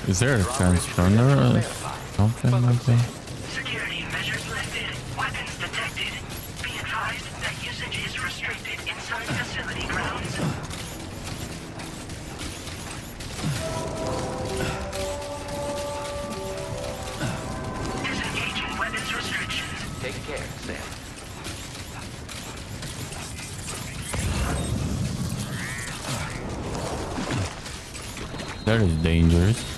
Is there a transponder? Something like that. Security measures lifted. Weapons detected. Be advised that usage is restricted inside facility grounds. Disengaging weapons restrictions. Take care, Sam. That is dangerous.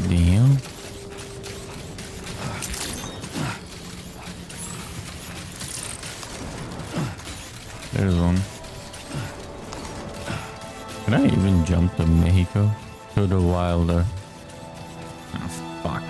Damn. There's one. Can I even jump to Mexico? To the wilder? Ah, fuck.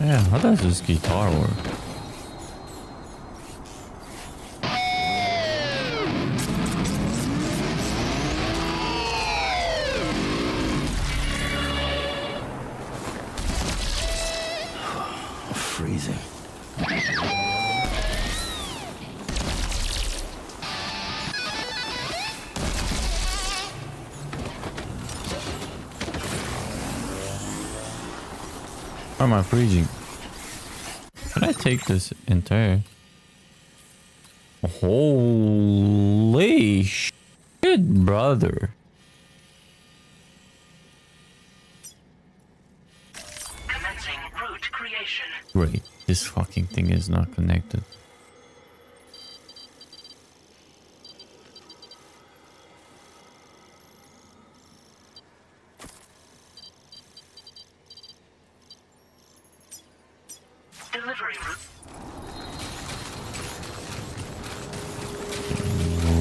Yeah, how does this guitar work? Freezing. Why am I freezing? Can I take this entire? Holy shit, brother. Commencing route creation. Great, this fucking thing is not connected. Delivery route.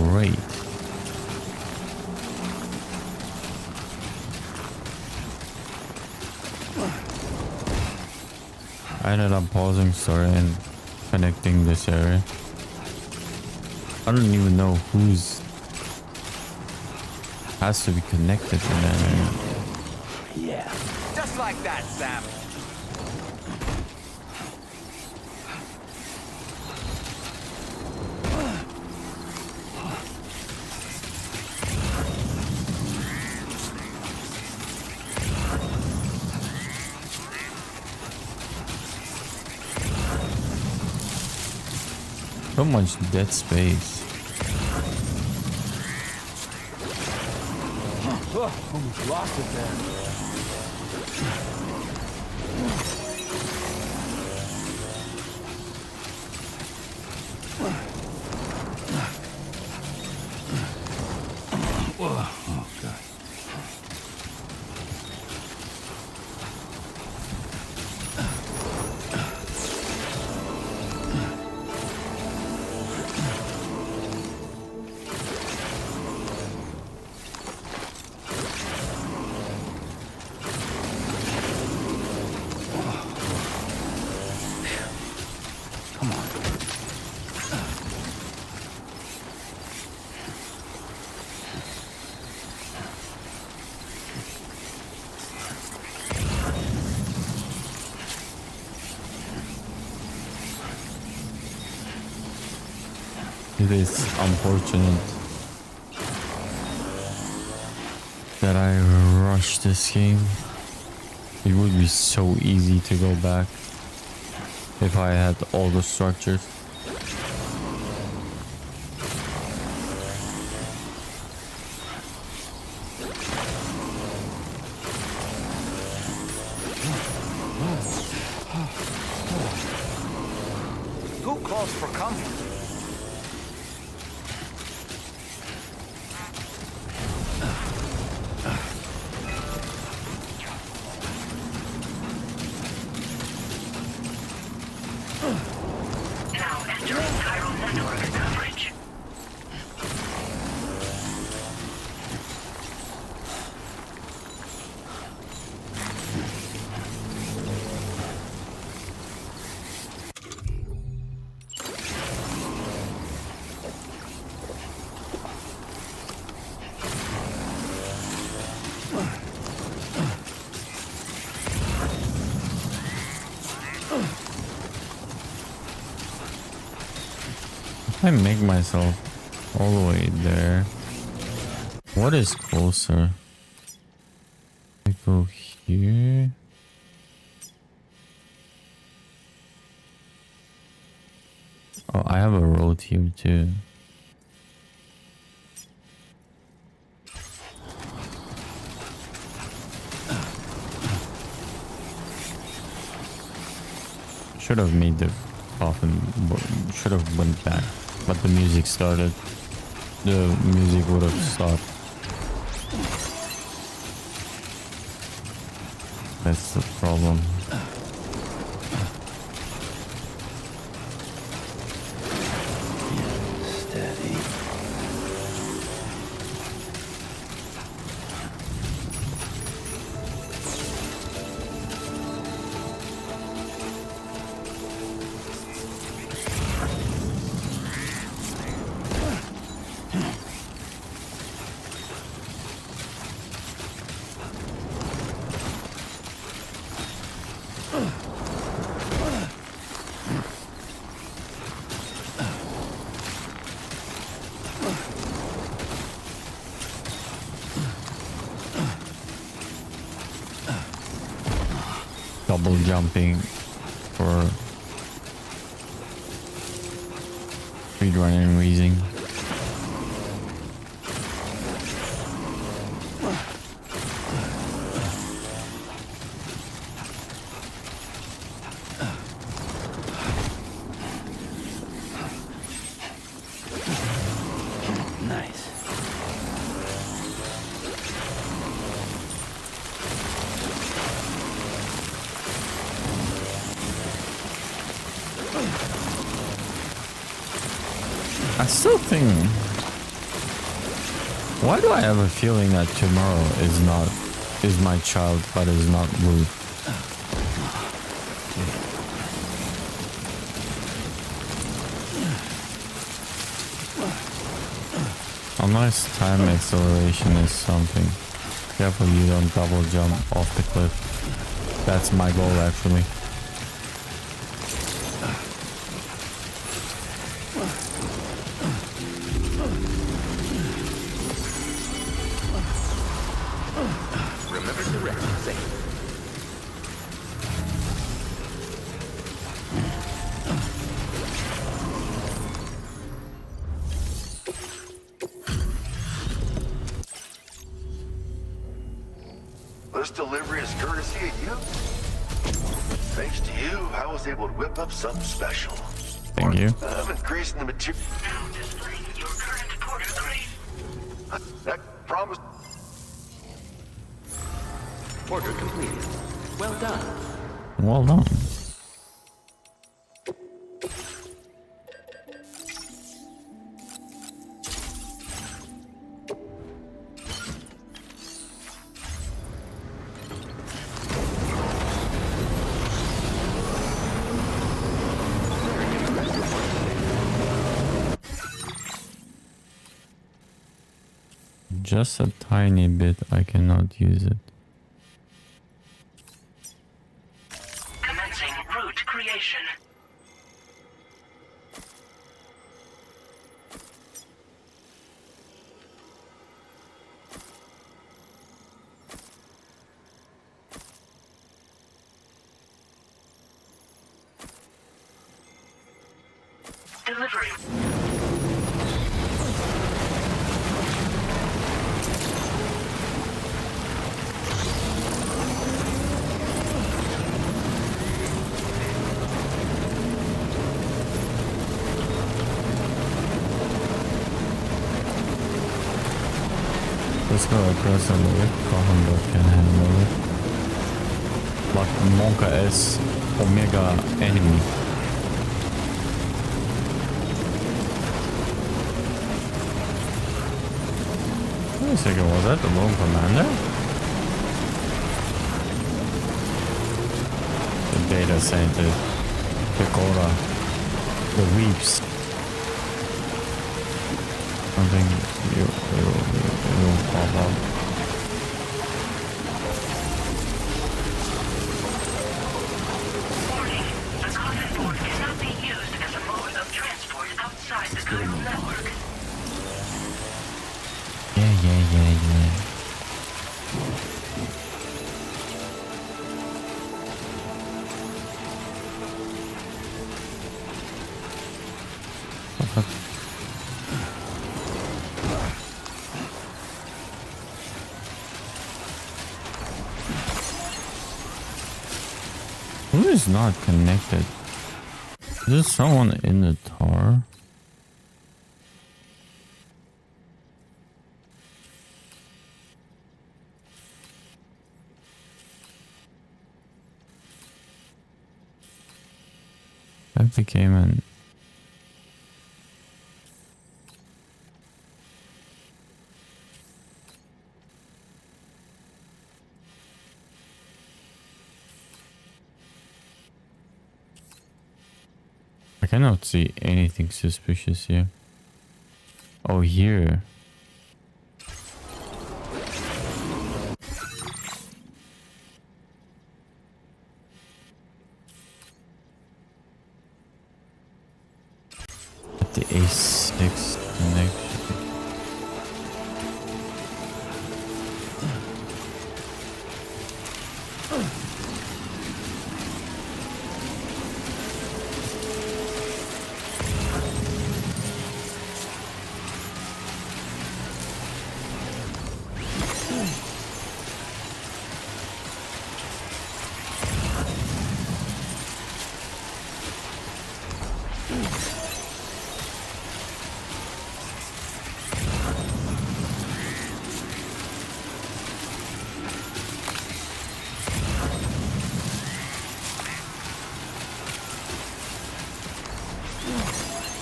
Great. I ended up pausing story and connecting this area. I don't even know who's has to be connected in that area. Yeah. Just like that, Sam. So much dead space. Almost lost it there. Oh, God. It is unfortunate that I rushed this game. It would be so easy to go back if I had all the structures. Too close for comfort. Now entering chiral network coverage. If I make myself all the way there, what is closer? I go here. Oh, I have a road here too. Should have made the coffin, should have went back, but the music started. The music would have stopped. That's the problem. Steady. double jumping for speedrunning reason. Nice. I still think. Why do I have a feeling that tomorrow is my child, but is not Ruth? Unless time acceleration is something. Careful you don't double jump off the cliff. That's my goal actually. Remember to rest safe. This delivery is courtesy of you. Thanks to you, I was able to whip up something special. Thank you. I'm increasing the material. Now displaying your current porter grade. That promise. Order completed. Well done. Well done. Just a tiny bit, I cannot use it. Commencing route creation. Delivery. Let's go across the way. Commando can handle it. But Monka is Omega enemy. Wait a second, was that the wrong commander? The data center. Dakota. The Reaps. Something you pop up. Warning. The common port cannot be used as a mode of transport outside the chiral network. Yeah. Who is not connected? Is there someone in the tower? That became an... I cannot see anything suspicious here. Oh, here. The A6 connection.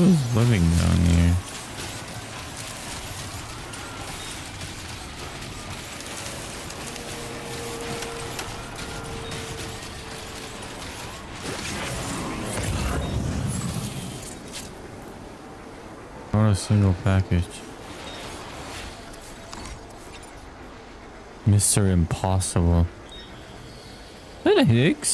Who's living down here? Not a single package. Mr. Impossible. What the heck?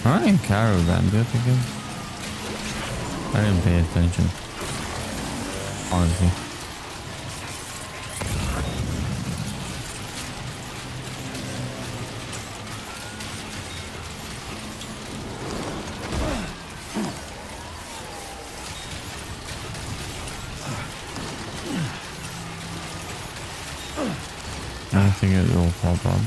Am I in caravan? Do I think I didn't pay attention. Honestly. I think it will pop up.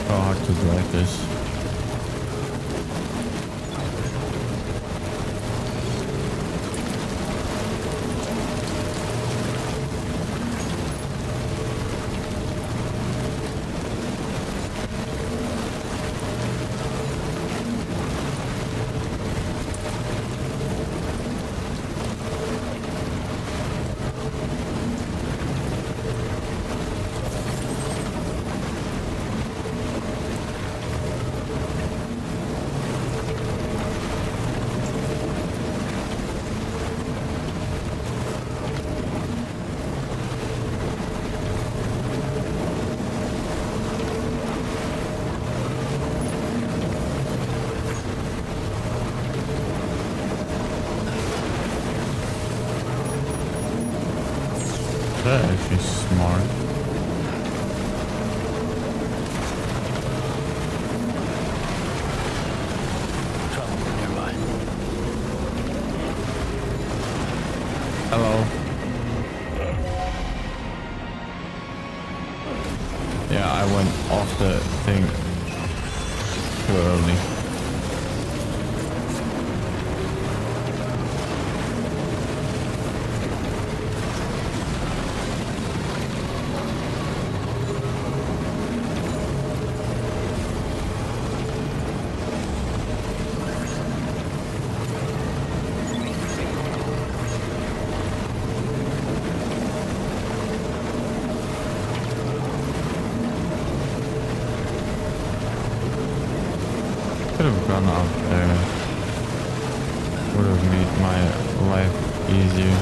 Hard to drive this. That's actually smart. Trouble nearby. Hello. Yeah, I went off the thing too early. Could have gone out there. Would have made my life easier.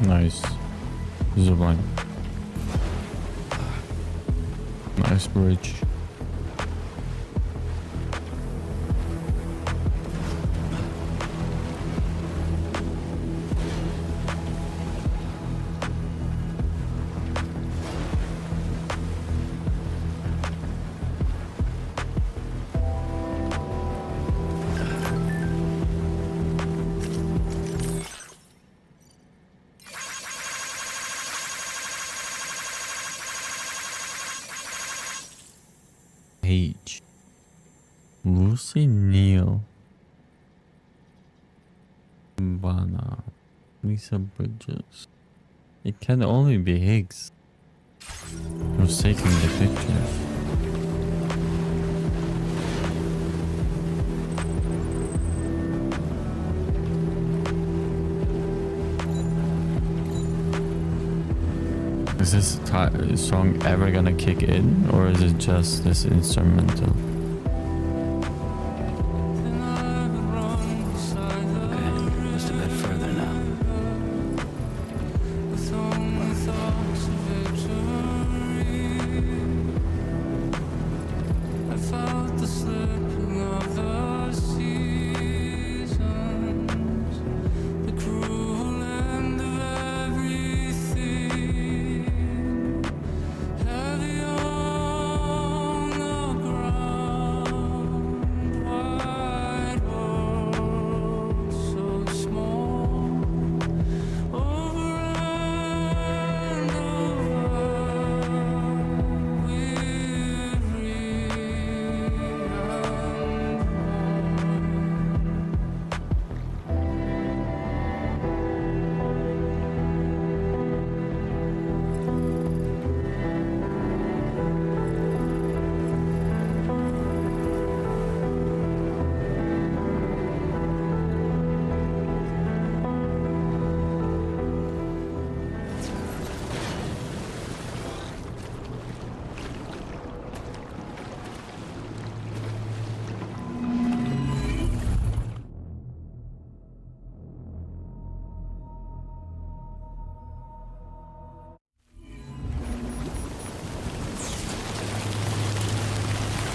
Nice. Zipline. Nice bridge. H. Lucy Neal. Bana. Lisa Bridges. It can only be Higgs. Who's taking the pictures? Is this song ever gonna kick in, or is it just this instrumental? Just a bit further now.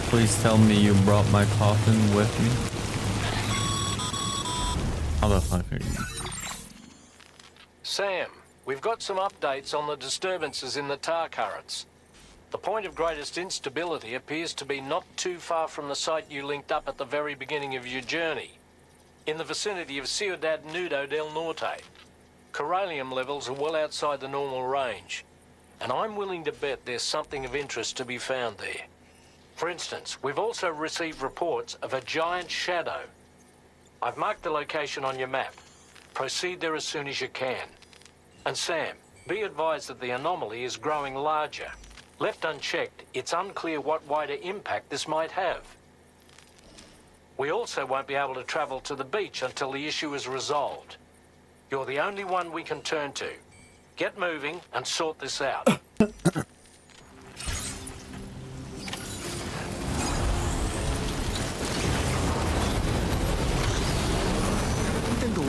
Please tell me you brought my coffin with me. How the fuck are you? Sam, we've got some updates on the disturbances in the tar currents. The point of greatest instability appears to be not too far from the site you linked up at the very beginning of your journey, in the vicinity of Ciudad Nudo del Norte. Corallium levels are well outside the normal range, and I'm willing to bet there's something of interest to be found there. For instance, we've also received reports of a giant shadow. I've marked the location on your map. Proceed there as soon as you can. And Sam, be advised that the anomaly is growing larger. Left unchecked, it's unclear what wider impact this might have. We also won't be able to travel to the beach until the issue is resolved. You're the only one we can turn to. Get moving and sort this out.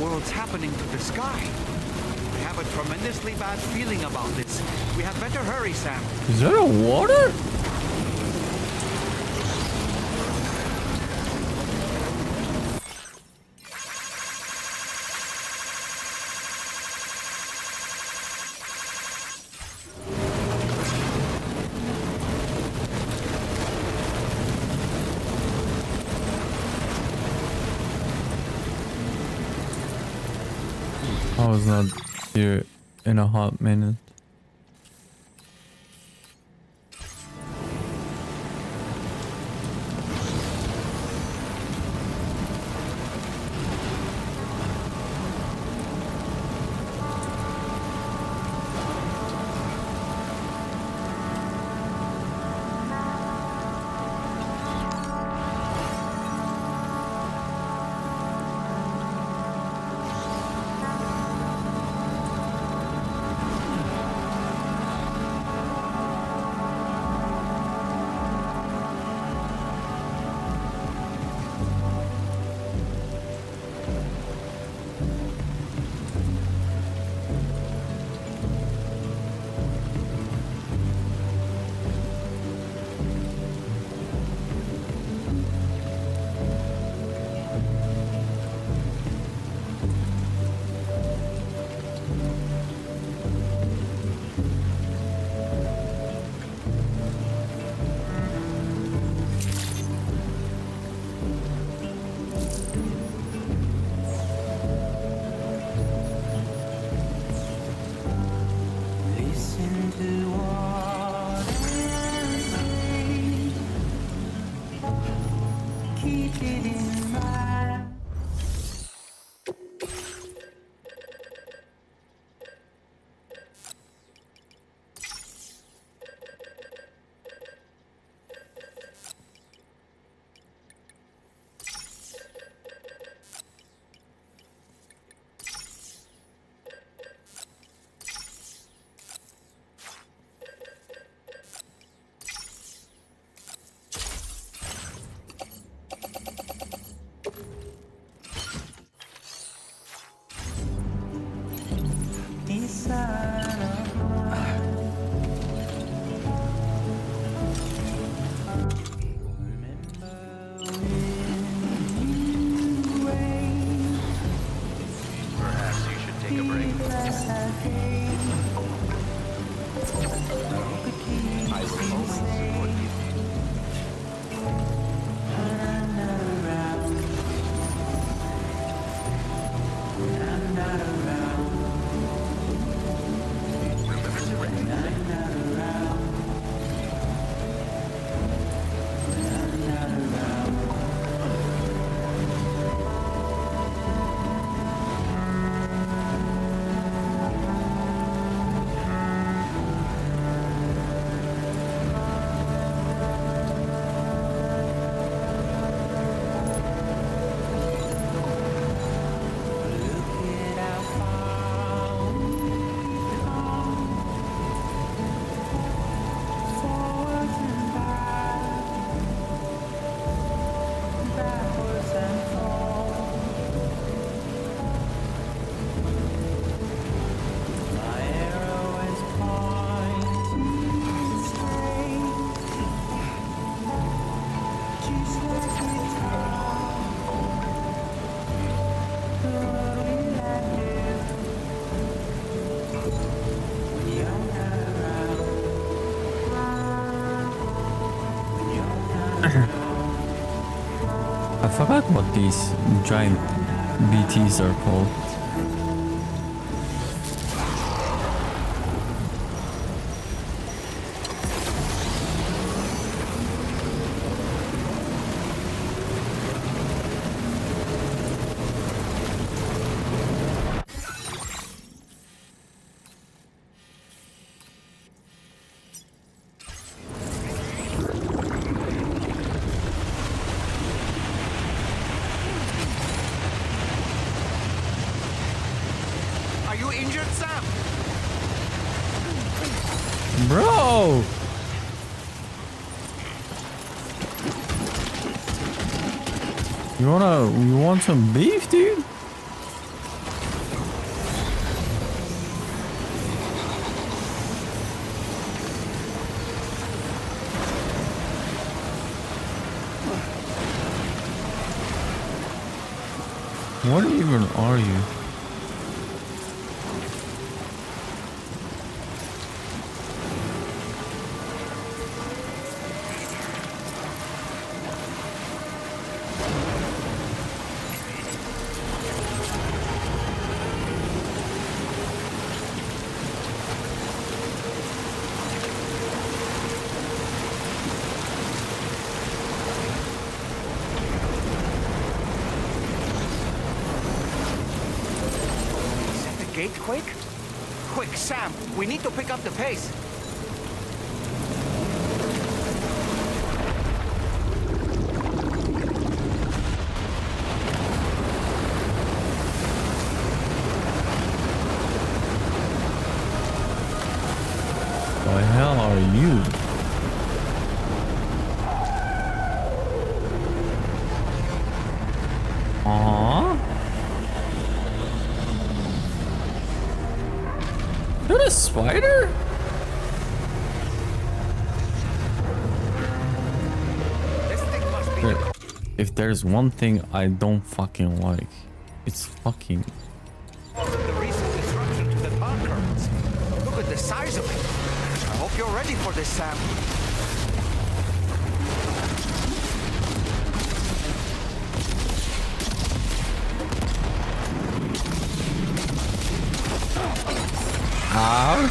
What's happening to the sky? I have a tremendously bad feeling about this. We had better hurry, Sam. Is that a water? I was not here in a hot minute. keep it in mind. Perhaps you should take a break. I will always support you. I forgot what these giant BTs are called. Are you injured, Sam? Bro! You want some beef, dude? What even are you? Gate quick? Quick, Sam, we need to pick up the pace. The hell are you? You're a spider? If there's one thing I don't fucking like, it's fucking... The recent disruption to the pond currents. Look at the size of it. I hope you're ready for this, Sam. Ow.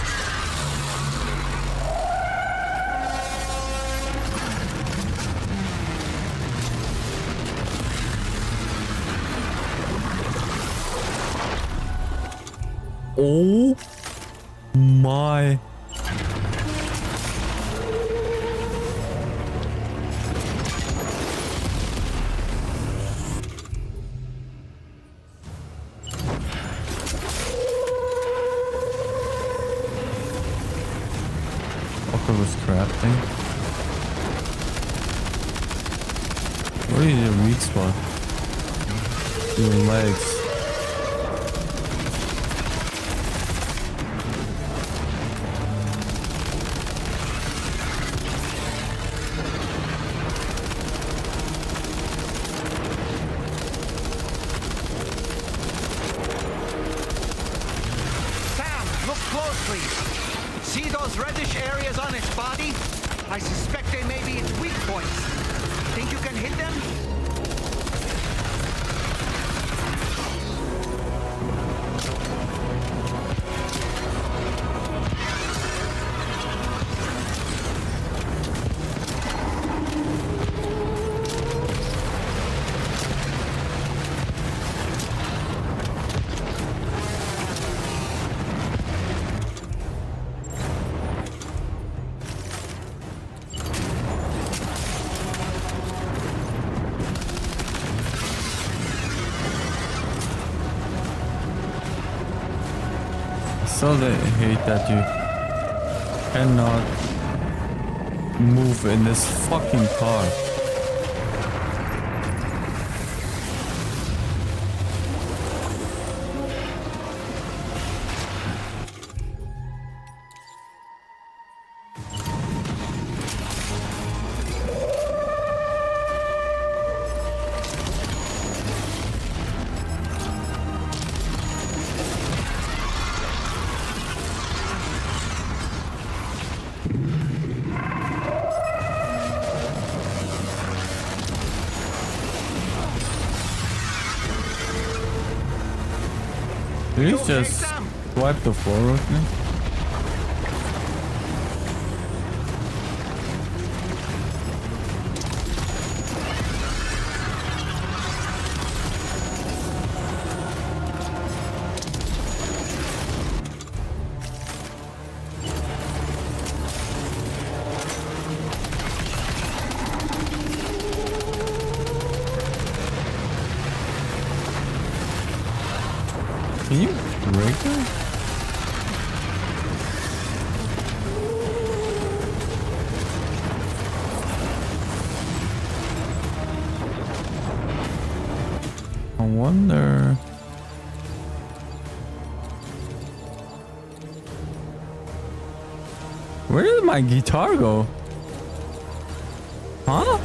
Oh my. Walker was crafting. What is your weak spot? Your legs. Sam, look closely. See those reddish areas on its body? I suspect they may be its weak points. Think you can hit them? So they hate that you cannot move in this fucking car. Did he just wipe the floor with me? Can you break that? I wonder. Where did my guitar go? Huh?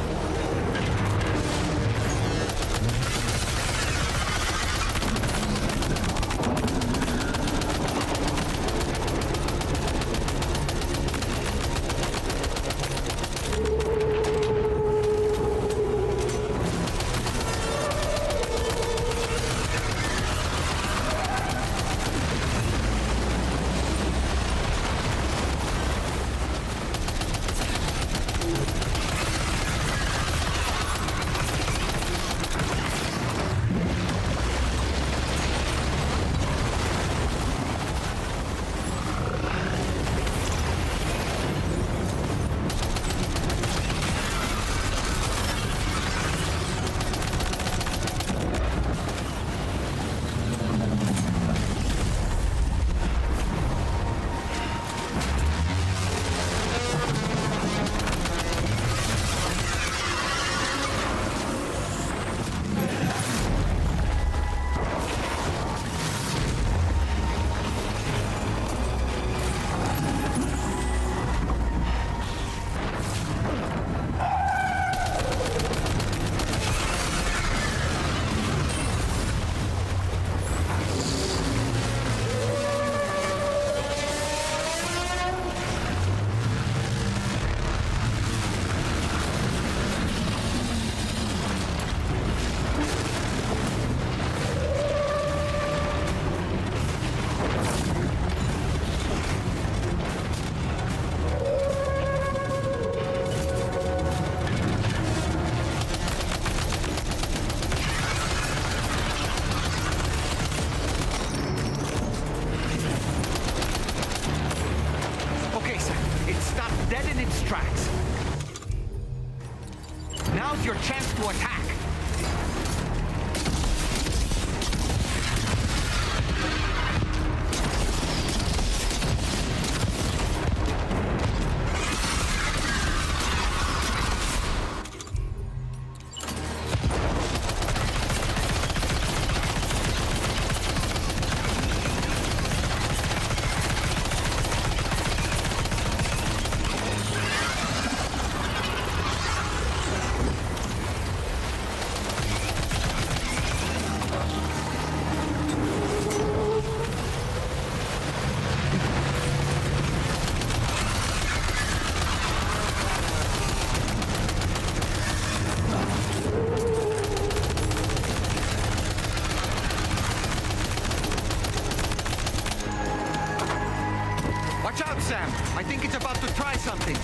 I think it's about to try something.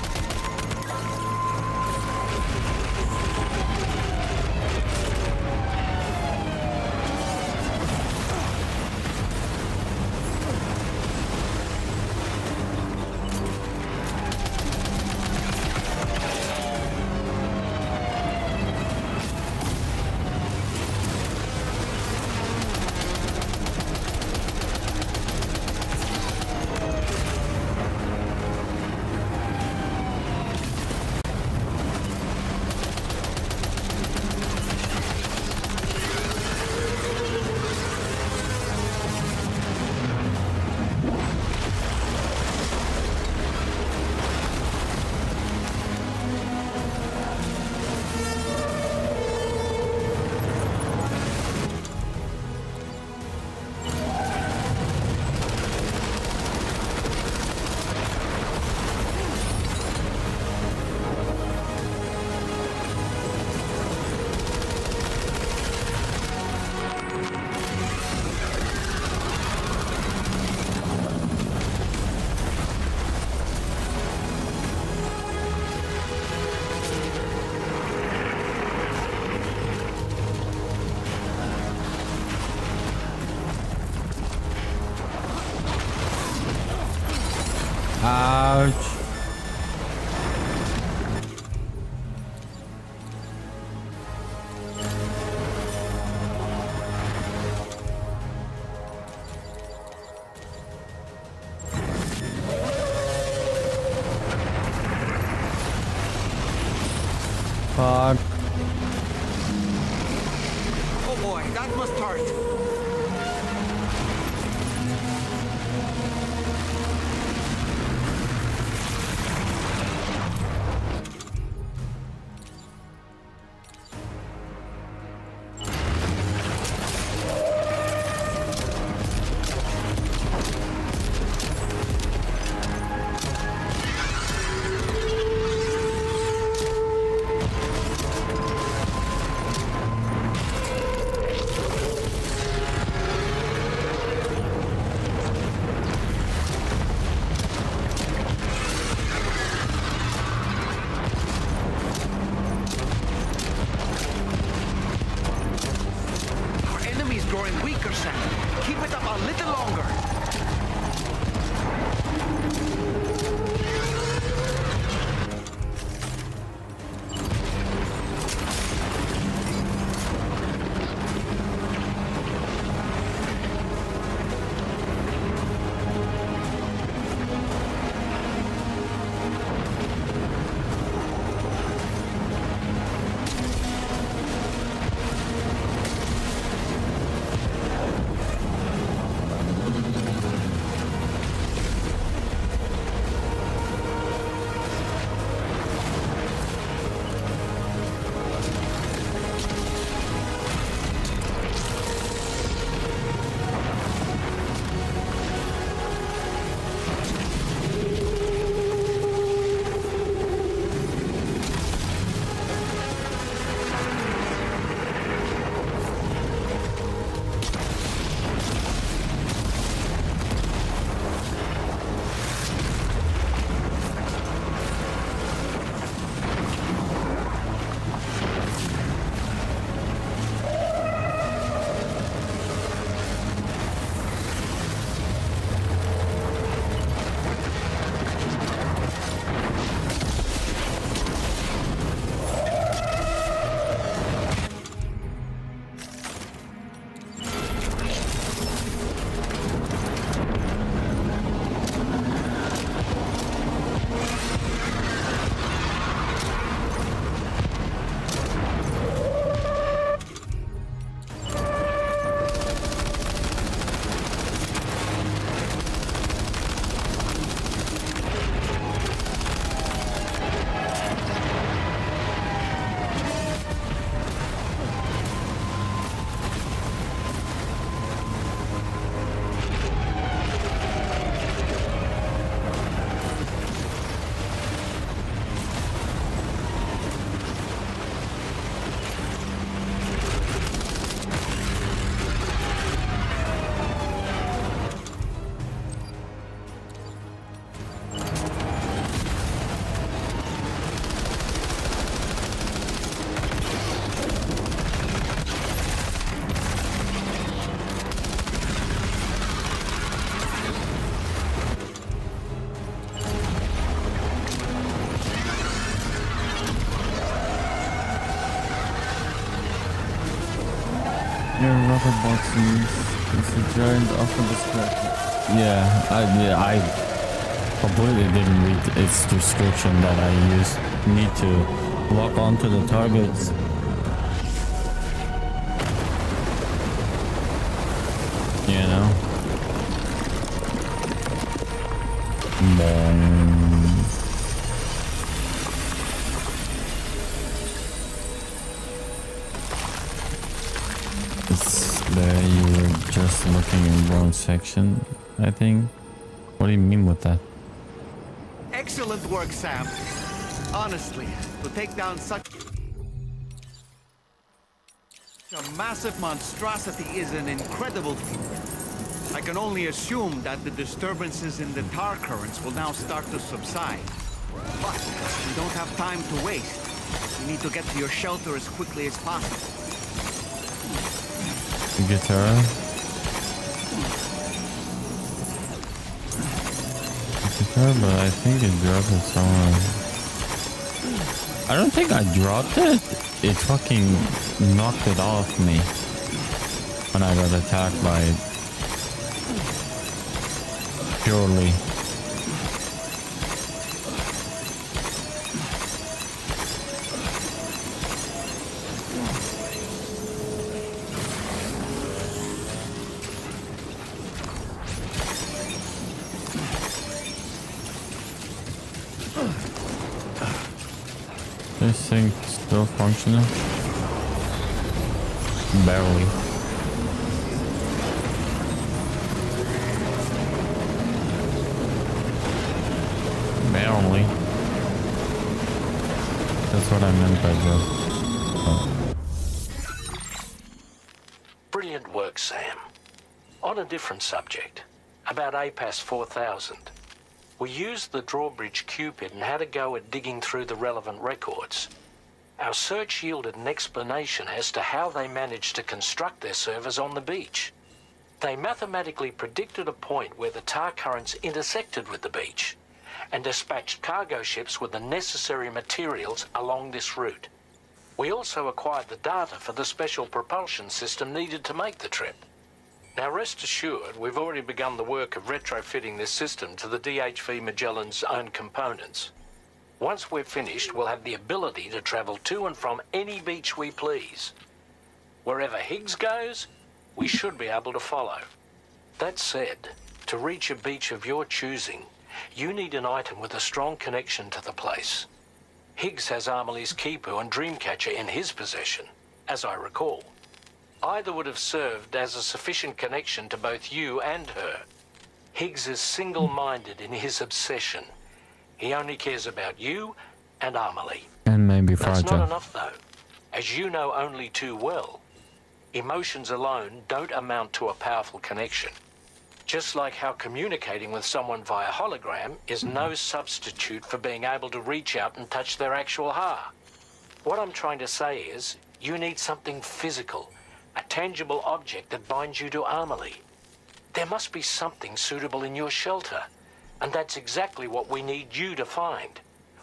Ouch. Fuck. Oh boy, that must hurt. Growing weaker, Sam. Keep it up a little longer. Your rubber boxes. It's a giant offer description. Yeah, I completely didn't read its description that I need to lock onto the targets. You know? It's there, you were just looking in the wrong section, I think. What do you mean with that? Excellent work, Sam. Honestly, to take down such a massive monstrosity is an incredible feat. I can only assume that the disturbances in the tar currents will now start to subside. But we don't have time to waste. We need to get to your shelter as quickly as possible. Guitar. Guitar, but I think it dropped it somewhere. I don't think I dropped it. It fucking knocked it off me when I got attacked by it. Purely. This thing still functioning? Barely. Barely. That's what I meant by Joe. Oh. Brilliant work, Sam. On a different subject, about APAS 4000. We used the drawbridge Cupid and had a go at digging through the relevant records. Our search yielded an explanation as to how they managed to construct their servers on the beach. They mathematically predicted a point where the tar currents intersected with the beach and dispatched cargo ships with the necessary materials along this route. We also acquired the data for the special propulsion system needed to make the trip. Now rest assured, we've already begun the work of retrofitting this system to the DHV Magellan's own components. Once we're finished, we'll have the ability to travel to and from any beach we please. Wherever Higgs goes, we should be able to follow. That said, to reach a beach of your choosing, you need an item with a strong connection to the place. Higgs has Amelie's Kipu and Dreamcatcher in his possession, as I recall. Either would have served as a sufficient connection to both you and her. Higgs is single-minded in his obsession. He only cares about you and Amelie. And maybe That's Fragile. not enough, though. As you know only too well, emotions alone don't amount to a powerful connection. Just like how communicating with someone via hologram is no substitute for being able to reach out and touch their actual heart. What I'm trying to say is, you need something physical, a tangible object that binds you to Amelie. There must be something suitable in your shelter, and that's exactly what we need you to find.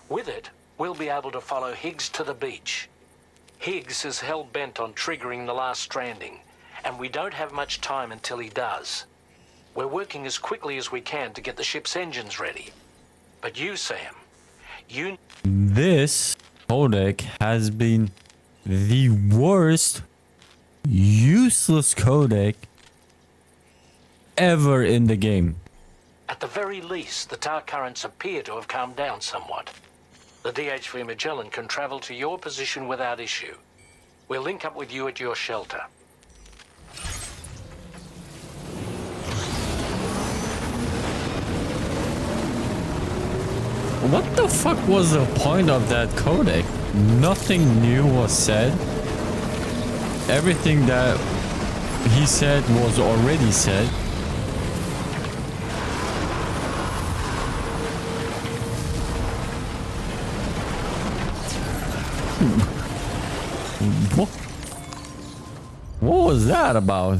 With it, we'll be able to follow Higgs to the beach. Higgs is hell-bent on triggering the last stranding, and we don't have much time until he does. We're working as quickly as we can to get the ship's engines ready. But you, Sam, you... This codec has been the worst useless codec ever in the game. At the very least, the tar currents appear to have calmed down somewhat. The DHV Magellan can travel to your position without issue. We'll link up with you at your shelter. What the fuck was the point of that codec? Nothing new was said. Everything that he said was already said. What was that about?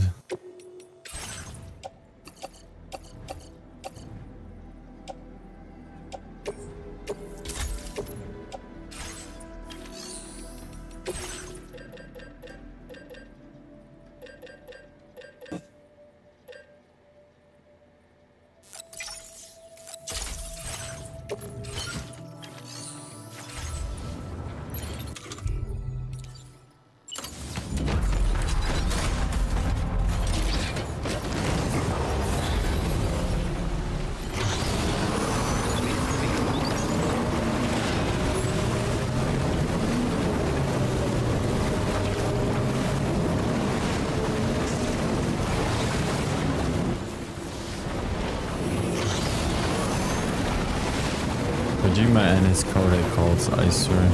Kojima and his protocols, I swear.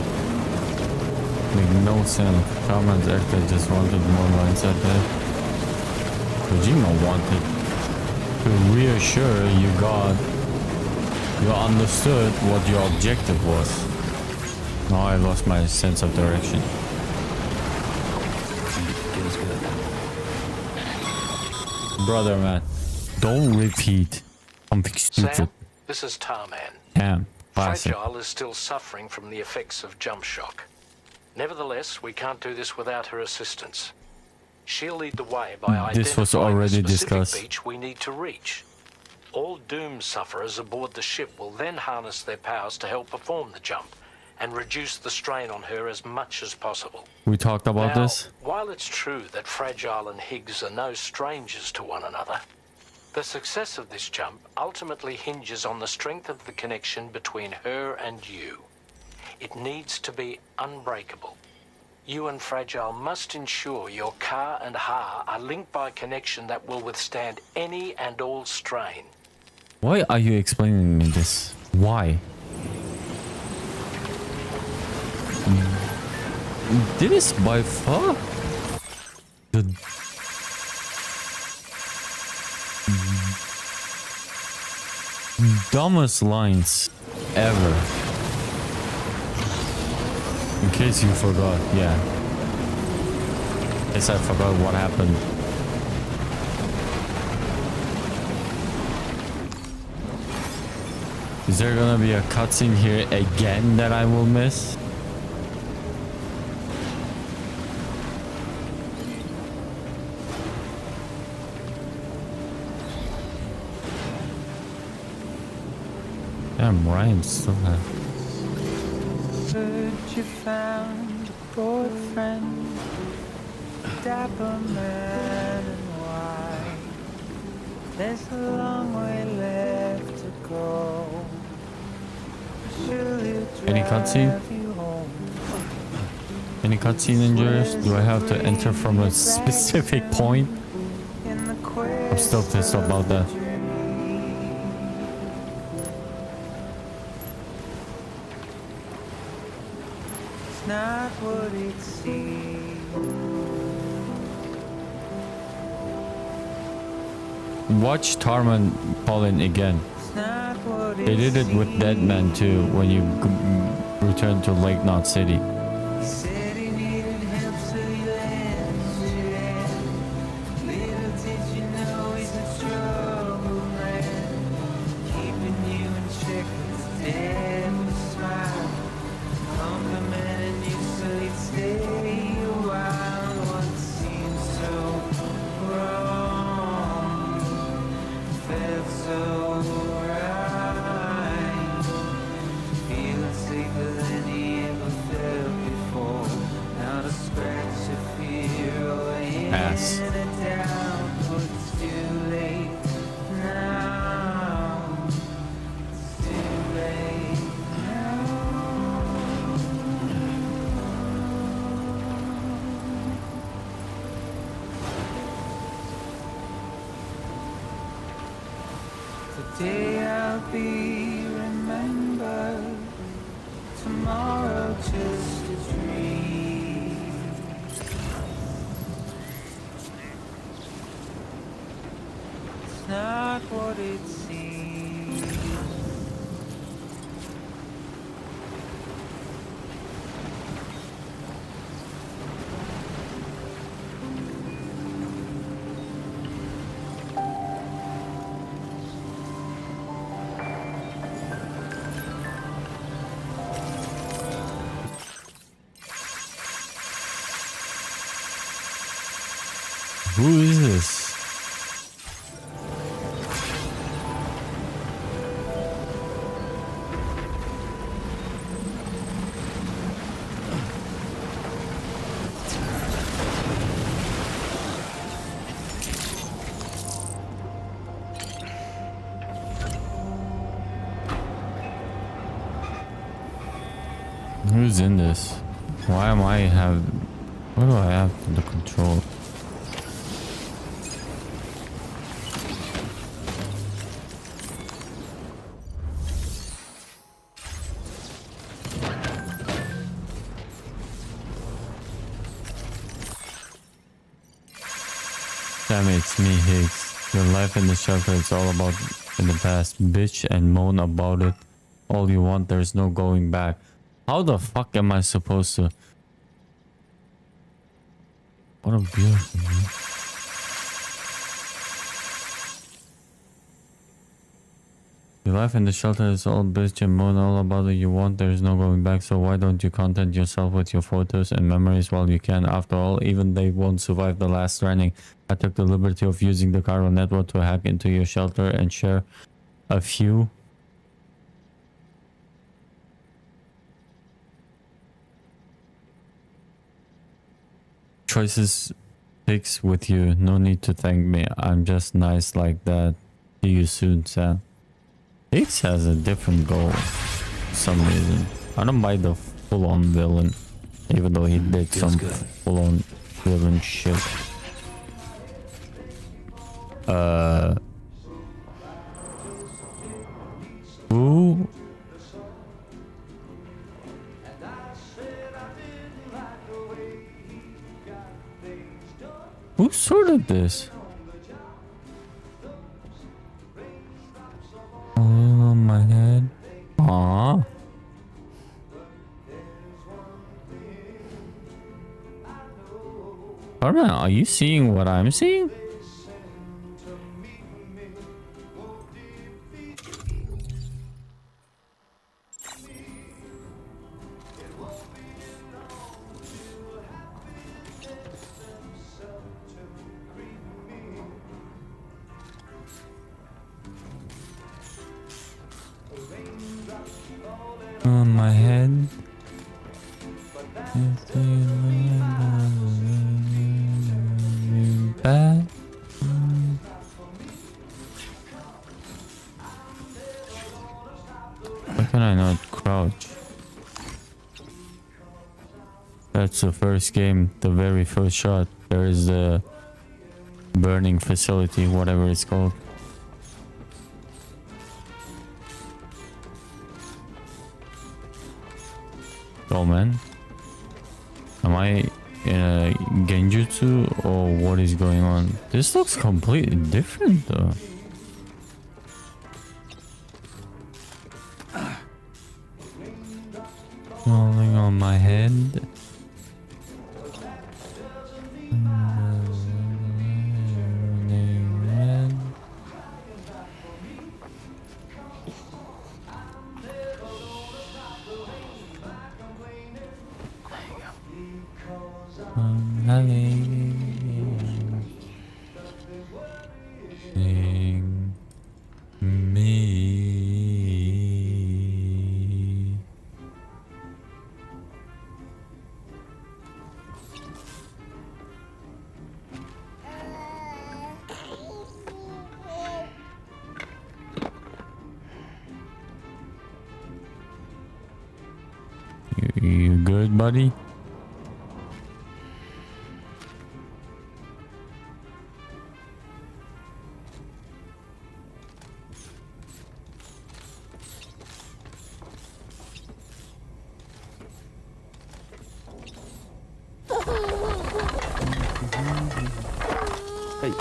Make no sense. Carmen's actor just wanted more lines at that. Kojima wanted to reassure you understood what your objective was. Now I lost my sense of direction. Feels good. Brother, man, don't repeat something stupid. Sam, this is Tarman. Damn, classic. Fragile is still suffering from the effects of jump shock. Nevertheless, we can't do this without her assistance. She'll lead the way by This was identifying already the specific discussed. beach we need to reach. All Doom sufferers aboard the ship will then harness their powers to help perform the jump and reduce the strain on her as much as possible. We talked about Now, this. while it's true that Fragile and Higgs are no strangers to one another, the success of this jump ultimately hinges on the strength of the connection between her and you. It needs to be unbreakable. You and Fragile must ensure your Ka and Ha are linked by a connection that will withstand any and all strain. Why are you explaining me this? Why? This is by far the dumbest lines ever. In case you forgot, yeah. Guess I forgot what happened. Is there gonna be a cutscene here again that I will miss? Damn, Ryan's still there. Heard you found a boyfriend, dapper man and white. There's a long way left to go. Any cutscene? Any cutscene injuries? Do I have to enter from a specific point? I'm still pissed about that. It's not what it seems. Watch Tarman Pollen again. They did it with Dead Man too when you return to Lake Knot City. He said he needed help, so he lent you hand. Little did you know he's a trouble man, keeping you in check with his devil smile, complimenting you so you'd stay a while. What seemed so wrong felt so right, feeling safer than he ever felt before. Now to scratch a fear away Ass. and a doubt, but it's too late now. It's too late now. Today I'll be remembered, tomorrow just a dream. It's not what it seems. Who is this? Who's in this? Why am I have? What do I have the control? Damn it, it's me, Higgs. Your life in the shelter is all about in the past. Bitch and moan about it all you want, there's no going back. How the fuck am I supposed to? What a beautiful man. Your life in the shelter is all bitch and moan all about it you want, there's no going back, so why don't you content yourself with your photos and memories while you can? After all, even they won't survive the last Stranding. I took the liberty of using the chiral network to hack into your shelter and share a few choices pics with you. No need to thank me, I'm just nice like that. See you soon, Sam. Higgs has a different goal for some reason. I don't buy the full-on villain, even though he did some full-on villain shit. Who? Who sorted this? Oh my head. Aww. Carmen, are you seeing what I'm seeing? On my head. Bad. Why can I not crouch? That's the first game, the very first shot. There is the burning facility, whatever it's called. Oh man, am I in a genjutsu or what is going on? This looks completely different though. Falling on my head. You good, buddy? Hey.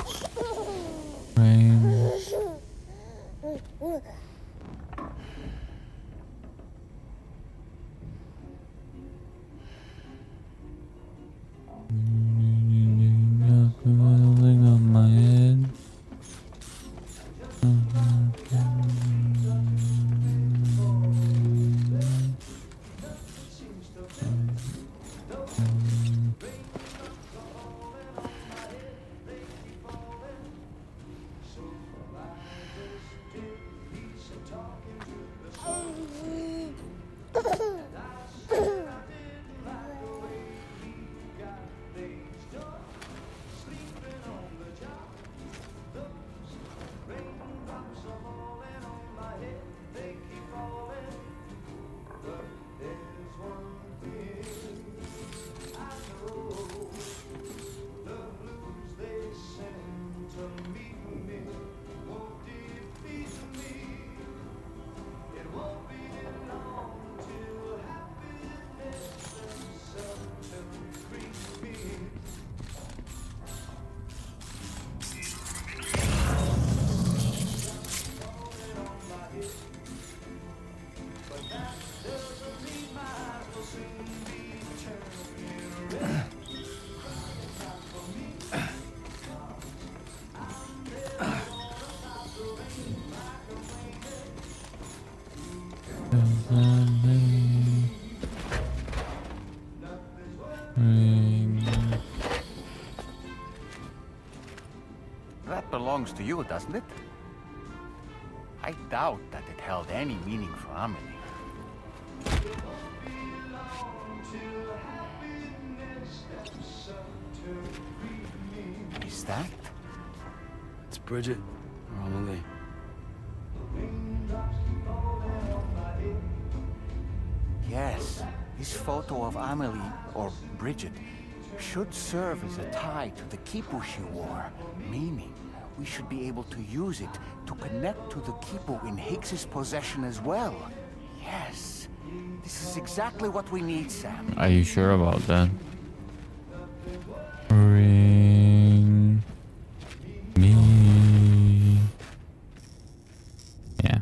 belongs to you, doesn't it? I doubt that it held any meaning for Amelie. Is that? It's Bridget or Amelie. Yes, this photo of Amelie, or Bridget, should serve as a tie to the quipu she wore, meaning we should be able to use it to connect to the quipu in Higgs's possession as well. Yes, this is exactly what we need, Sam. Are you sure about that? Bring me. Yeah.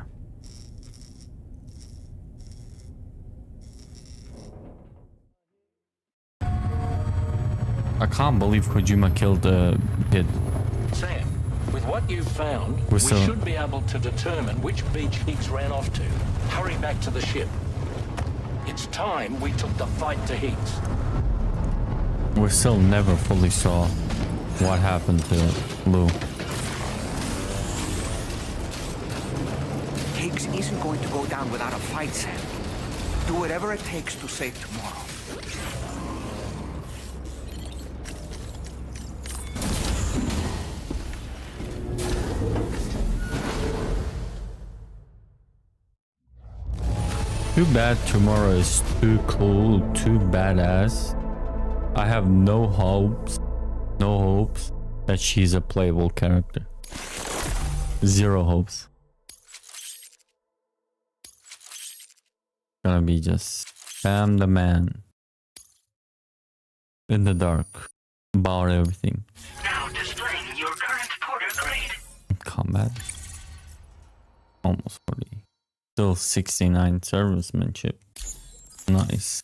I can't believe Kojima killed the kid. Sam, with what you've found, We're we still- should be able to determine which beach Higgs ran off to. Hurry back to the ship. It's time we took the fight to Higgs. We still never fully saw what happened to Lou. Higgs isn't going to go down without a fight, Sam. Do whatever it takes to save tomorrow. Too bad tomorrow is too cool, too badass. I have no hopes that she's a playable character. Zero hopes. Gonna be just Sam the man in the dark about everything. Now displaying your current porter grade. Combat. Almost 40. Still 69 servicemanship. Nice.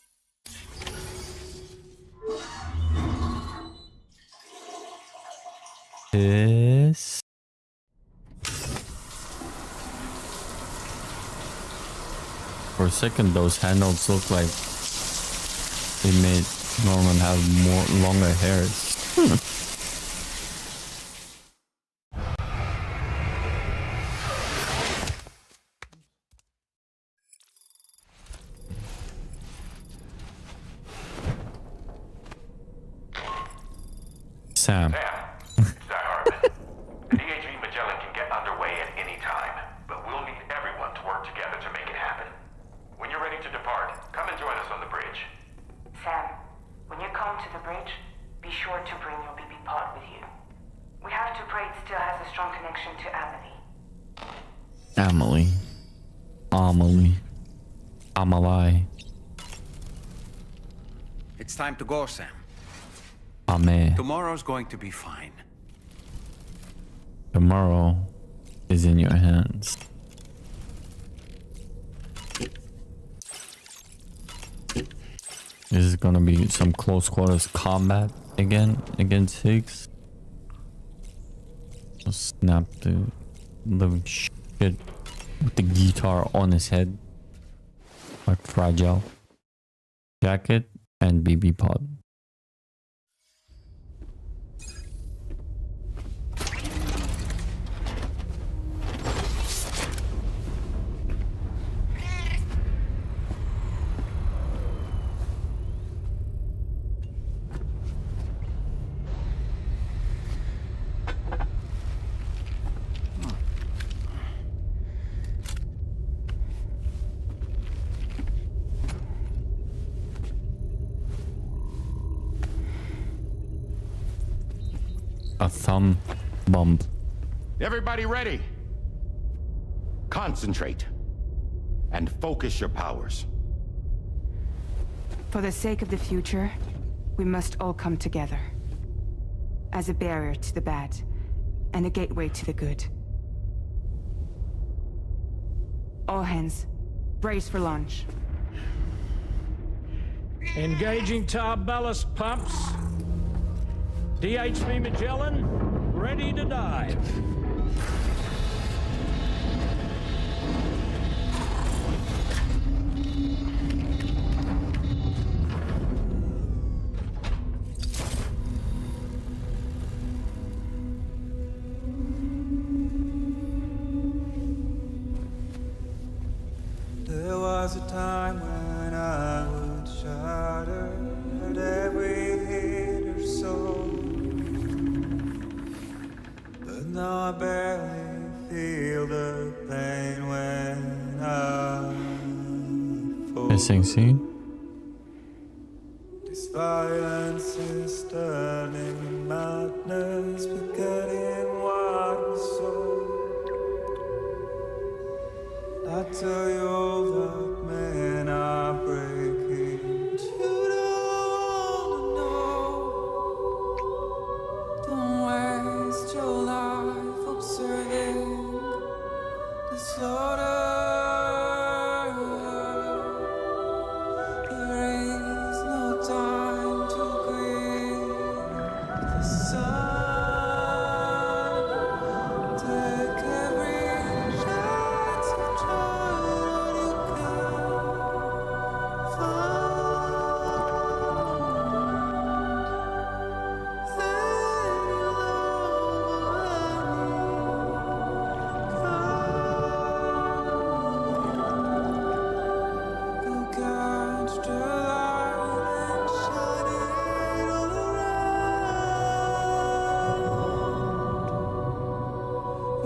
This. For a second, those handles look like they made Norman have longer hairs. Sam. It's Harvin. The DHV Magellan can get underway at any time, but we'll need everyone to work together to make it happen. When you're ready to depart, come and join us on the bridge. Sam, when you come to the bridge, be sure to bring your BB pod with you. We have to pray it still has a strong connection to Amelie. Amelie. It's time to go, Sam. Amen. Tomorrow's going to be fine. Tomorrow is in your hands. This is gonna be some close quarters combat again against Higgs. I'll snap the living shit with the guitar on his head. Like fragile. Jacket and BB pod. A thumb bump. Everybody ready? Concentrate and focus your powers. For the sake of the future, we must all come together. As a barrier to the bad, and a gateway to the good. All hands, brace for launch. Engaging tar ballast pumps. DHV Magellan, ready to dive. though I barely feel the pain when I fall. Missing scene. This violence is turning madness, forgetting what we saw. I tell you all that men are breaking, but you don't know. Don't waste your life observing the slaughter. There is no time to grieve the sun. Take every chance of joy you can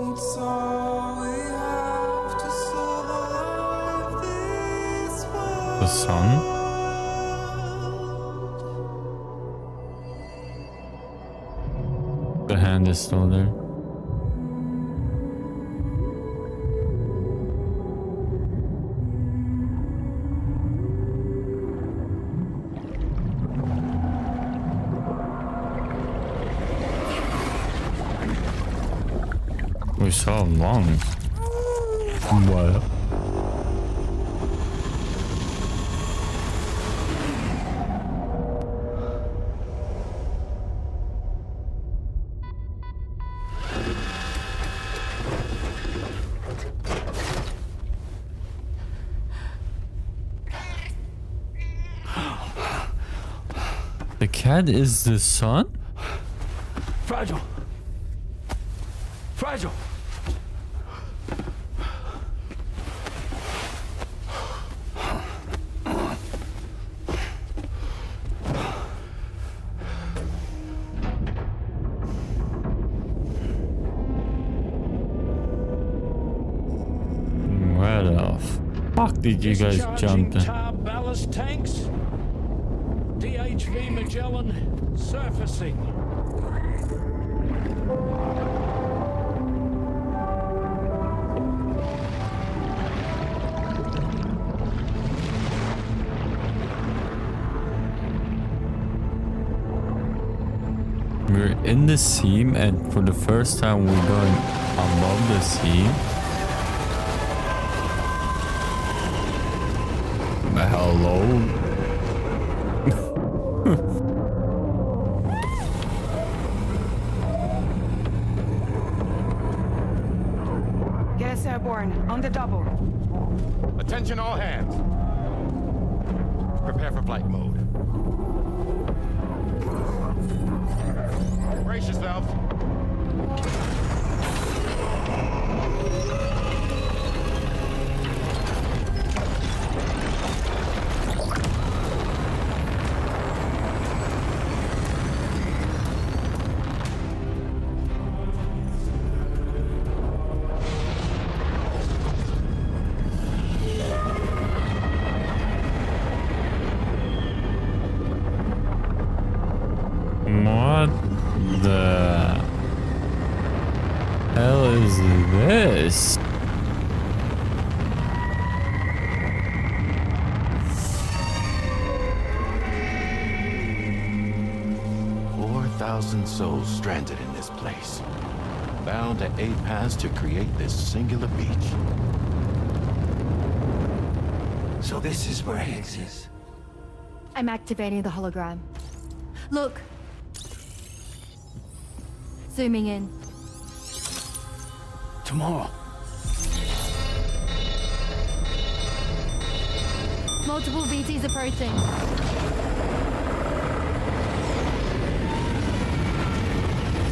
It's all we have to survive this The sun? The hand is still there. We saw lungs. What? The cat is the sun? Fragile. Fragile. Where the fuck did you guys jump in? Tar ballast tanks. DHV Magellan surfacing. We're in the seam, and for the first time we're going above the seam. Hello? Get us airborne, on the double. Attention all hands. Prepare for flight mode. Brace yourselves. What the hell is this? "4,000 souls stranded in this place, bound to 8 paths to create this singular beach." So this is where Higgs is. I'm activating the hologram. Look. Zooming in. Tomorrow. Multiple BTs approaching.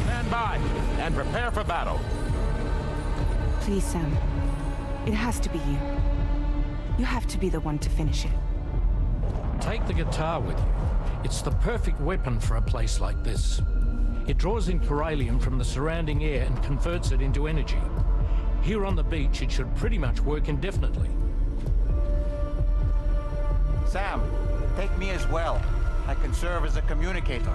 Stand by and prepare for battle. Please, Sam. It has to be you. You have to be the one to finish it. Take the guitar with you. It's the perfect weapon for a place like this. It draws in beryllium from the surrounding air and converts it into energy. Here on the beach, it should pretty much work indefinitely. Sam, take me as well. I can serve as a communicator.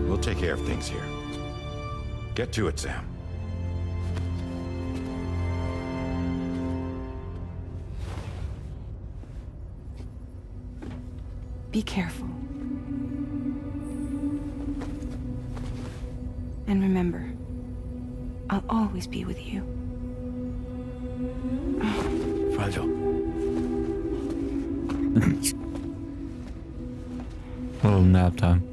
We'll take care of things here. Get to it, Sam. Be careful. And remember, I'll always be with you. Fragile. A little nap time.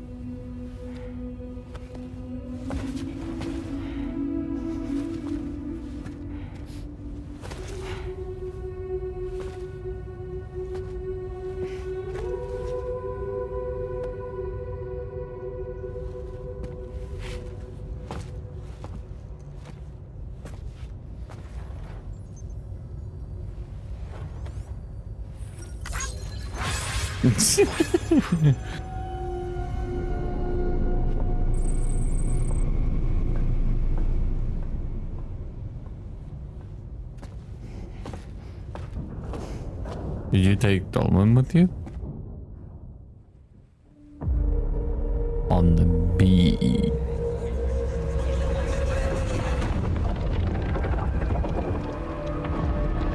Did you take Dolman with you? On the beach.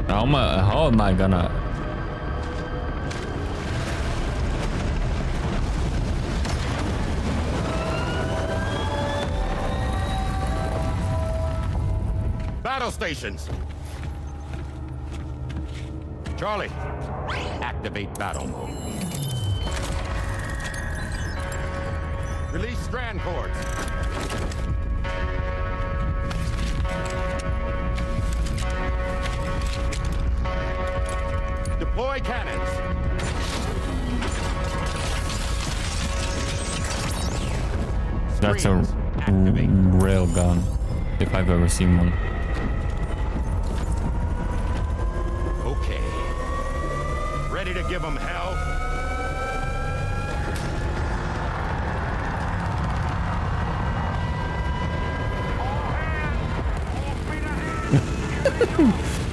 How am I gonna... Battle stations! Charlie, activate battle mode. Release strand cords. Deploy cannons. That's a rail gun, if I've ever seen one. Okay. Ready to give them hell?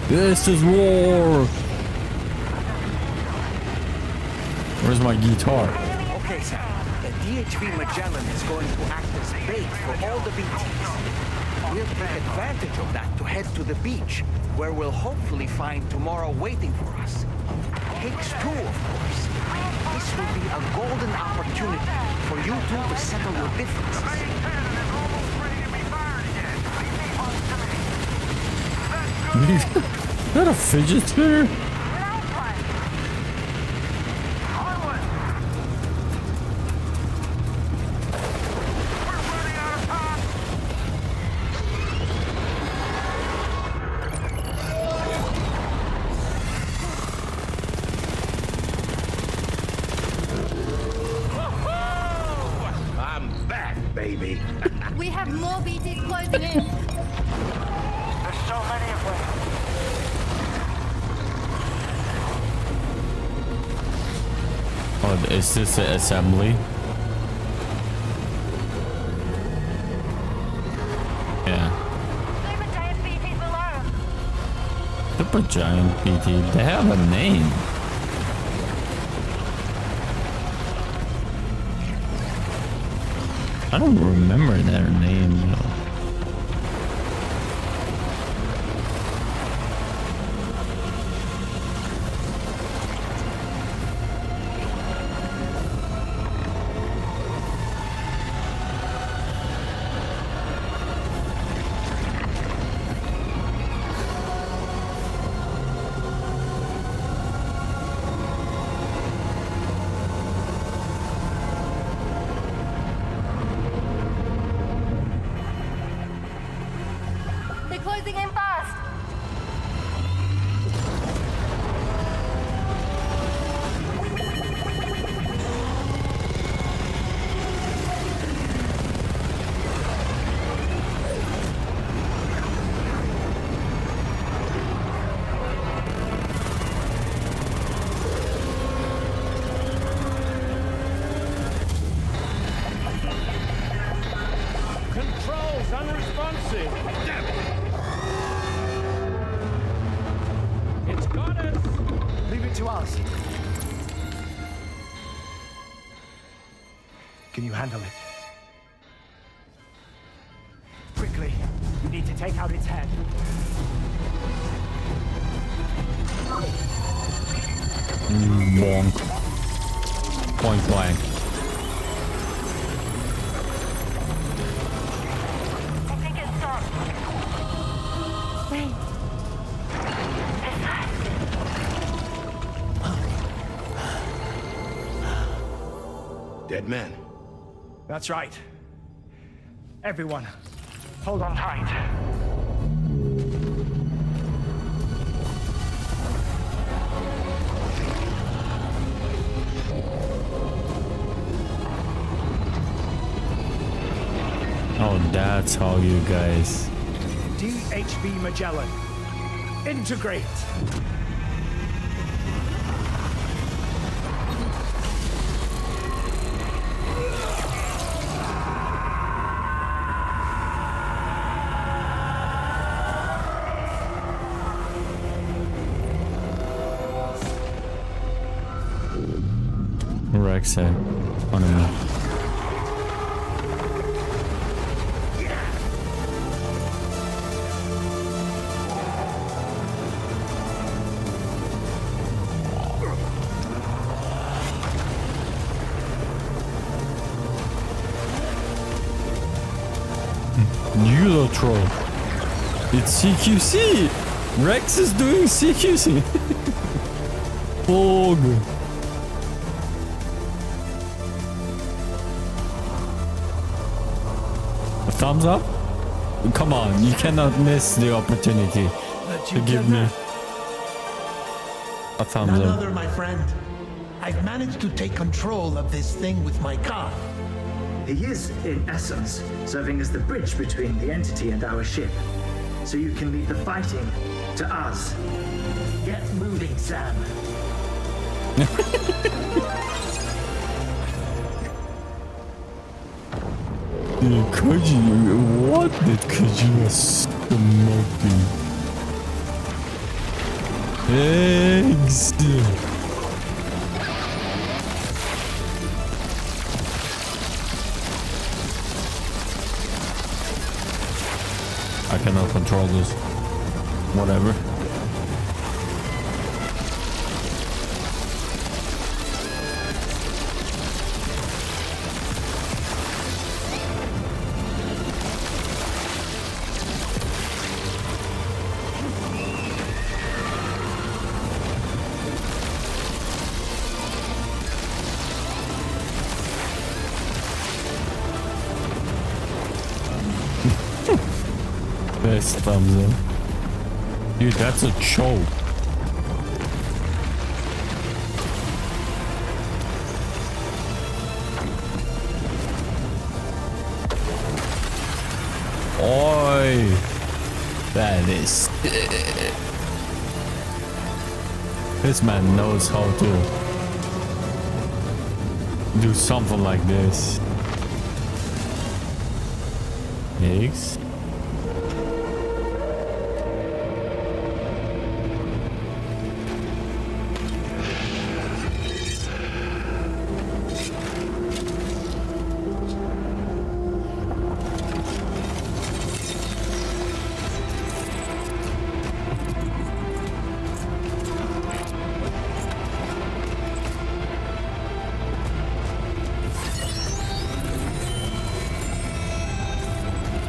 This is war. Where's my guitar? Okay, Sam. The DHV Magellan is going to act as bait for all the BTs. We'll take advantage of that to head to the beach, where we'll hopefully find tomorrow waiting for us. Hicks too, of course. This will be a golden opportunity for you two to settle your differences. Is that a fidget spinner? I'm back, baby. We have more BTs closing in. There's so many of them. Oh, is this an assembly? Yeah. Super giant BT. They have a name. I don't remember their name though. unresponsive. Damn it. It's got us. Leave it to us. Can you handle it? Quickly, we need to take out its head. Bonk. Point blank. I think it stopped. Wait. Dead man. That's right. Everyone, hold on tight. Oh, that's how you guys. DHV Magellan. Integrate. Rex on me. Troll. It's CQC! Rex is doing CQC! Oh, good. A thumbs up? Come on, you cannot miss the opportunity to give me a thumbs None up. other, my friend. I've managed to take control of this thing with my car. He is, in essence, serving as the bridge between the entity and our ship. So you can leave the fighting to us. Get moving, Sam. Koji, what did Koji was smoking? Eggs. I cannot control this. Whatever. Best thumbs up. Dude, that's a choke. Oi! That is... This man knows how to do something like this. Eggs?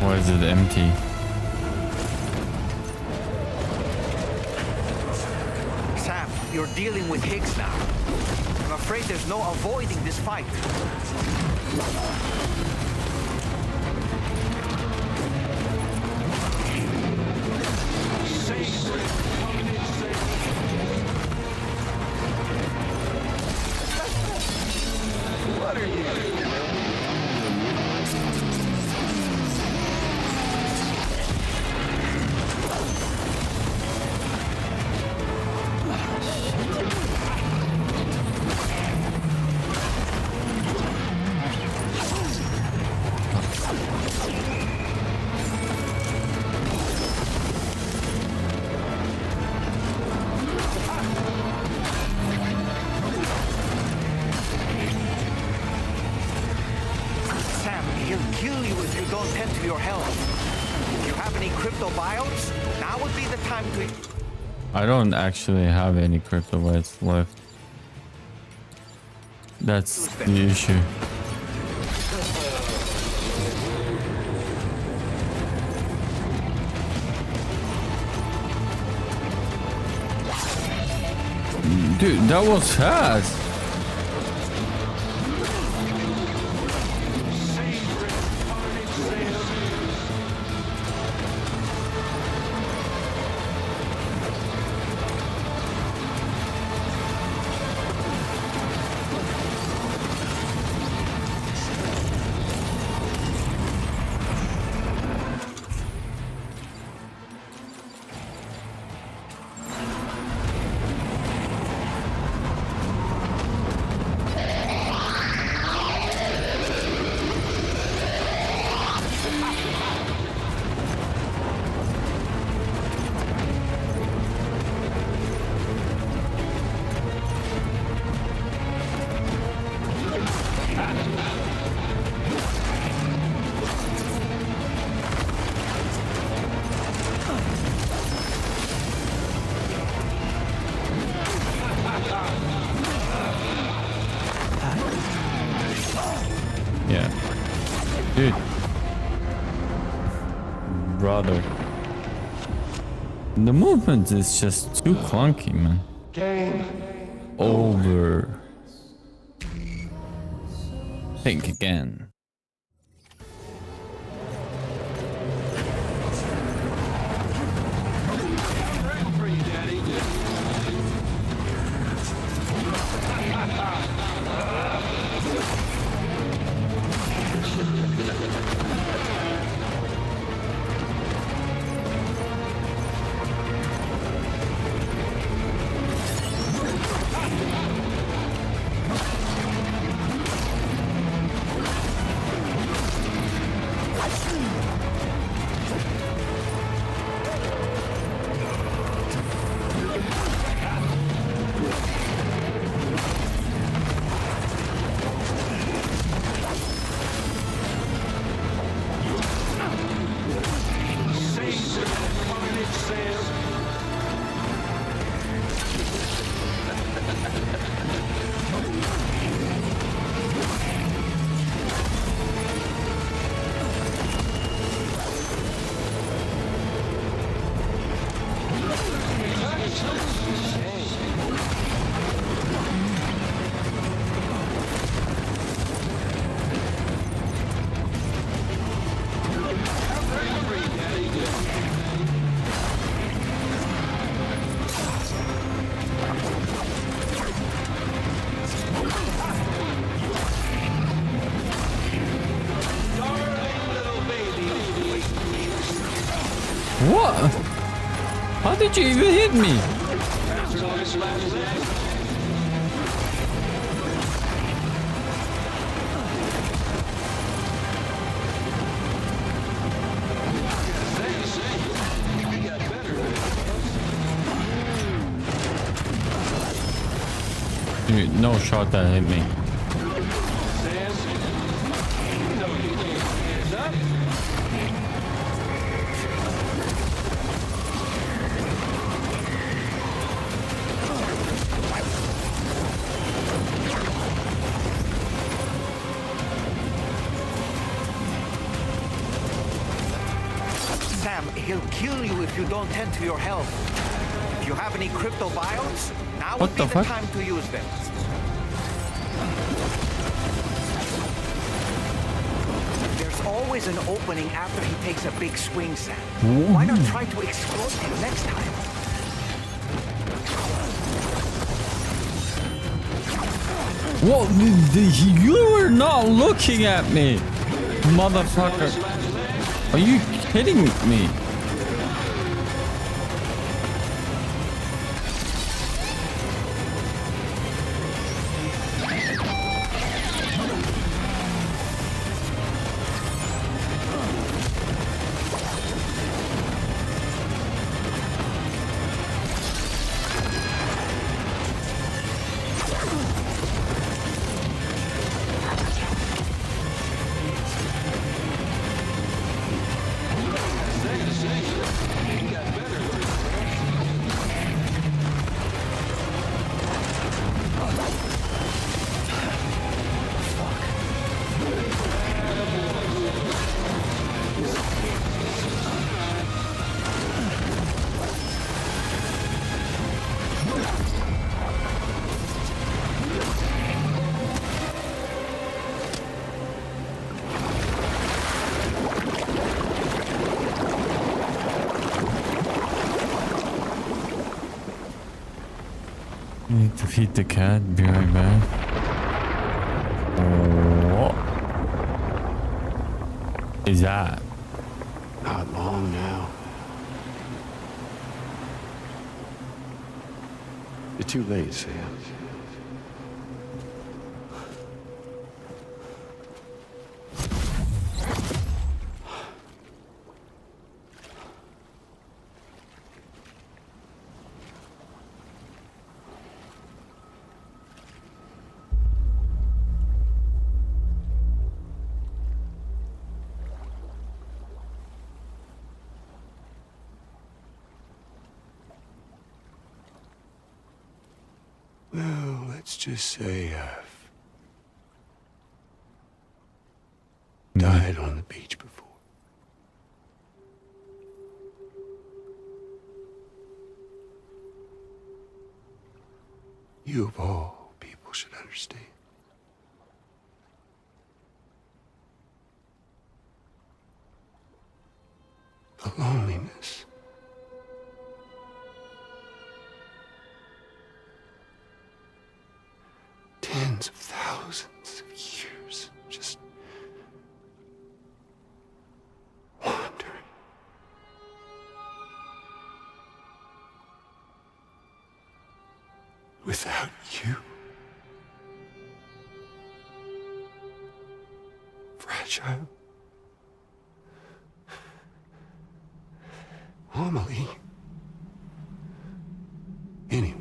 Why is it empty? Sam, you're dealing with Higgs now. I'm afraid there's no avoiding this fight. What are you doing? don't tend to your health. If you have any crypto buyouts, now would be the time to... I don't actually have any crypto bytes left. That's the issue. Dude, that was fast. Yeah. Dude. Brother. The movement is just too clunky, man. Game over. Think again. What? How did you even hit me? Dude, no shot that hit me. Sam, he'll kill you if you don't tend to your health. If you have any crypto buyouts, now would be the time to use them. There's always an opening after he takes a big swing, Sam. Why not try to exploit him next time? What? You were not looking at me, motherfucker. Are you kidding me? to feed the cat. Be right back. What is that? Not long now. You're too late, Sam. Well, let's just say I've died on the beach before. You of all people should understand. The loneliness. Tens of thousands of years just wandering. Without you. Fragile. Amelie. Anyone.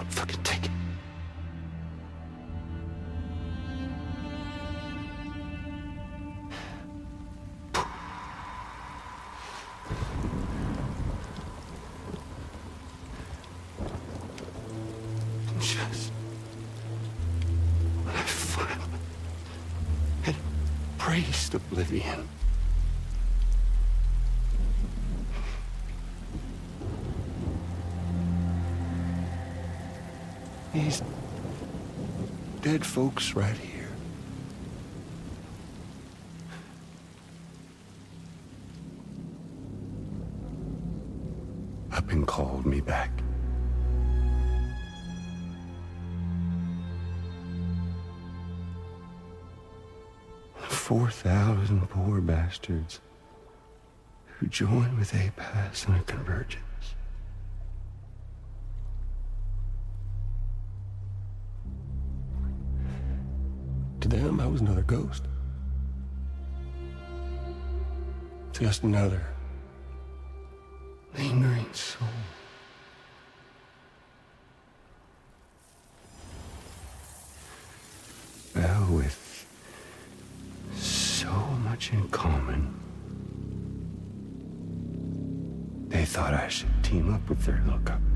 Fucking take it. Just when I finally had embraced oblivion. These dead folks right here. Up and called me back. The 4,000 poor bastards who joined with APAS in a convergence. To them, I was another ghost. Just another lingering soul. Well, with so much in common, they thought I should team up with their little company.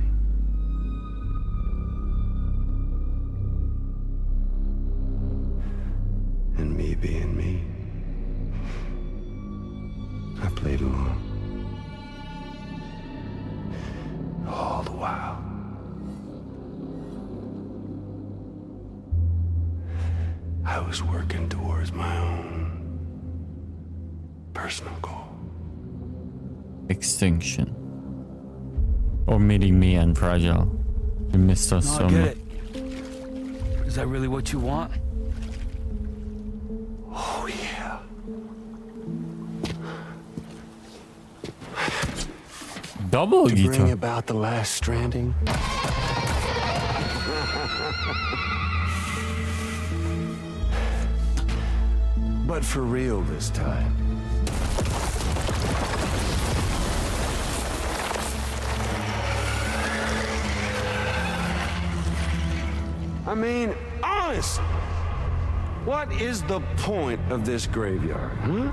And me being me, I played along. All the while. I was working towards my own personal goal. Extinction. Or meeting me and Fragile. You missed us so I get much. it. Is that really what you want? Oh, yeah. Double to guitar. bring about the last stranding. But for real this time. I mean, honest. What is the point of this graveyard, huh?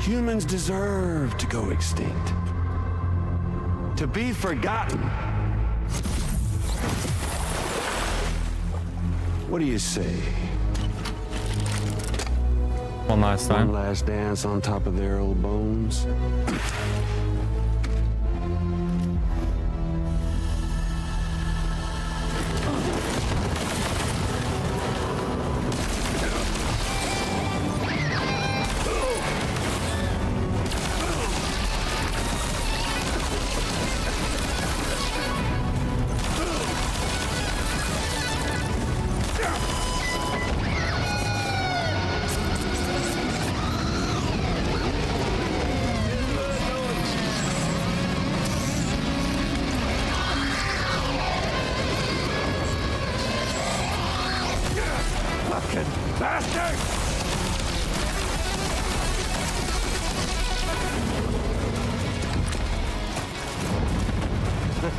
Humans deserve to go extinct. To be forgotten. What do you say? One last time. One last dance on top of their old bones.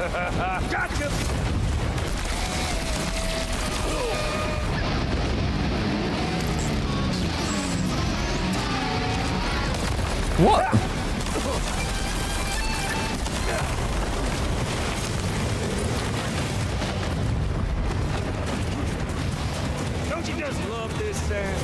Gotcha! What? Don't you just love this, Sam?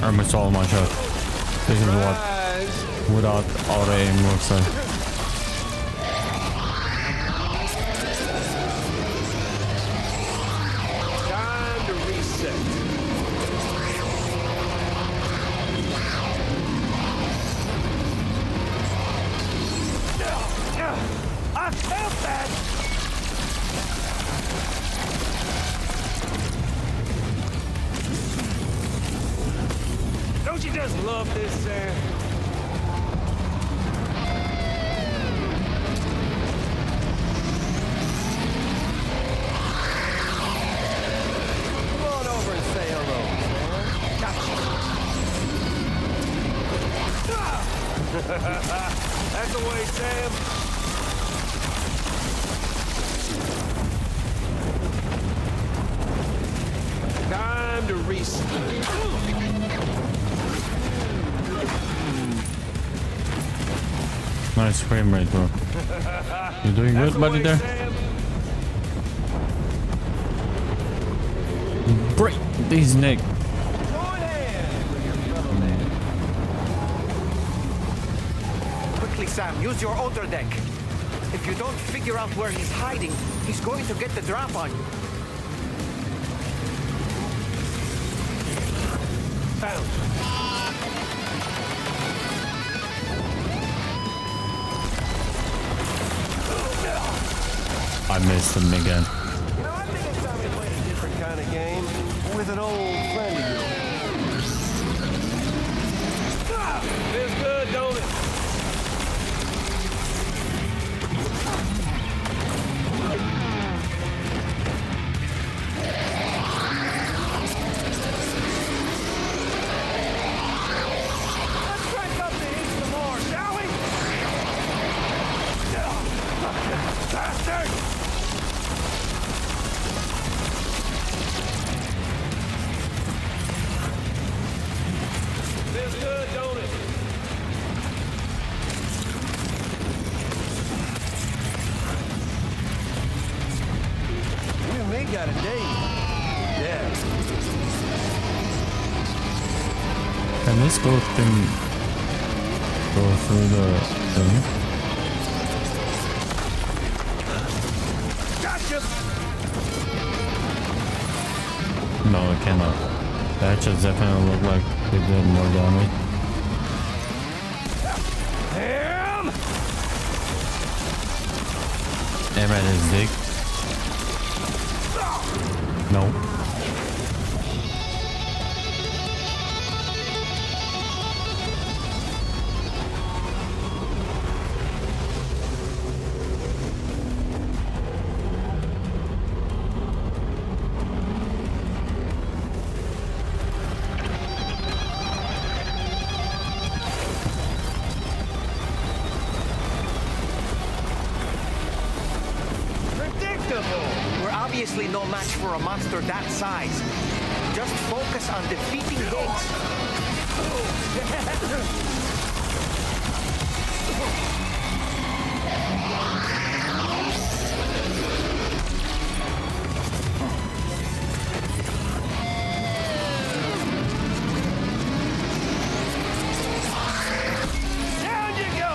I missed all my shots. This is what without auto aim looks like. Time to reset. I felt that! Don't you just love this, Sam? Come on over and say hello, Sam. Gotcha. That's the way, Sam. Time to reset. Nice frame rate, bro. You doing good, buddy, there? Break this neck. Quickly, Sam, use your outer deck. If you don't figure out where he's hiding, he's going to get the drop on you. Found. I missed him again. You know, I think it's time to play a different kind of game with an old friend of yours. Feels good, don't it? Let's crank up the heat some more, shall we? Bastard! Feels good, don't it? You and me got a date. Yeah. Can this go thing go through the thing? Gotcha! No, it cannot. That should definitely look like it did more damage. Damn! Aim at his dick. No. We're obviously no match for a monster that size. Just focus on defeating Higgs. Down you go!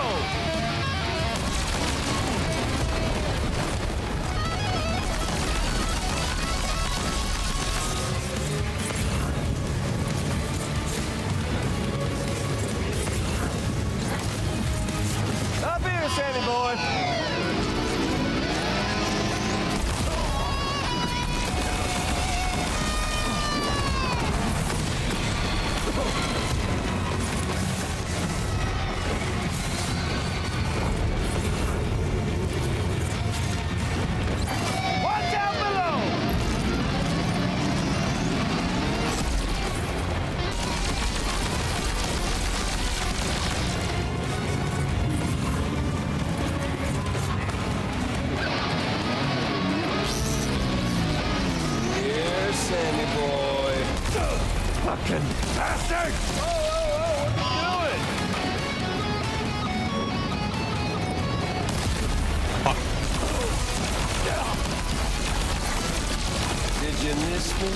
Up here, Sammy boy. broken, bastard! Whoa, what are you doing? Did you miss me?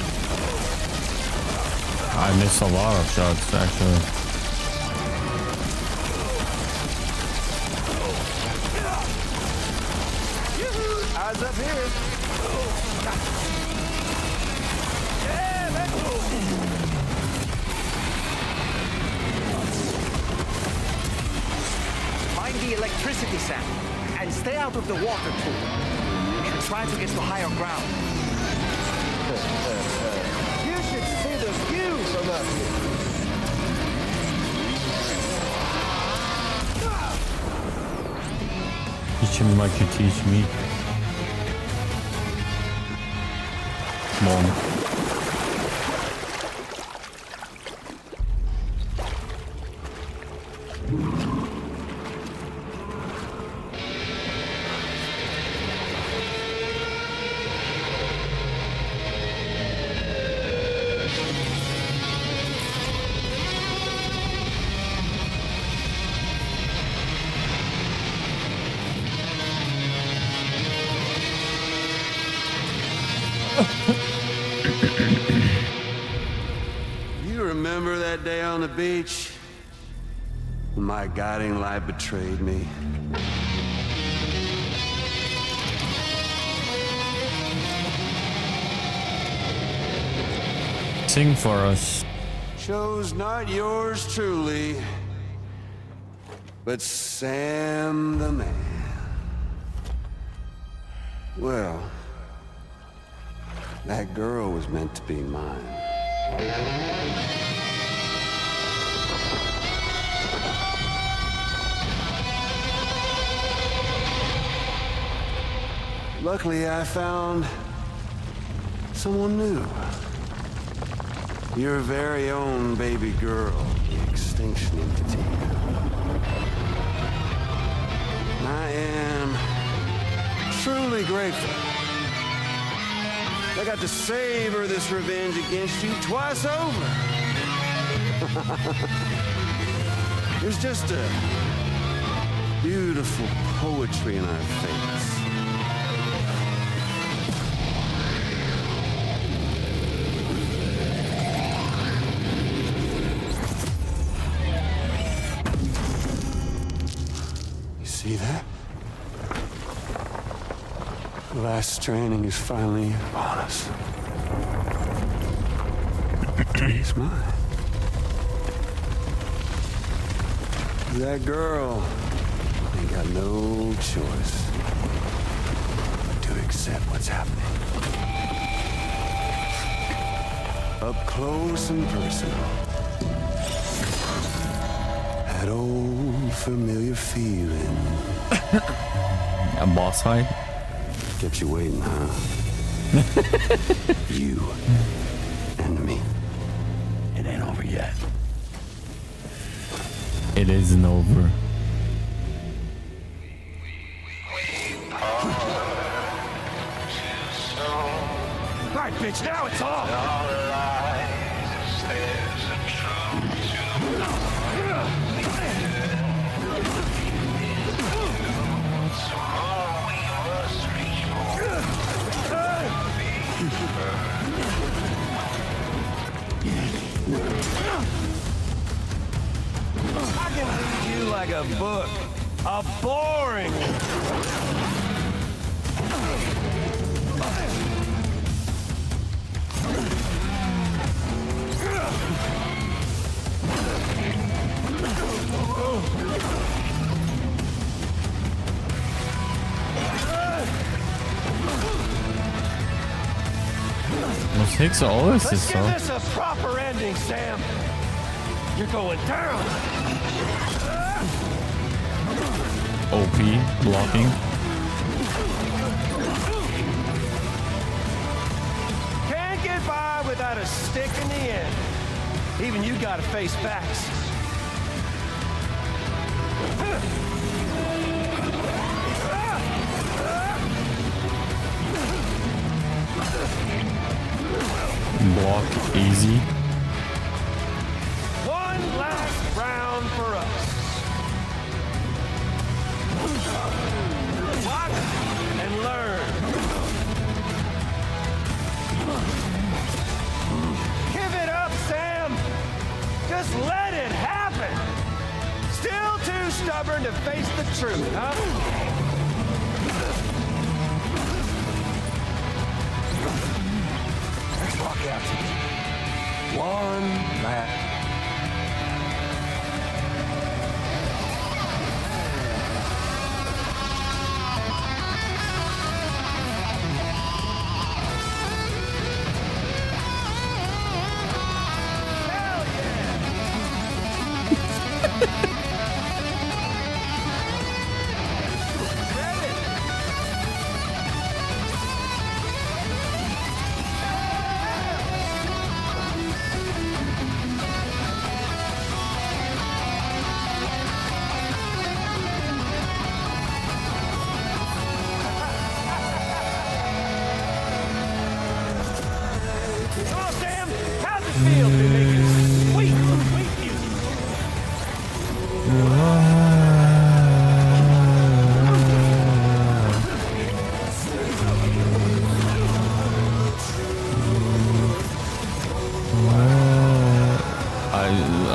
I missed a lot of shots, actually. Eyes up here. Yeah, let's go. Find the electricity, Sam, and stay out of the water pool. And try to get to higher ground. You should see the view from up here. Teach him like you teach me. Mom. You remember that day on the beach? When my guiding light betrayed me? Sing for us. Chose not yours truly, but Sam the man. Well, that girl was meant to be mine. Luckily, I found someone new. Your very own baby girl, the Extinction Entity. I am truly grateful. I got to savor this revenge against you twice over. There's just a beautiful poetry in our fates. You see that? The last stranding is finally upon us. It's mine. That girl ain't got no choice but to accept what's happening. Up close and personal. That old familiar feeling. A boss fight? Kept you waiting, huh? You and me. It ain't over yet. It isn't over. Right, bitch, now it's off! I can read you like a book. A boring Los Hicks are always Let's this give though. this a proper ending, Sam. You're going down. OP blocking. Can't get by without a stick in the end. Even you gotta face facts. Block easy. Capture him, huh? Let's walk out together. One last.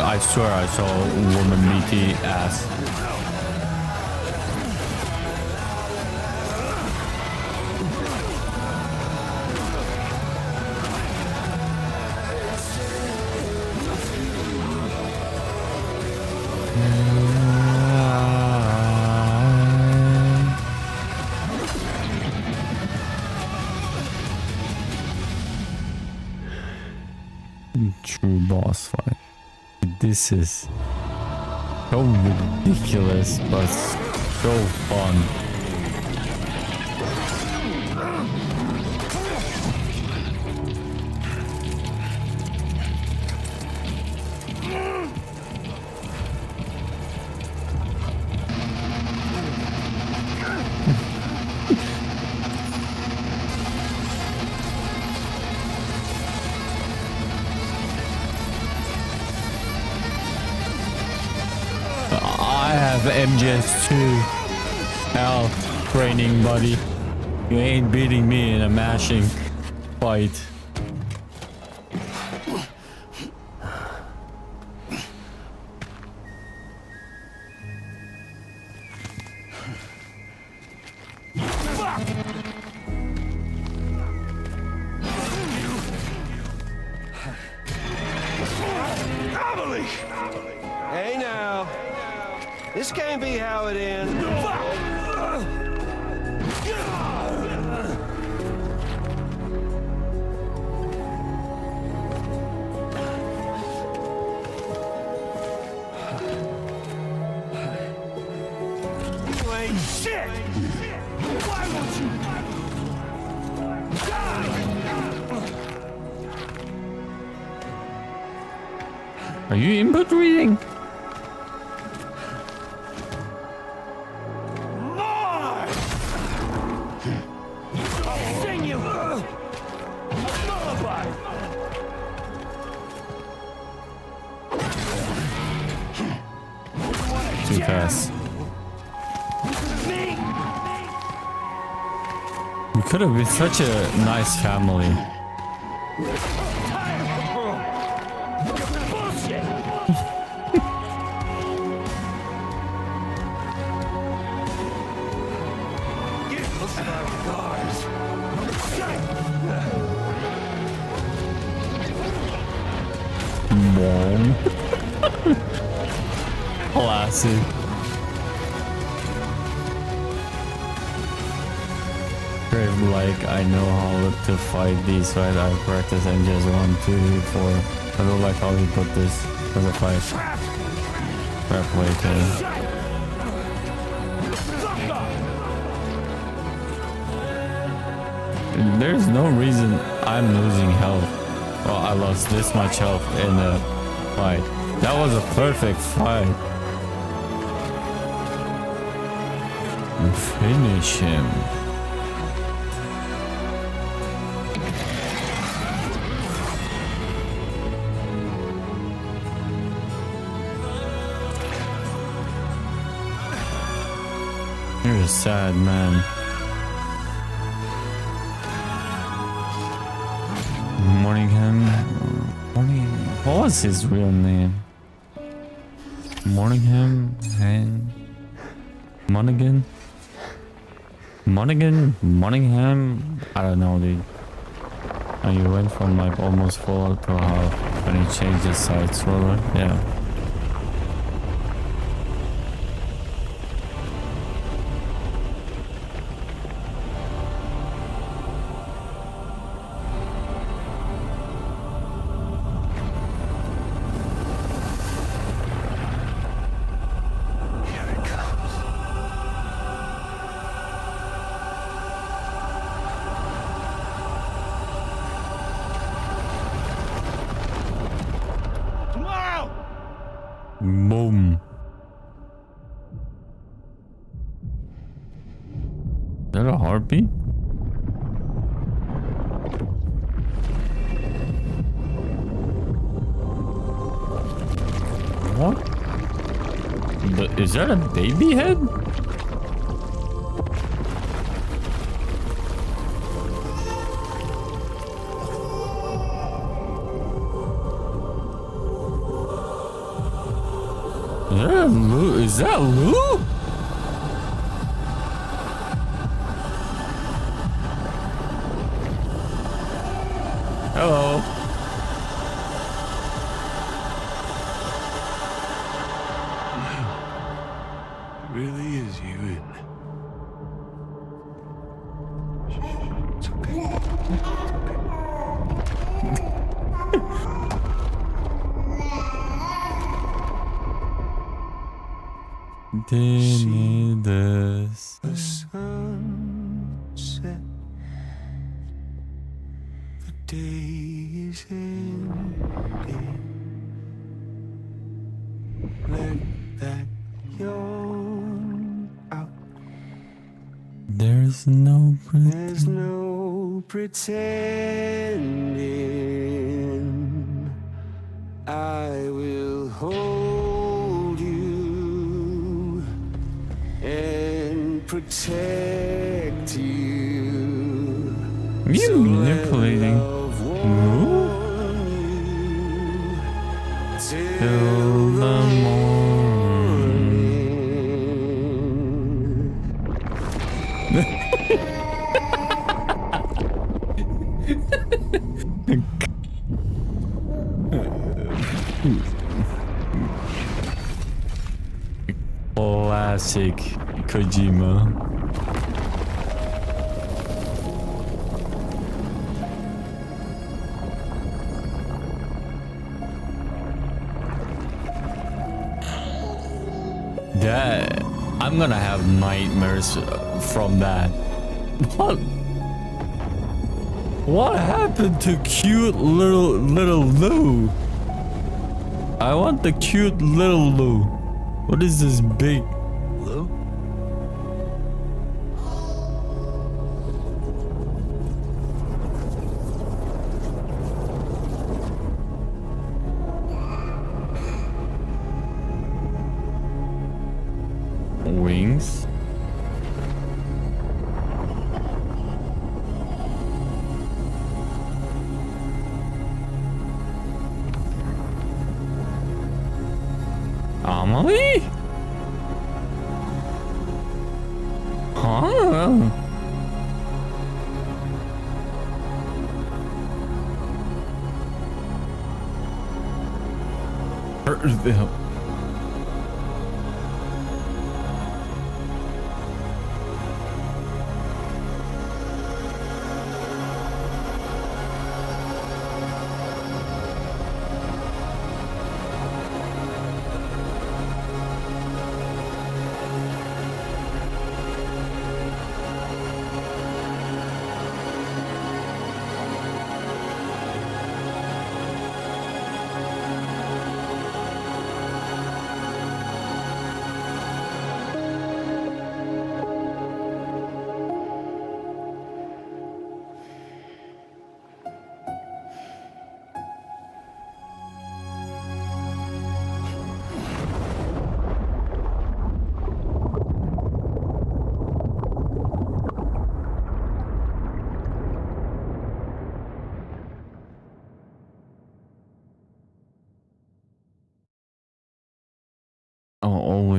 I swear I saw a woman BT ass. True boss fight. This is so ridiculous, but so fun. I have MGS2 health training, buddy. You ain't beating me in a mashing fight. Hey now. This can't be how it ends. You ain't shit! Why won't you die? Are you input reading? Too fast. We could have been such a nice family. Mom. Classic. Crave like I know how to fight these, right? I practice and just 1, 2, 4. I don't like how he put this as a fight. Trap later. There's no reason I'm losing health. Well, I lost this much health in the fight. That was a perfect fight. And finish him. You're a sad man. Morningham. What was his real name? Morningham and Monaghan? Monaghan? I don't know, dude. And you went from like almost full to half when you changed the side scroller. Yeah. Boom. Is that a heartbeat? What? Is that a baby head? Is that Lou? Hello. It really is you, isn't it? It's okay. It's okay. Tinidas. The sunset. The day is ending. Let that yawn out. There's no There's no pretending. I will hold you and protect you. You manipulating Lou? Till the Classic Kojima. That I'm gonna have nightmares from that. What happened to cute little Lou? I want the cute little Lou. What is this big Lou? wings? Amelie? Huh?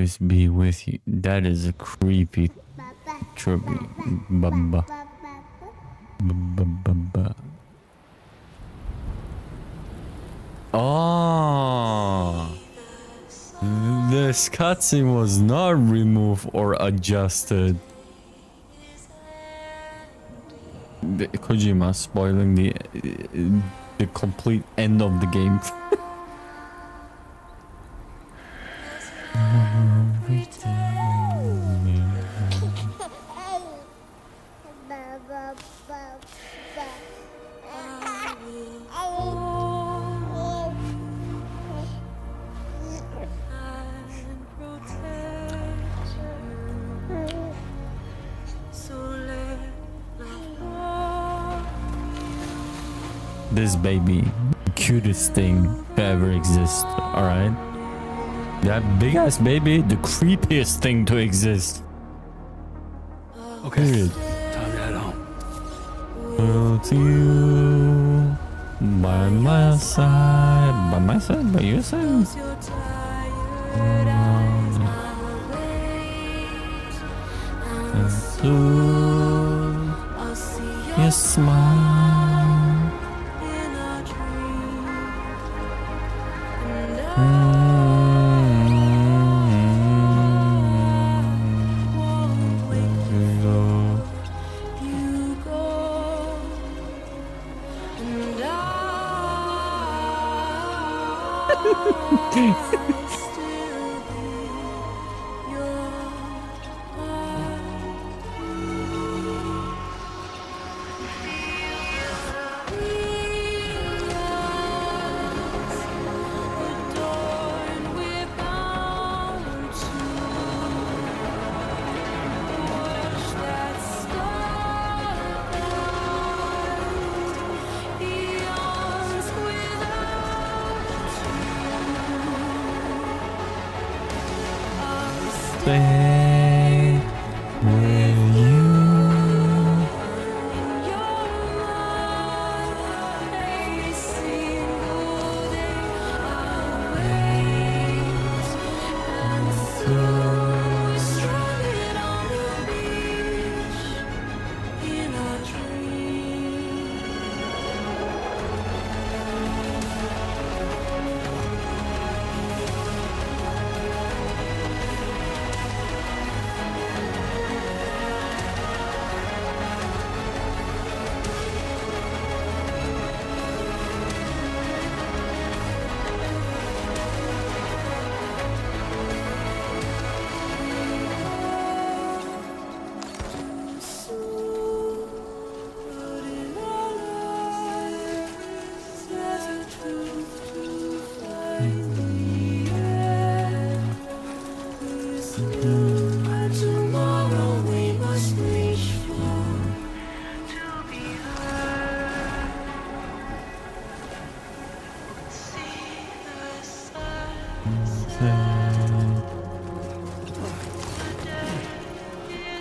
always be with you. That is a creepy Baba. Oh, this cutscene was not removed or adjusted. Kojima spoiling the complete end of the game. This baby, cutest thing to ever exist, alright? That big ass baby, the creepiest thing to exist. Okay, period. time to head home. To you, by my side, by your side. And soon, you smile. Stay with you.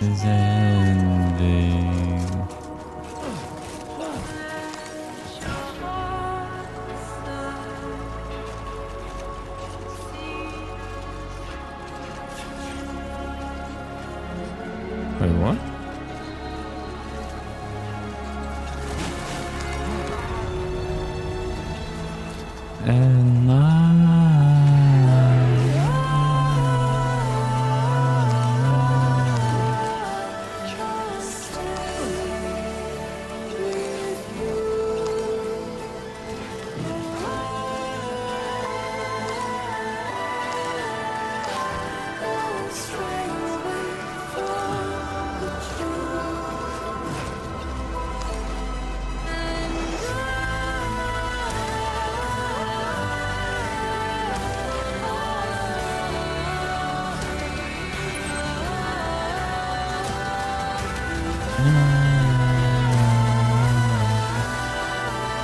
Is ending. Wait, what? And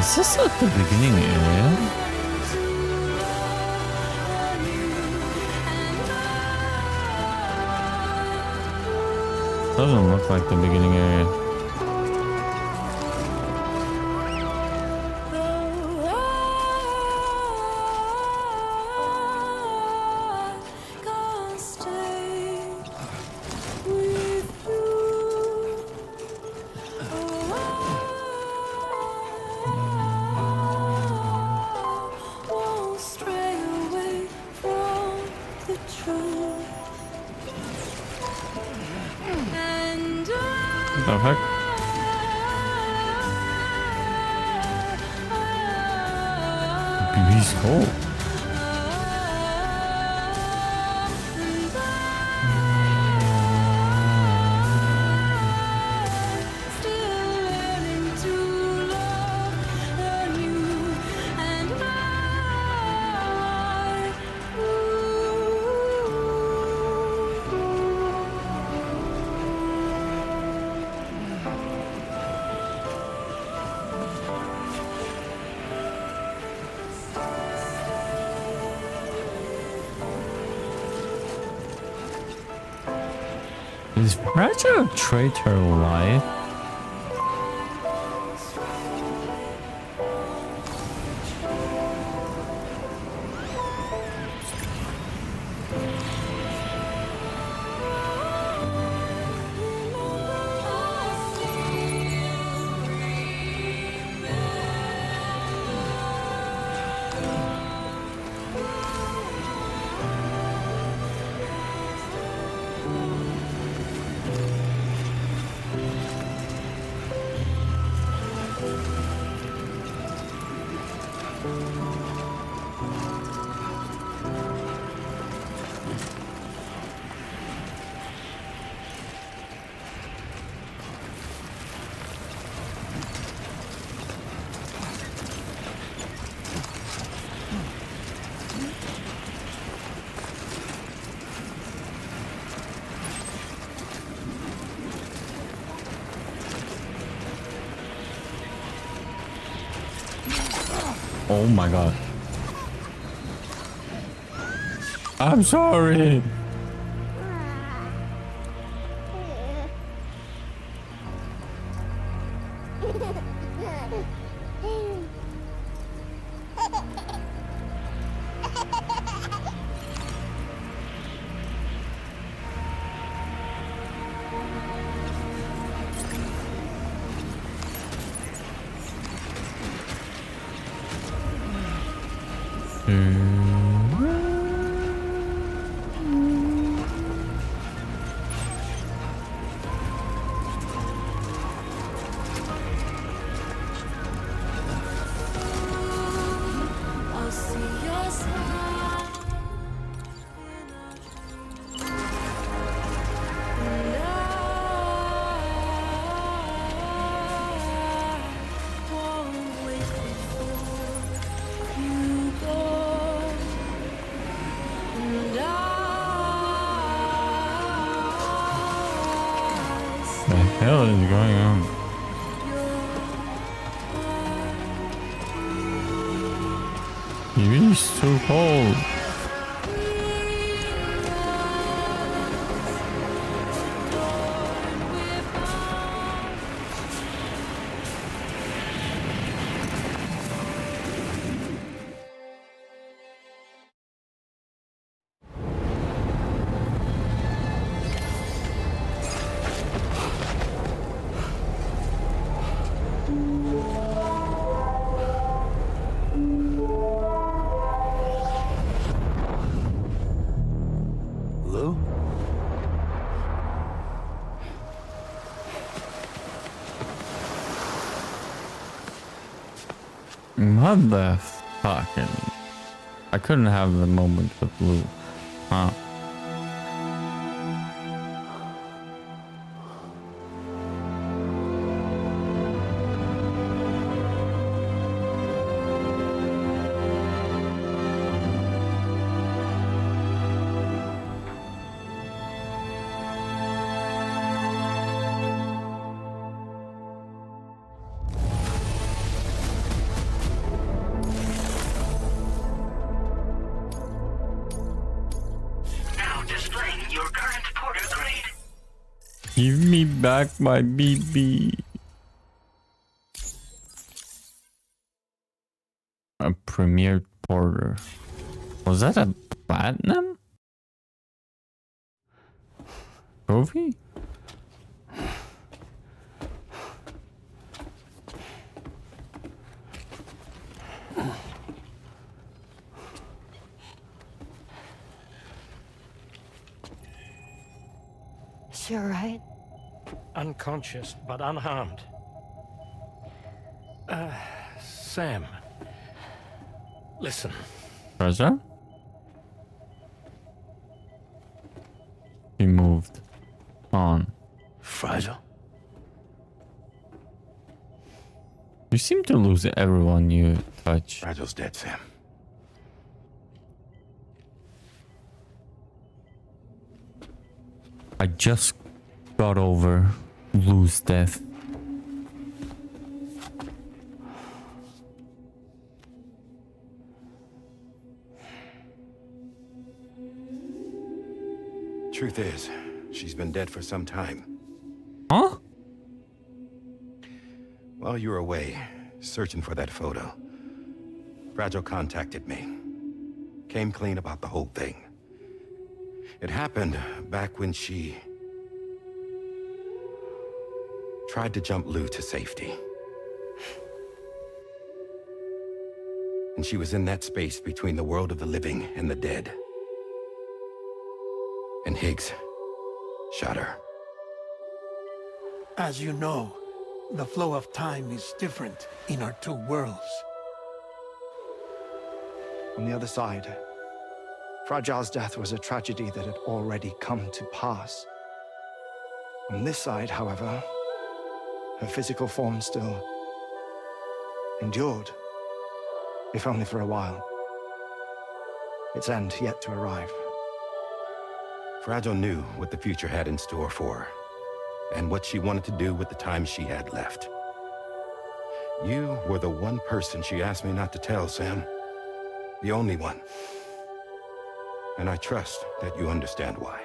is this at the beginning area? Doesn't look like the beginning area. The heck? BB's cold. Is Ratchet a traitor alive? Oh my god. I'm sorry. What the hell is going on? It is too cold. What the fucking... I couldn't have the moment with Lou. Huh? Give me back my BB. A Premier Porter. Was that a platinum trophy? Sure, right? Unconscious, but unharmed. Sam. Listen. Treasure? He moved on. Fragile? You seem to lose everyone you touch. Fragile's dead, Sam. I just got over Lou's death. Truth is, she's been dead for some time. Huh? While you were away, searching for that photo, Fragile contacted me. Came clean about the whole thing. It happened back when she tried to jump Lou to safety. And she was in that space between the world of the living and the dead. And Higgs shot her. As you know, the flow of time is different in our two worlds. On the other side, Fragile's death was a tragedy that had already come to pass. On this side, however, her physical form still endured, if only for a while. Its end yet to arrive. Fragile knew what the future had in store for her, and what she wanted to do with the time she had left. You were the one person she asked me not to tell, Sam. The only one. And I trust that you understand why.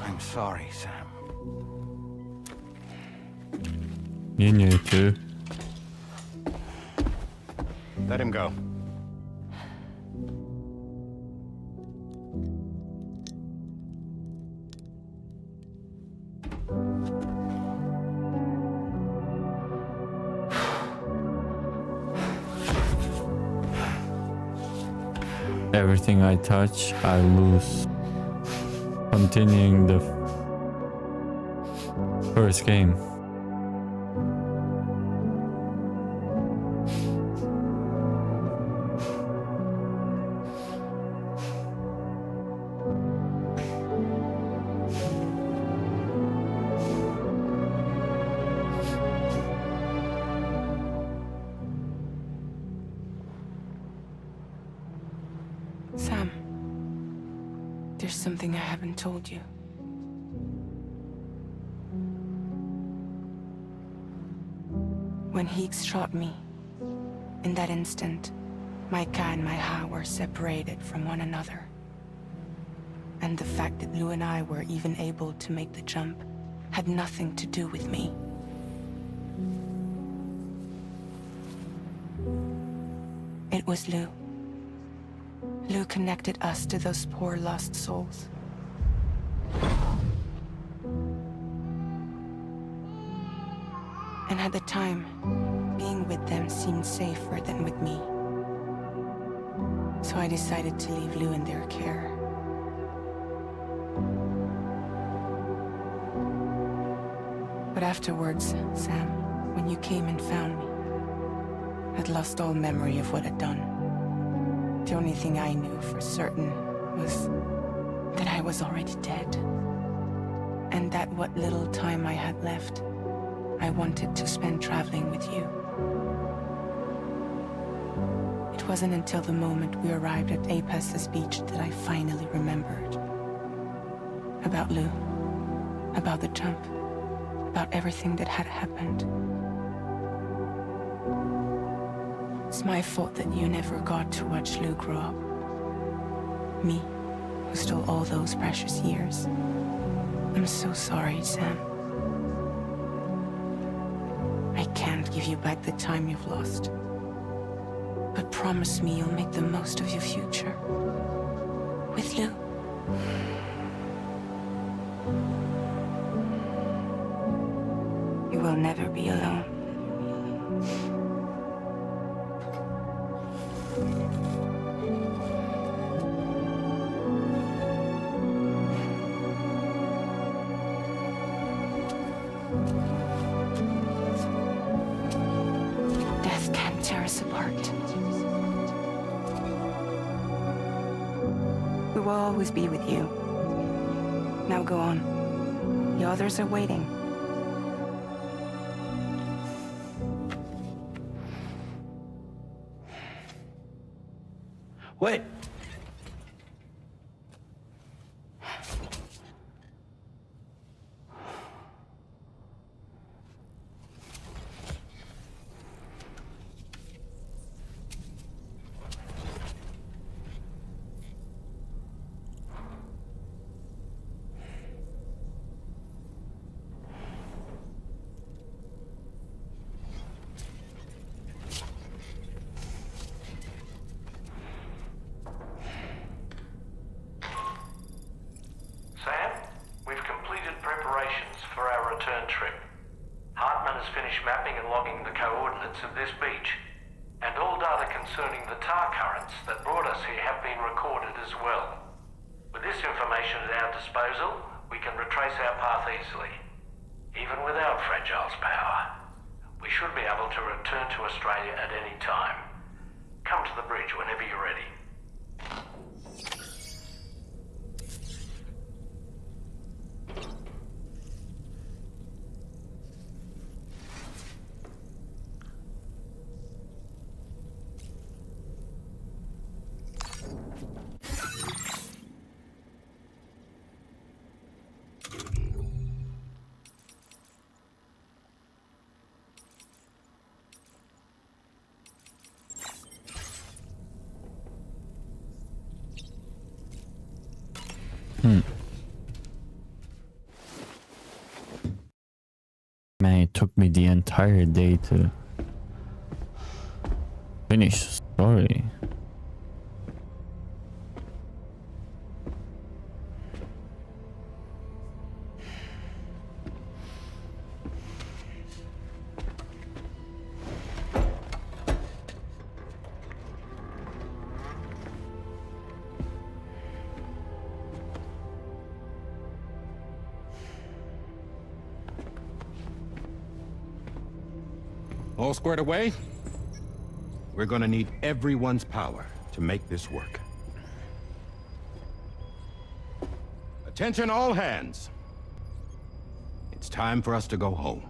I'm sorry, Sam. You knew too. Let him go. Everything I touch, I lose. Continuing the first game. Sam, there's something I haven't told you. When Higgs shot me, in that instant, my Ka and my Ha were separated from one another. And the fact that Lou and I were even able to make the jump had nothing to do with me. It was Lou. Lou connected us to those poor lost souls. And at the time, being with them seemed safer than with me. So I decided to leave Lou in their care. But afterwards, Sam, when you came and found me, I'd lost all memory of what I'd done. The only thing I knew for certain was that I was already dead. And that what little time I had left, I wanted to spend traveling with you. It wasn't until the moment we arrived at Apas's beach that I finally remembered. About Lou, about the jump, about everything that had happened. It's my fault that you never got to watch Lou grow up. Me, who stole all those precious years. I'm so sorry, Sam. I can't give you back the time you've lost. But promise me you'll make the most of your future. With Lou. will never be alone. Death can't tear us apart. We will always be with you. Now go on. The others are waiting. Wait! Sam, we've completed preparations for our return trip. Hartman has finished mapping and logging the coordinates of this beach, and all data concerning the tar currents that brought us here have been recorded as well. With this information at our disposal, we can retrace our path easily. Even without Fragile's power, we should be able to return to Australia at any time. Come to the bridge whenever you're ready. Man, it took me the entire day to finish the story. All squared away? We're gonna need everyone's power to make this work. Attention all hands. It's time for us to go home.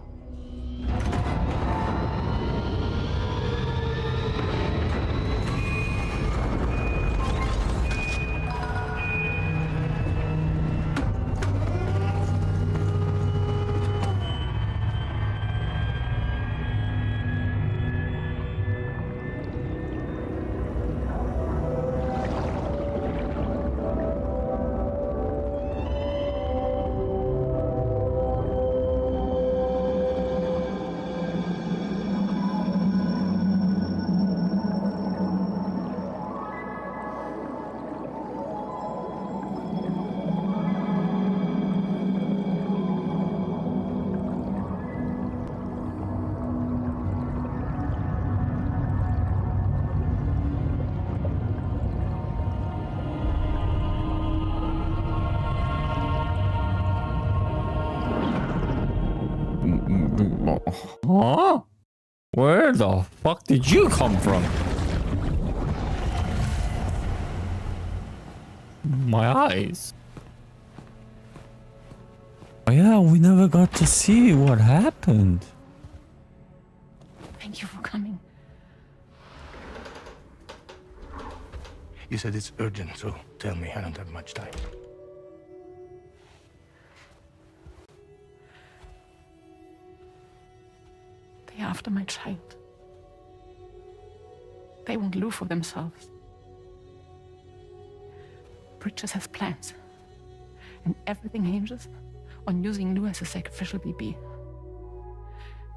Huh? Where the fuck did you come from? My eyes. Oh yeah, we never got to see what happened. Thank you for coming. You said it's urgent, so tell me. I don't have much time. They're after my child. They want Lou for themselves. Bridges has plans, and everything hinges on using Lou as a sacrificial BB.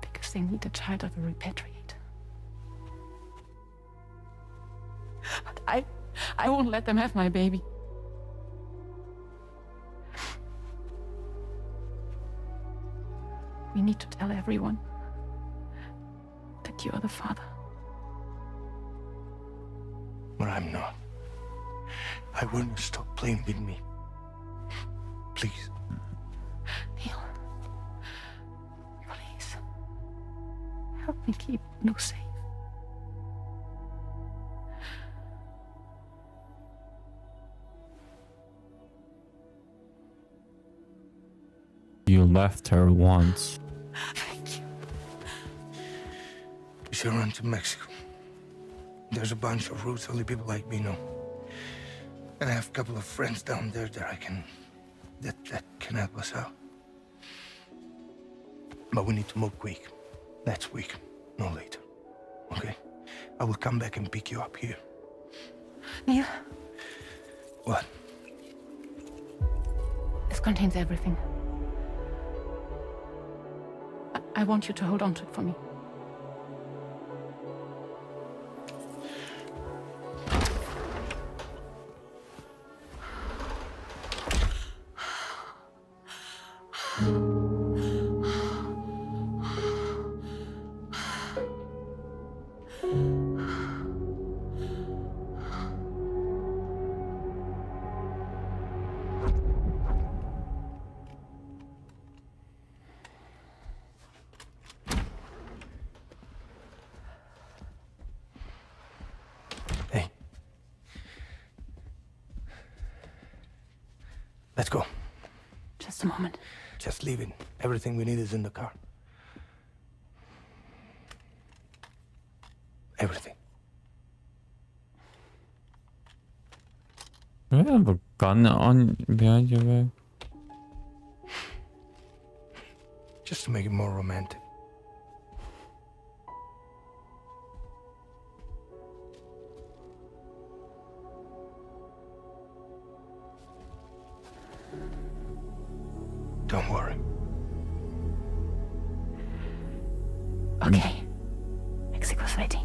Because they need a child of a repatriate. But I won't let them have my baby. We need to tell everyone that you are the father. But I'm not. I want you to stop playing with me. Please. Neil. Please. Help me keep Lou safe. You left her once. Thank you. We should run to Mexico. There's a bunch of routes only people like me know. And I have a couple of friends down there that that can help us out. But we need to move quick. Next week, no later. Okay? I will come back and pick you up here. Neil. What? This contains everything. I want you to hold on to it for me. Let's go. Just a moment. Just leave it. Everything we need is in the car. Everything. Do you have a gun on behind your back? Just to make it more romantic. Don't worry. Okay. Mexico's ready.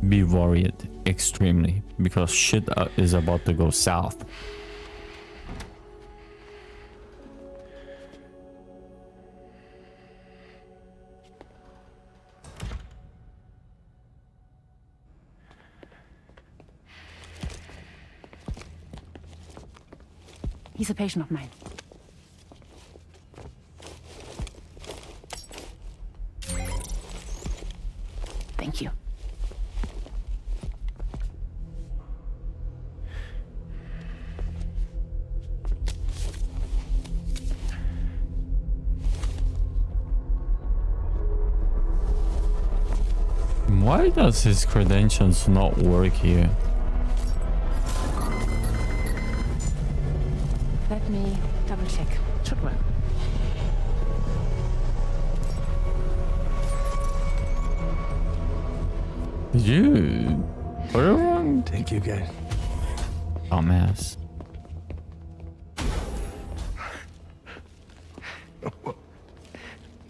Be worried extremely because shit is about to go south. He's a patient of mine. Thank you. Why does his credentials not work here? Let me double check. Should work. Did you put it wrong? Thank you, guys. Dumbass.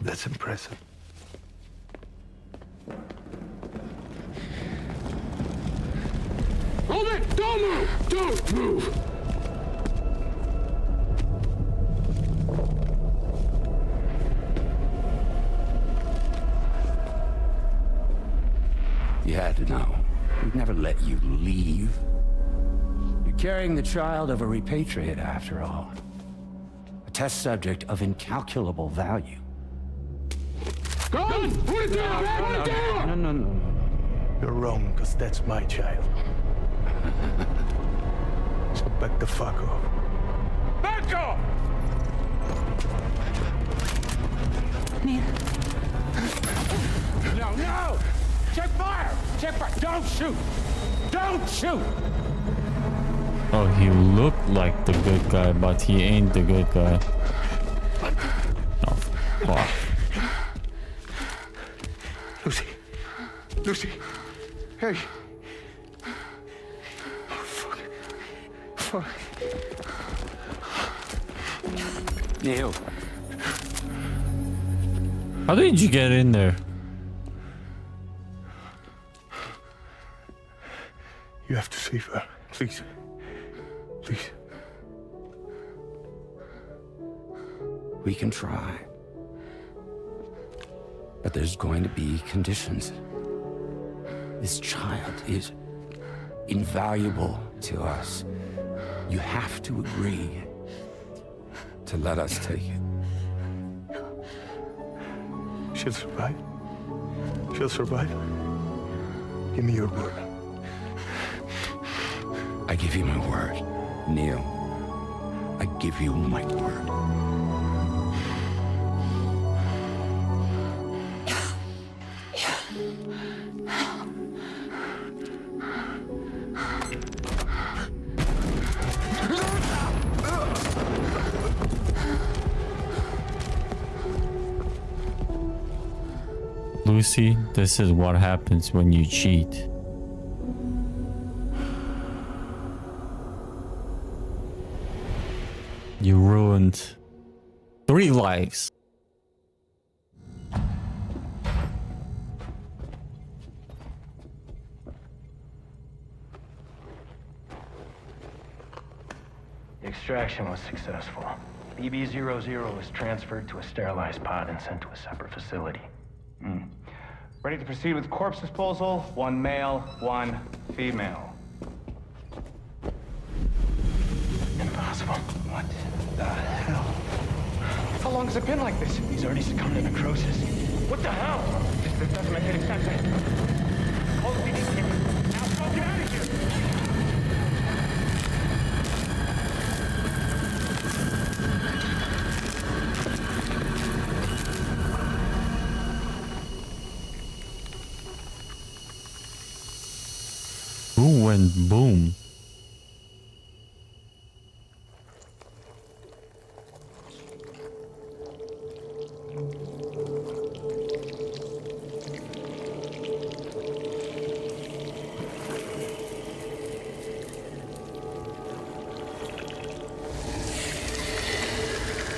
That's impressive. Hold it! Don't move! Don't move! You had to know. We'd never let you leave. You're carrying the child of a repatriate, after all. A test subject of incalculable value. Gun! Put it down! Put it down! No. You're wrong, because that's my child. So back the fuck off. Back off! Neil. No! Check fire! Check fire! Don't shoot! Don't shoot! Oh, he looked like the good guy, but he ain't the good guy. Oh, fuck. Lucy. Lucy. Hey. Oh, fuck. Fuck. Neil. How did you get in there? You have to save her. Please. Please. We can try. But there's going to be conditions. This child is invaluable to us. You have to agree to let us take it. She'll survive. She'll survive. Give me your word. I give you my word, Neil. I give you my word. Lucy, this is what happens when you cheat. You ruined 3 lives. The extraction was successful. BB-00 was transferred to a sterilized pod and sent to a separate facility. Ready to proceed with corpse disposal. 1 male, 1 female. Impossible. What the hell? How long has it been like this? He's already succumbed to necrosis. What the hell? This doesn't make any sense. Call the PD. Now, go get out of here! Who went boom?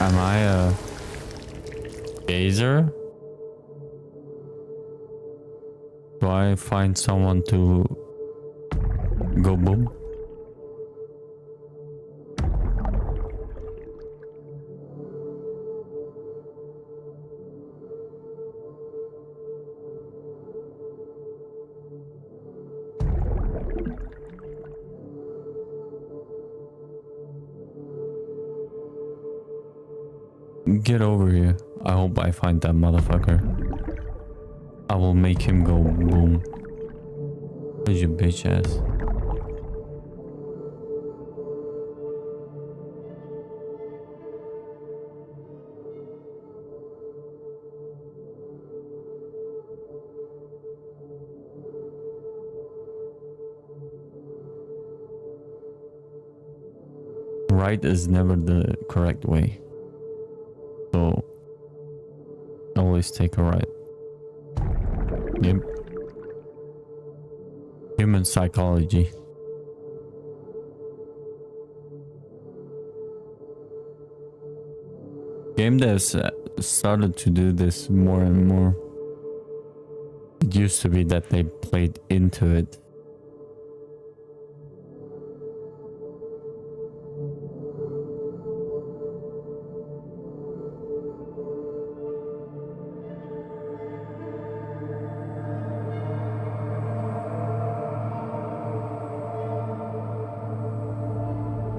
Am I a gazer? Do I find someone to go boom? Get over here. I hope I find that motherfucker. I will make him go boom. Where's your bitch ass? Right is never the correct way. So always take a right. Yep. Human psychology. Game devs started to do this more and more. It used to be that they played into it.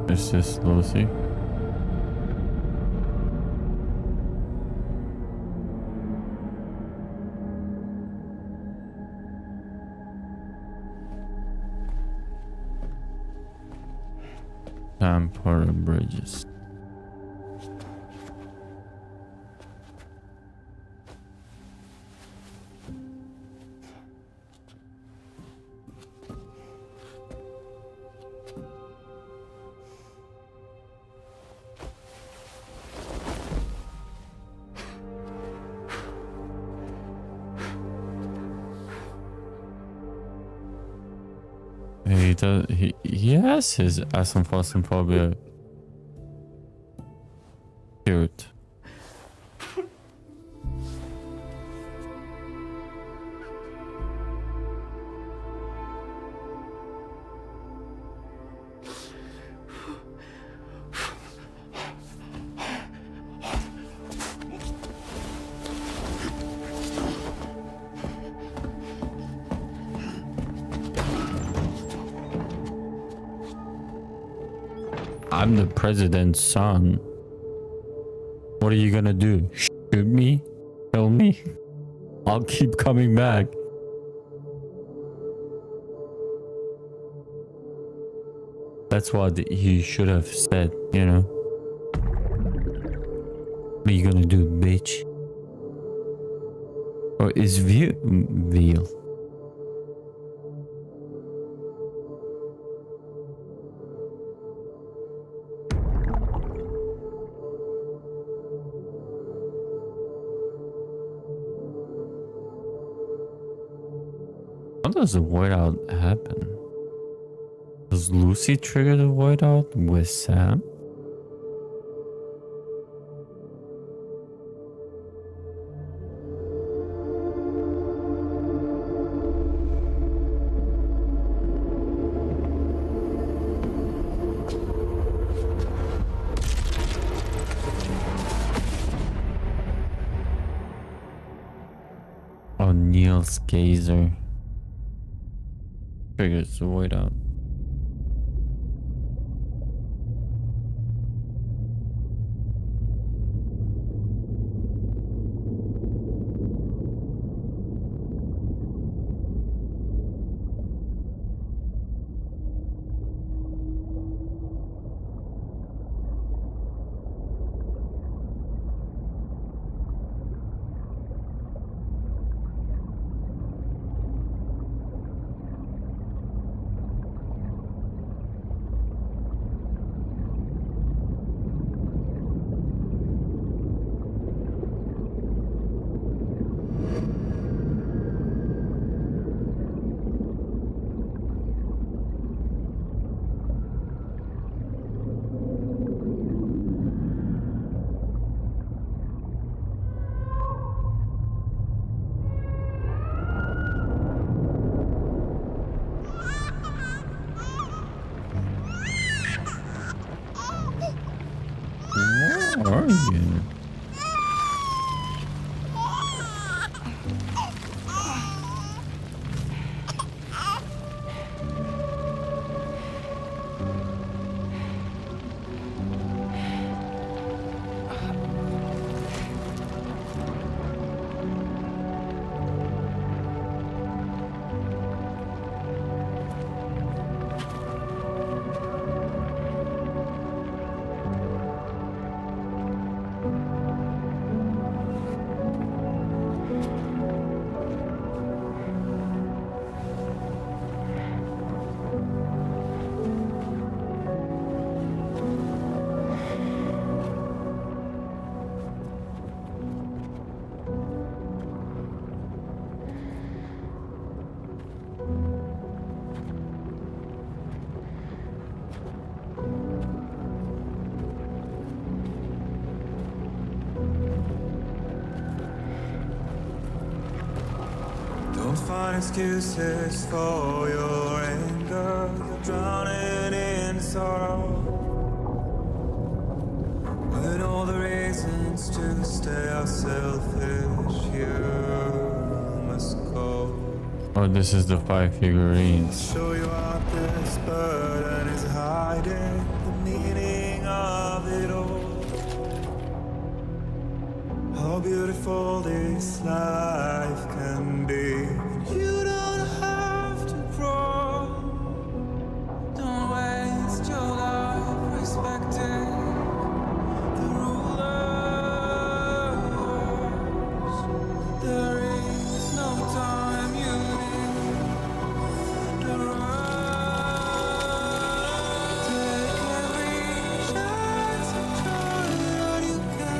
Is this Lucy? Time for the bridges. He has his phobia. Cute. I'm the president's son. What are you gonna do? Shoot me? Kill me? I'll keep coming back. That's what he should have said, you know? What are you gonna do, bitch? Or is veal? How does the whiteout happen? Does Lucy trigger the whiteout with Sam? Oh, Neil's gazer triggers the whiteout. Where are you? Don't find excuses for your anger. You're drowning in sorrow. With all the reasons to stay out selfish, you must go. Oh, this is the 5 figurines. Show you out this burden is hiding the meaning of it all. How beautiful this life can be. You don't have to grow. Don't waste your life respecting the rulers. There is no time you need to run. Take every chance and try that you can.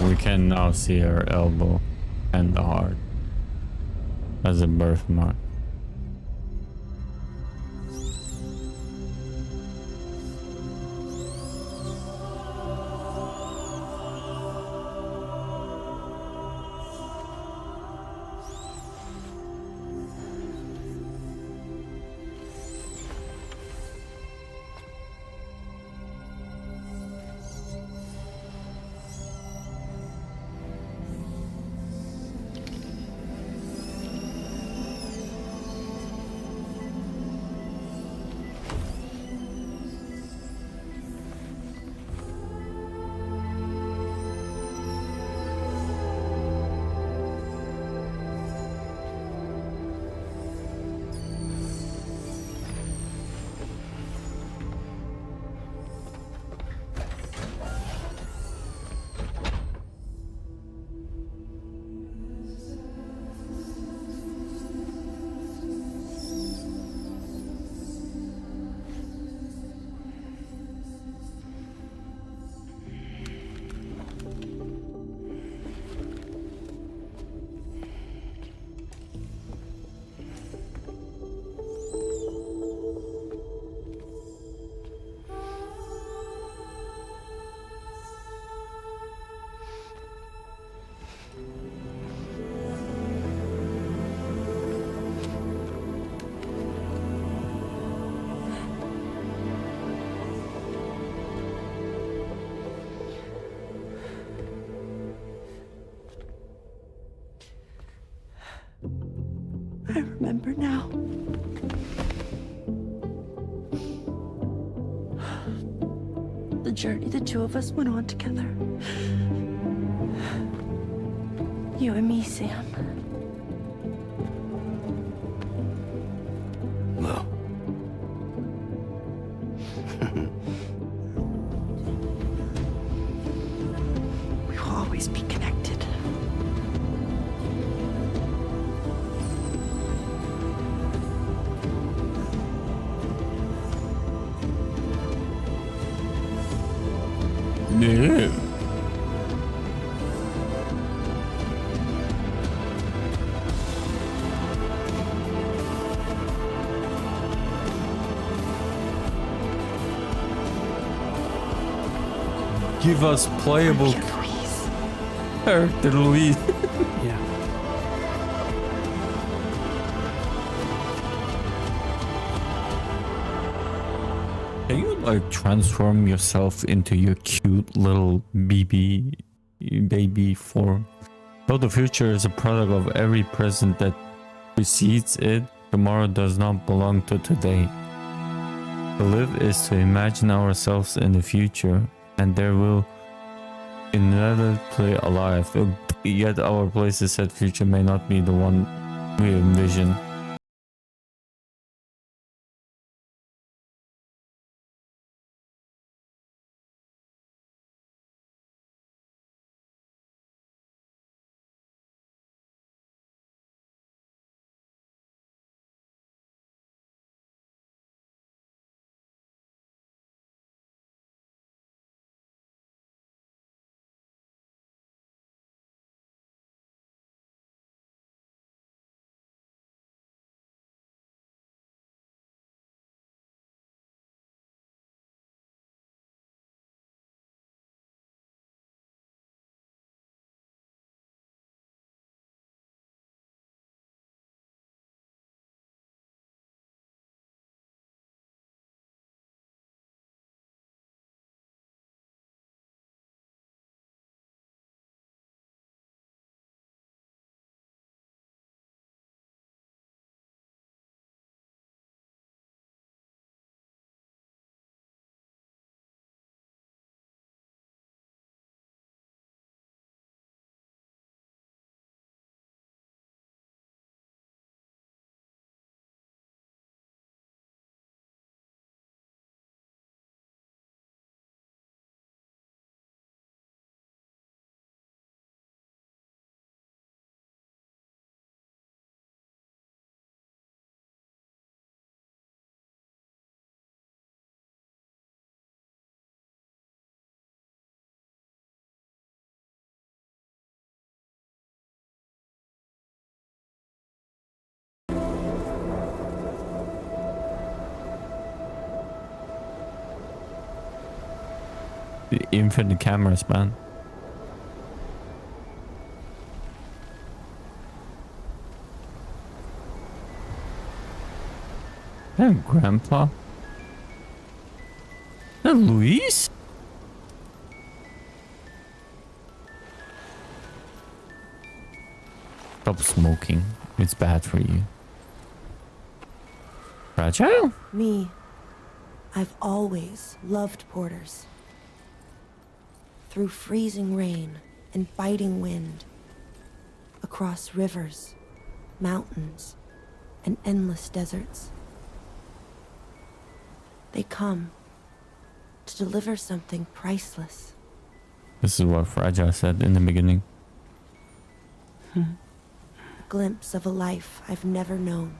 we can now see her elbow and the heart as a birthmark. I remember now. The journey the two of us went on together. You and me, Sam. No. We will always be connected. Yeah. Give us playable character, Louise. Yeah. Can you like transform yourself into your cute little baby form? Though the future is a product of every present that precedes it, tomorrow does not belong to today. To live is to imagine ourselves in the future, and there will inevitably alive. Yet our place is set future may not be the one we envision. The infinite camera span. Damn, Grandpa. Is that Luis? Stop smoking. It's bad for you. Fragile? Me, I've always loved porters. Through freezing rain and biting wind, across rivers, mountains, and endless deserts. They come to deliver something priceless. This is what Fragile said in the beginning. A glimpse of a life I've never known.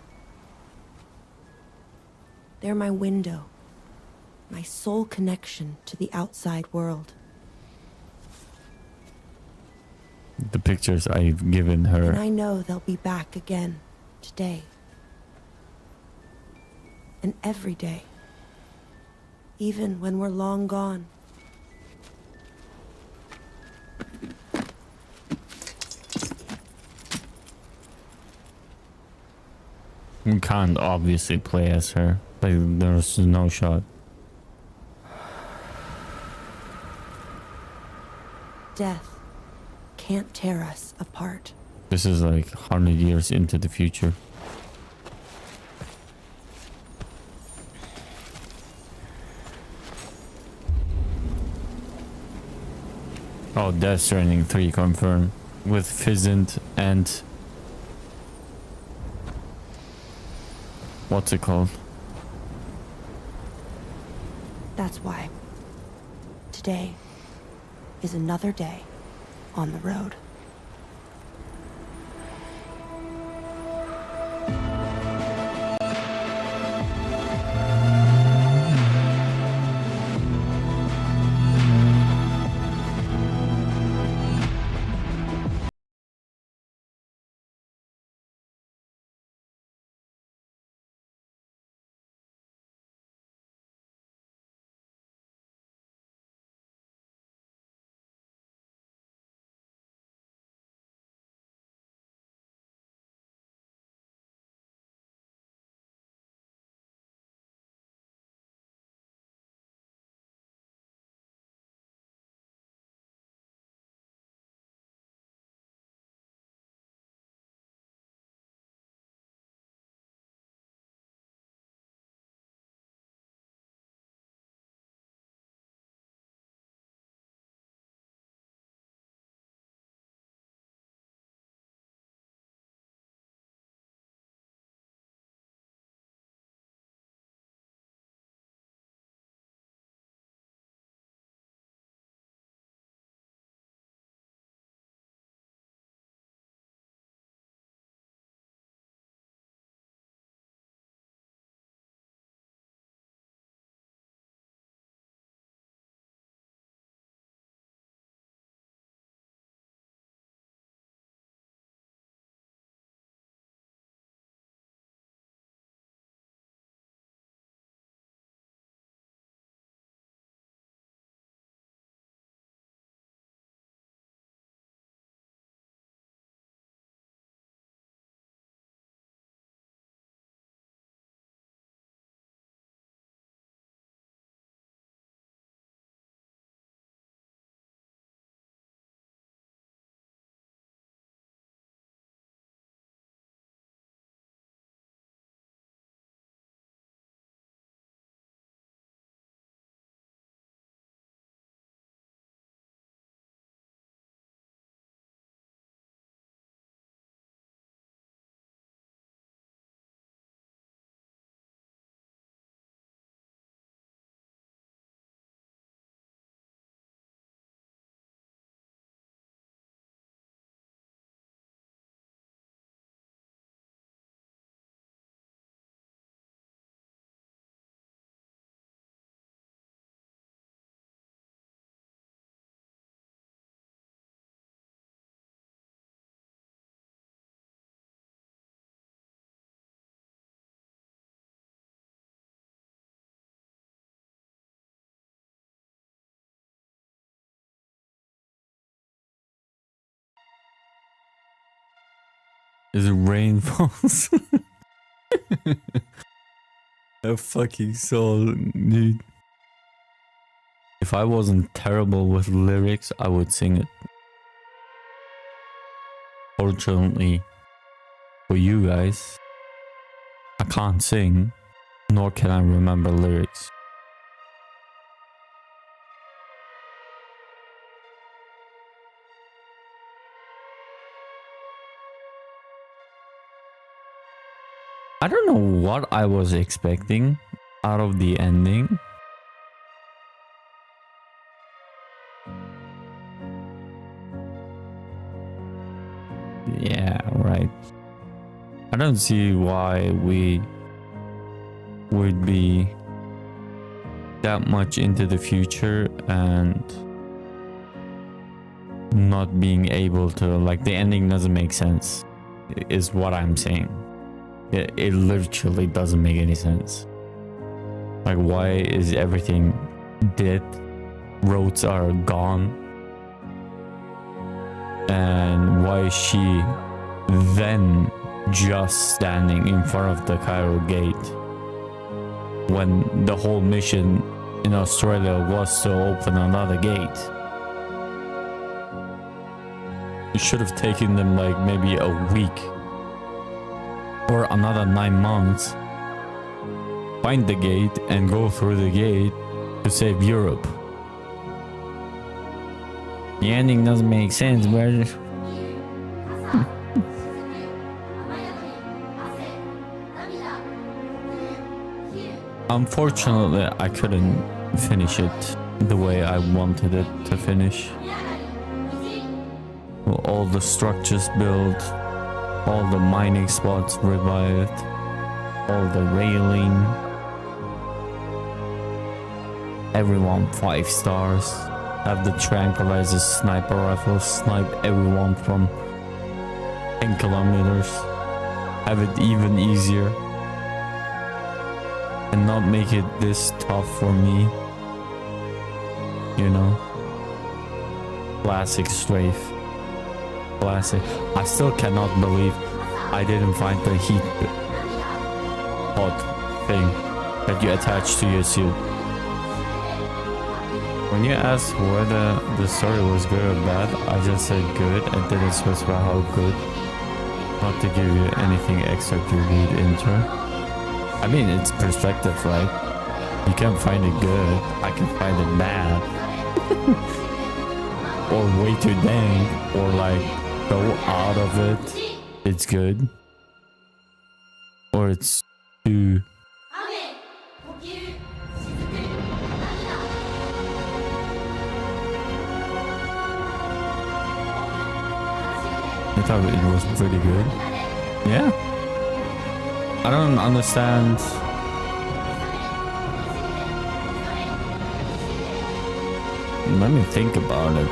They're my window, my sole connection to the outside world. The pictures I've given her. And I know they'll be back again today. And every day. Even when we're long gone. We can't obviously play as her. Like, there's no shot. Death can't tear us apart. This is like 100 years into the future. Oh, Death Stranding 3 confirmed. With Fizzant and... what's it called? That's why. Today is another day on the road. Is it rain falls? A fucking soul, dude. If I wasn't terrible with lyrics, I would sing it. Fortunately for you guys, I can't sing, nor can I remember lyrics. I don't know what I was expecting out of the ending. Yeah, right. I don't see why we would be that much into the future and not being able to, like, the ending doesn't make sense, is what I'm saying. It literally doesn't make any sense. Like, why is everything dead? Roads are gone. And why is she then just standing in front of the Cairo gate when the whole mission in Australia was to open another gate? It should have taken them like maybe a week or another 9 months. Find the gate and go through the gate to save Europe. The ending doesn't make sense, bro. Unfortunately, I couldn't finish it the way I wanted it to finish. All the structures built, all the mining spots revived, all the railing. Everyone 5 stars. Have the tranquilizer sniper rifle snipe everyone from 10 kilometers. Have it even easier. And not make it this tough for me. You know? Classic strafe. Classic. I still cannot believe I didn't find the heat pod thing that you attach to your suit. When you asked whether the story was good or bad, I just said good and didn't specify how good. Not to give you anything extra to read into. I mean, it's perspective, right? You can find it good, I can find it bad. Or way too dang, or like go out of it, it's good. Or it's too... I thought it was pretty good. Yeah. I don't understand. Let me think about it.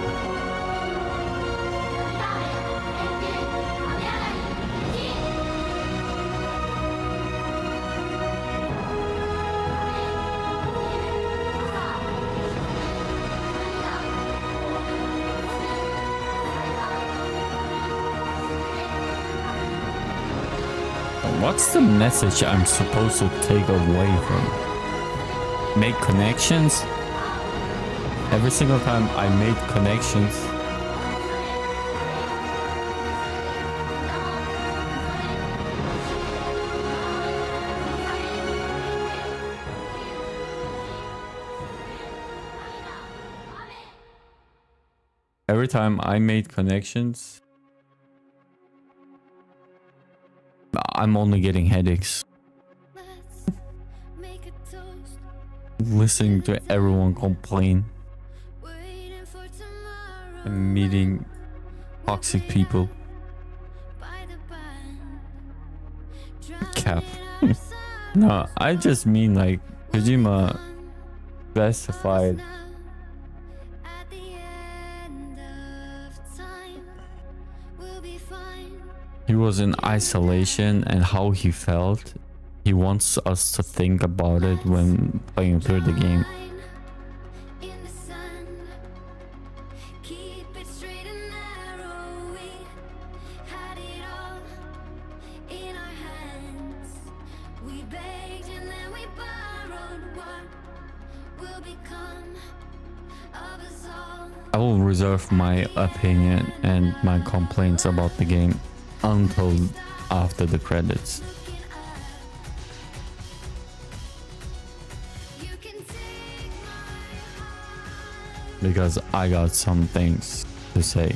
What's the message I'm supposed to take away from? Make connections? Every single time I made connections. Every time I made connections, I'm only getting headaches. Listening to everyone complain and meeting toxic people. Cap. No, I just mean like Kojima specified he was in isolation and how he felt. He wants us to think about it when playing through the game. I will reserve my opinion and my complaints about the game until after the credits. Because I got some things to say.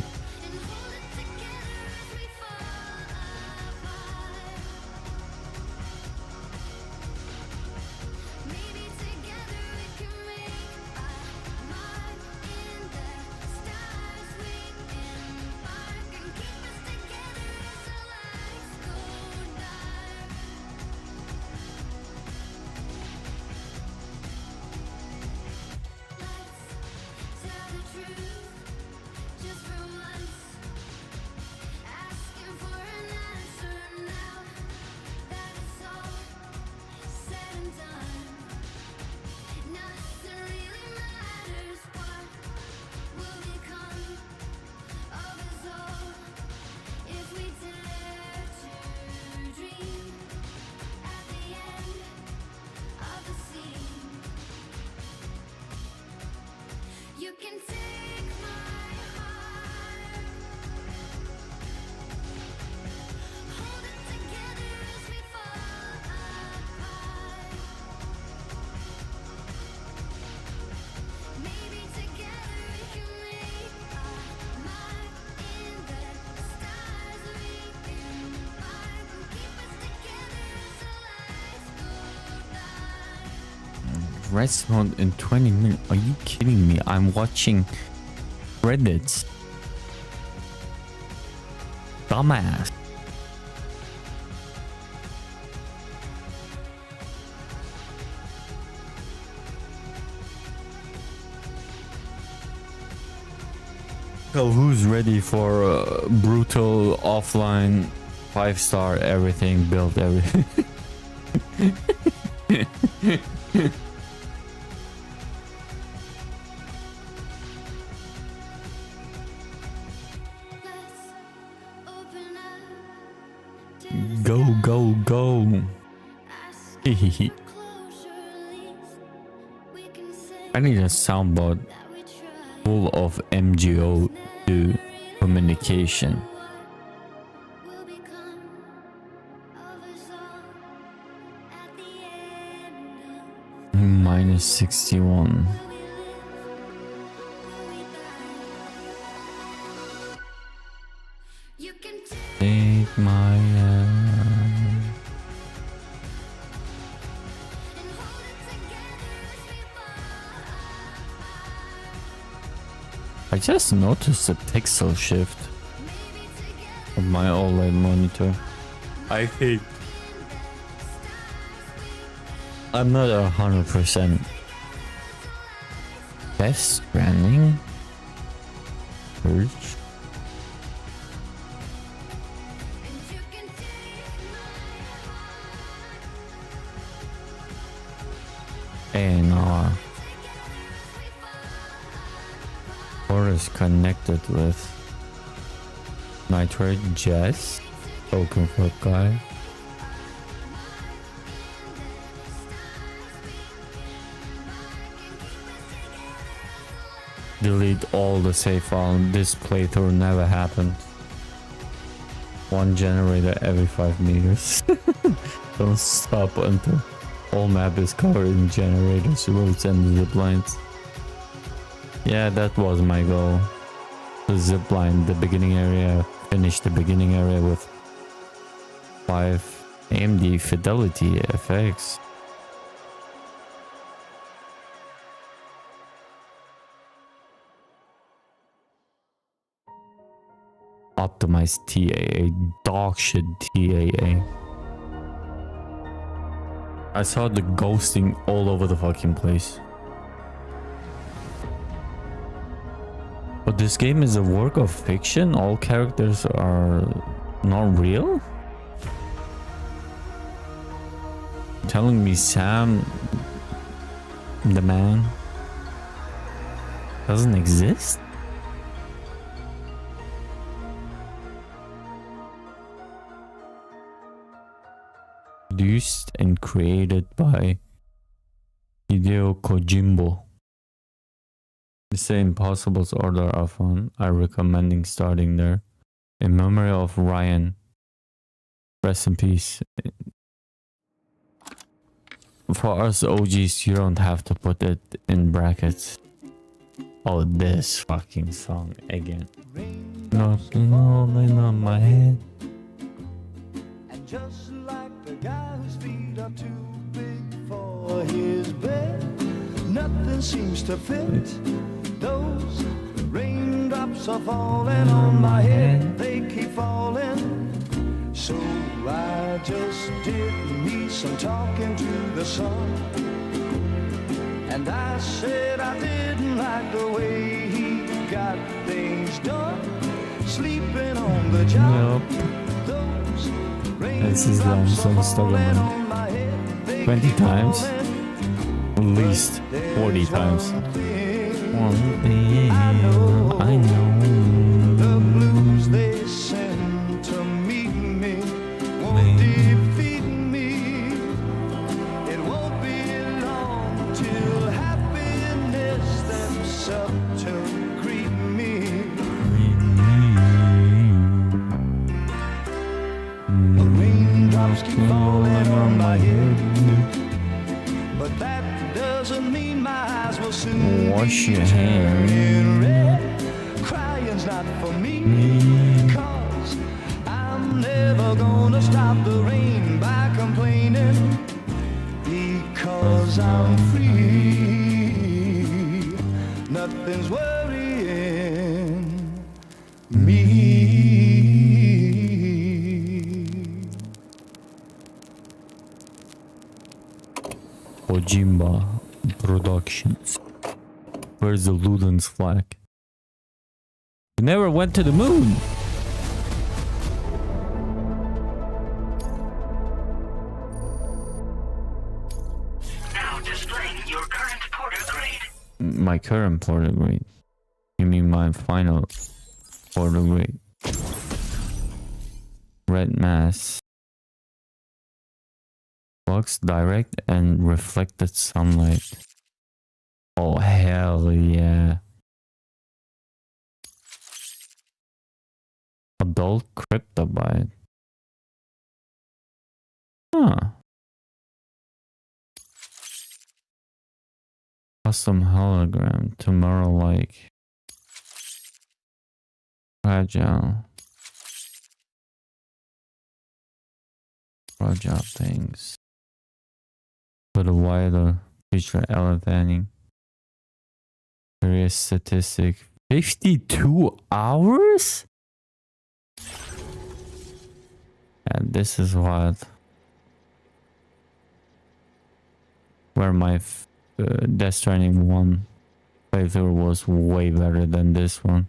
Restaurant in 20 minutes. Are you kidding me? I'm watching credits. Dumbass. So who's ready for brutal offline 5-star everything, build everything? Go, go, go. I need a soundboard full of MGO2 communication. Minus 61. Take my hand. I just noticed a pixel shift of my OLED monitor. I think I'm not 100%. Best Stranding? Purge? A&R. Or is connected with Nitrate Jess, Token Flip Guy. Delete all the save file. This playthrough never happened. One generator every 5 meters. Don't stop until all map is covered in generators, roads and zip lines. Yeah, that was my goal. To zipline the beginning area, finish the beginning area with 5 AMD Fidelity FX. Optimized TAA, dog shit TAA. I saw the ghosting all over the fucking place. But this game is a work of fiction? All characters are not real? Telling me Sam, the man, doesn't exist? Produced and created by Hideo Kojimbo. They say Impossible's Order of Fun. I recommending starting there. In memory of Ryan. Rest in peace. For us OGs, you don't have to put it in brackets. Oh, this fucking song again. Nothing holding on my head. And just like the guy whose feet are too big for his bed, nothing seems to fit. Those raindrops are falling on my head, they keep falling. So I just did me some talking to the sun. And I said I didn't like the way he got things done. Sleeping on the job. Those This is the song struggling 20 times. At least 40 times. One thing I know. the blues they send to meet me won't defeat me. It won't be long till happiness steps up to greet me. The raindrops keep falling on my head, but that doesn't mean my eyes will soon Wash be your turning hands. red. Crying's not for me, 'cause I'm never gonna stop the rain by complaining, because I'm free. Nothing's worrying me. Ojimba Productions. Where's the Ludens flag? We never went to the moon. Now displaying your current porter grade. My current portal grade. You mean my final portal grade? Red mass. Blocks direct and reflected sunlight. Oh hell yeah. Adult cryptobite. Huh. Custom hologram. Tomorrow like. Fragile. Fragile things. For the wider feature elevating. Curious statistic. 52 hours? And this is what where my Death Stranding 1 playthrough was way better than this one.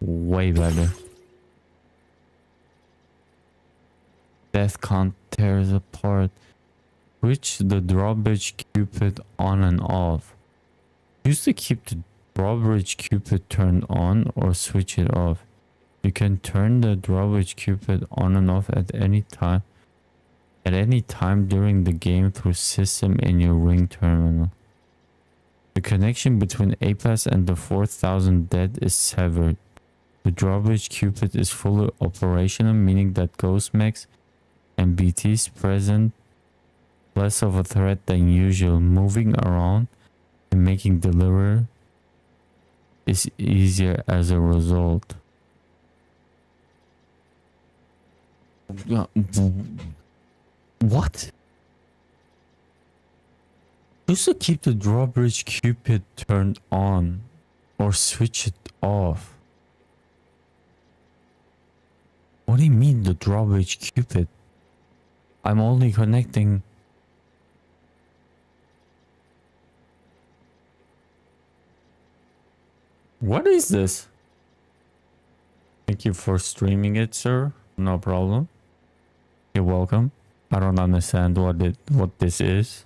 Way better. Death count tears apart. Switch the drawbridge cupid on and off. Use to keep the drawbridge cupid turned on or switch it off. You can turn the drawbridge cupid on and off at any time during the game through system in your ring terminal. The connection between A-Pass and the 4000 dead is severed. The drawbridge cupid is fully operational, meaning that ghost mechs and BTs present less of a threat than usual. Moving around and making delivery is easier as a result. What? Just to keep the drawbridge cupid turned on or switch it off. What do you mean the drawbridge cupid? I'm only connecting. What is this? Thank you for streaming it, sir. No problem. You're welcome. I don't understand what this is.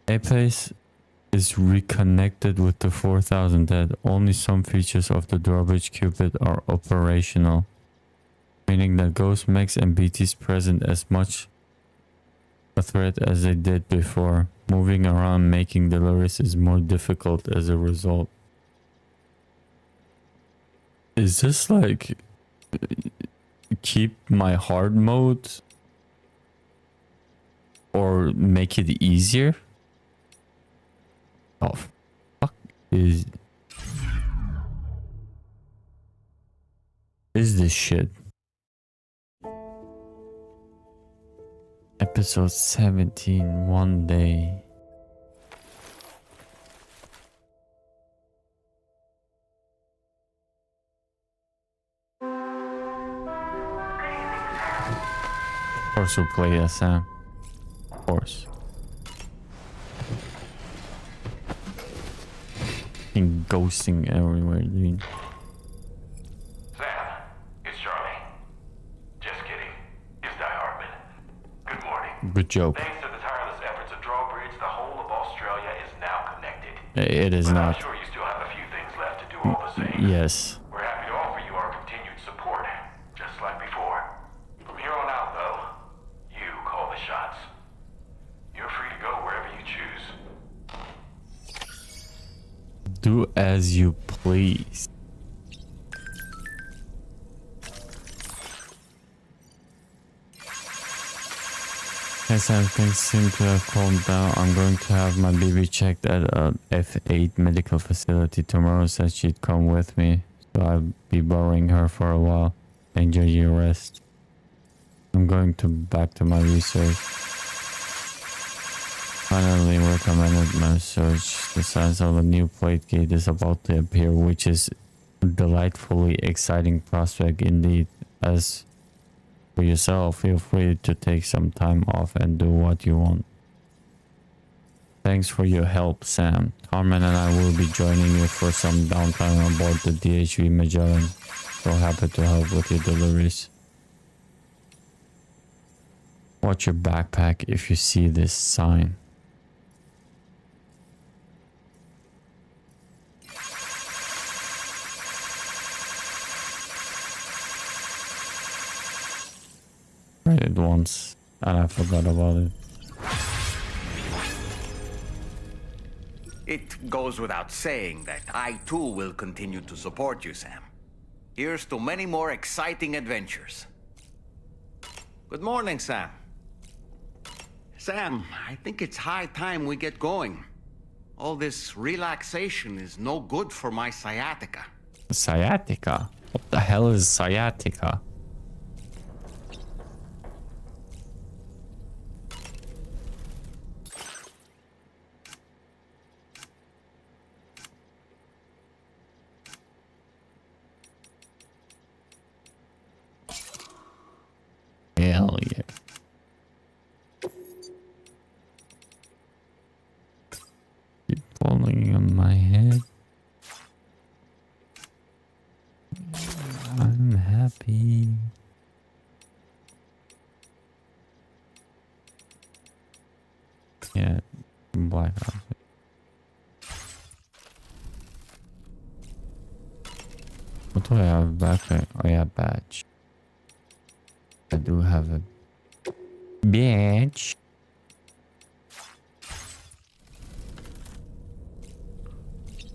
A-Pace is reconnected with the 4000 dead. Only some features of the drawbridge cupid are operational, meaning that ghost mechs and BTs present as much a threat as they did before. Moving around making deliveries is more difficult as a result. Is this like keep my hard mode or make it easier? Oh fuck is this shit? Episode 17, one day. Of course we'll play as Sam. Of course. In ghosting everywhere, dude. Sam, it's Charlie. Just kidding. It's Die Hardman. Good morning. Good joke. Thanks to the tireless efforts of Drawbridge, the whole of Australia is now connected. It is But not. I'm sure you still have a few things left to do all the same. Yes. We're happy to offer you our continued support, just like before. From here on out, though, you call the shots. You're free to go wherever you choose. Do as you please. As things seem to have calmed down, I'm going to have my baby checked at a F8 medical facility tomorrow. Said she'd come with me, so I'll be borrowing her for a while. Enjoy your rest. I'm going back to my research. Finally recommended my search. The signs of a new plate gate is about to appear, which is a delightfully exciting prospect indeed. As for yourself, feel free to take some time off and do what you want. Thanks for your help, Sam. Carmen and I will be joining you for some downtime on board the DHV Magellan. So happy to help with your deliveries. Watch your backpack if you see this sign. Read it once and I forgot about it. It goes without saying that I too will continue to support you, Sam. Here's to many more exciting adventures. Good morning, Sam. Sam, I think it's high time we get going. All this relaxation is no good for my sciatica. Sciatica? What the hell is sciatica? Hell yeah. Keep falling on my head. I'm happy. Yeah, black outfit. What do I have back there? Oh yeah, badge. I do have a badge.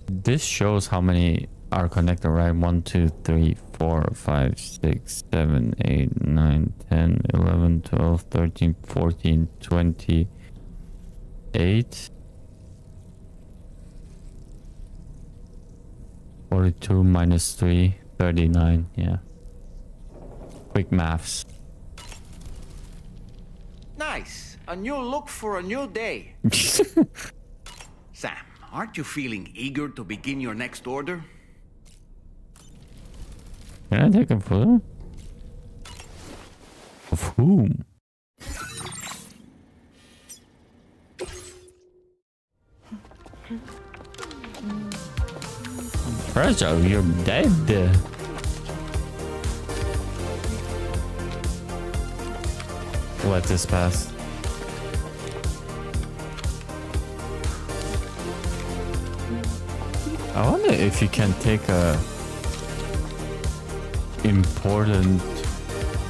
This shows how many are connected, right? 1, 2, 3, 4, 5, 6, 7, 8, 9, 10, 11, 12, 13, 14, 28. 42 minus 3, 39. Yeah. Quick maths. Nice. A new look for a new day. Sam, aren't you feeling eager to begin your next order? Can I take a photo? Of whom? Pressure, you're dead. Let this pass. I wonder if you can take a important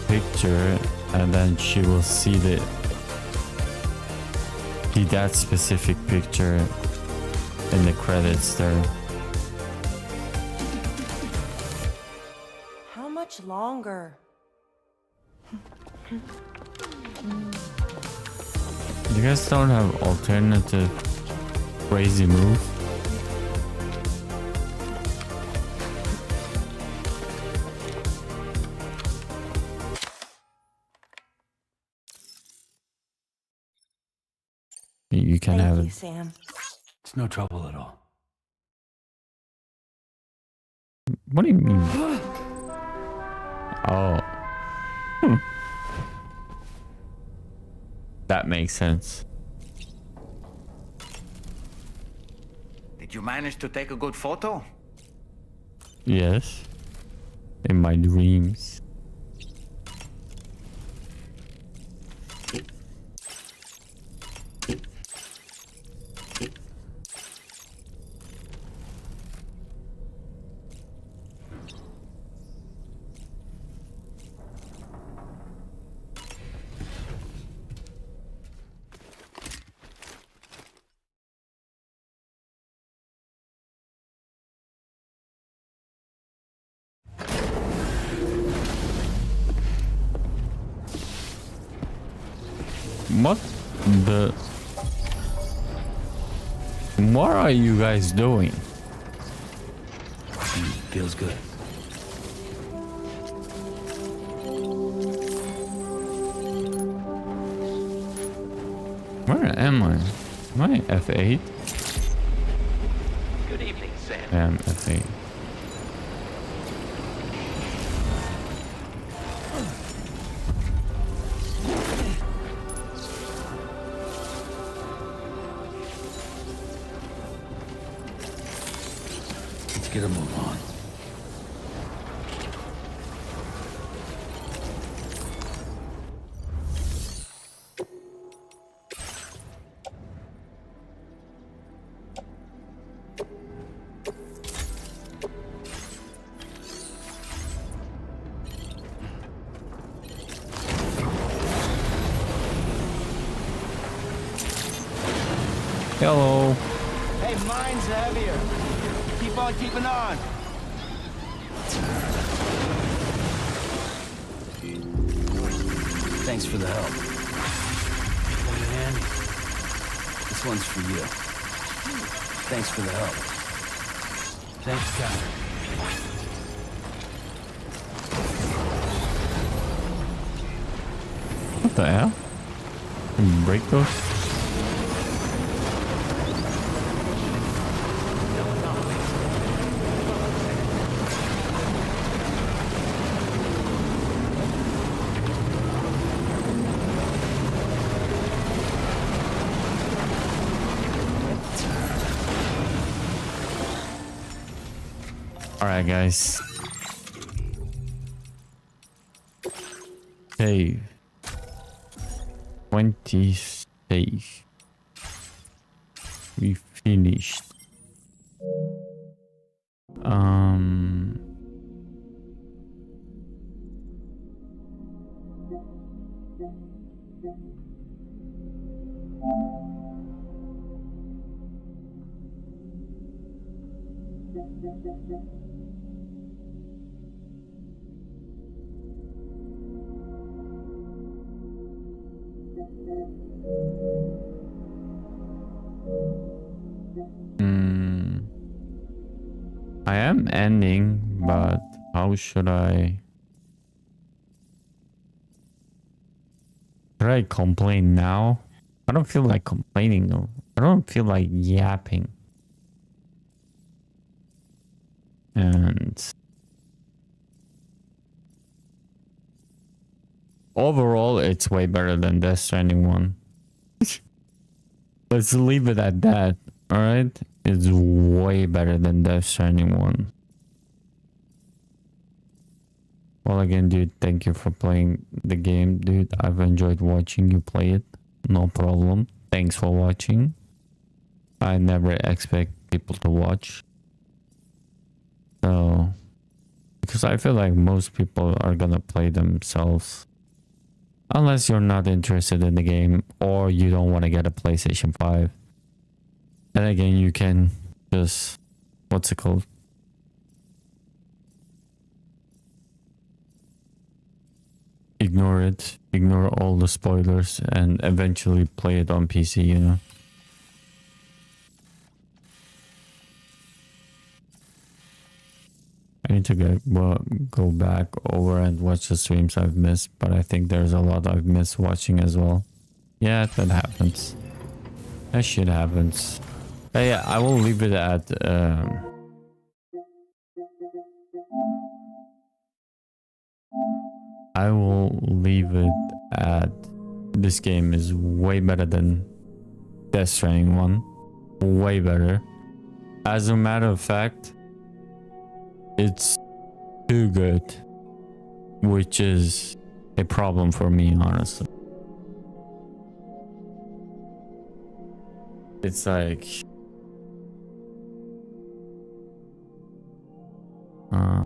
picture and then she will see the See that specific picture in the credits there. How much longer? You guys don't have alternative crazy move? You can Thank have you, it. Sam. It's no trouble at all. What do you mean? Oh. That makes sense. Did you manage to take a good photo? Yes. In my dreams. What the... What are you guys doing? Feels good. Where am I? Am I F8? Good evening, Sam. I am F8. Let's get a move on. Hello. Hey, mine's heavier. Keep on keeping on. Thanks for the help. Come in handy. This one's for you. Thanks for the help. Thanks, Captain. What the hell? Can you break those? Alright, guys. Save. 20 save. We finished. I am ending, but how should I? Should I complain now? I don't feel like complaining though. I don't feel like yapping. And overall, it's way better than Death Stranding 1. Let's leave it at that. Alright? It's way better than Death Stranding 1. Well, again, dude, thank you for playing the game, dude. I've enjoyed watching you play it. No problem. Thanks for watching. I never expect people to watch. So, because I feel like most people are gonna play themselves. Unless you're not interested in the game or you don't want to get a PlayStation 5. And again, you can just, what's it called? Ignore it. Ignore all the spoilers and eventually play it on PC, you know? I need to go back over and watch the streams I've missed, but I think there's a lot I've missed watching as well. Yeah, that happens. That shit happens. But yeah, I will leave it at... I will leave it at... This game is way better than Death Stranding 1. Way better. As a matter of fact... It's too good, which is a problem for me, honestly. It's like... I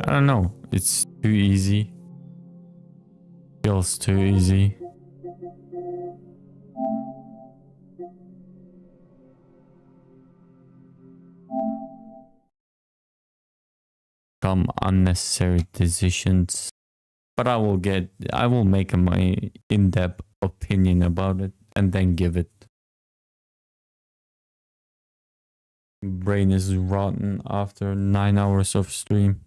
don't know. It's too easy. Feels too easy. Some unnecessary decisions, but I will make my in-depth opinion about it and then give it. Brain is rotten after 9 hours of stream.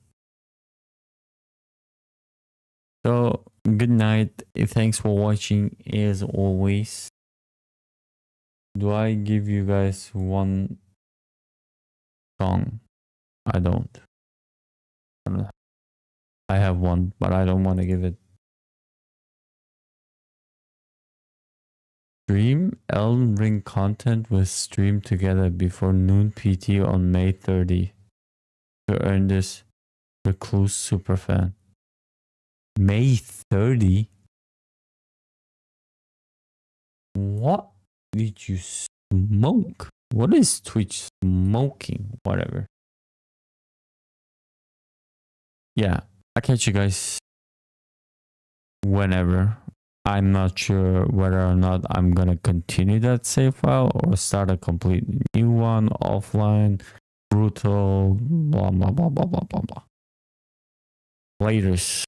So good night. Thanks for watching as always. Do I give you guys one song? I don't. I have one, but I don't want to give it. Stream Elden Ring content was streamed together before noon PT on May 30 to earn this recluse superfan. May 30? What did you smoke? What is Twitch smoking? Whatever. Yeah, I'll catch you guys whenever. I'm not sure whether or not I'm gonna continue that save file or start a complete new one offline. Brutal, blah blah blah blah blah blah blah. Laters.